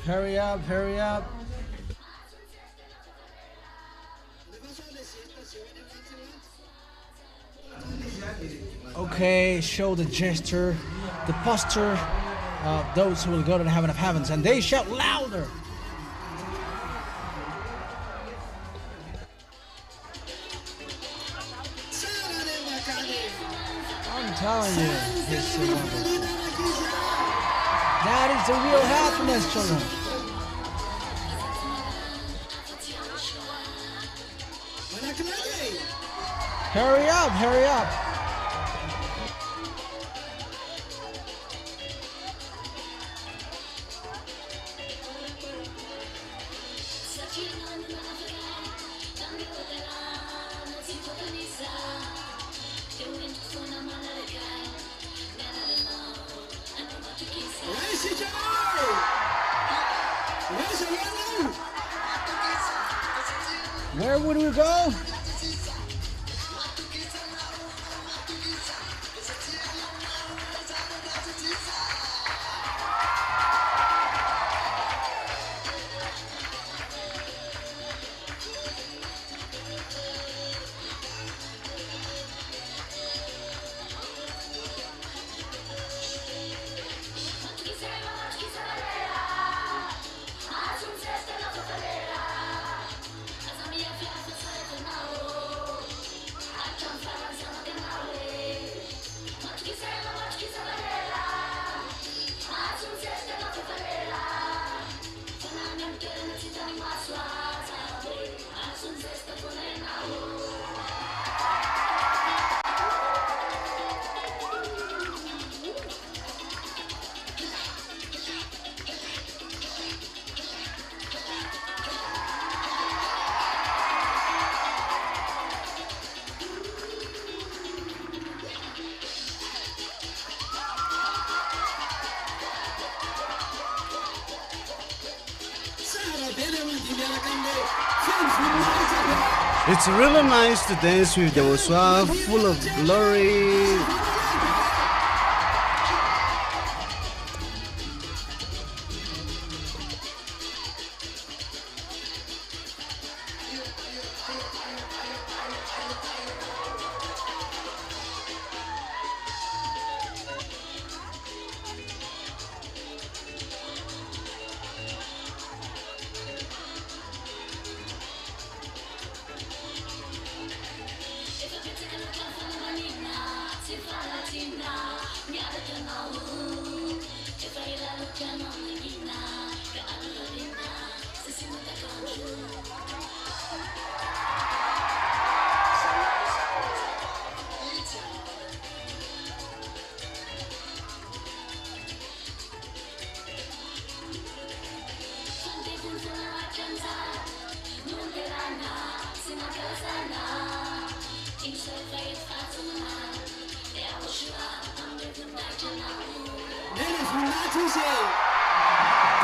Hurry up, hurry up. Okay, show the gesture, the posture of those who will go to the heaven of heavens, and they shout louder. I'm telling you, it's wonderful. That is the real happiness, children. Hurry up, hurry up. Where would we go? It's really nice to dance with YAHOSHUA, full of glory. If I could take a look at the 没有从哪出现？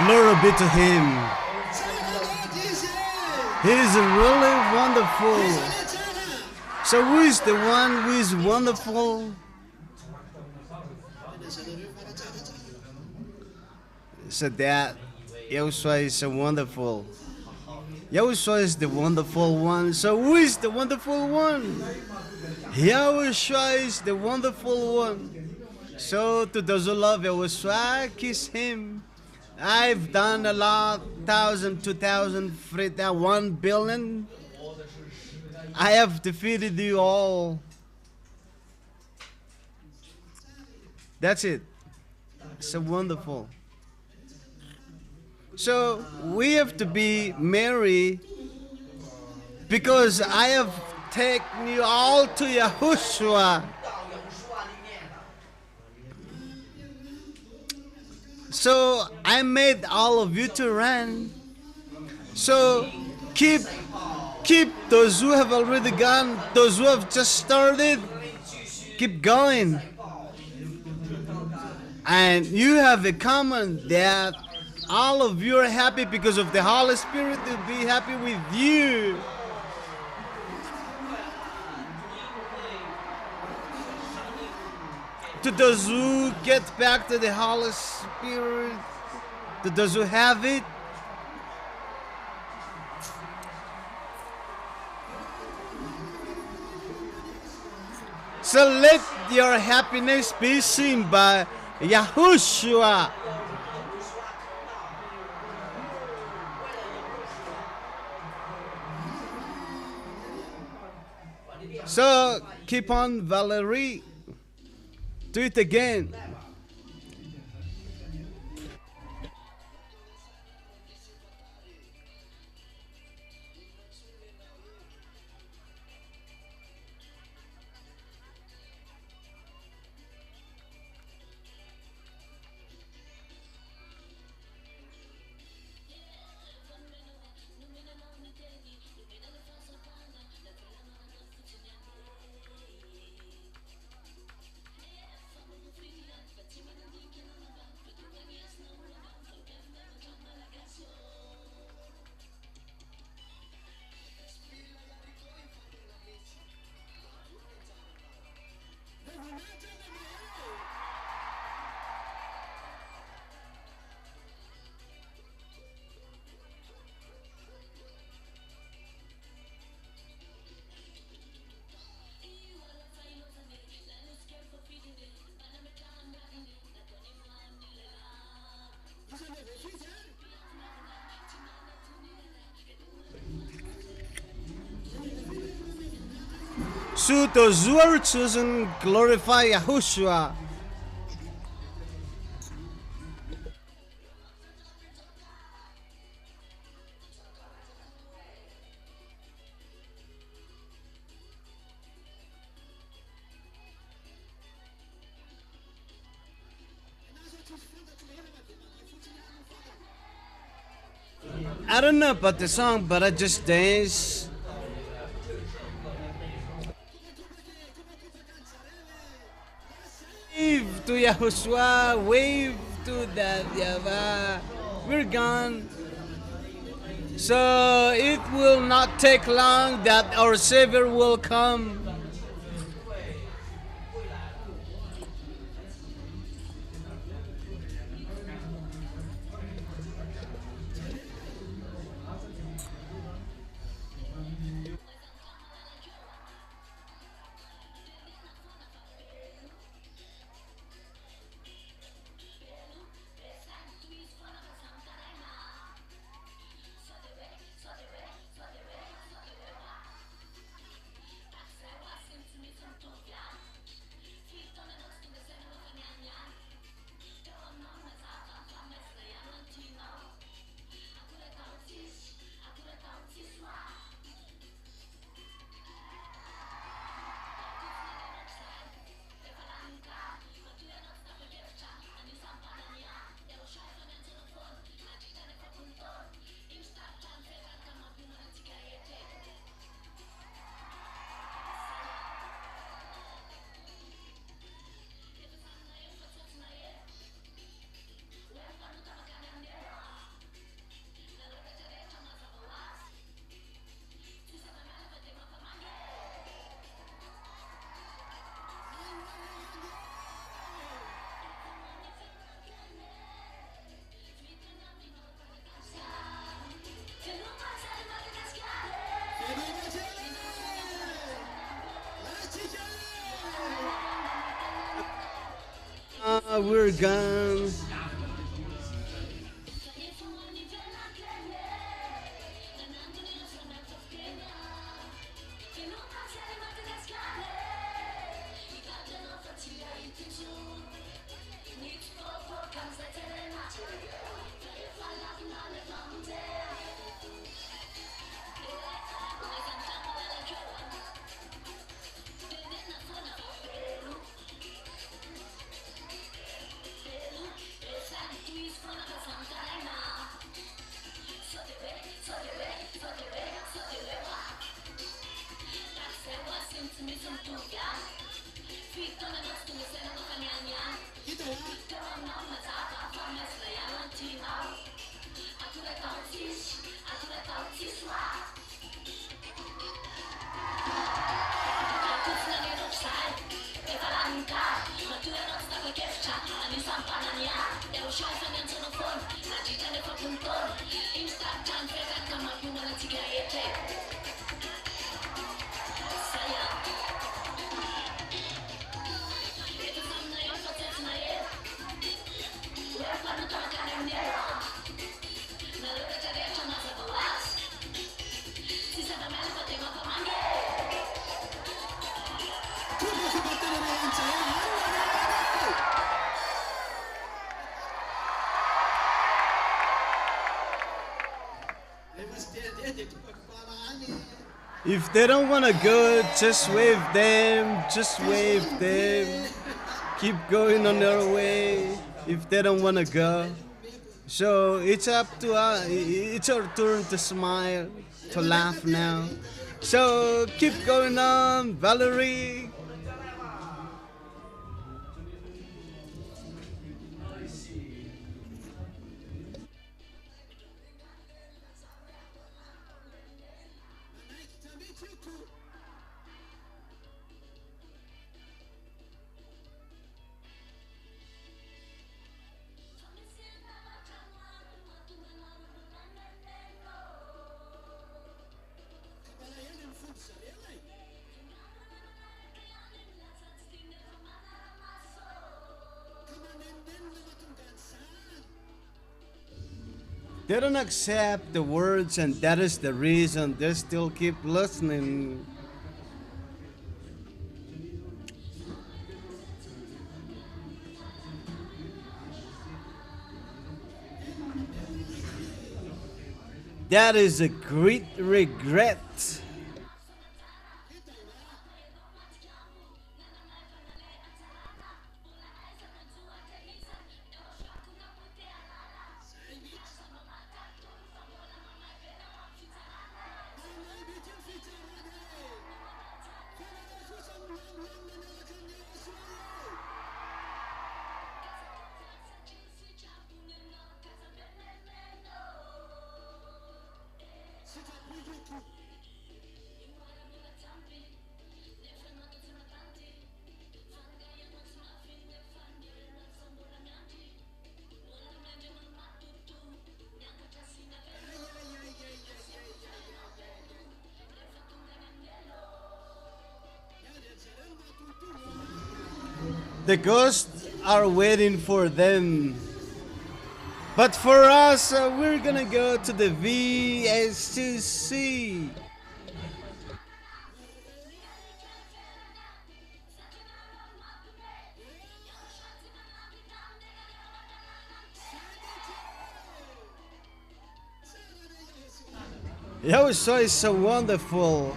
Glory be to Him. 上头提醒， He is really wonderful. 上来讲了。 So who is the one who is wonderful? So that YAHOSHUA is so wonderful. YAHOSHUA is the wonderful one. So who is the wonderful one? YAHOSHUA is the wonderful one. So to those who love YAHOSHUA, kiss Him. I've done a lot, 1,000, 2,000, 3,000, 1 billion. I have defeated you all. That's it. So wonderful. So we have to be merry because I have taken you all to YAHOSHUA. So I made all of you to run. So keep those who have already gone, those who have just started, keep going. And you have a common that all of you are happy because of the Holy Spirit to be happy with you. To those who get back to the Holy Spirit, to those who have it, so let your happiness be seen by YAHOSHUA. So keep on, Valerie. Do it again. So those who are chosen glorify YAHOSHUA. I don't know about the song, but I just dance. Wave to YAHOSHUA, wave to that YAHVAH. We're gone. So it will not take long that our Savior will come. we're gone. If they don't want to go, just wave them, just wave them. Keep going on their way if they don't want to go. So it's up to us, it's our turn to smile, to laugh now. So keep going on, Valerie. They don't accept the words, and that is the reason they still keep listening. That is a great regret. The ghosts are waiting for them. But for us, we're gonna go to the VSCC. Yahushua is so wonderful.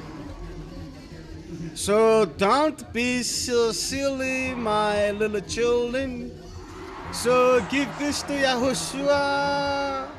So don't be so silly, my little children. So give this to Yahushua.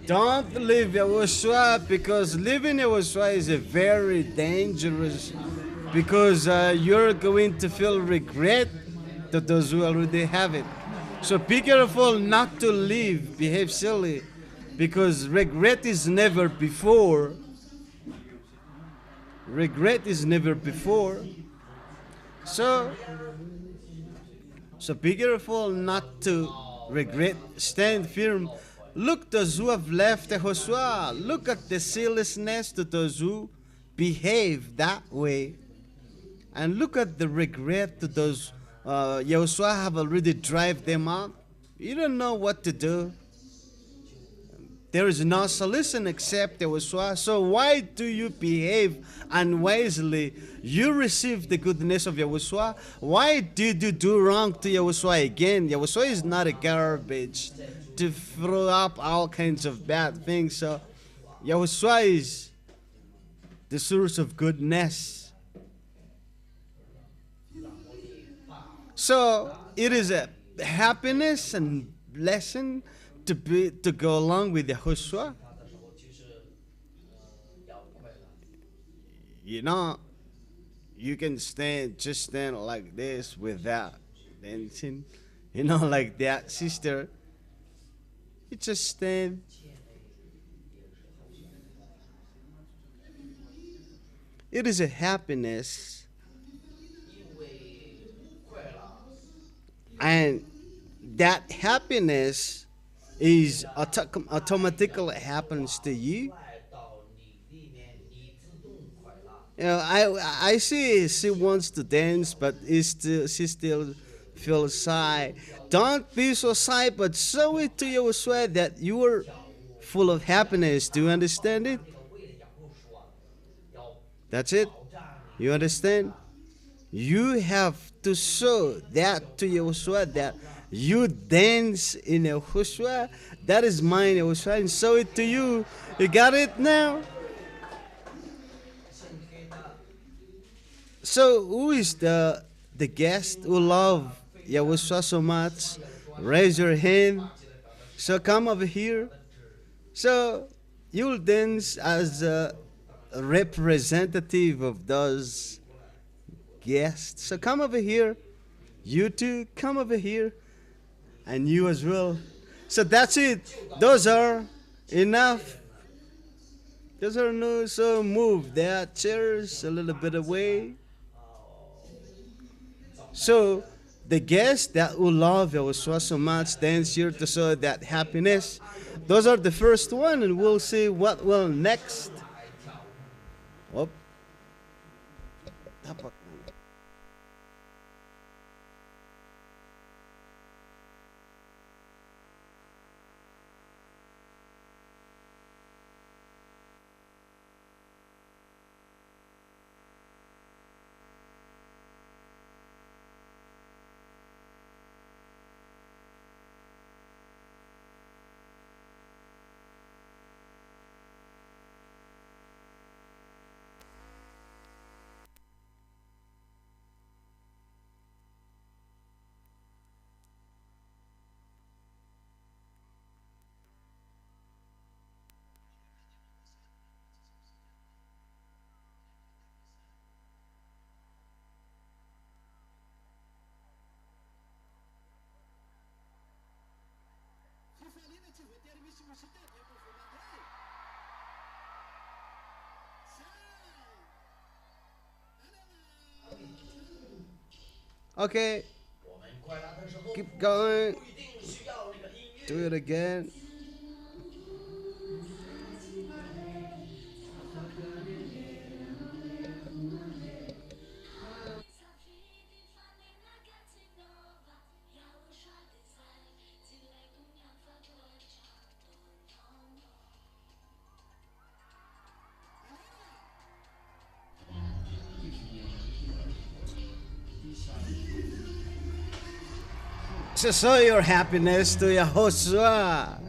Don't leave Yahushua, because leaving Yahushua is a very dangerous, because you're going to feel regret to those who already have it. So be careful not to leave, behave silly, because regret is never before. Regret is never before. So be careful not to regret. Stand firm. Look those who have left Yahushua. Look at the seriousness to those who behave that way. And look at the regret to those Yahushua have already drive them out. You don't know what to do. There is no solution except Yahushua. So why do you behave unwisely? You receive the goodness of Yahushua. Why did you do wrong to Yahushua again? Yahushua is not a garbage to throw up all kinds of bad things. So Yahushua is the source of goodness. So it is a happiness and blessing to go along with Yahushua. You know, you can just stand like this without dancing. You know, like that, sister. You just stand. It is a happiness, and that happiness is automatically happens to you. You know, I see she wants to dance, but she still feels shy. Don't be so shy, but show it to your sweat that you are full of happiness. Do you understand it? That's it. You understand? You have to show that to Yahushua, that you dance in Yahushua. That is mine, Yahushua, and show it to you. You got it now? So who is the guest who love Yahushua so much? Raise your hand. So come over here. So you'll dance as a representative of those guests. So come over here. You two, come over here. And you as well. So that's it. Those are enough. Those are no. So move their chairs a little bit away. So the guests that will love Yahushua so much dance here to show that happiness. Those are the first one, and we'll see what will next. Whoop. Okay. Keep going. Do it again. So show your happiness to YAHOSHUA.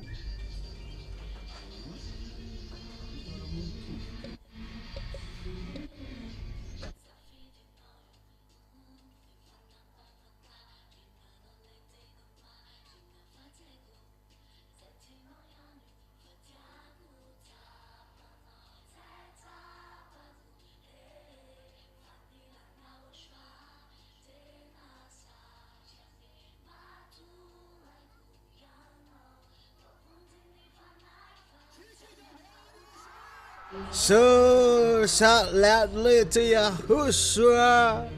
So shout loudly to Yahushua.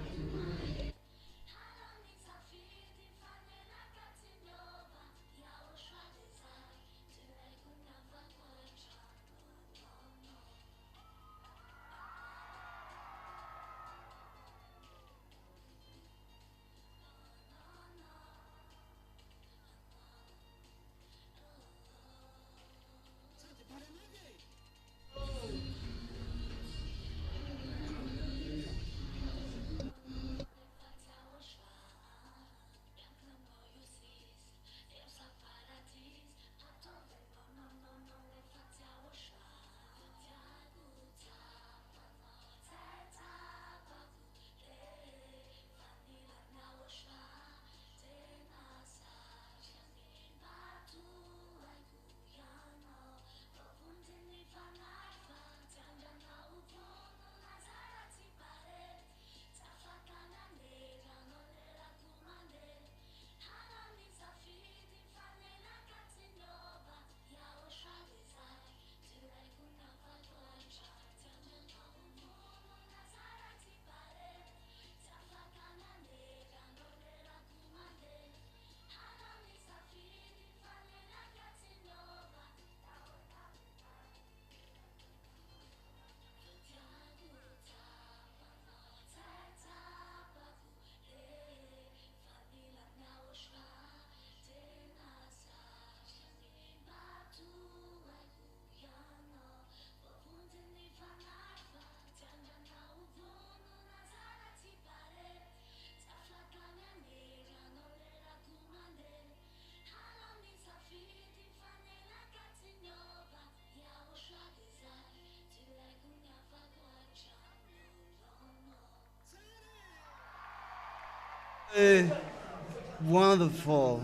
Wonderful.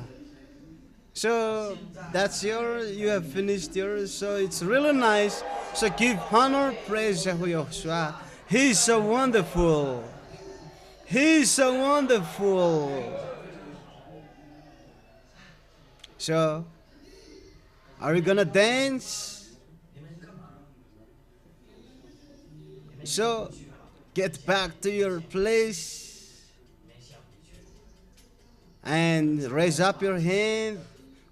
So that's you have finished yours, so it's really nice. So give honor, praise Yahushua. He's so wonderful. He's so wonderful. So, are you gonna dance? So, get back to your place and raise up your hand.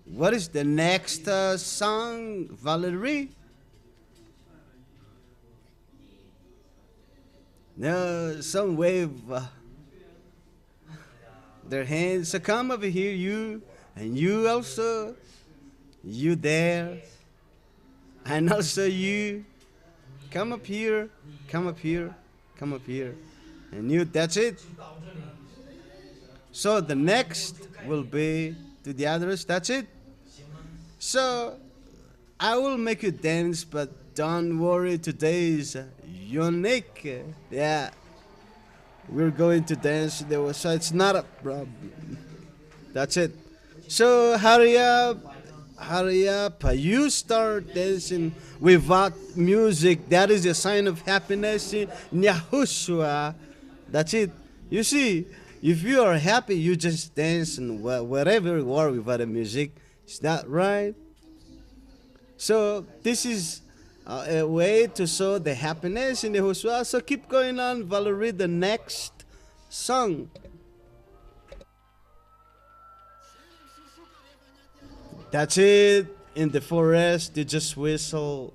What is the next song, Valerie? No, some wave their hands. So come over here, you, and you also, you there, and also you. Come up here, come up here, come up here, and you. That's it. So the next will be to the others. That's it. So I will make you dance, but don't worry. Today is unique. Yeah, we're going to dance today, so it's not a problem. That's it. So hurry up, hurry up. You start dancing without music. That is a sign of happiness in Yahushua. That's it. You see, if you are happy, you just dance and wherever you are without the music. Is that right? So this is a way to show the happiness in Yahushua. So keep going on, Valerie. The next song. That's it. In the forest, they just whistle.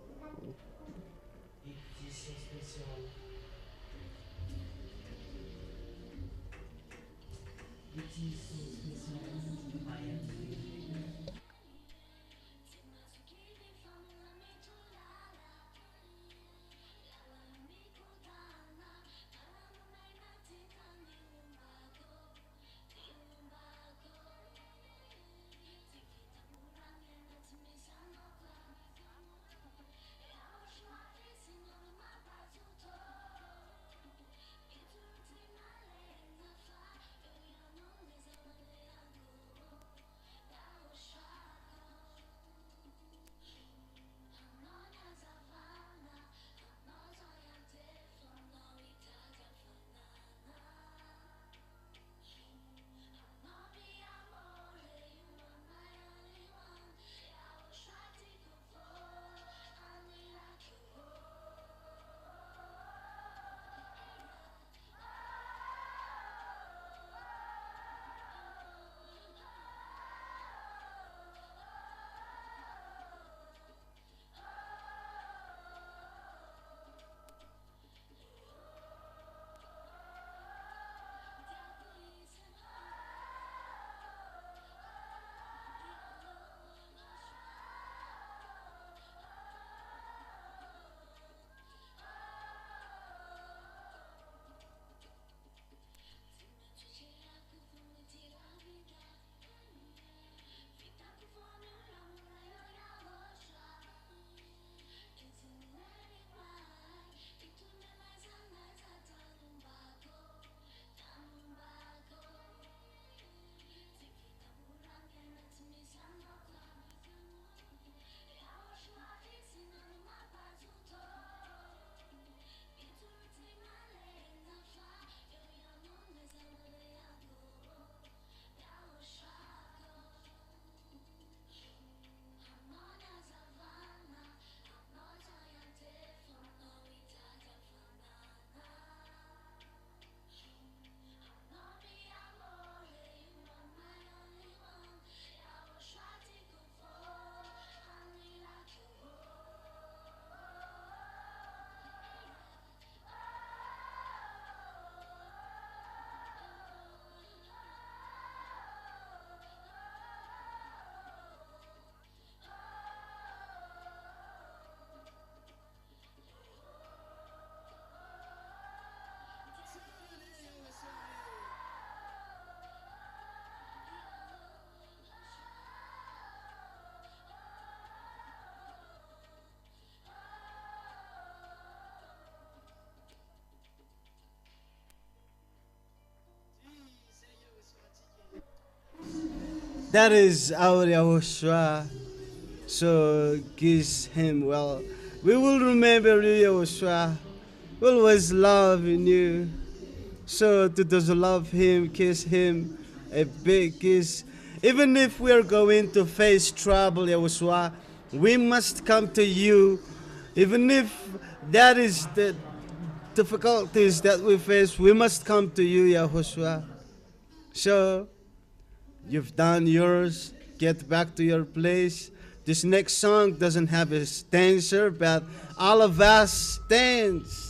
That is our Yahushua. So kiss him well. We will remember you, Yahushua. We'll always love in you. So to those who love him, kiss him a big kiss. Even if we are going to face trouble, Yahushua, we must come to you. Even if that is the difficulties that we face, we must come to you, Yahushua. So you've done yours. Get back to your place. This next song doesn't have a stanza, but all of us stands.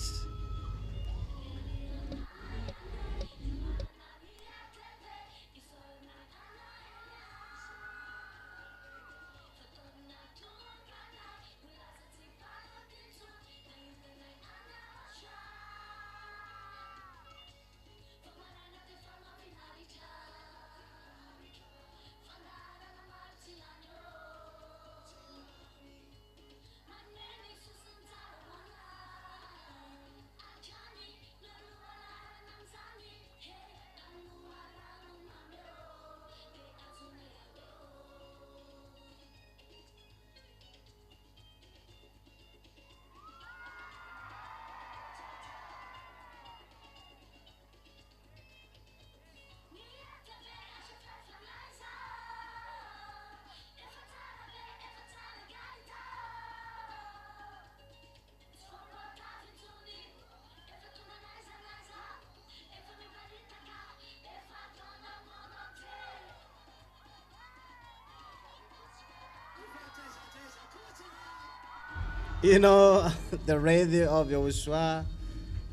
You know, the radio of Yahushua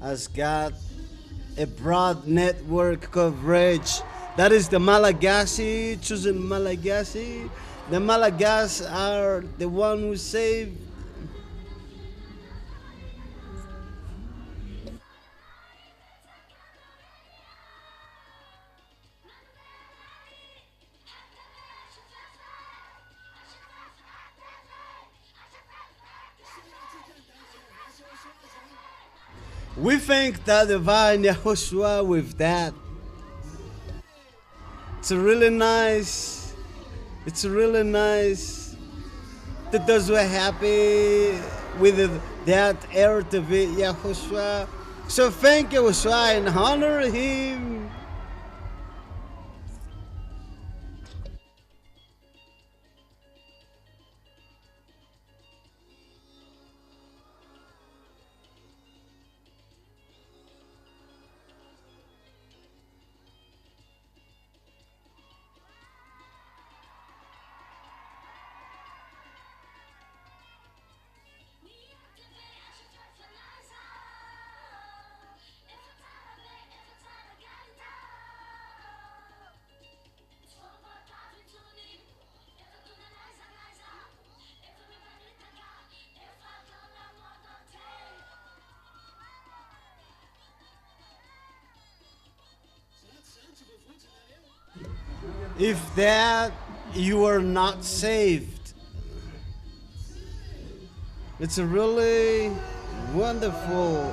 has got a broad network coverage. That is the Malagasy, choosing Malagasy. The Malagas are the one who save. We thank the divine Yahushua with that. It's really nice. It's really nice that those who are happy with that air to be Yahushua. So thank Yahushua and honor him. If that you are not saved, it's a really wonderful.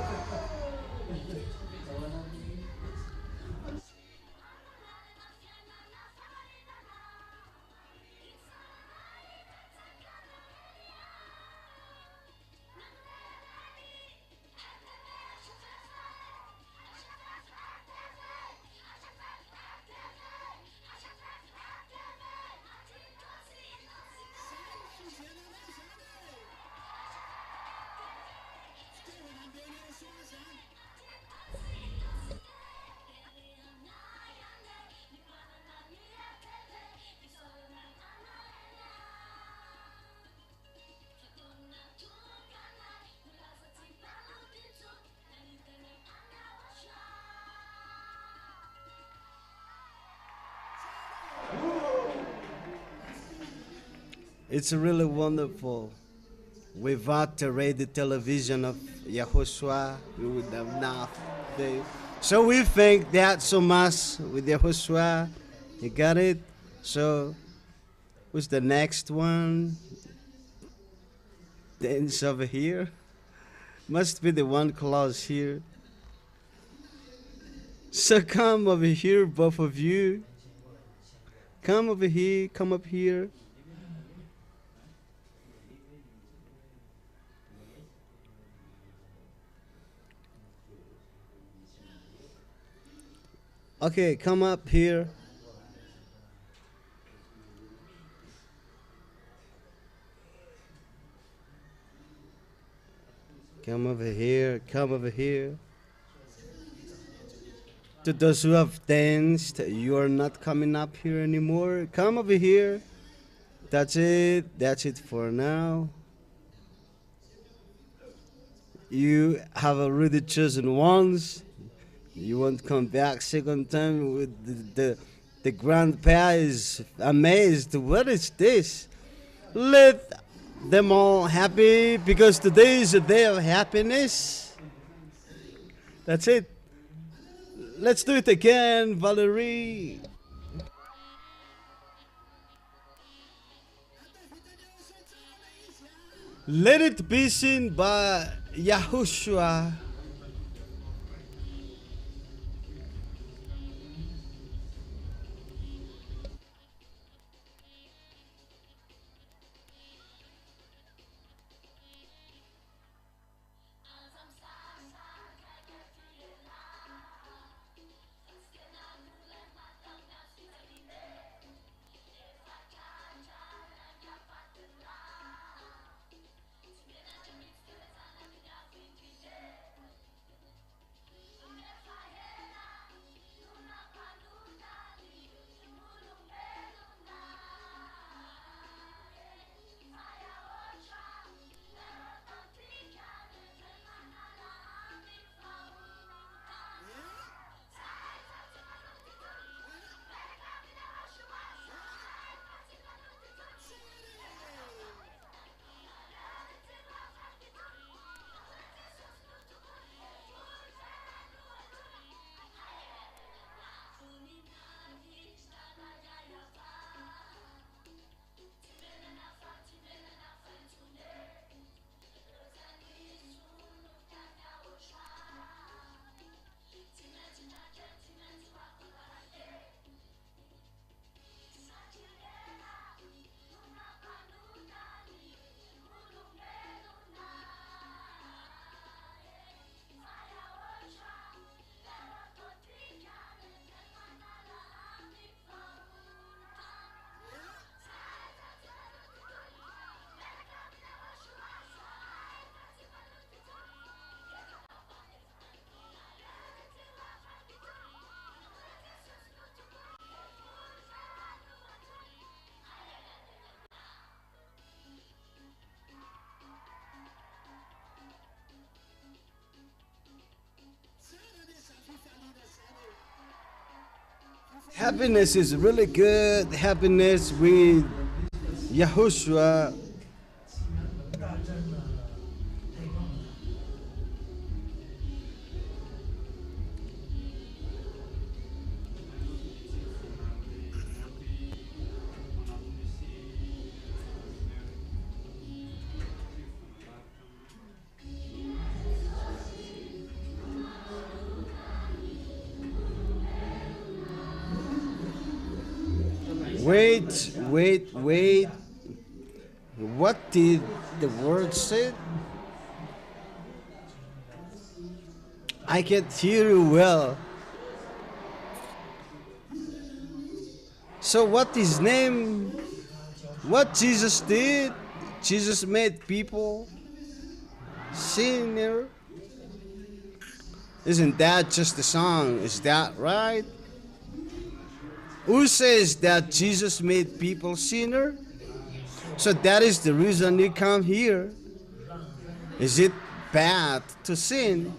It's really wonderful. Without the radio television of Yahushua, we would have nothing. So we thank that so much with Yahushua. You got it? So, who's the next one? Dance over here. Must be the one close here. So come over here, both of you. Come over here. Come up here. Okay, come up here. Come over here. Come over here. To those who have danced, you are not coming up here anymore. Come over here. That's it. That's it for now. You have already chosen once. You won't come back second time. With the grandpa is amazed. What is this? Let them all happy because today is a day of happiness. That's it. Let's do it again, Valerie. Let it be seen by Yahushua. Happiness is really good. Happiness with Yahushua. Wait. What did the word say? I can't hear you well. So what his name? What Jesus did? Jesus made people sinner. Isn't that just a song? Is that right? Who says that Jesus made people sinner? So that is the reason you come here. Is it bad to sin?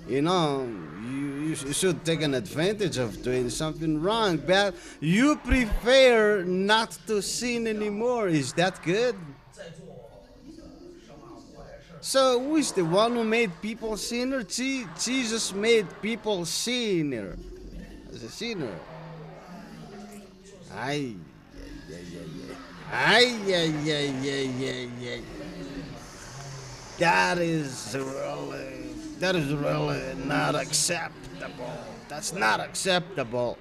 You know, you should take an advantage of doing something wrong, but you prefer not to sin anymore. Is that good? So who is the one who made people sinner? Jesus made people sinner. As a sinner. Ay. That is really not acceptable. That's not acceptable.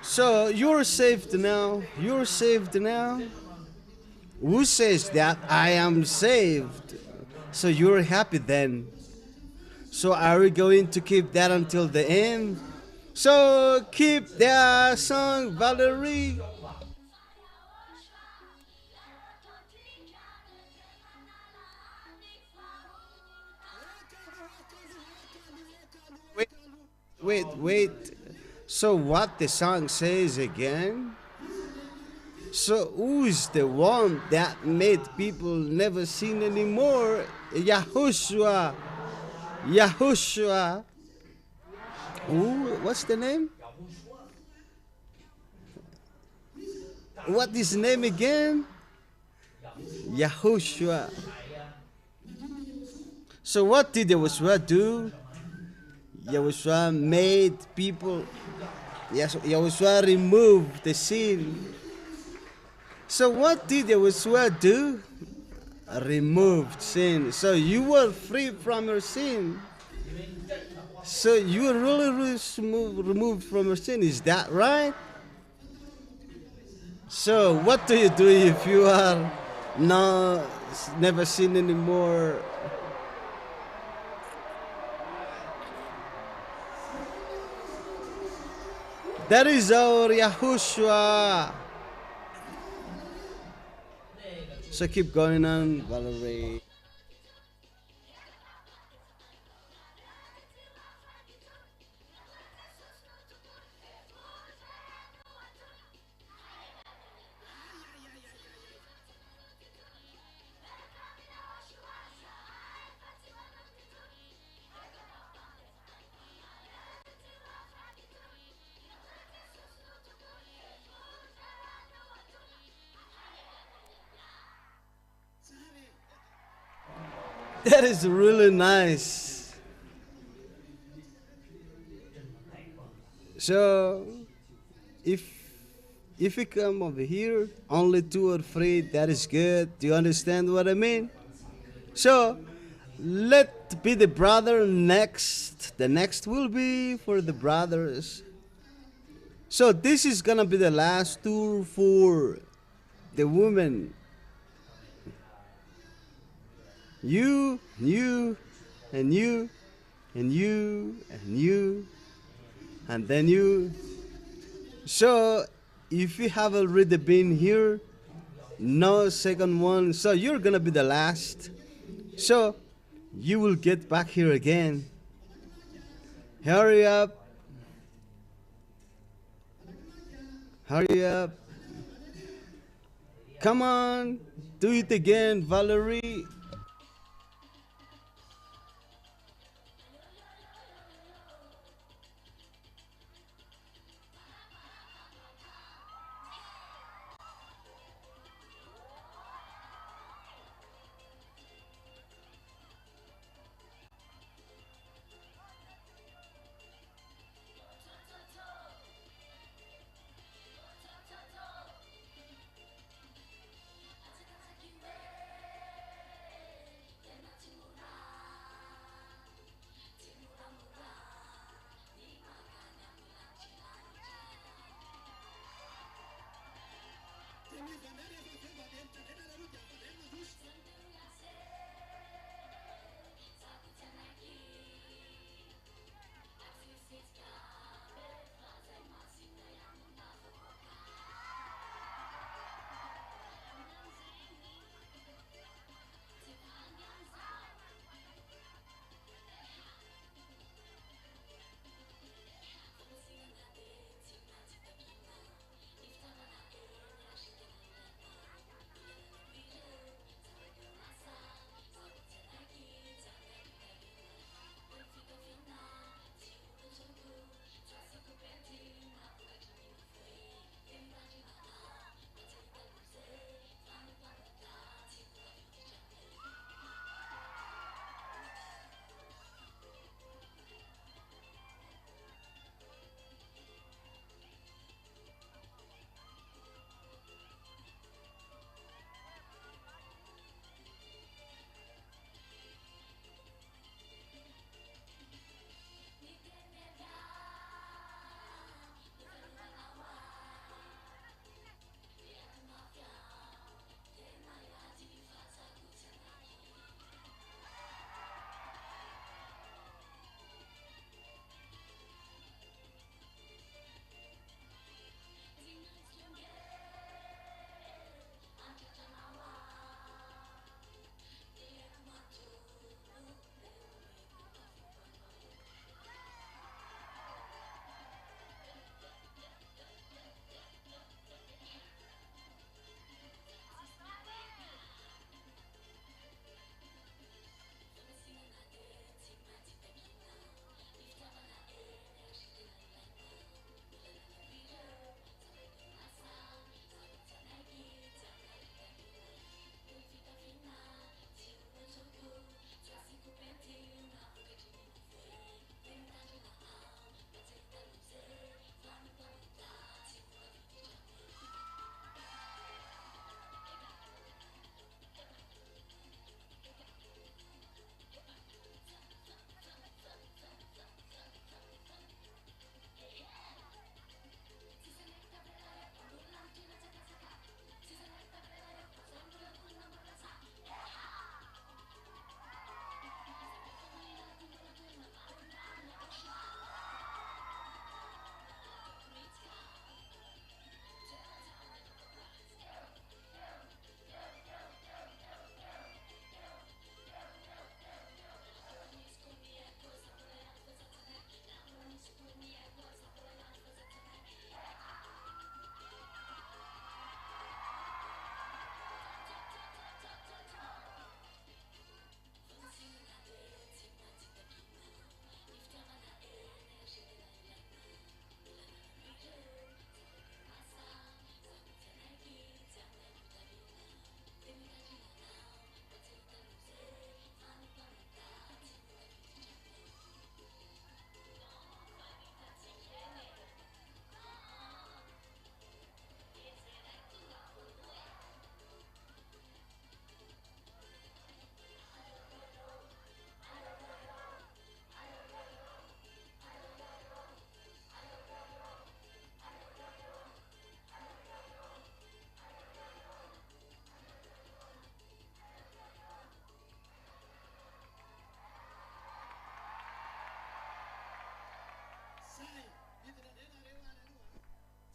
So you're saved now. You're saved now. Who says that I am saved? So you're happy then. So are we going to keep that until the end? So keep that song, Valerie. Wait, wait. So what the song says again? So who's the one that made people never seen anymore? Yahushua. Yahushua. Who? What's the name? What is his name again? Yahoshua. So what did Yahushua do? Yahushua made people. Yes, Yahushua removed the sin. So what did Yahushua do? Removed sin. So you were free from your sin. So you were really removed from your sin. Is that right? So what do you do if you are not never sin anymore? That is our Yahushua. So keep going on, Valerie. That is really nice. So, if you come over here, only 2 or 3, that is good. Do you understand what I mean? So, let be the brother next. The next will be for the brothers. So, this is gonna be the last tour for the women. You, and you, and you, and you, and you, and then you. So, if you have already been here, no second one, so you're gonna be the last. So, you will get back here again. Hurry up. Hurry up. Come on, do it again, Valerie.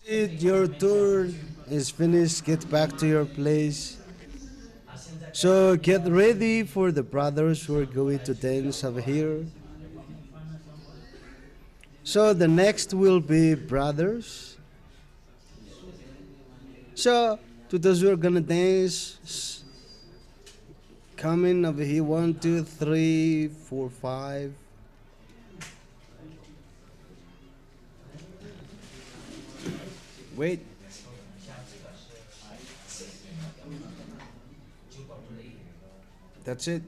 Your tour is finished. Get back to your place. So get ready for the brothers who are going to dance over here. So the next will be brothers. So to those who are gonna dance, coming over here. 1, 2, 3, 4, 5. Wait. That's it.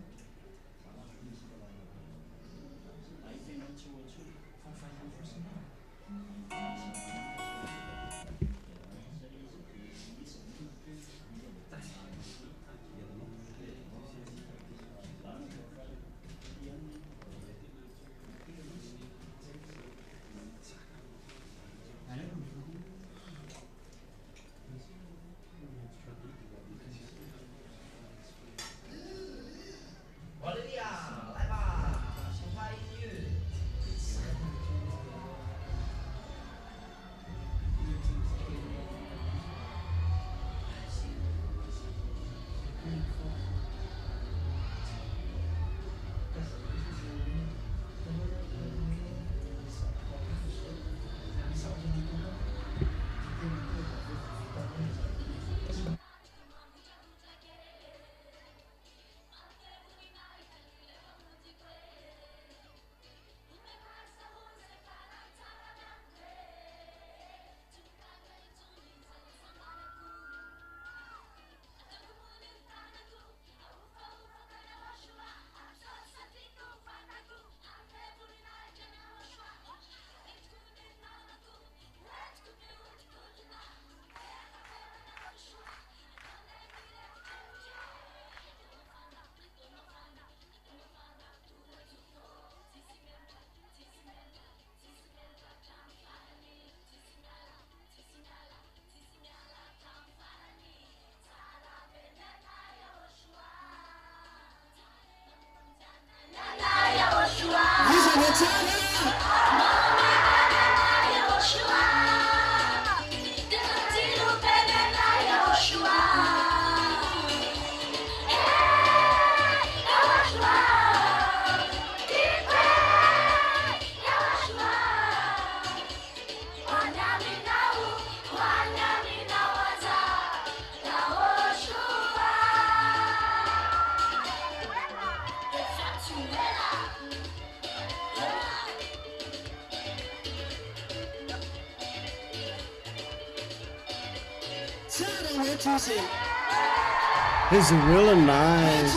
He's really nice.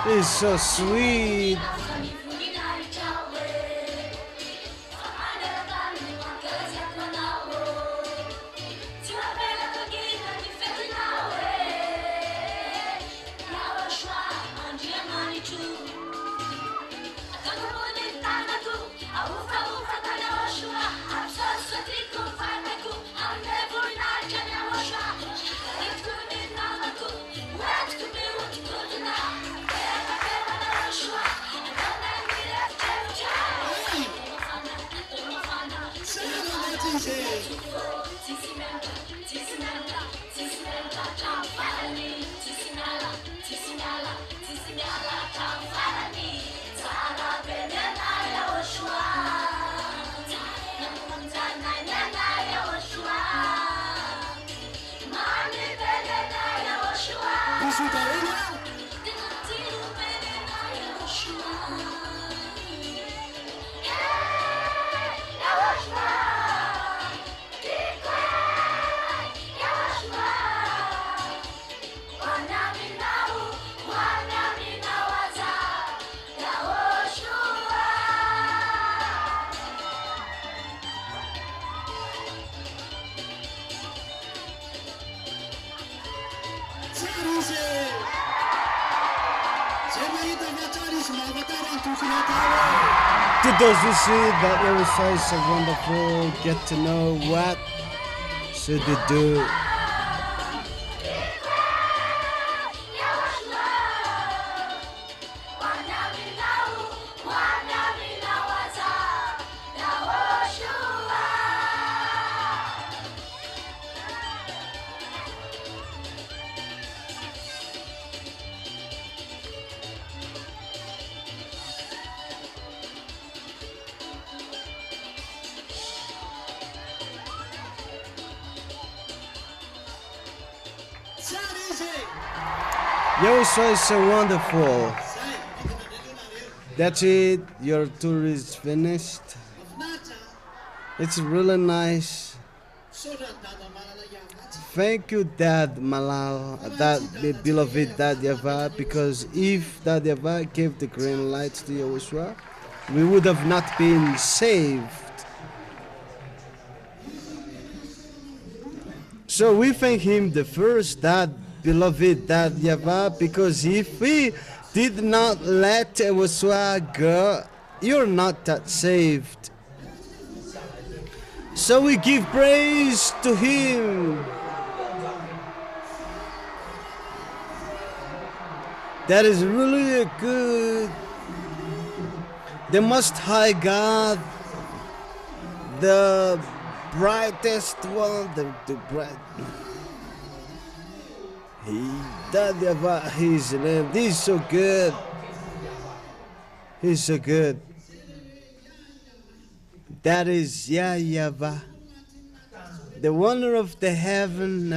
He's so sweet. To those who see that YAHVAH is so wonderful, get to know what should they do. Yahushua is so wonderful. That's it. Your tour is finished. It's really nice. Thank you, Dad Malal, Dad, the beloved Dad YAHVAH, because if Dad YAHVAH gave the green light to Yahushua, we would have not been saved. So we thank him the first, Dad, beloved Dad YAHVAH, because if we did not let Yahushua go, you're not that saved. So we give praise to him. That is really good. The Most High God, the brightest one, the bright. Dad YAHVAH, his name. He's so good. He's so good. That is YAHVAH, the wonder of the heaven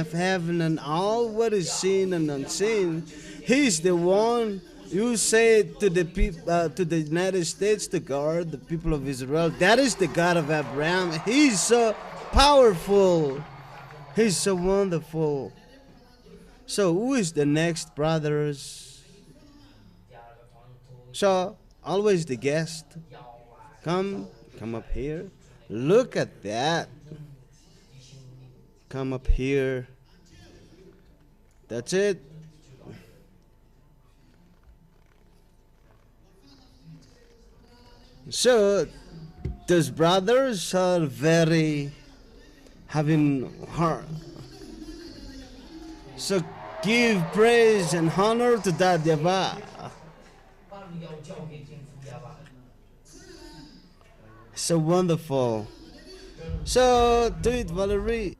and all what is seen and unseen. He's the one you say to the people, to the United States, to guard the people of Israel. That is the God of Abraham. He's so powerful. He's so wonderful. So who is the next, brothers? So always the guest. Come up here. Look at that. Come up here. That's it. So those brothers are very having heart. So give praise and honor to Dad YAHVAH. So wonderful. So do it, Valerie.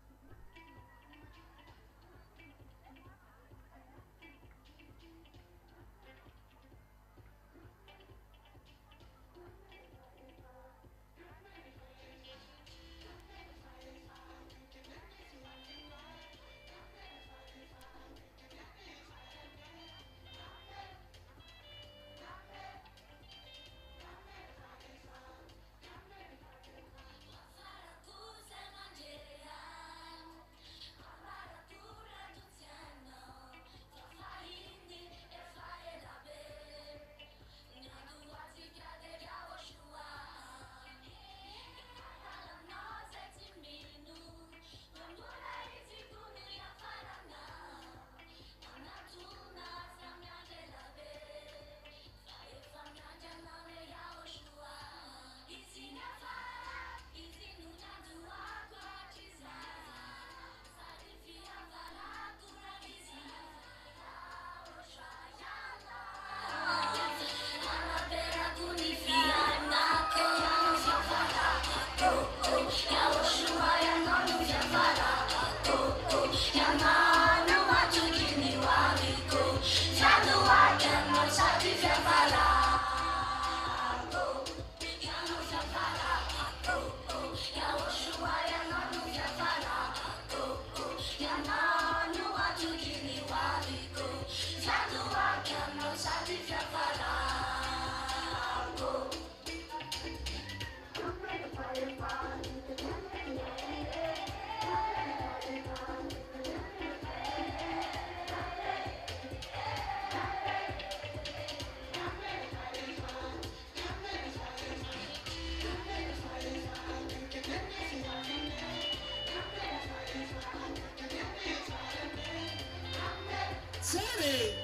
Sorry.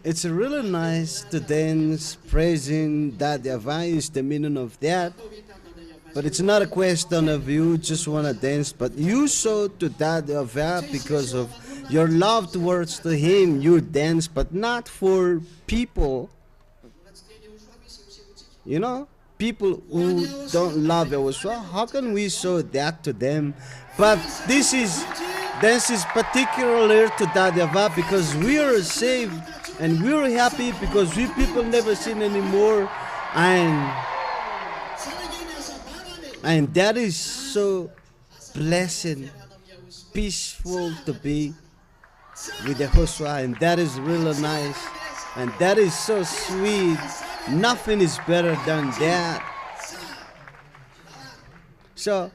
It's really nice to dance praising that YAHVAH is the meaning of that. But it's not a question of you just want to dance, but you show to that YAHVAH because of your love towards to Him. You dance, but not for people. You know, people who don't love YAHOSHUAH, how can we show that to them? But this is particularly to that YAHVAH because we are saved and we are happy because we people never sin anymore, and that is so pleasant, peaceful to be with YAHOSHUAH, and that is really nice, and that is so sweet. Nothing is better than that. So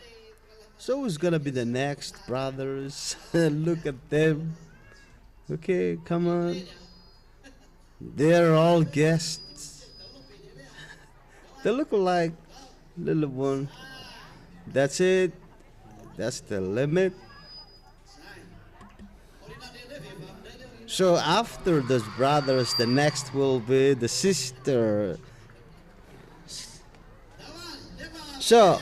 who's gonna be the next, brothers? Look at them. Okay, come on. They're all guests. They look like little one. That's it. That's the limit. So after those brothers, the next will be the sister. So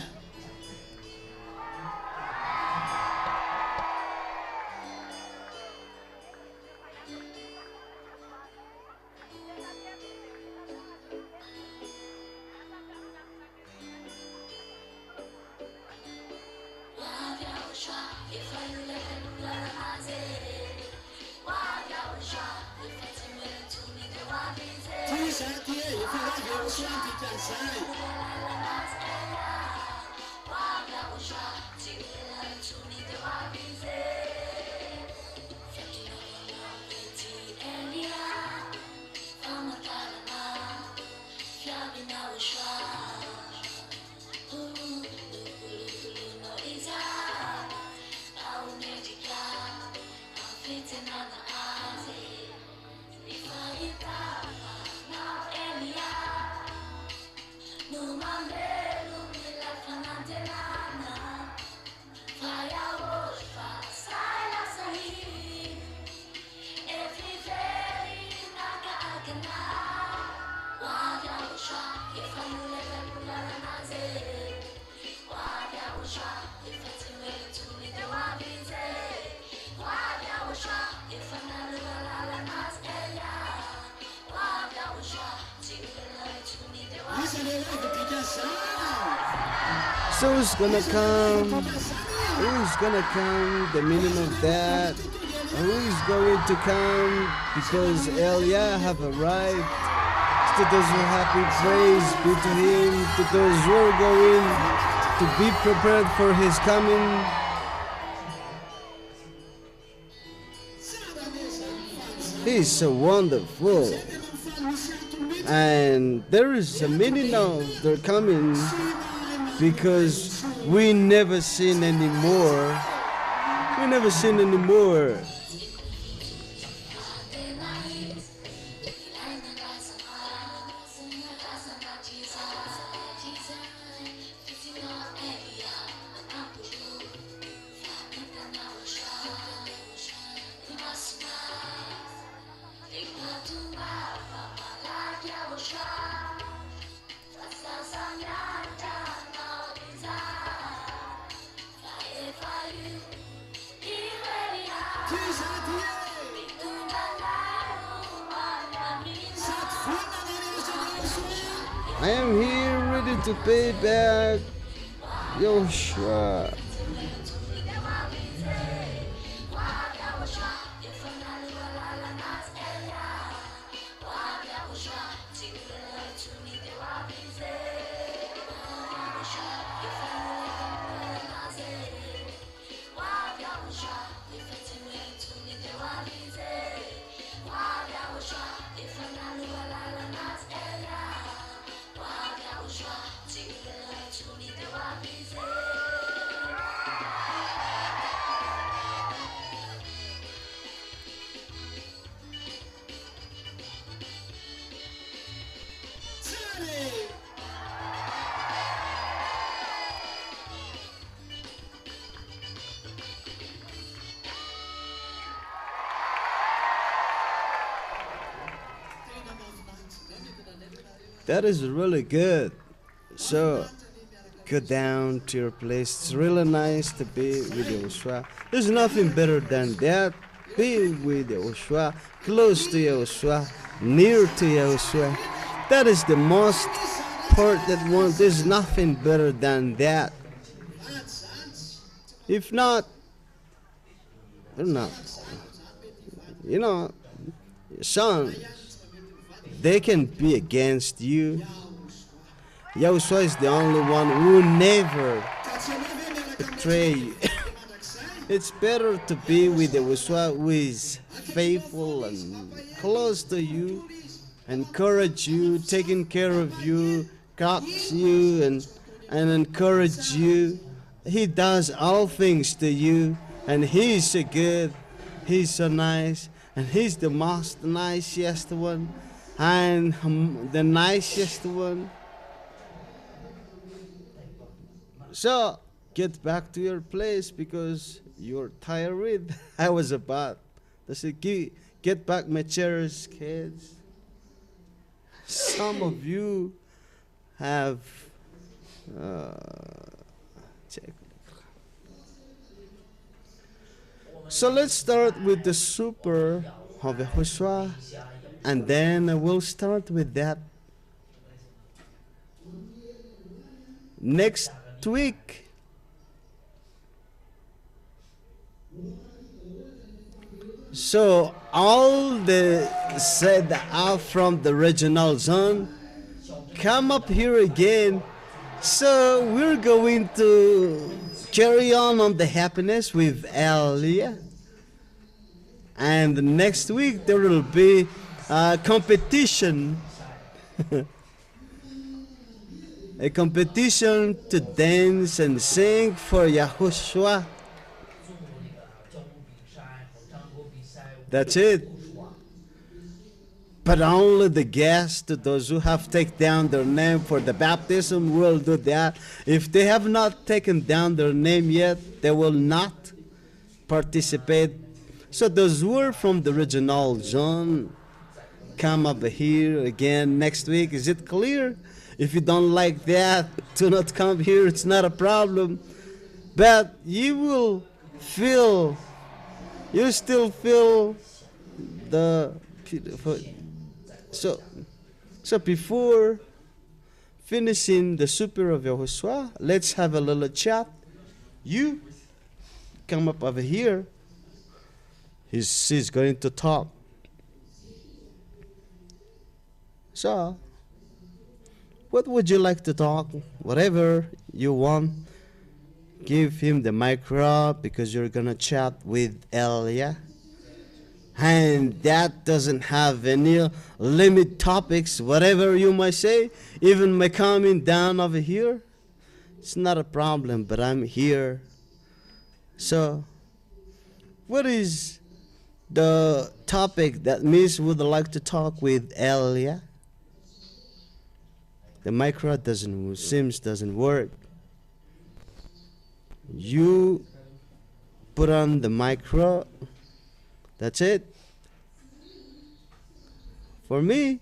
who's gonna come? Who's gonna come? The meaning of that? Who's going to come? Because Elia have arrived. To those who are happy, praise be to Him. To those who are going to be prepared for His coming. He's so wonderful. And there is a meaning of their coming because we never sin anymore. We never sin anymore. I am here ready to pay back Yahushua. That is really good. So, go down to your place. It's really nice to be with Yahushua. There's nothing better than that. Be with Yahushua, close to Yahushua, near to Yahushua. That is the most part that one. There's nothing better than that. If not, they're not. You know, son, they can be against you. Yahushua is the only one who never betray you. It's better to be with Yahushua who is faithful and close to you, encourage you, taking care of you, guides you and encourage you. He does all things to you, and he's so good, he's so nice, and he's the most nicest one. And the nicest one. So get back to your place because you're tired. I was about to say, get back my chairs, kids. Some of you have check. So let's start with the super of YAHOSHUA. And then we'll start with that next week. So all the said out from the regional zone come up here again. So we're going to carry on the happiness with Elia. And next week there will be competition, a competition to dance and sing for YAHOSHUA. That's it. But only the guests, those who have taken down their name for the baptism, will do that. If they have not taken down their name yet, they will not participate. So those who are from the regional zone, come up here again next week. Is it clear? If you don't like that, do not come here. It's not a problem. But you will feel, you still feel the, so before finishing the super of YAHOSHUA, let's have a little chat. You come up over here. He's going to talk. So, what would you like to talk? Whatever you want. Give him the micro because you're gonna chat with Elia. And that doesn't have any limit topics. Whatever you might say, even my coming down over here, it's not a problem, but I'm here. So, what is the topic that Miss would like to talk with Elia? The micro doesn't work. You put on the micro. That's it. For me,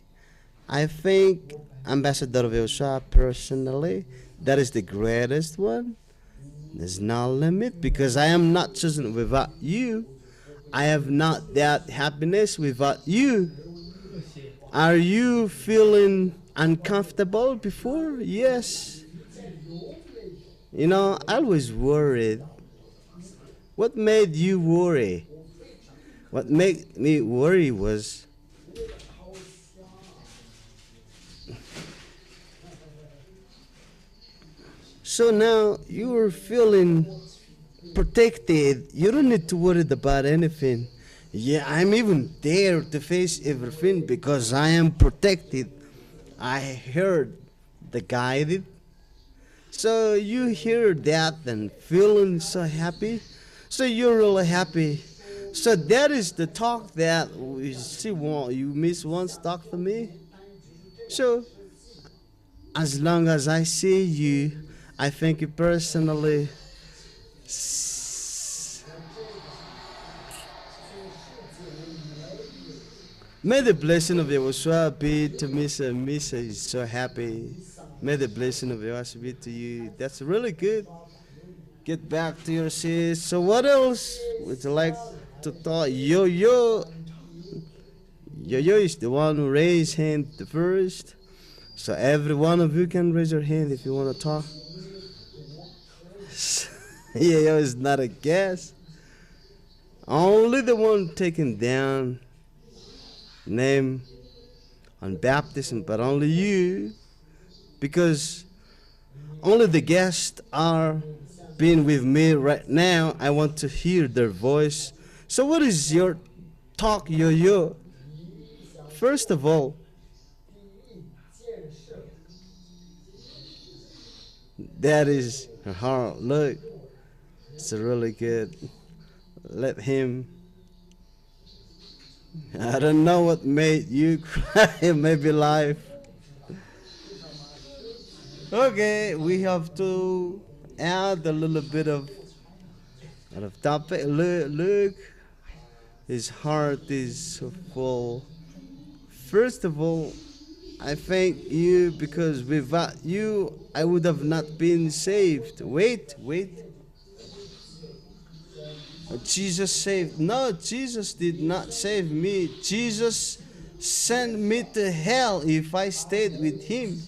I think Ambassador of YAHOSHUA personally, that is the greatest one. There's no limit because I am not chosen without you. I have not that happiness without you. Are you feeling uncomfortable before? Yes. You know, I was worried. What made you worry? What made me worry was so now you're feeling protected. You don't need to worry about anything. Yeah, I'm even there to face everything because I am protected. I heard the guided. So you hear that and feeling so happy. So you're really happy. So that is the talk that we see. You miss once talk to me. So as long as I see you, I thank you personally. May the blessing of YAHOSHUAH be to Mr. and Mrs. is so happy. May the blessing of YAHOSHUAH be to you. That's really good. Get back to your seats. So what else would you like to talk? Yo-yo. Yo-yo is the one who raised hand the first. So every one of you can raise your hand if you want to talk. Yo-yo is not a guest. Only the one taken down name on baptism, but only you, because only the guests are being with me right now. I want to hear their voice. So what is your talk, yo-yo? First of all, that is her heart. Look, it's really good. Let him. I don't know what made you cry. Maybe life. Okay, we have to add a little bit of topic. Look, his heart is so full. First of all, I thank you because without you, I would have not been saved. Wait. Jesus saved. No, Jesus did not save me. Jesus sent me to hell if I stayed with him.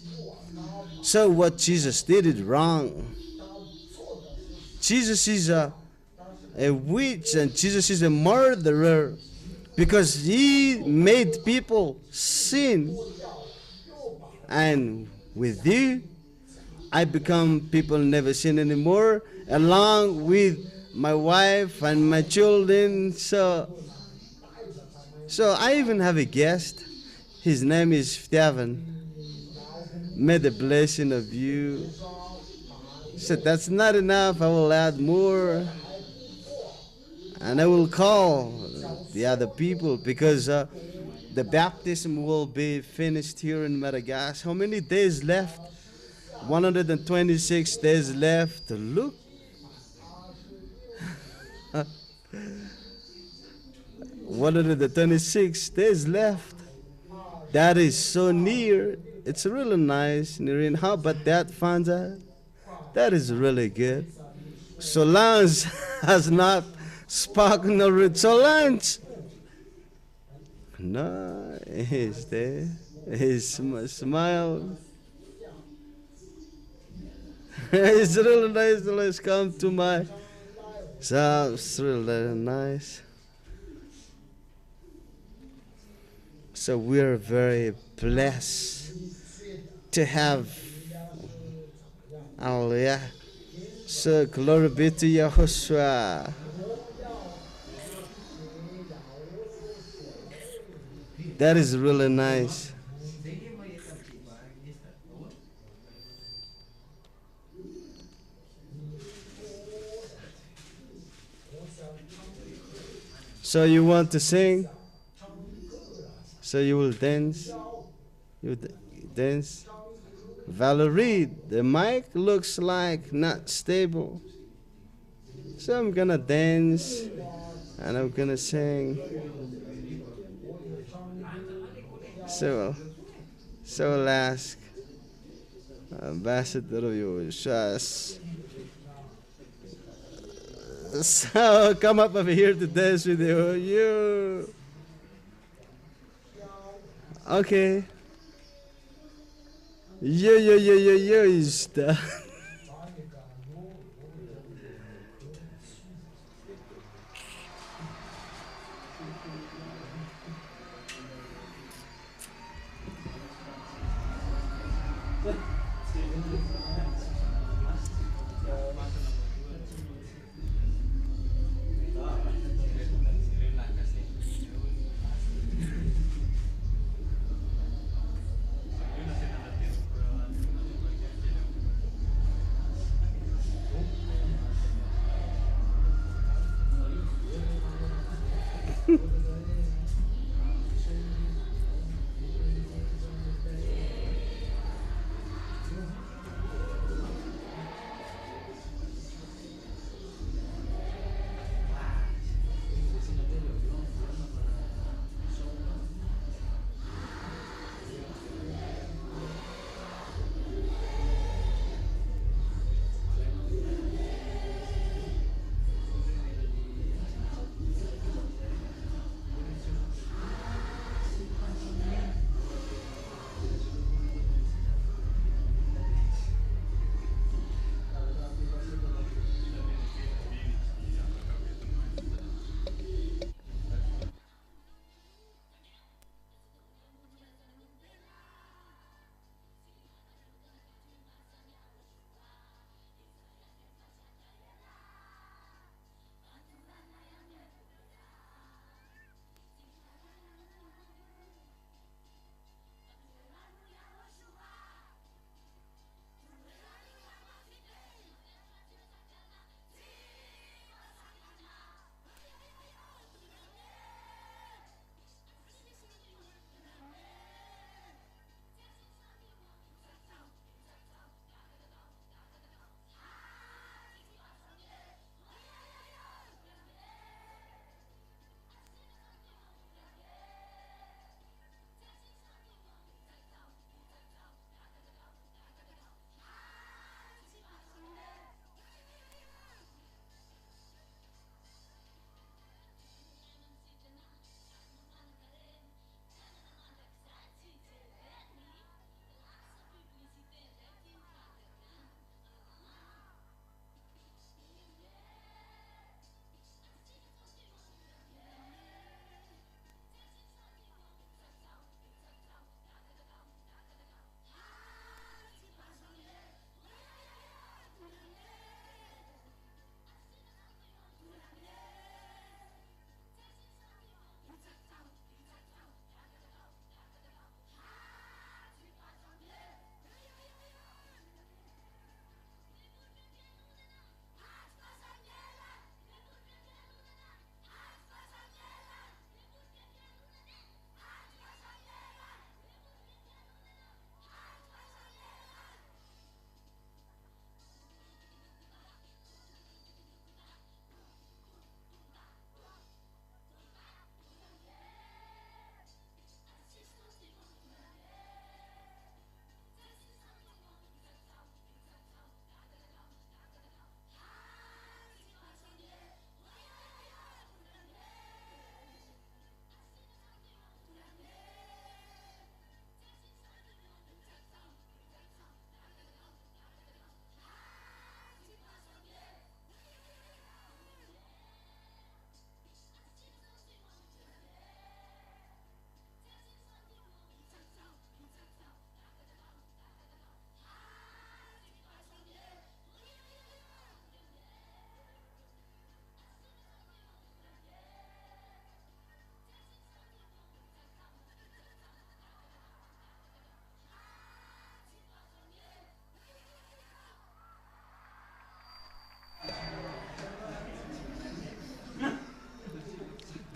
So what Jesus did is wrong. Jesus is a witch and Jesus is a murderer because he made people sin. And with you, I become people never sin anymore, along with my wife and my children. So I even have a guest. His name is Steven. May the blessing of you. So that's not enough. I will add more. And I will call the other people because the baptism will be finished here in Madagascar. How many days left? 126 days left. Look. 126 days left. That is so near. It's really nice. Nirin, how about that, Fanza? That is really good. Solange has not spoken already. Solange! No, he's there. His smile. It's really nice. Let's come to my. So it's really nice. So we're very blessed to have. Hallelujah. So glory be to YAHOSHUAH. That is really nice. So you want to sing? So you will dance? You dance? Valerie, the mic looks like not stable. So I'm gonna dance and I'm gonna sing. So I'll ask Ambassador of YAHOSHUAH. So come up over here to dance with you. Okay. Yo, is the.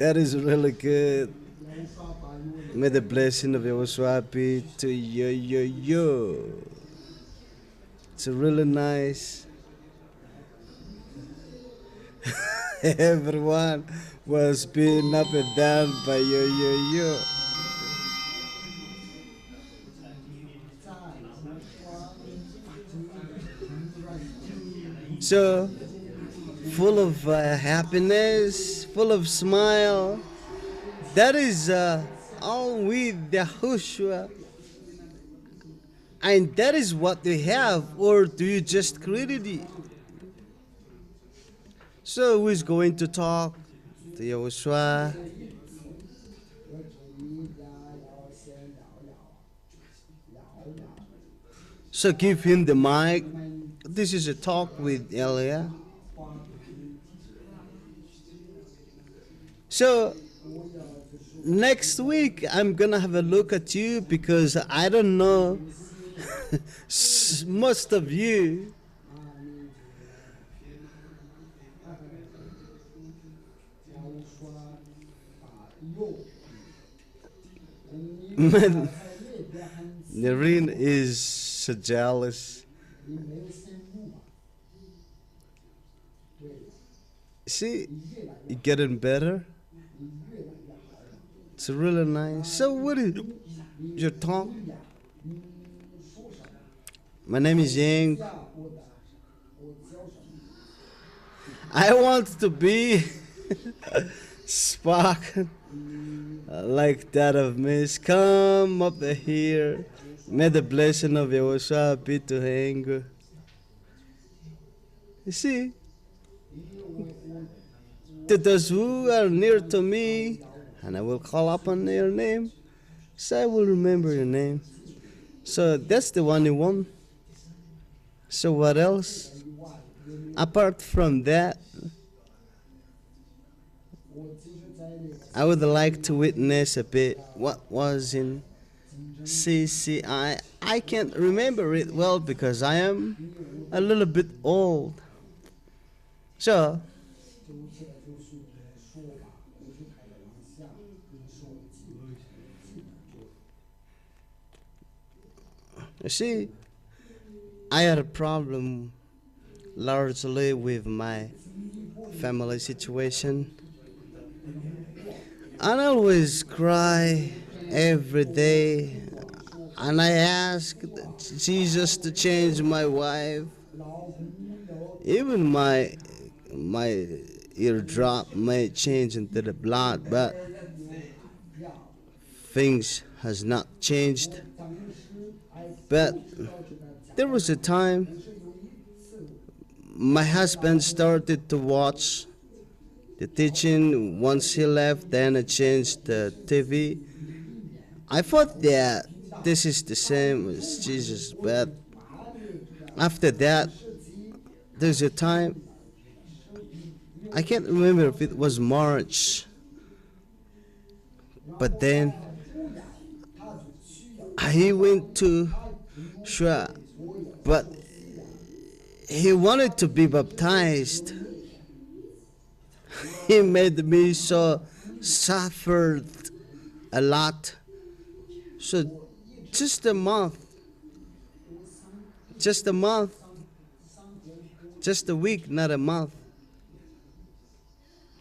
That is really good. May the blessing of YAHOSHUAH be to yo. It's really nice. Everyone was being up and down by yo. So, full of happiness, full of smile. That is all with Yahushua. And that is what they have, or do you just create it? So who is going to talk to Yahushua? So give him the mic. This is a talk with Elia. So next week I'm gonna have a look at you because I don't know most of you. Man, Nareen is so jealous. See, you getting better. It's really nice. So what is your talk? My name is Yang. I want to be spoken like that of Miss. Come up here. May the blessing of YAHOSHUAH be to hang. You see, to those who are near to me, and I will call upon your name, so I will remember your name. So that's the one you want. So what else? Apart from that, I would like to witness a bit what was in CCI. I can't remember it well because I am a little bit old. So, you see, I had a problem largely with my family situation. I always cry every day, and I ask Jesus to change my wife. Even my eardrop may change into the blood, but things has not changed. But there was a time my husband started to watch the teaching. Once he left, then I changed the TV. I thought that this is the same as Jesus, but after that, there's a time, I can't remember if it was March, but then he went to Shua, but he wanted to be baptized. He made me so suffered a lot. So just a month, just a week, not a month.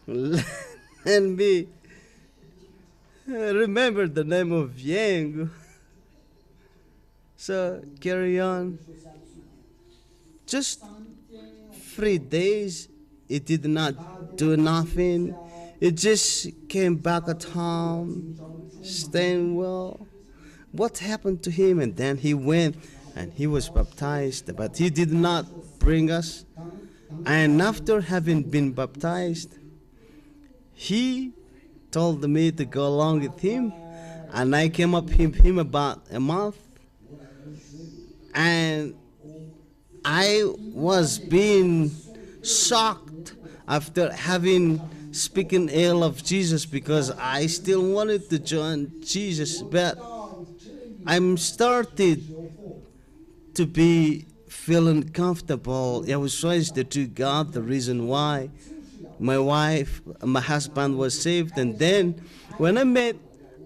And me remember the name of Yang. So carry on. Just 3 days, it did not do nothing. It just came back at home, staying well. What happened to him? And then he went and he was baptized, but he did not bring us. And after having been baptized, he told me to go along with him, and I came up with him about a month. And I was being shocked after having speaking ill of Jesus because I still wanted to join Jesus, but I'm started to be feeling comfortable. YAHOSHUAH is the true God, the reason why my husband was saved. And then when I met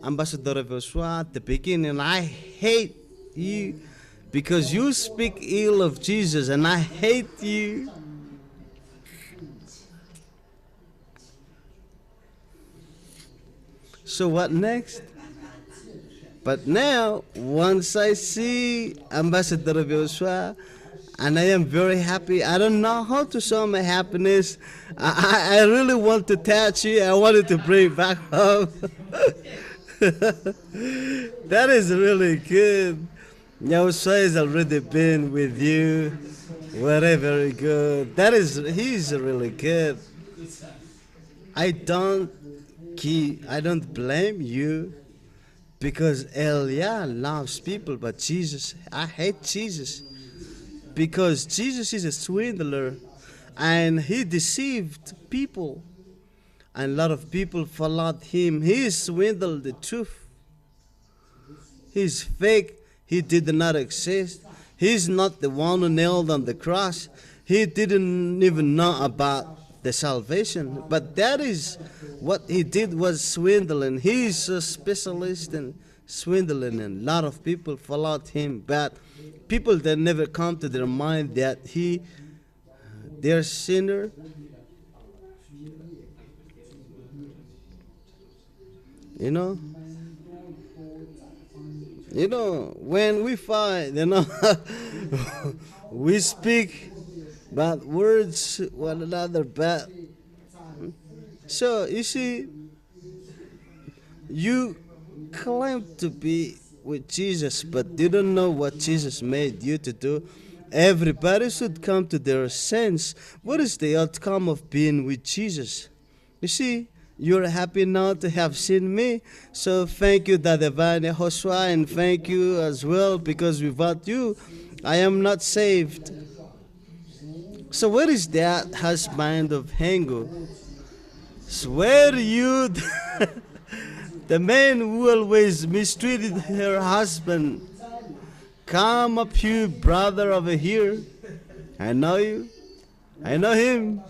Ambassador of YAHOSHUAH at the beginning, I hate you because you speak ill of Jesus, and I hate you. So what next? But now, once I see Ambassador of YAHOSHUAH, and I am very happy. I don't know how to show my happiness. I really want to touch you. I wanted to bring it back home. That is really good. Yahushua has already been with you. Very good. He's really good. I don't blame you because Elia loves people, but I hate Jesus because Jesus is a swindler and he deceived people. And a lot of people followed him. He swindled the truth. He's fake. He did not exist. He's not the one who nailed on the cross. He didn't even know about the salvation. But that is what he did was swindling. He's a specialist in swindling, and a lot of people followed him. But people that never come to their mind that they're sinner. You know, when we fight, we speak bad words one another bad. So you see, you claim to be with Jesus, but you don't know what Jesus made you to do. Everybody should come to their sense. What is the outcome of being with Jesus? You see, you're happy now to have seen me. So thank you, the divine YAHOSHUA, and thank you as well, because without you, I am not saved. So where is that husband of Hengo? Swear you, the man who always mistreated her husband. Come up here, brother, over here. I know you. I know him.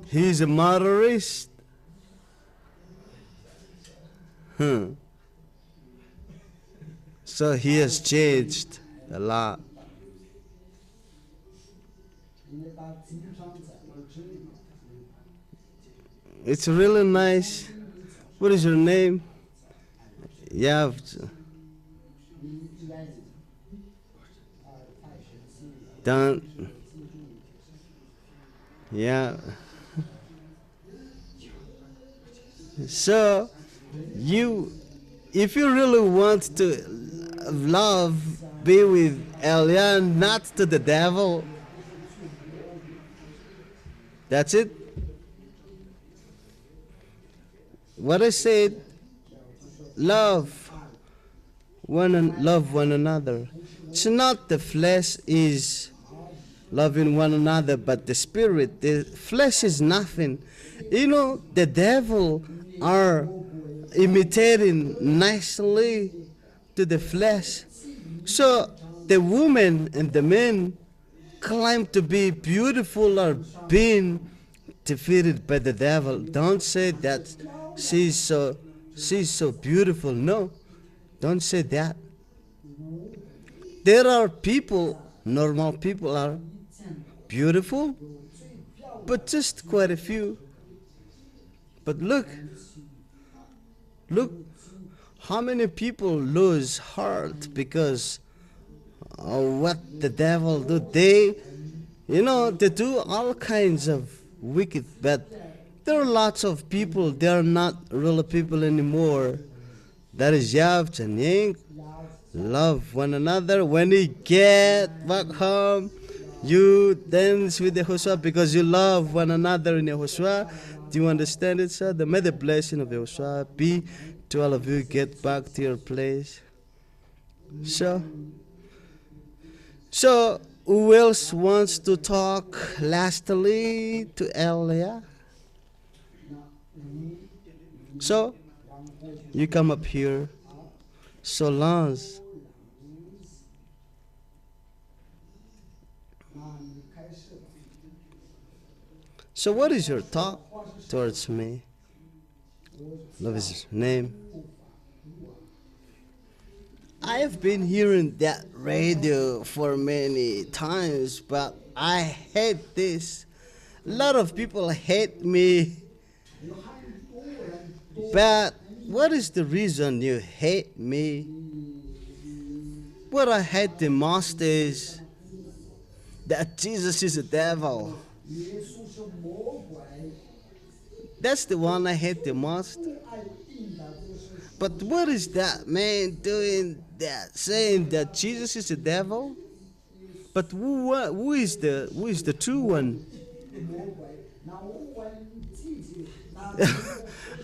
He's a murderist. So he has changed a lot. It's really nice. What is your name? Don't. Yeah. So, if you really want to be with Elia, not to the devil. That's it. What I said, love one another. It's not the flesh is loving one another, but the spirit. The flesh is nothing. The devil are imitating nicely to the flesh. So the woman and the men claim to be beautiful or being defeated by the devil. Don't say that she's so beautiful. No, don't say that. There are people, normal people are beautiful, but just quite a few. But look how many people lose heart because of what the devil do. They do all kinds of wicked, but there are lots of people, they are not real people anymore. That is Yav and Ying. Love one another. When you get back home, you dance with YAHOSHUA because you love one another in YAHOSHUA. Do you understand it, sir? May the blessing of YAHOSHUA be to all of you. Get back to your place. So who else wants to talk lastly to Elia? So, you come up here. Solange. So what is your thought towards me? Love is his name. I have been hearing that radio for many times, but I hate this. A lot of people hate me. But what is the reason you hate me? What I hate the most is that Jesus is a devil. That's the one I hate the most. But what is that man doing that, saying that Jesus is the devil? But who is the true one?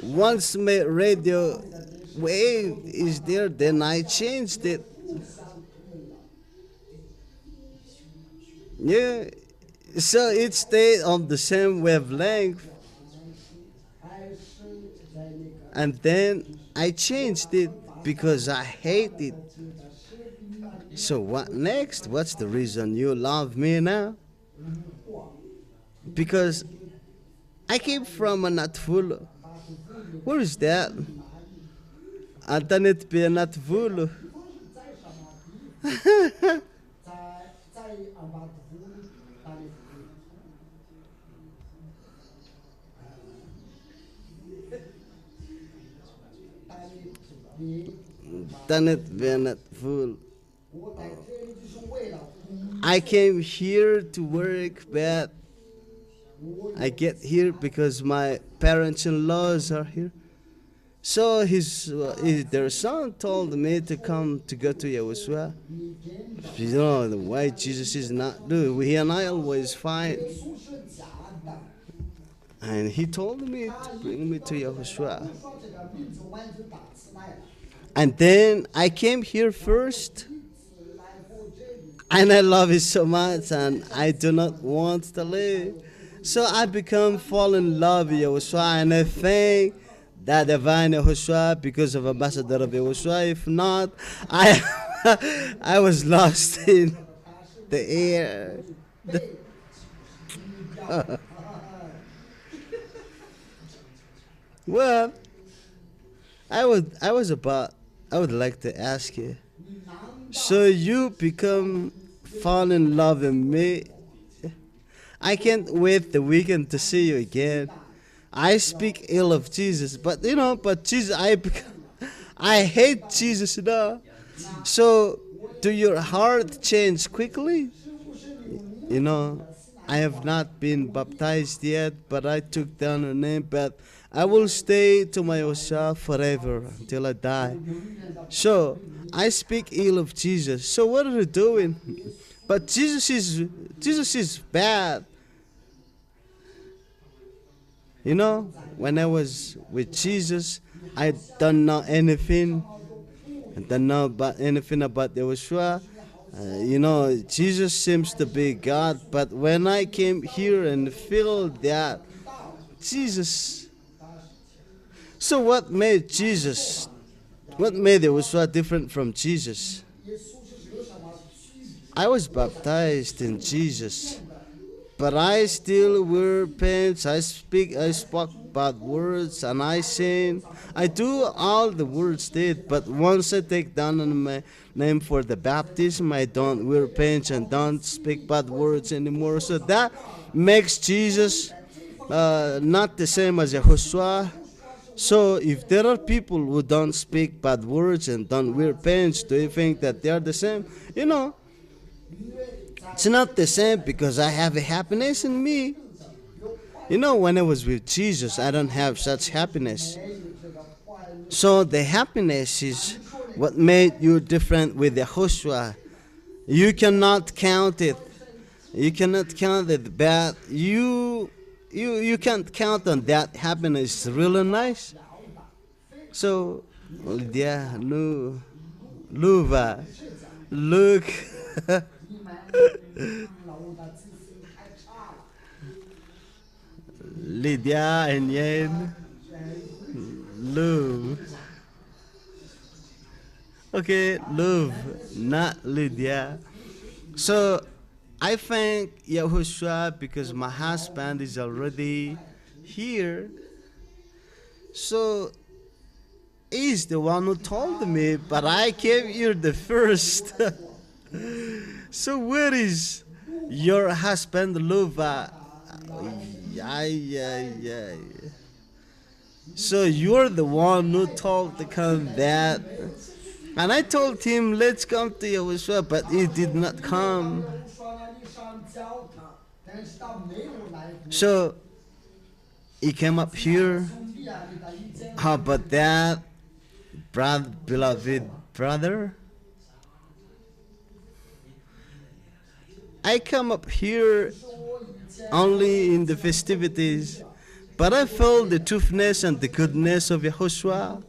Once my radio wave is there, then I changed it. Yeah, so it stayed on the same wavelength, and then I changed it because I hate it. So what next? What's the reason you love me now? Because I came from a not full. Where is that? Antanet be not full. Tanet be not full. I came here to work, but I get here because my parents-in-laws are here. So their son told me to come to go to YAHOSHUAH. You know why Jesus is not doing. He and I always fight. And he told me to bring me to YAHOSHUAH. And then I came here first. And I love it so much, and I do not want to leave. So I fall in love with YAHOSHUAH, and I thank that divine YAHOSHUAH because of ambassador of YAHOSHUAH. If not, I was lost in the air. Well, I would like to ask you. So you fall in love with me. I can't wait the weekend to see you again. I speak ill of Jesus, but Jesus, I hate Jesus now. So, do your heart change quickly? I have not been baptized yet, but I took down her name, but I will stay to my YAHOSHUAH forever until I die. So, I speak ill of Jesus. So what are you doing? But Jesus is bad. When I was with Jesus, I don't know anything. I don't know anything about YAHOSHUAH. Jesus seems to be God, but when I came here and feel that Jesus. So what made YAHOSHUAH different from Jesus? I was baptized in Jesus, but I still wear pants. I spoke bad words, and I sin. I do all the words did, but once I take down on my name for the baptism, I don't wear pants and don't speak bad words anymore. So that makes Jesus not the same as YAHOSHUAH. So if there are people who don't speak bad words and don't wear pants, do you think that they are the same? It's not the same because I have a happiness in me. When I was with Jesus, I don't have such happiness. So the happiness is what made you different with YAHOSHUAH. You cannot count it. You cannot count it, but you can't count on that happiness. It's really nice. So, Lydia, Luva, look. Lydia and Yen, Luv. Okay, Luv, not Lydia. So, I thank YAHOSHUAH because my husband is already here. So, he's the one who told me, but I came here the first. So, where is your husband, Luva? So, you're the one who told to come that. And I told him, let's come to YAHOSHUAH, but he did not come. So, he came up here. How about that? beloved brother, I come up here only in the festivities, but I felt the truthfulness and the goodness of YAHOSHUAH.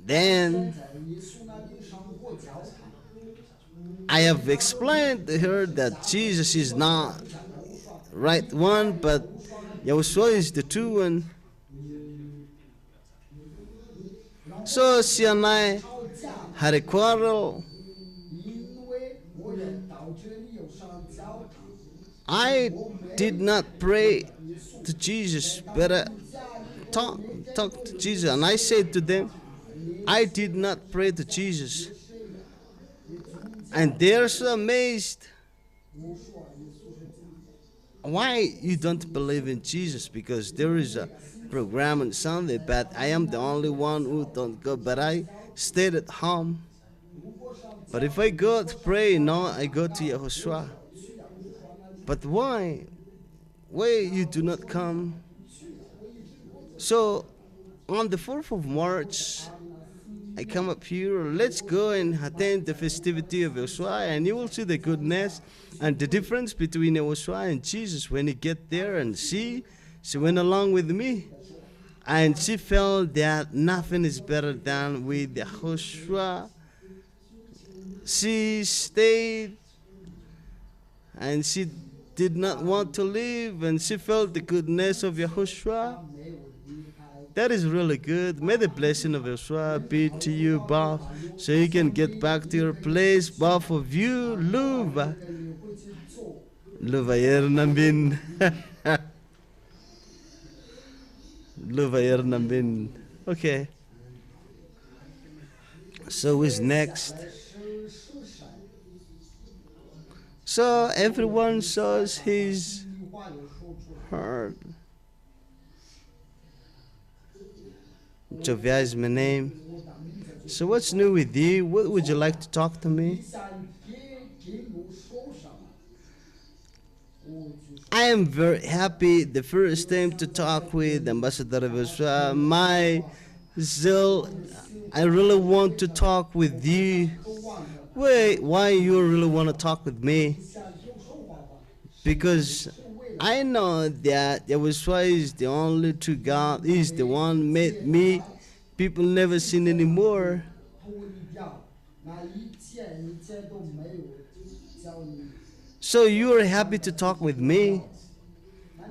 Then I have explained to her that Jesus is not right one, but YAHOSHUAH is the true one. So she and I had a quarrel. I did not pray to Jesus, but talk to Jesus. And I said to them, I did not pray to Jesus. And they're so amazed. Why you don't believe in Jesus? Because there is a program on Sunday, but I am the only one who don't go. But I stayed at home. But if I go to pray, no, I go to YAHOSHUAH. But why? Why you do not come? So on the 4th of March, I come up here. Let's go and attend the festivity of YAHOSHUAH, and you will see the goodness and the difference between YAHOSHUAH and Jesus. When you get there and see, she went along with me, and she felt that nothing is better than with YAHOSHUAH. She stayed, and she did not want to leave, and she felt the goodness of YAHOSHUAH. That is really good. May the blessing of YAHOSHUAH be to you both, so you can get back to your place, both of you. Luva yer namin. Luva yer namin. Okay. So who's next? So everyone shows his heart. YAHVAH is my name. So what's new with you? What would you like to talk to me? I am very happy the first time to talk with Ambassador of YAHOSHUAH. My zeal, I really want to talk with you. Wait, why you really want to talk with me? Because I know that YAHOSHUAH is the only true God. He's the one made me. People never seen anymore. So you are happy to talk with me?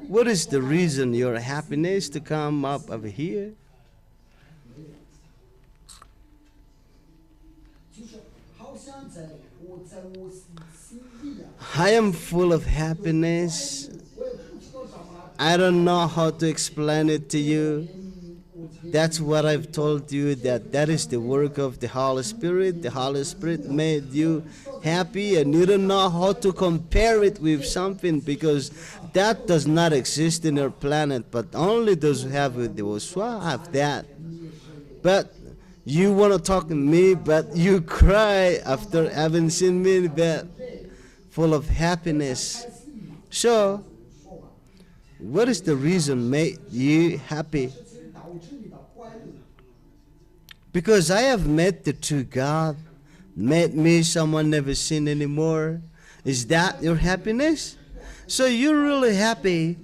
What is the reason your happiness to come up over here? I am full of happiness. I don't know how to explain it to you. That's what I've told you, that is the work of the Holy Spirit. The Holy Spirit made you happy, and you don't know how to compare it with something, because that does not exist in our planet, but only those who have with the YAHOSHUAH have that. But you want to talk to me, but you cry after having seen me, but full of happiness. So, what is the reason made you happy? Because I have met the true God, met me someone never seen anymore. Is that your happiness? So you're really happy.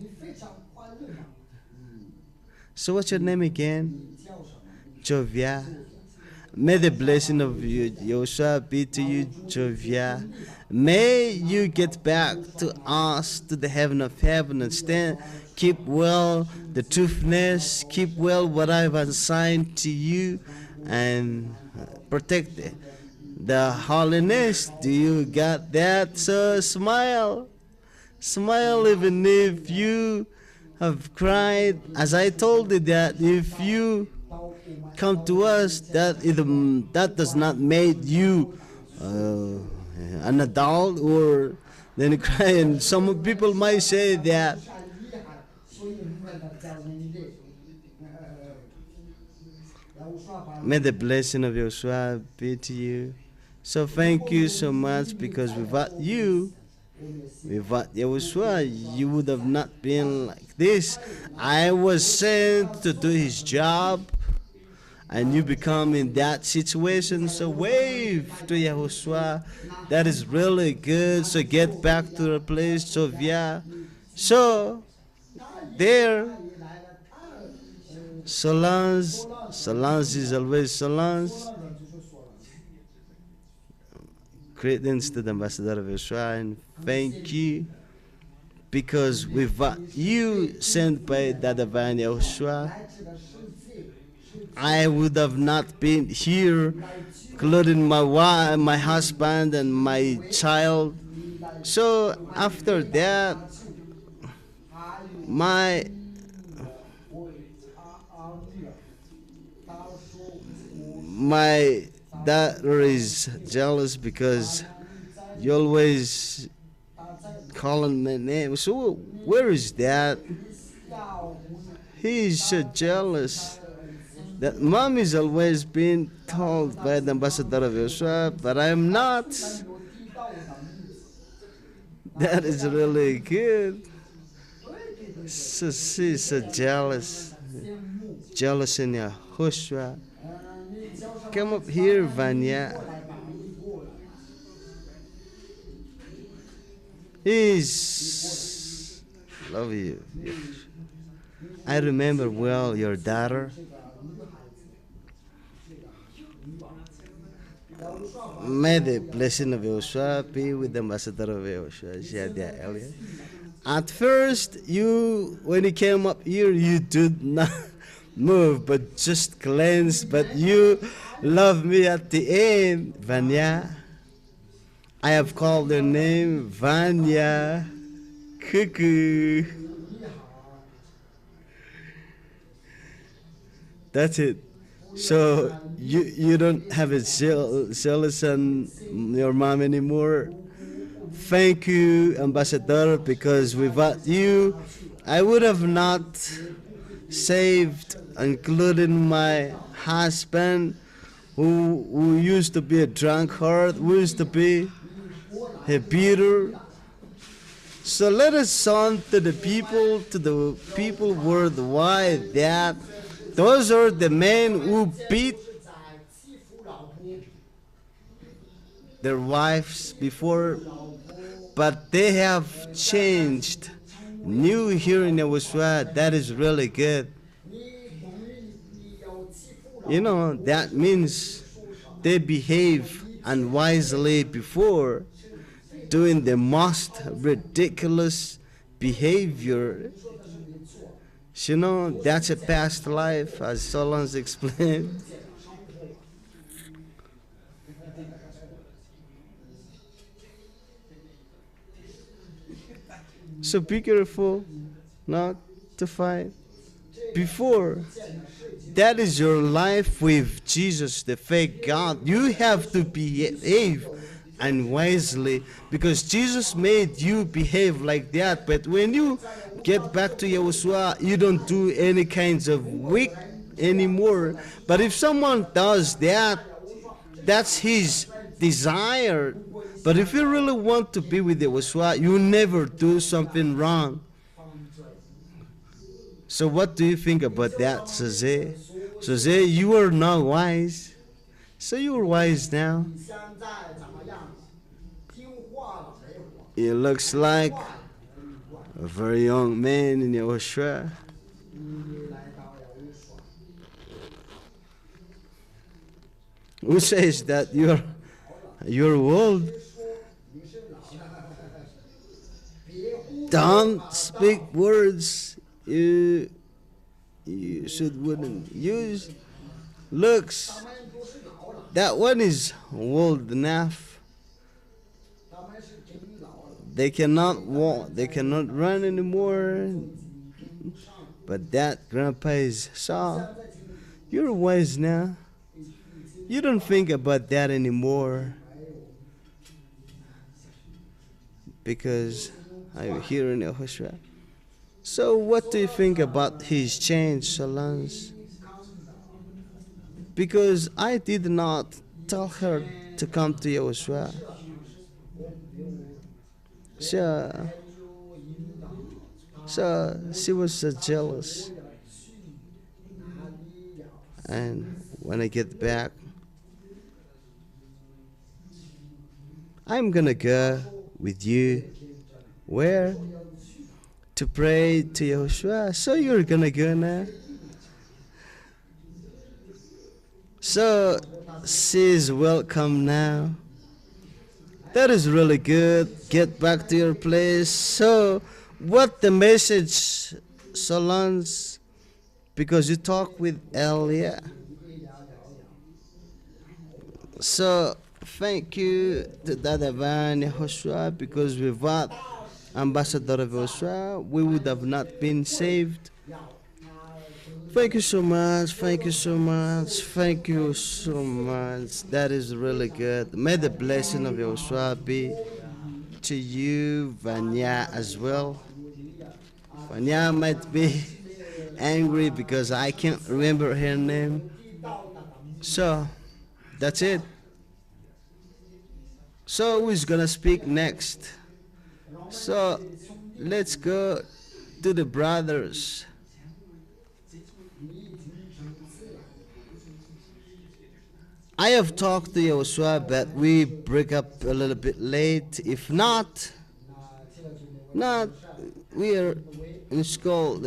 So what's your name again? YAHVAH. May the blessing of YAHOSHUAH be to you, YAHVAH. May you get back to us, to the heaven of heaven, and stand. Keep well the truthfulness, keep well what I've assigned to you, and protect the holiness. Do you got that? So smile. Smile even if you have cried. As I told you, that if you come to us, that does not make you an adult, or then you cry. And some people might say that may the blessing of YAHOSHUAH be to you. So thank you so much, because without you, without YAHOSHUAH, you would have not been like this. I was sent to do his job. and you become in that situation, so wave to Yahushua. That is really good. So get back to the place of Yah. So there, Solange is always Solange. Greetings to the ambassador of Yahushua, and thank you, because with what you sent by the divine Yahushua, I would have not been here, including my wife, my husband, and my child. So after that, my daughter is jealous because you always calling my name. So where is that? He is so jealous that mom is always being told by the ambassador of Yahushua, but I am not. That is really good. So she's so jealous. Jealous in YAHOSHUA. Come up here, Vanya. He's love you. I remember well your daughter. May the blessing of YAHOSHUA be with the ambassador of YAHOSHUA, Shadia Elliot. At first, when you came up here, you did not move, but just glanced. But you love me at the end, Vanya. I have called her name Vanya. Cuckoo. That's it. So you don't have a jealous on your mom anymore. Thank you, ambassador, because without you, I would have not saved, including my husband, who used to be a drunkard, who used to be a beater. So let us on to the people worldwide that those are the men who beat their wives before, but they have changed. New here in YAHOSHUA, that is really good. You know, that means they behave unwisely before, doing the most ridiculous behavior. You know, that's a past life, as Solange explained. So be careful not to fight. Before, that is your life with Jesus, the fake God. You have to behave unwisely because Jesus made you behave like that. But when you get back to YAHOSHUA, you don't do any kinds of weak anymore. But if someone does that, that's his desire. But if you really want to be with YAHOSHUA, you never do something wrong. So what do you think about that, Jose? Jose, you are not wise. So you are wise now. It looks like a very young man in YAHOSHUA. Who says that you're old? Don't speak words you wouldn't use. Looks, that one is old enough. They cannot walk, they cannot run anymore. But that grandpa is soft. You're wise now. You don't think about that anymore. Because I'm here in YAHOSHUA. So what do you think about his change, Solange? Because I did not tell her to come to YAHOSHUA. So she was so jealous. And when I get back, I'm gonna go with you. Where? To pray to Yahushua. So you're gonna go now? So she's welcome now. That is really good. Get back to your place. So what the message, Solange? Because you talk with Elia. So thank you to that divine Yahushua, because without Ambassador of Yahushua, we would have not been saved. Thank you so much, thank you so much, thank you so much. That is really good. May the blessing of Yahushua be to you, Vanya, as well. Vanya might be angry because I can't remember her name. So, that's it. So, who's gonna speak next? So, let's go to the brothers. I have talked to Yahushua, but we break up a little bit late. If not, we are in school.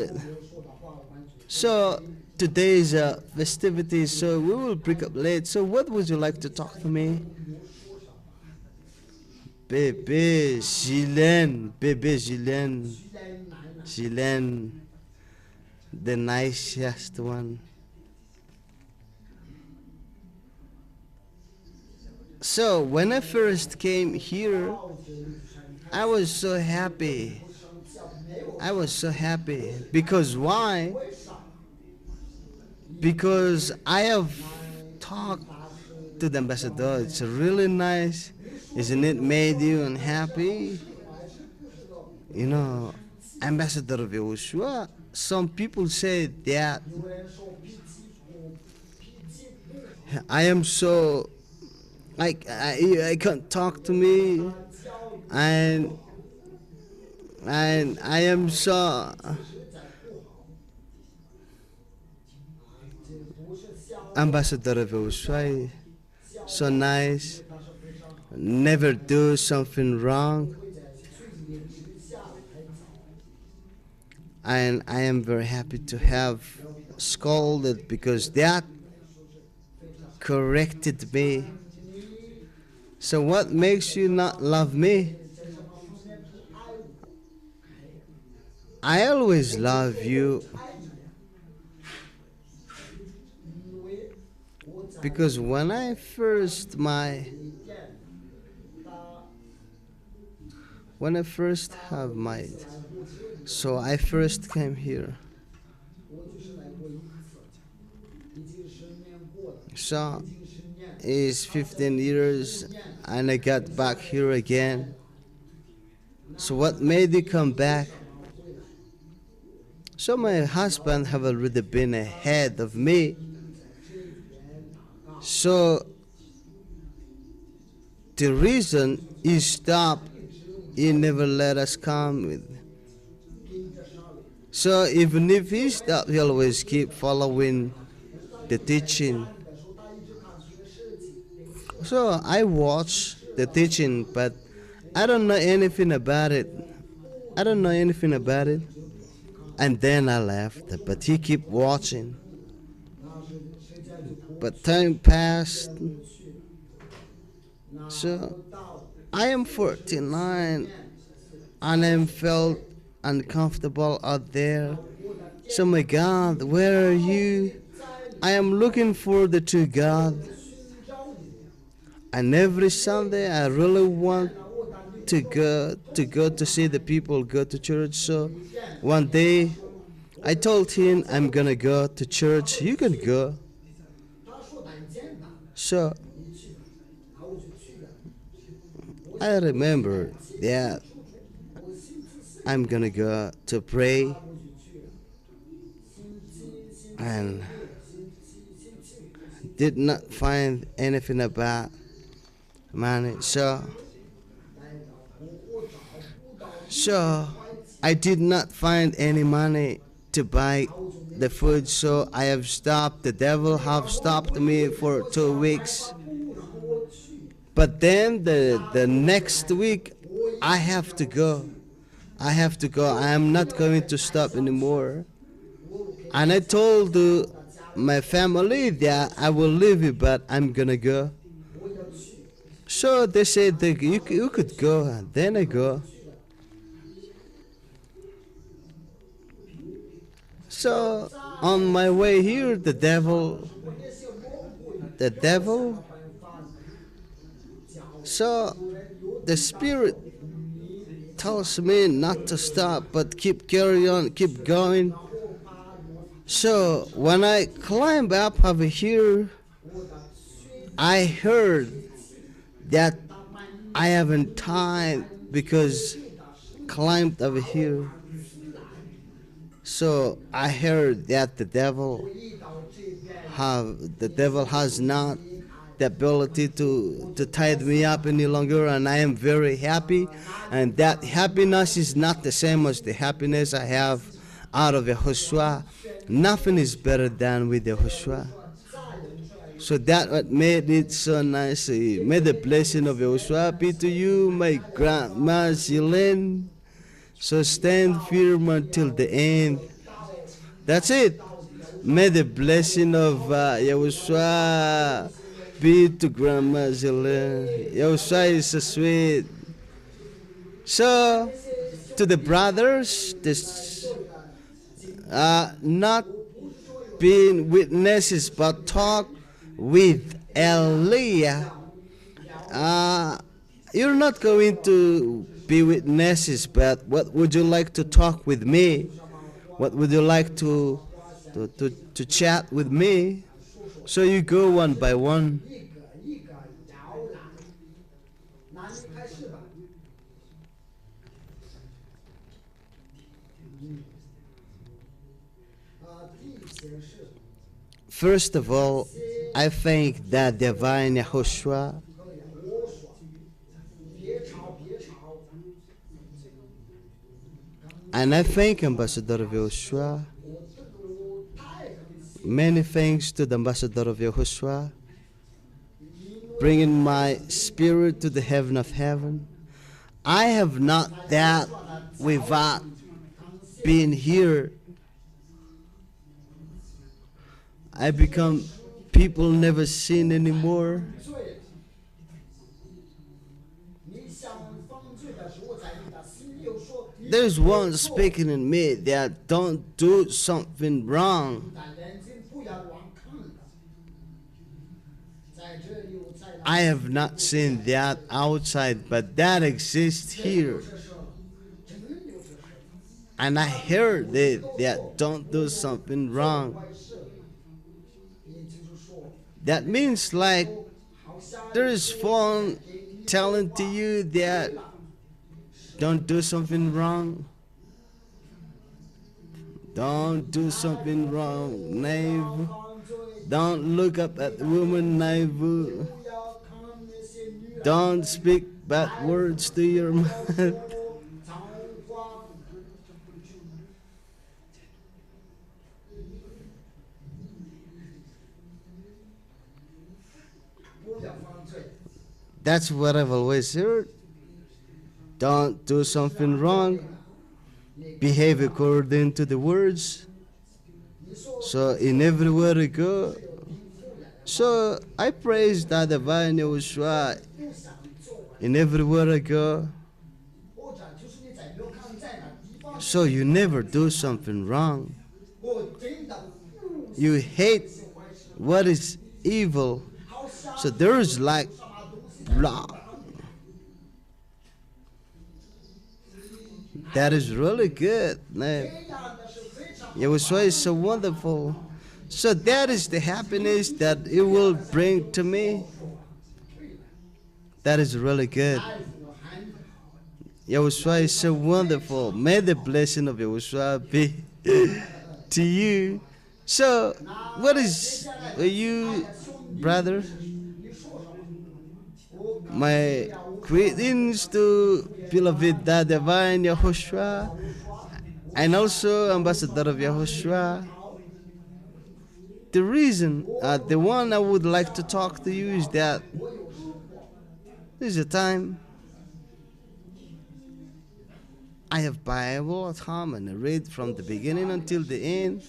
So today's festivity, so we will break up late. So what would you like to talk to me? Bébé Gilène, Gilène, the nicest one. So when I first came here, I was so happy. I was so happy. Because why? Because I have talked to the ambassador. It's really nice. Isn't it made you unhappy? You know, Ambassador of Yahushua, some people say that I am so, I can't talk to me, and I am so Ambassador of Yahushua, so nice, never do something wrong, and I am very happy to have scolded, because that corrected me. So what makes you not love me? I always love you, because when I first have my, so I first came here. So it's 15 years and I got back here again. So what made you come back? So my husband have already been ahead of me. So the reason he stopped, he never let us come with. So even if he stopped, he always keep following the teaching. So I watch the teaching, but I don't know anything about it. I don't know anything about it. And then I left, but he keep watching. But time passed. So I am 49 and I felt uncomfortable out there. So my God, where are you? I am looking for the true God. And every Sunday I really want to go to see the people go to church. So one day I told him, I'm gonna go to church, you can go. So I remember that I'm gonna go to pray, and did not find anything about money. So I did not find any money to buy the food, so I have stopped. The devil have stopped me for 2 weeks. But then the next week, I have to go. I have to go. I am not going to stop anymore. And I told my family that I will leave you, but I'm gonna go. So they said that you could go, and then I go. So on my way here, the devil. So the spirit tells me not to stop, but carry on, keep going. So when I climb up over here, I heard that I haven't time because climbed over here. So I heard that the devil has not the ability to tie me up any longer, and I am very happy. And that happiness is not the same as the happiness I have out of YAHOSHUAH. Nothing is better than with YAHOSHUAH. So that what made it so nice. May the blessing of YAHOSHUAH be to you, my grandma Zilin. So stand firm until the end. That's it. May the blessing of YAHOSHUAH be to Grandma Zilin. YAHOSHUAH is so sweet. So, to the brothers, this not being witnesses, but talk with Elijah. You're not going to be witnesses, but what would you like to talk with me? What would you like to chat with me? So you go one by one. First of all, I thank that divine YAHOSHUAH. And I thank Ambassador of YAHOSHUAH. Many thanks to the Ambassador of YAHOSHUAH, bringing my spirit to the heaven of heaven. I have not that without being here. I become people never seen anymore. There's one speaking in me that don't do something wrong. I have not seen that outside, but that exists here. And I heard that don't do something wrong. That means like there is phone telling to you that don't do something wrong. Don't do something wrong, neighbor. Don't look up at the woman, neighbor. Don't speak bad words to your mouth. That's what I've always heard. Don't do something wrong. Behave according to the words. So in everywhere I go. So I praise the divine YAHOSHUAH in everywhere I go. So you never do something wrong. You hate what is evil. So there is like blood. That is really good. YAHOSHUAH is so wonderful. So that is the happiness that it will bring to me. That is really good. YAHOSHUAH is so wonderful. May the blessing of YAHOSHUAH be to you. So, what is you, brother? My greetings to beloved the divine YAHOSHUAH and also Ambassador of YAHOSHUAH. the reason, the one I would like to talk to you is that this is a time I have Bible at home and I read from the beginning until the end.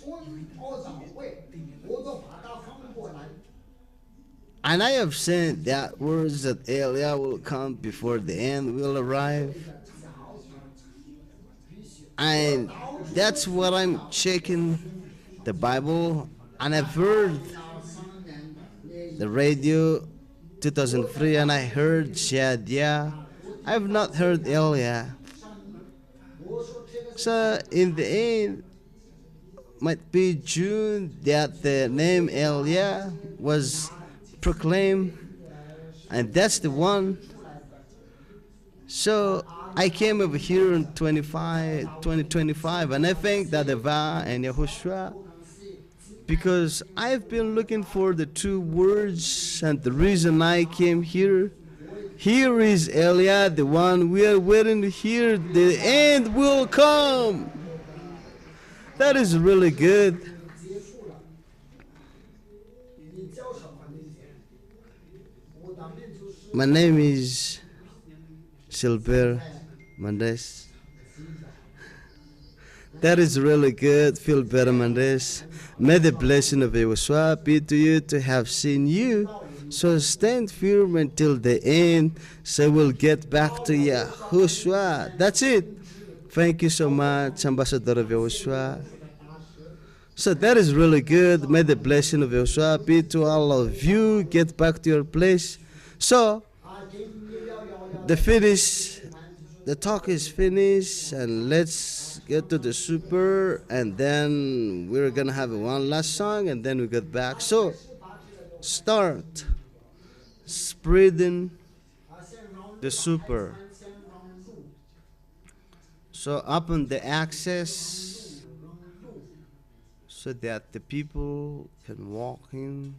And I have seen that words that Elijah will come before the end will arrive. And that's what I'm checking the Bible. And I've heard the radio 2003 and I heard Shadia. I've not heard Elijah. So in the end, might be June that the name Elijah was proclaimed, and that's the one. So I came over here in 2025, and I thank that YAHVAH and YAHOSHUAH, because I've been looking for the two words, and the reason I came here. Here is Elijah, the one we are waiting to hear. The end will come. That is really good. My name is Silver Mendes. That is really good, Silver Mendes. May the blessing of YAHOSHUAH be to you to have seen you. So stand firm until the end, so we'll get back to YAHOSHUAH. That's it. Thank you so much, Ambassador of YAHOSHUAH. So that is really good. May the blessing of YAHOSHUAH be to all of you. Get back to your place. So the talk is finished, and let's get to the super, and then we're gonna have one last song, and then we get back. So start spreading the super. So open the access so that the people can walk in.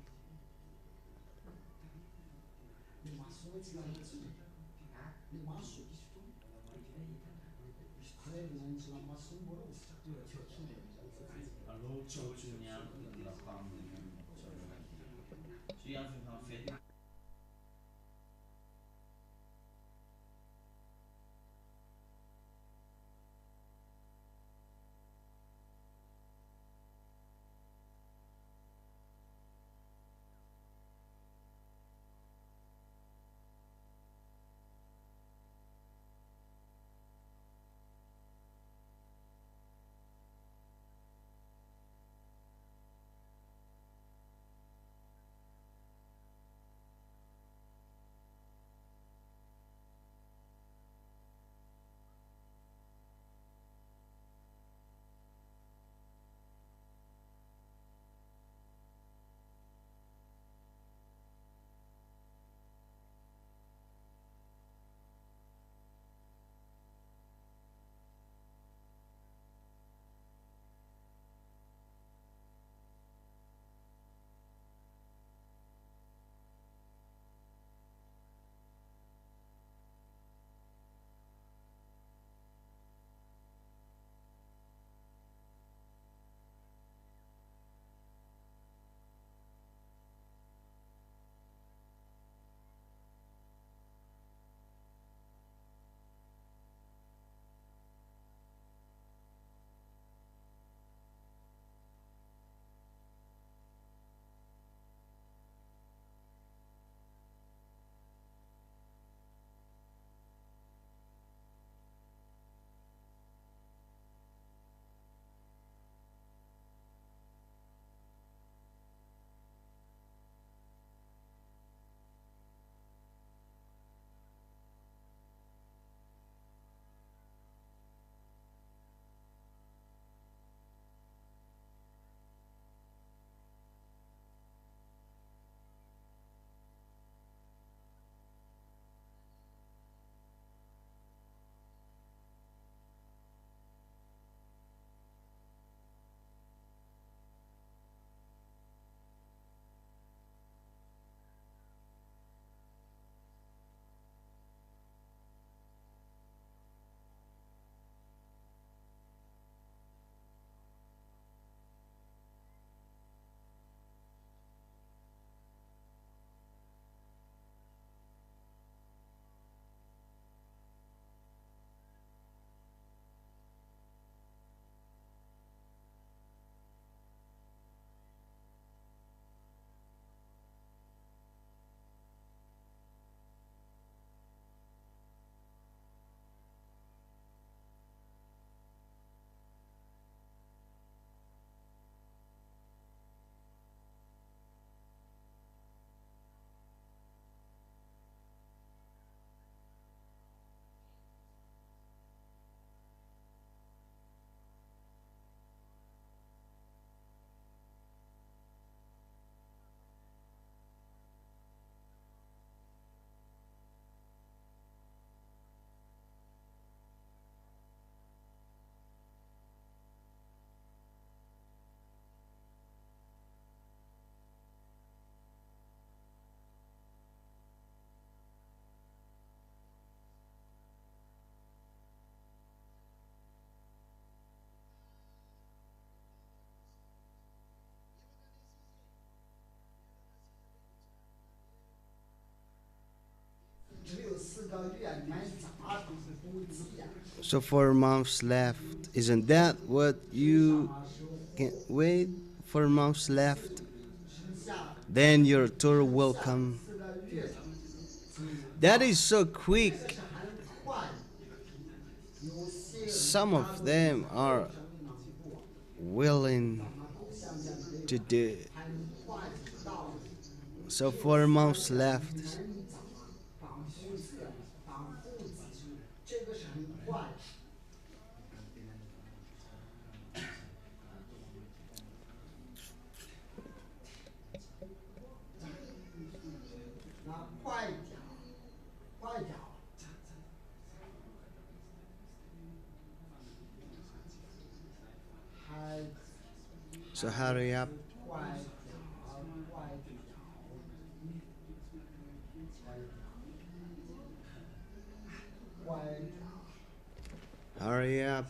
So 4 months left. Isn't that what you can wait? 4 months left. Then your tour will come. That is so quick. Some of them are willing to do. So 4 months left. So hurry up. Hurry up.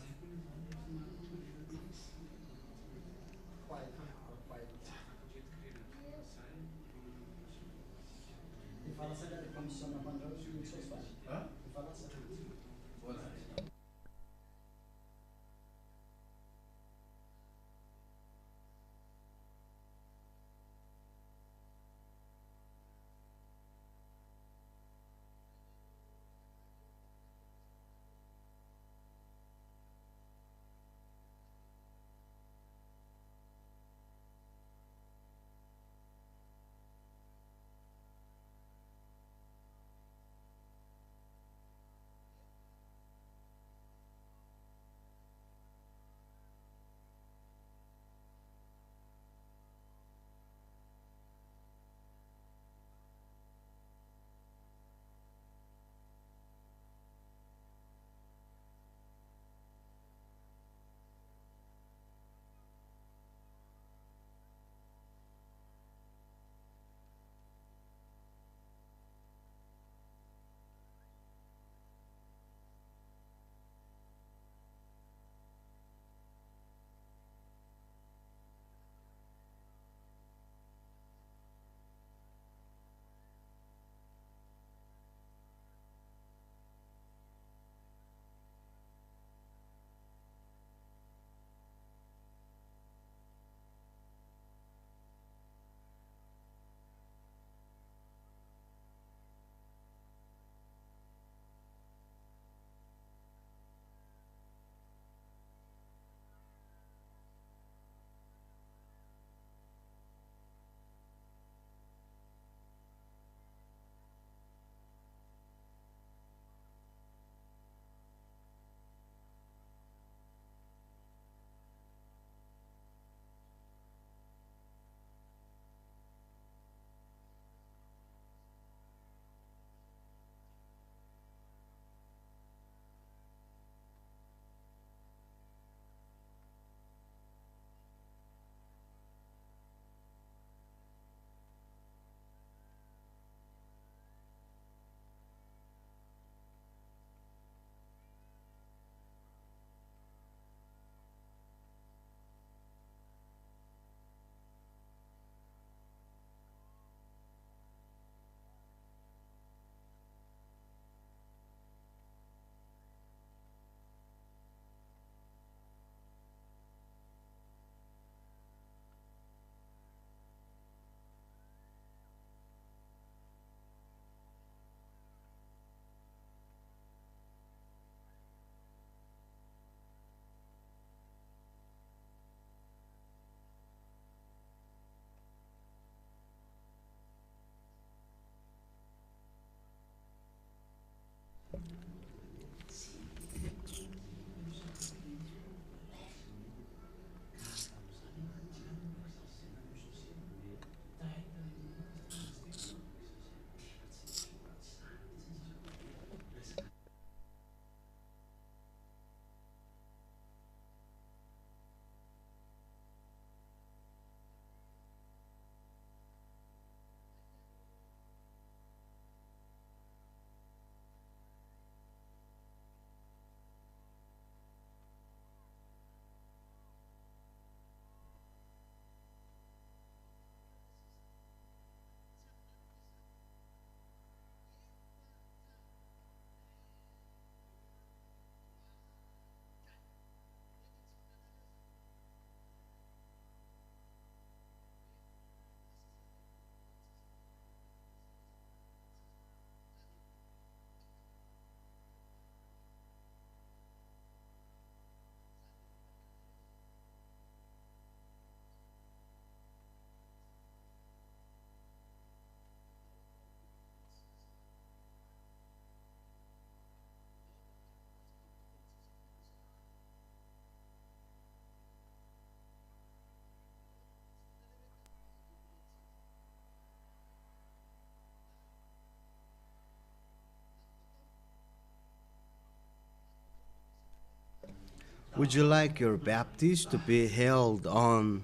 Would you like your baptism to be held on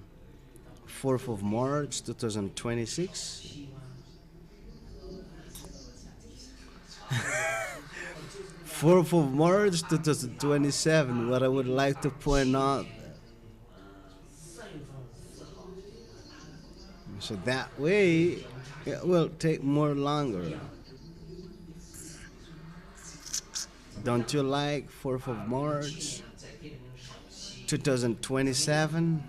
4th of March 2026? 4th of March 2027, what I would like to point out. So that way, it will take more longer. Don't you like 4th of March 2027?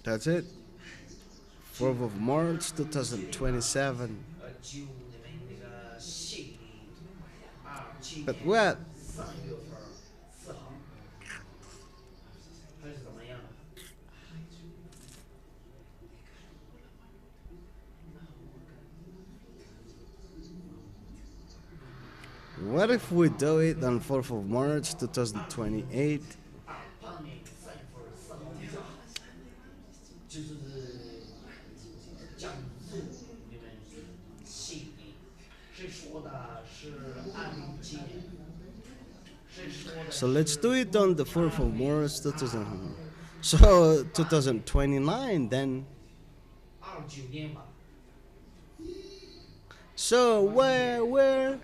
That's it. 4th of March 2027. But what? What if we do it on 4th of March 2028? So let's do it on the 4th of March 2000. So 2029 then. So where?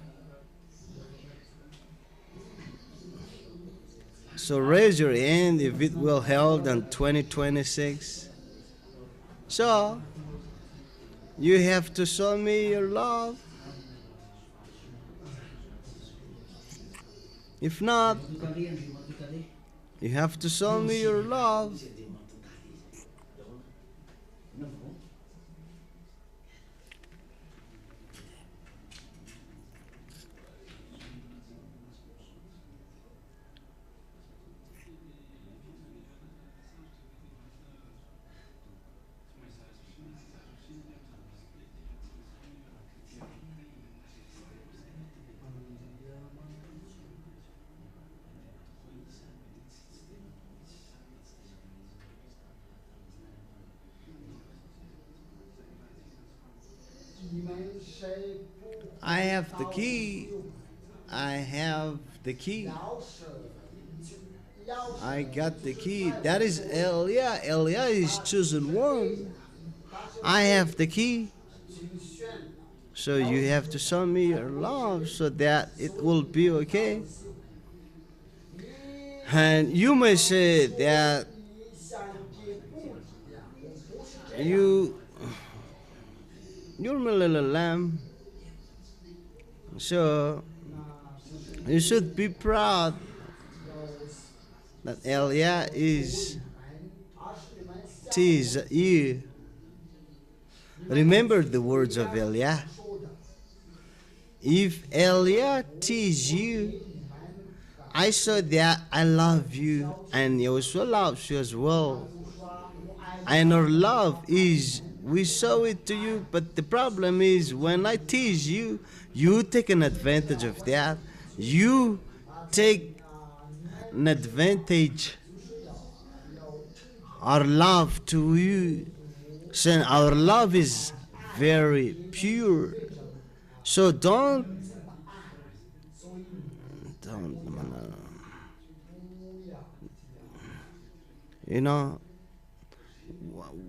So raise your hand if it will held in 2026. So you have to show me your love. If not, you have to show me your love. I have the key. I have the key. I got the key. That is Elia. Elia is chosen one. I have the key. So you have to show me your love so that it will be okay. And you may say that you're my little lamb. So you should be proud that Elia is tease you. Remember the words of Elia. If Elia tease you, I saw that I love you, and Yahushua loves you as well. And our love is, we show it to you, but the problem is when I tease you, you take an advantage of that. You take an advantage our love to you. So our love is very pure. So don't you know,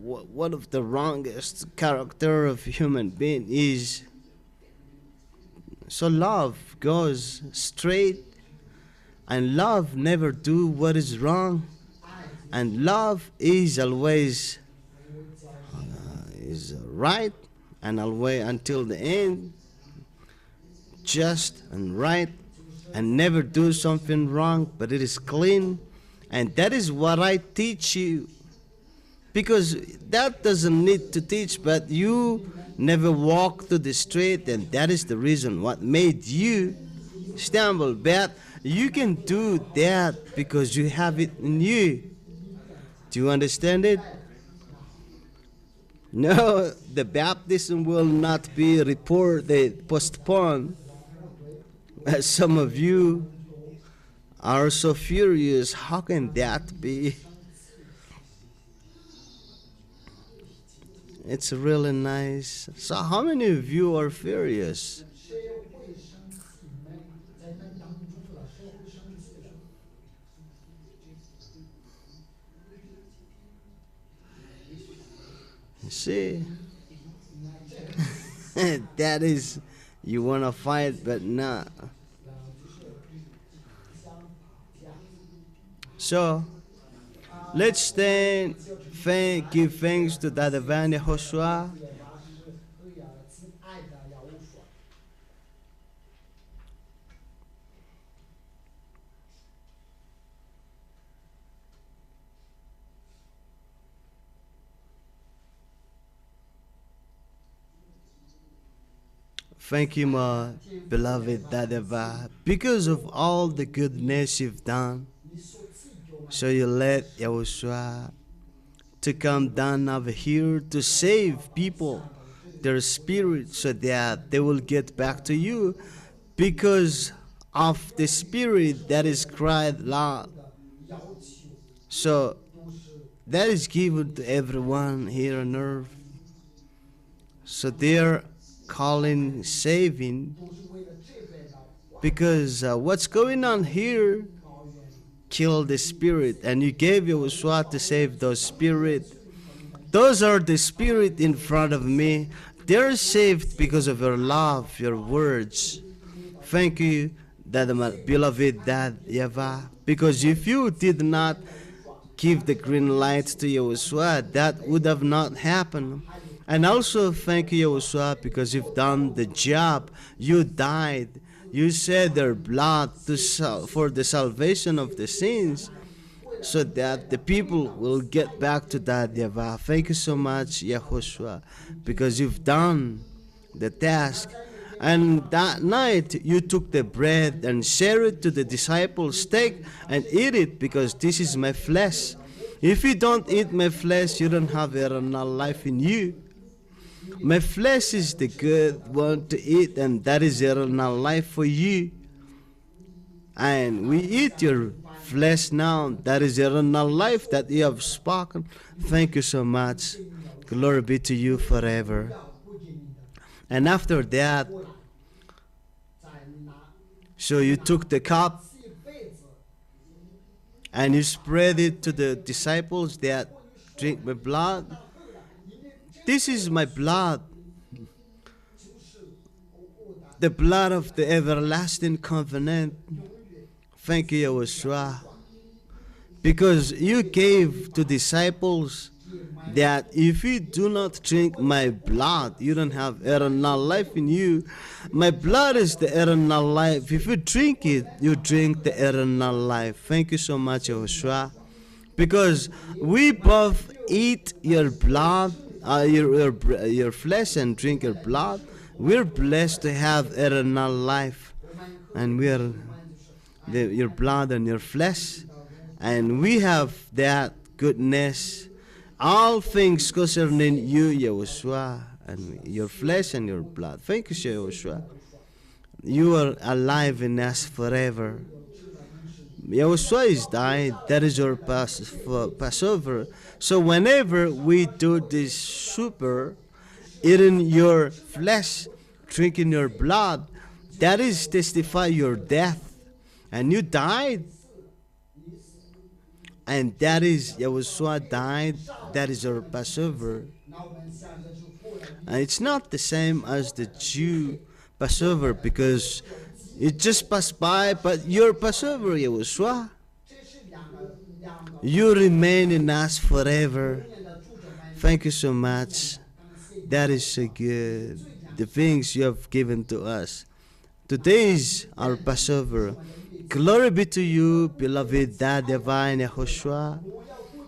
one of the wrongest character of human being is, so love goes straight, and love never do what is wrong, and love is always is right, and always until the end, just and right, and never do something wrong, but it is clean. And that is what I teach you, because that doesn't need to teach, but you never walk to the street, and that is the reason what made you stumble. But you can do that because you have it in you. Do you understand it? No, the baptism will not be postponed. Some of you are so furious. How can that be? It's really nice. So how many of you are furious? You see? That is, you want to fight, but not. So, let's stand, give thanks to the divine YAHOSHUAH. Thank you, my beloved YAHVAH, because of all the goodness you've done. So you let YAHOSHUAH to come down over here to save people, their spirit, so that they will get back to you because of the spirit that is cried loud. So that is given to everyone here on earth. So they're calling saving because what's going on here kill the spirit, and you gave YAHOSHUAH to save those spirit. Those are the spirit in front of me. They're saved because of your love, your words. Thank you, beloved Dad YAHVAH, because if you did not give the green light to YAHOSHUAH, that would have not happened. And also thank you, YAHOSHUAH, because you've done the job. You died. You shed their blood for the salvation of the sins, so that the people will get back to that YAHVAH. Thank you so much, YAHOSHUAH, because you've done the task. And that night you took the bread and shared it to the disciples. Take and eat it, because this is my flesh. If you don't eat my flesh, you don't have eternal life in you. My flesh is the good one to eat, and that is eternal life for you. And we eat your flesh now. That is eternal life that you have spoken. Thank you so much. Glory be to you forever. And after that, so you took the cup and you spread it to the disciples that drink my blood. This is my blood, the blood of the everlasting covenant. Thank you, YAHOSHUAH, because you gave to disciples that if you do not drink my blood, you don't have eternal life in you. My blood is the eternal life. If you drink it, you drink the eternal life. Thank you so much, YAHOSHUAH, because we both eat your blood, your flesh, and drink your blood. We're blessed to have eternal life, and we are your blood and your flesh, and we have that goodness. All things concerning you, YAHOSHUAH, and your flesh and your blood. Thank you, YAHOSHUAH. You are alive in us forever. YAHOSHUAH is died. That is your Passover. So whenever we do this super, eating your flesh, drinking your blood, that is testify your death. And you died. And that is YAHOSHUAH died. That is your Passover. And it's not the same as the Jew Passover, because it just passed by, but your Passover, YAHOSHUAH, you remain in us forever. Thank you so much. That is so good. The things you have given to us. Today is our Passover. Glory be to you, beloved Dad divine YAHOSHUAH.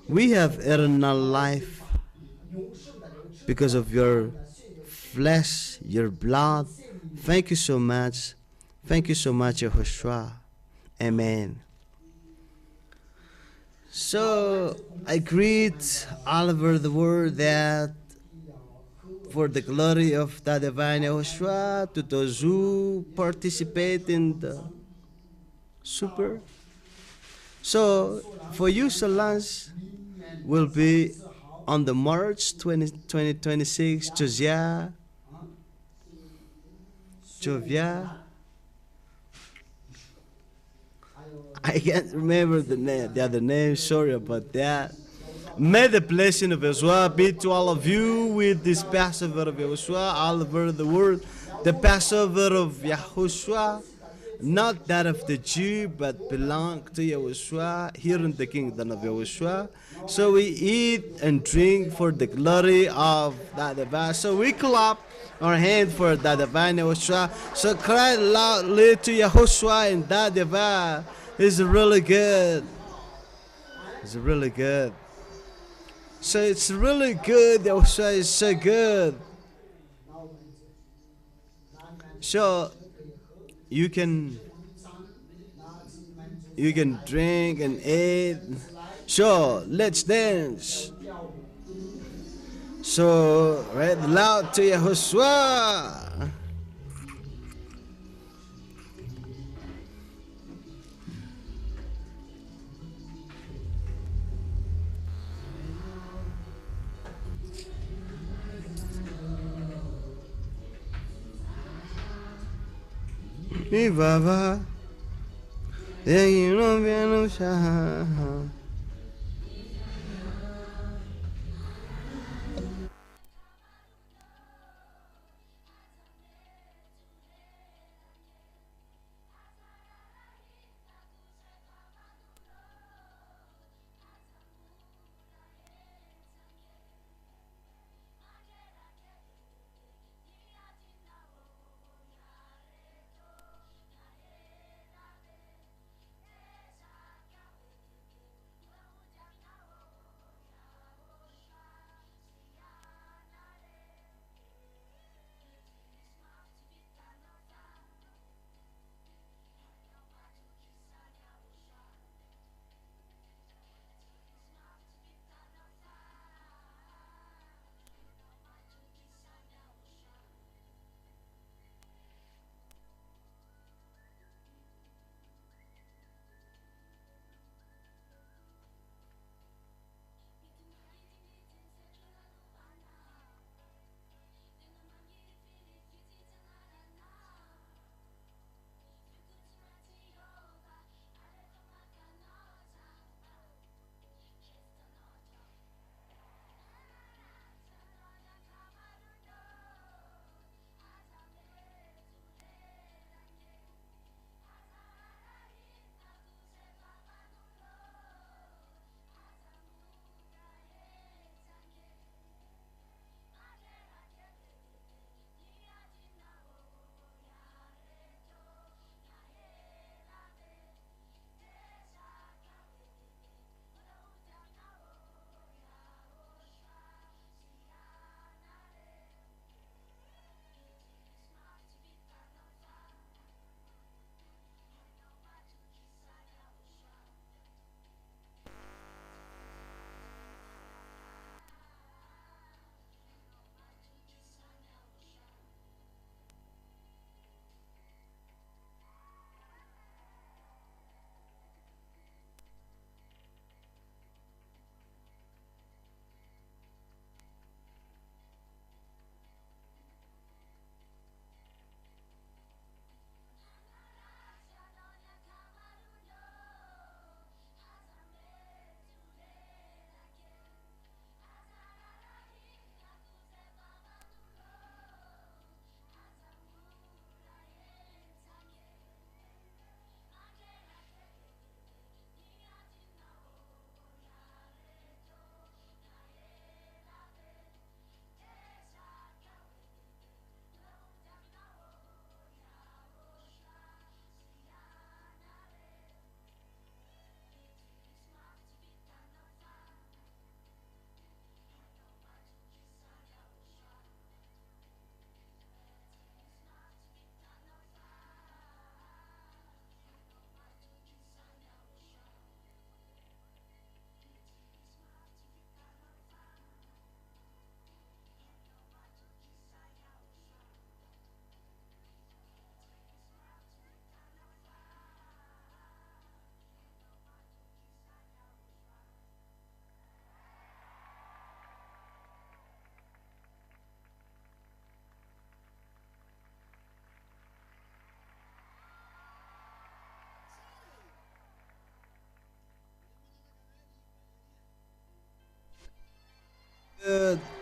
We have eternal life because of your flesh, your blood. Thank you so much. Thank you so much, YAHOSHUAH. Amen. So I greet all over the world that for the glory of the divine YAHOSHUAH, to those who participate in the super. So for you, Solange will be on the March 2026, Josiah, Jovia. I can't remember the other name. Sorry about that. May the blessing of Yahushua be to all of you with this Passover of Yahushua all over the world. The Passover of Yahushua, not that of the Jew, but belong to Yahushua here in the kingdom of Yahushua. So we eat and drink for the glory of YAHVAH. So we clap our hand for the divine Yahushua. So cry loudly to Yahushua and YAHVAH. It's really good. It's really good. So it's really good. Yahushua is so good. So you can drink and eat. So let's dance. So read loud to Yahushua. YAHVAH, YAHOSHUA.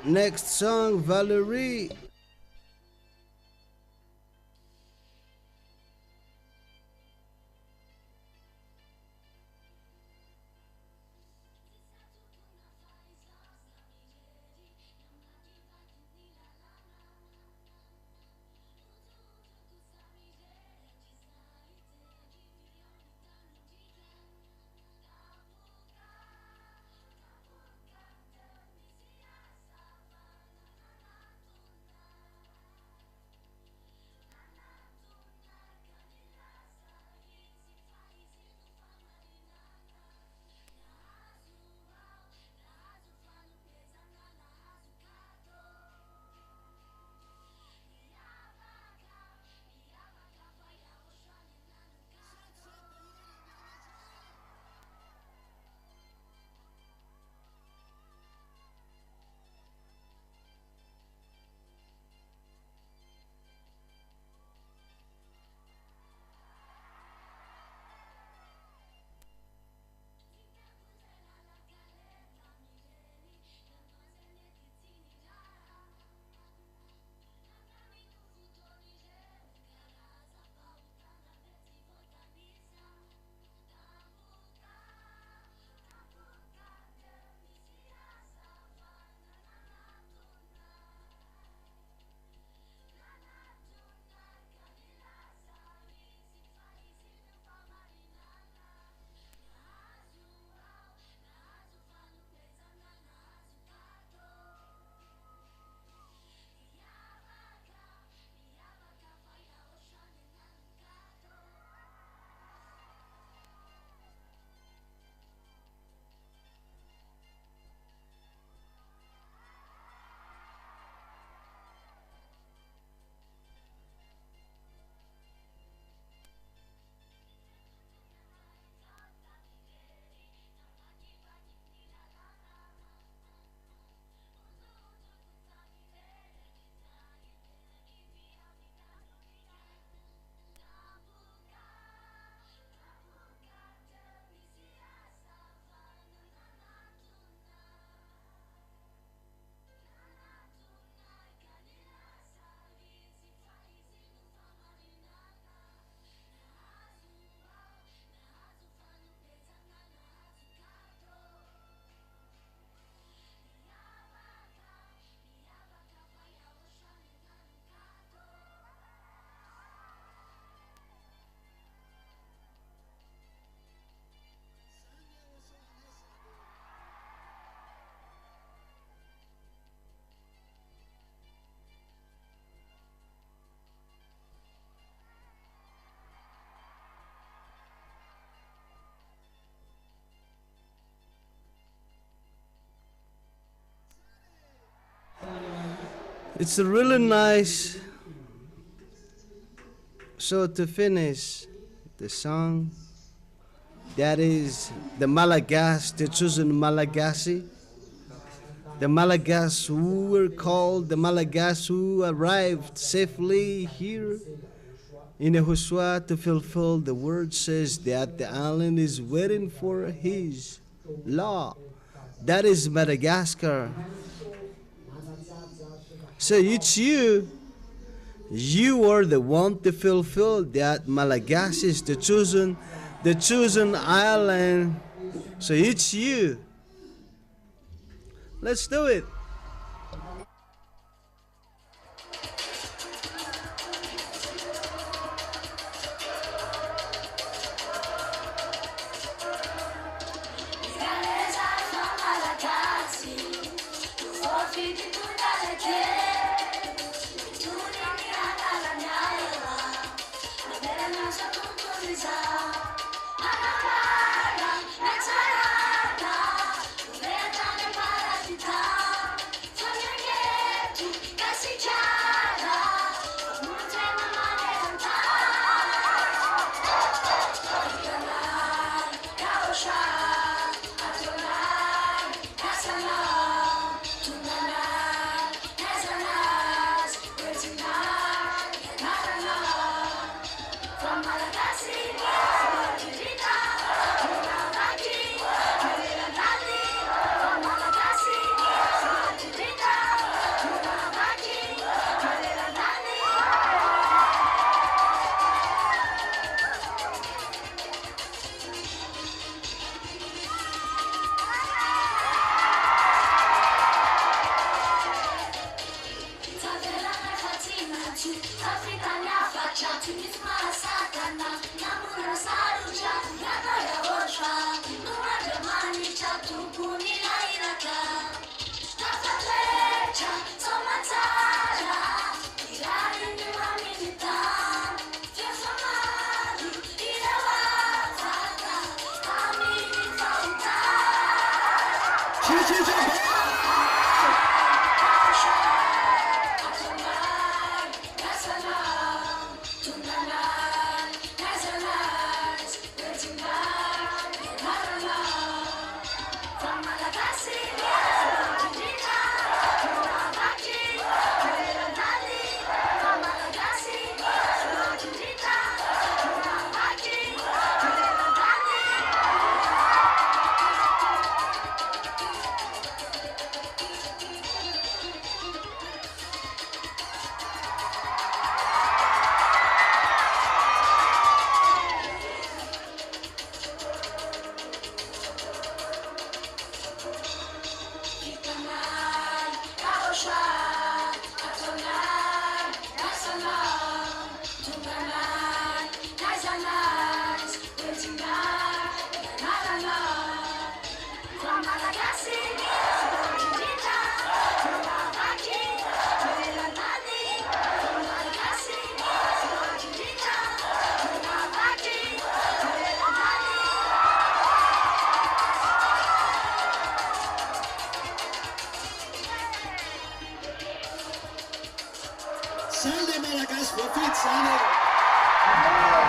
Next song, Valerie. It's a really nice so to finish the song. That is the Malagasy, the chosen Malagasy. The Malagasy who were called the Malagasy who arrived safely here in YAHOSHUA to fulfill the word says that the island is waiting for his law. That is Madagascar. So it's you. You are the one to fulfill that Malagasy is the chosen island. So it's you. Let's do it.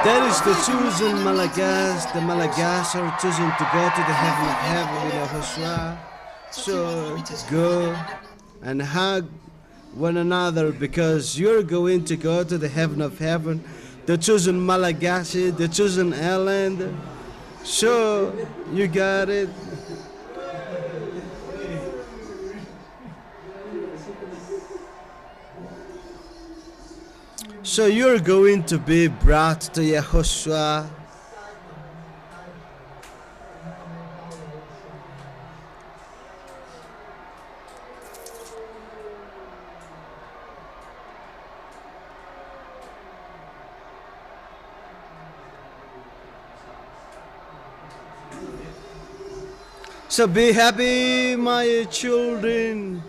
That is the chosen Malagas. The Malagas are chosen to go to the heaven of heaven with YAHOSHUAH. So go and hug one another because you're going to go to the heaven of heaven. The chosen Malagasy, the chosen island. So you got it. So you're going to be brought to YAHOSHUAH. So be happy, my children.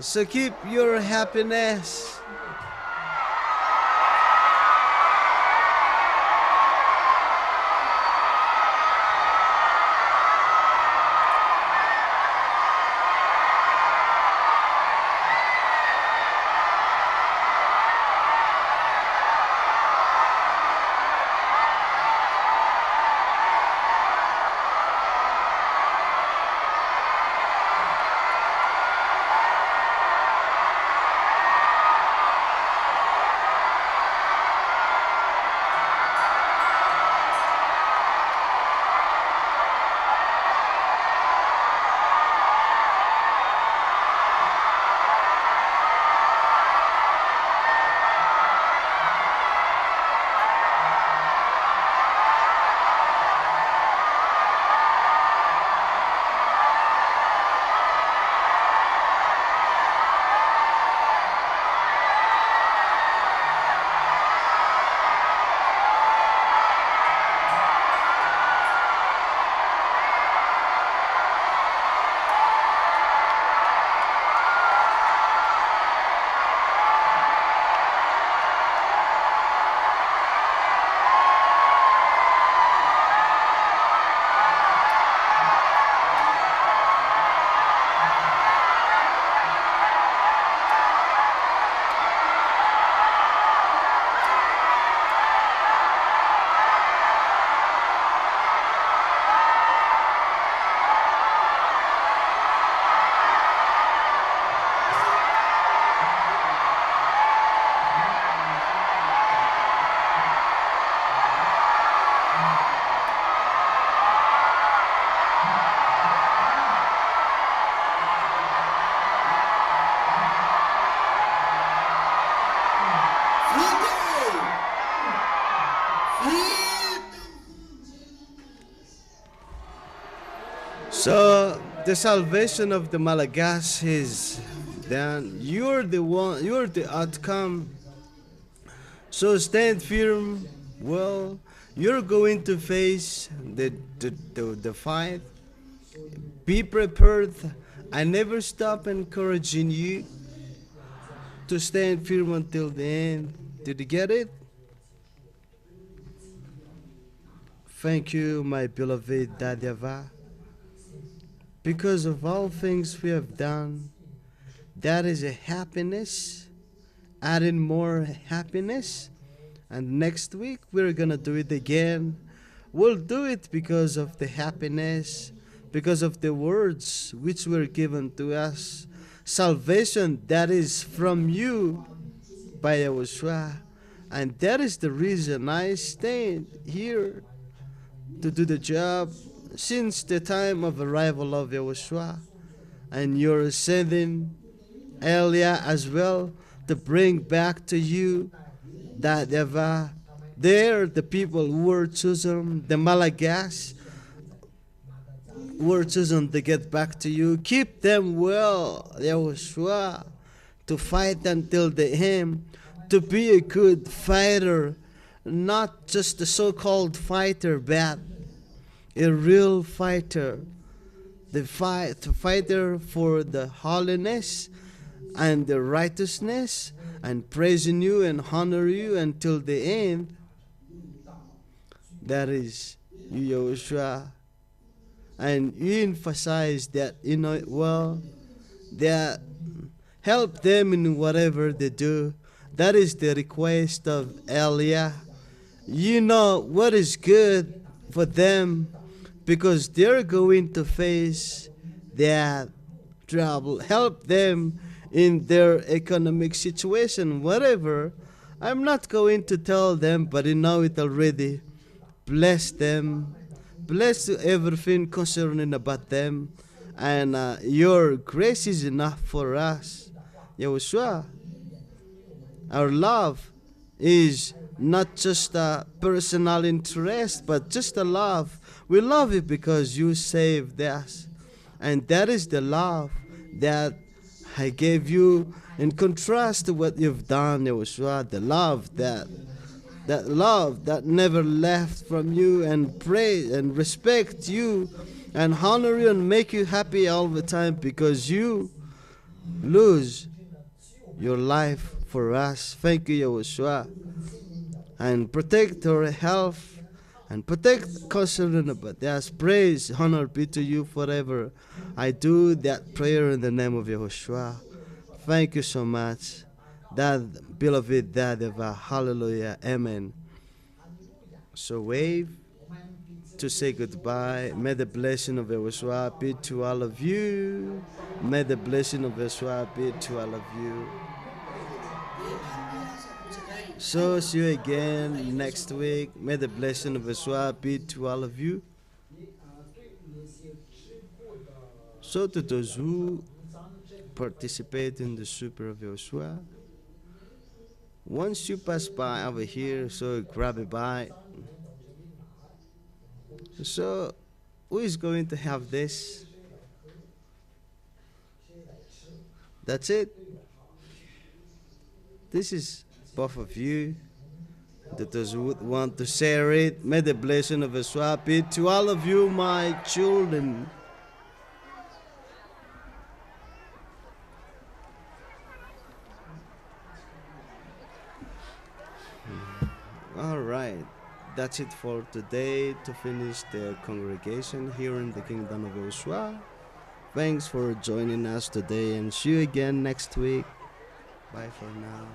So keep your happiness. So the salvation of the Malagas is then you're the one, you're the outcome. So stand firm. Well, you're going to face the fight. Be prepared. I never stop encouraging you to stand firm until the end. Did you get it? Thank you, my beloved YAHVAH. Because of all things we have done, that is a happiness, adding more happiness. And next week we're gonna do it again. We'll do it because of the happiness, because of the words which were given to us. Salvation that is from you by YAHOSHUA. And that is the reason I stand here to do the job since the time of arrival of YAHOSHUA. And you're sending Elia as well to bring back to you that YAHVAH. They're the people who were chosen, the Malagas who were chosen to get back to you. Keep them well, YAHOSHUA, to fight until the end, to be a good fighter, not just a so-called fighter, but a real fighter. The fighter for the holiness and the righteousness, and praising you and honor you until the end. That is you, YAHOSHUA. And you emphasize that, you know it well, that help them in whatever they do. That is the request of Elia. You know what is good for them, because they're going to face that trouble. Help them in their economic situation, whatever. I'm not going to tell them, but you know it already. Bless them. Bless everything concerning about them. And your grace is enough for us. YAHOSHUA, our love is not just a personal interest, but just a love. We love you because you saved us. And that is the love that I gave you in contrast to what you've done, YAHOSHUA. The love that never left from you, and praise and respect you and honor you and make you happy all the time, because you lose your life for us. Thank you, YAHOSHUA. And protect our health and protect concerning about us. Praise, honor be to you forever. I do that prayer in the name of YAHOSHUA. Thank you so much. That beloved YAHVAH. Hallelujah. Amen. So wave to say goodbye. May the blessing of YAHOSHUA be to all of you. May the blessing of YAHOSHUA be to all of you. So see you again next week. May the blessing of YAHOSHUA be to all of you. So to those who participate in the super of YAHOSHUA, once you pass by over here, so grab a bite. So who is going to have this? That's it. This is both of you. That those who would want to share it, may the blessing of YAHOSHUA be to all of you, my children. All right, that's it for today to finish the congregation here in the Kingdom of YAHOSHUA. Thanks for joining us today, and see you again next week. Bye for now.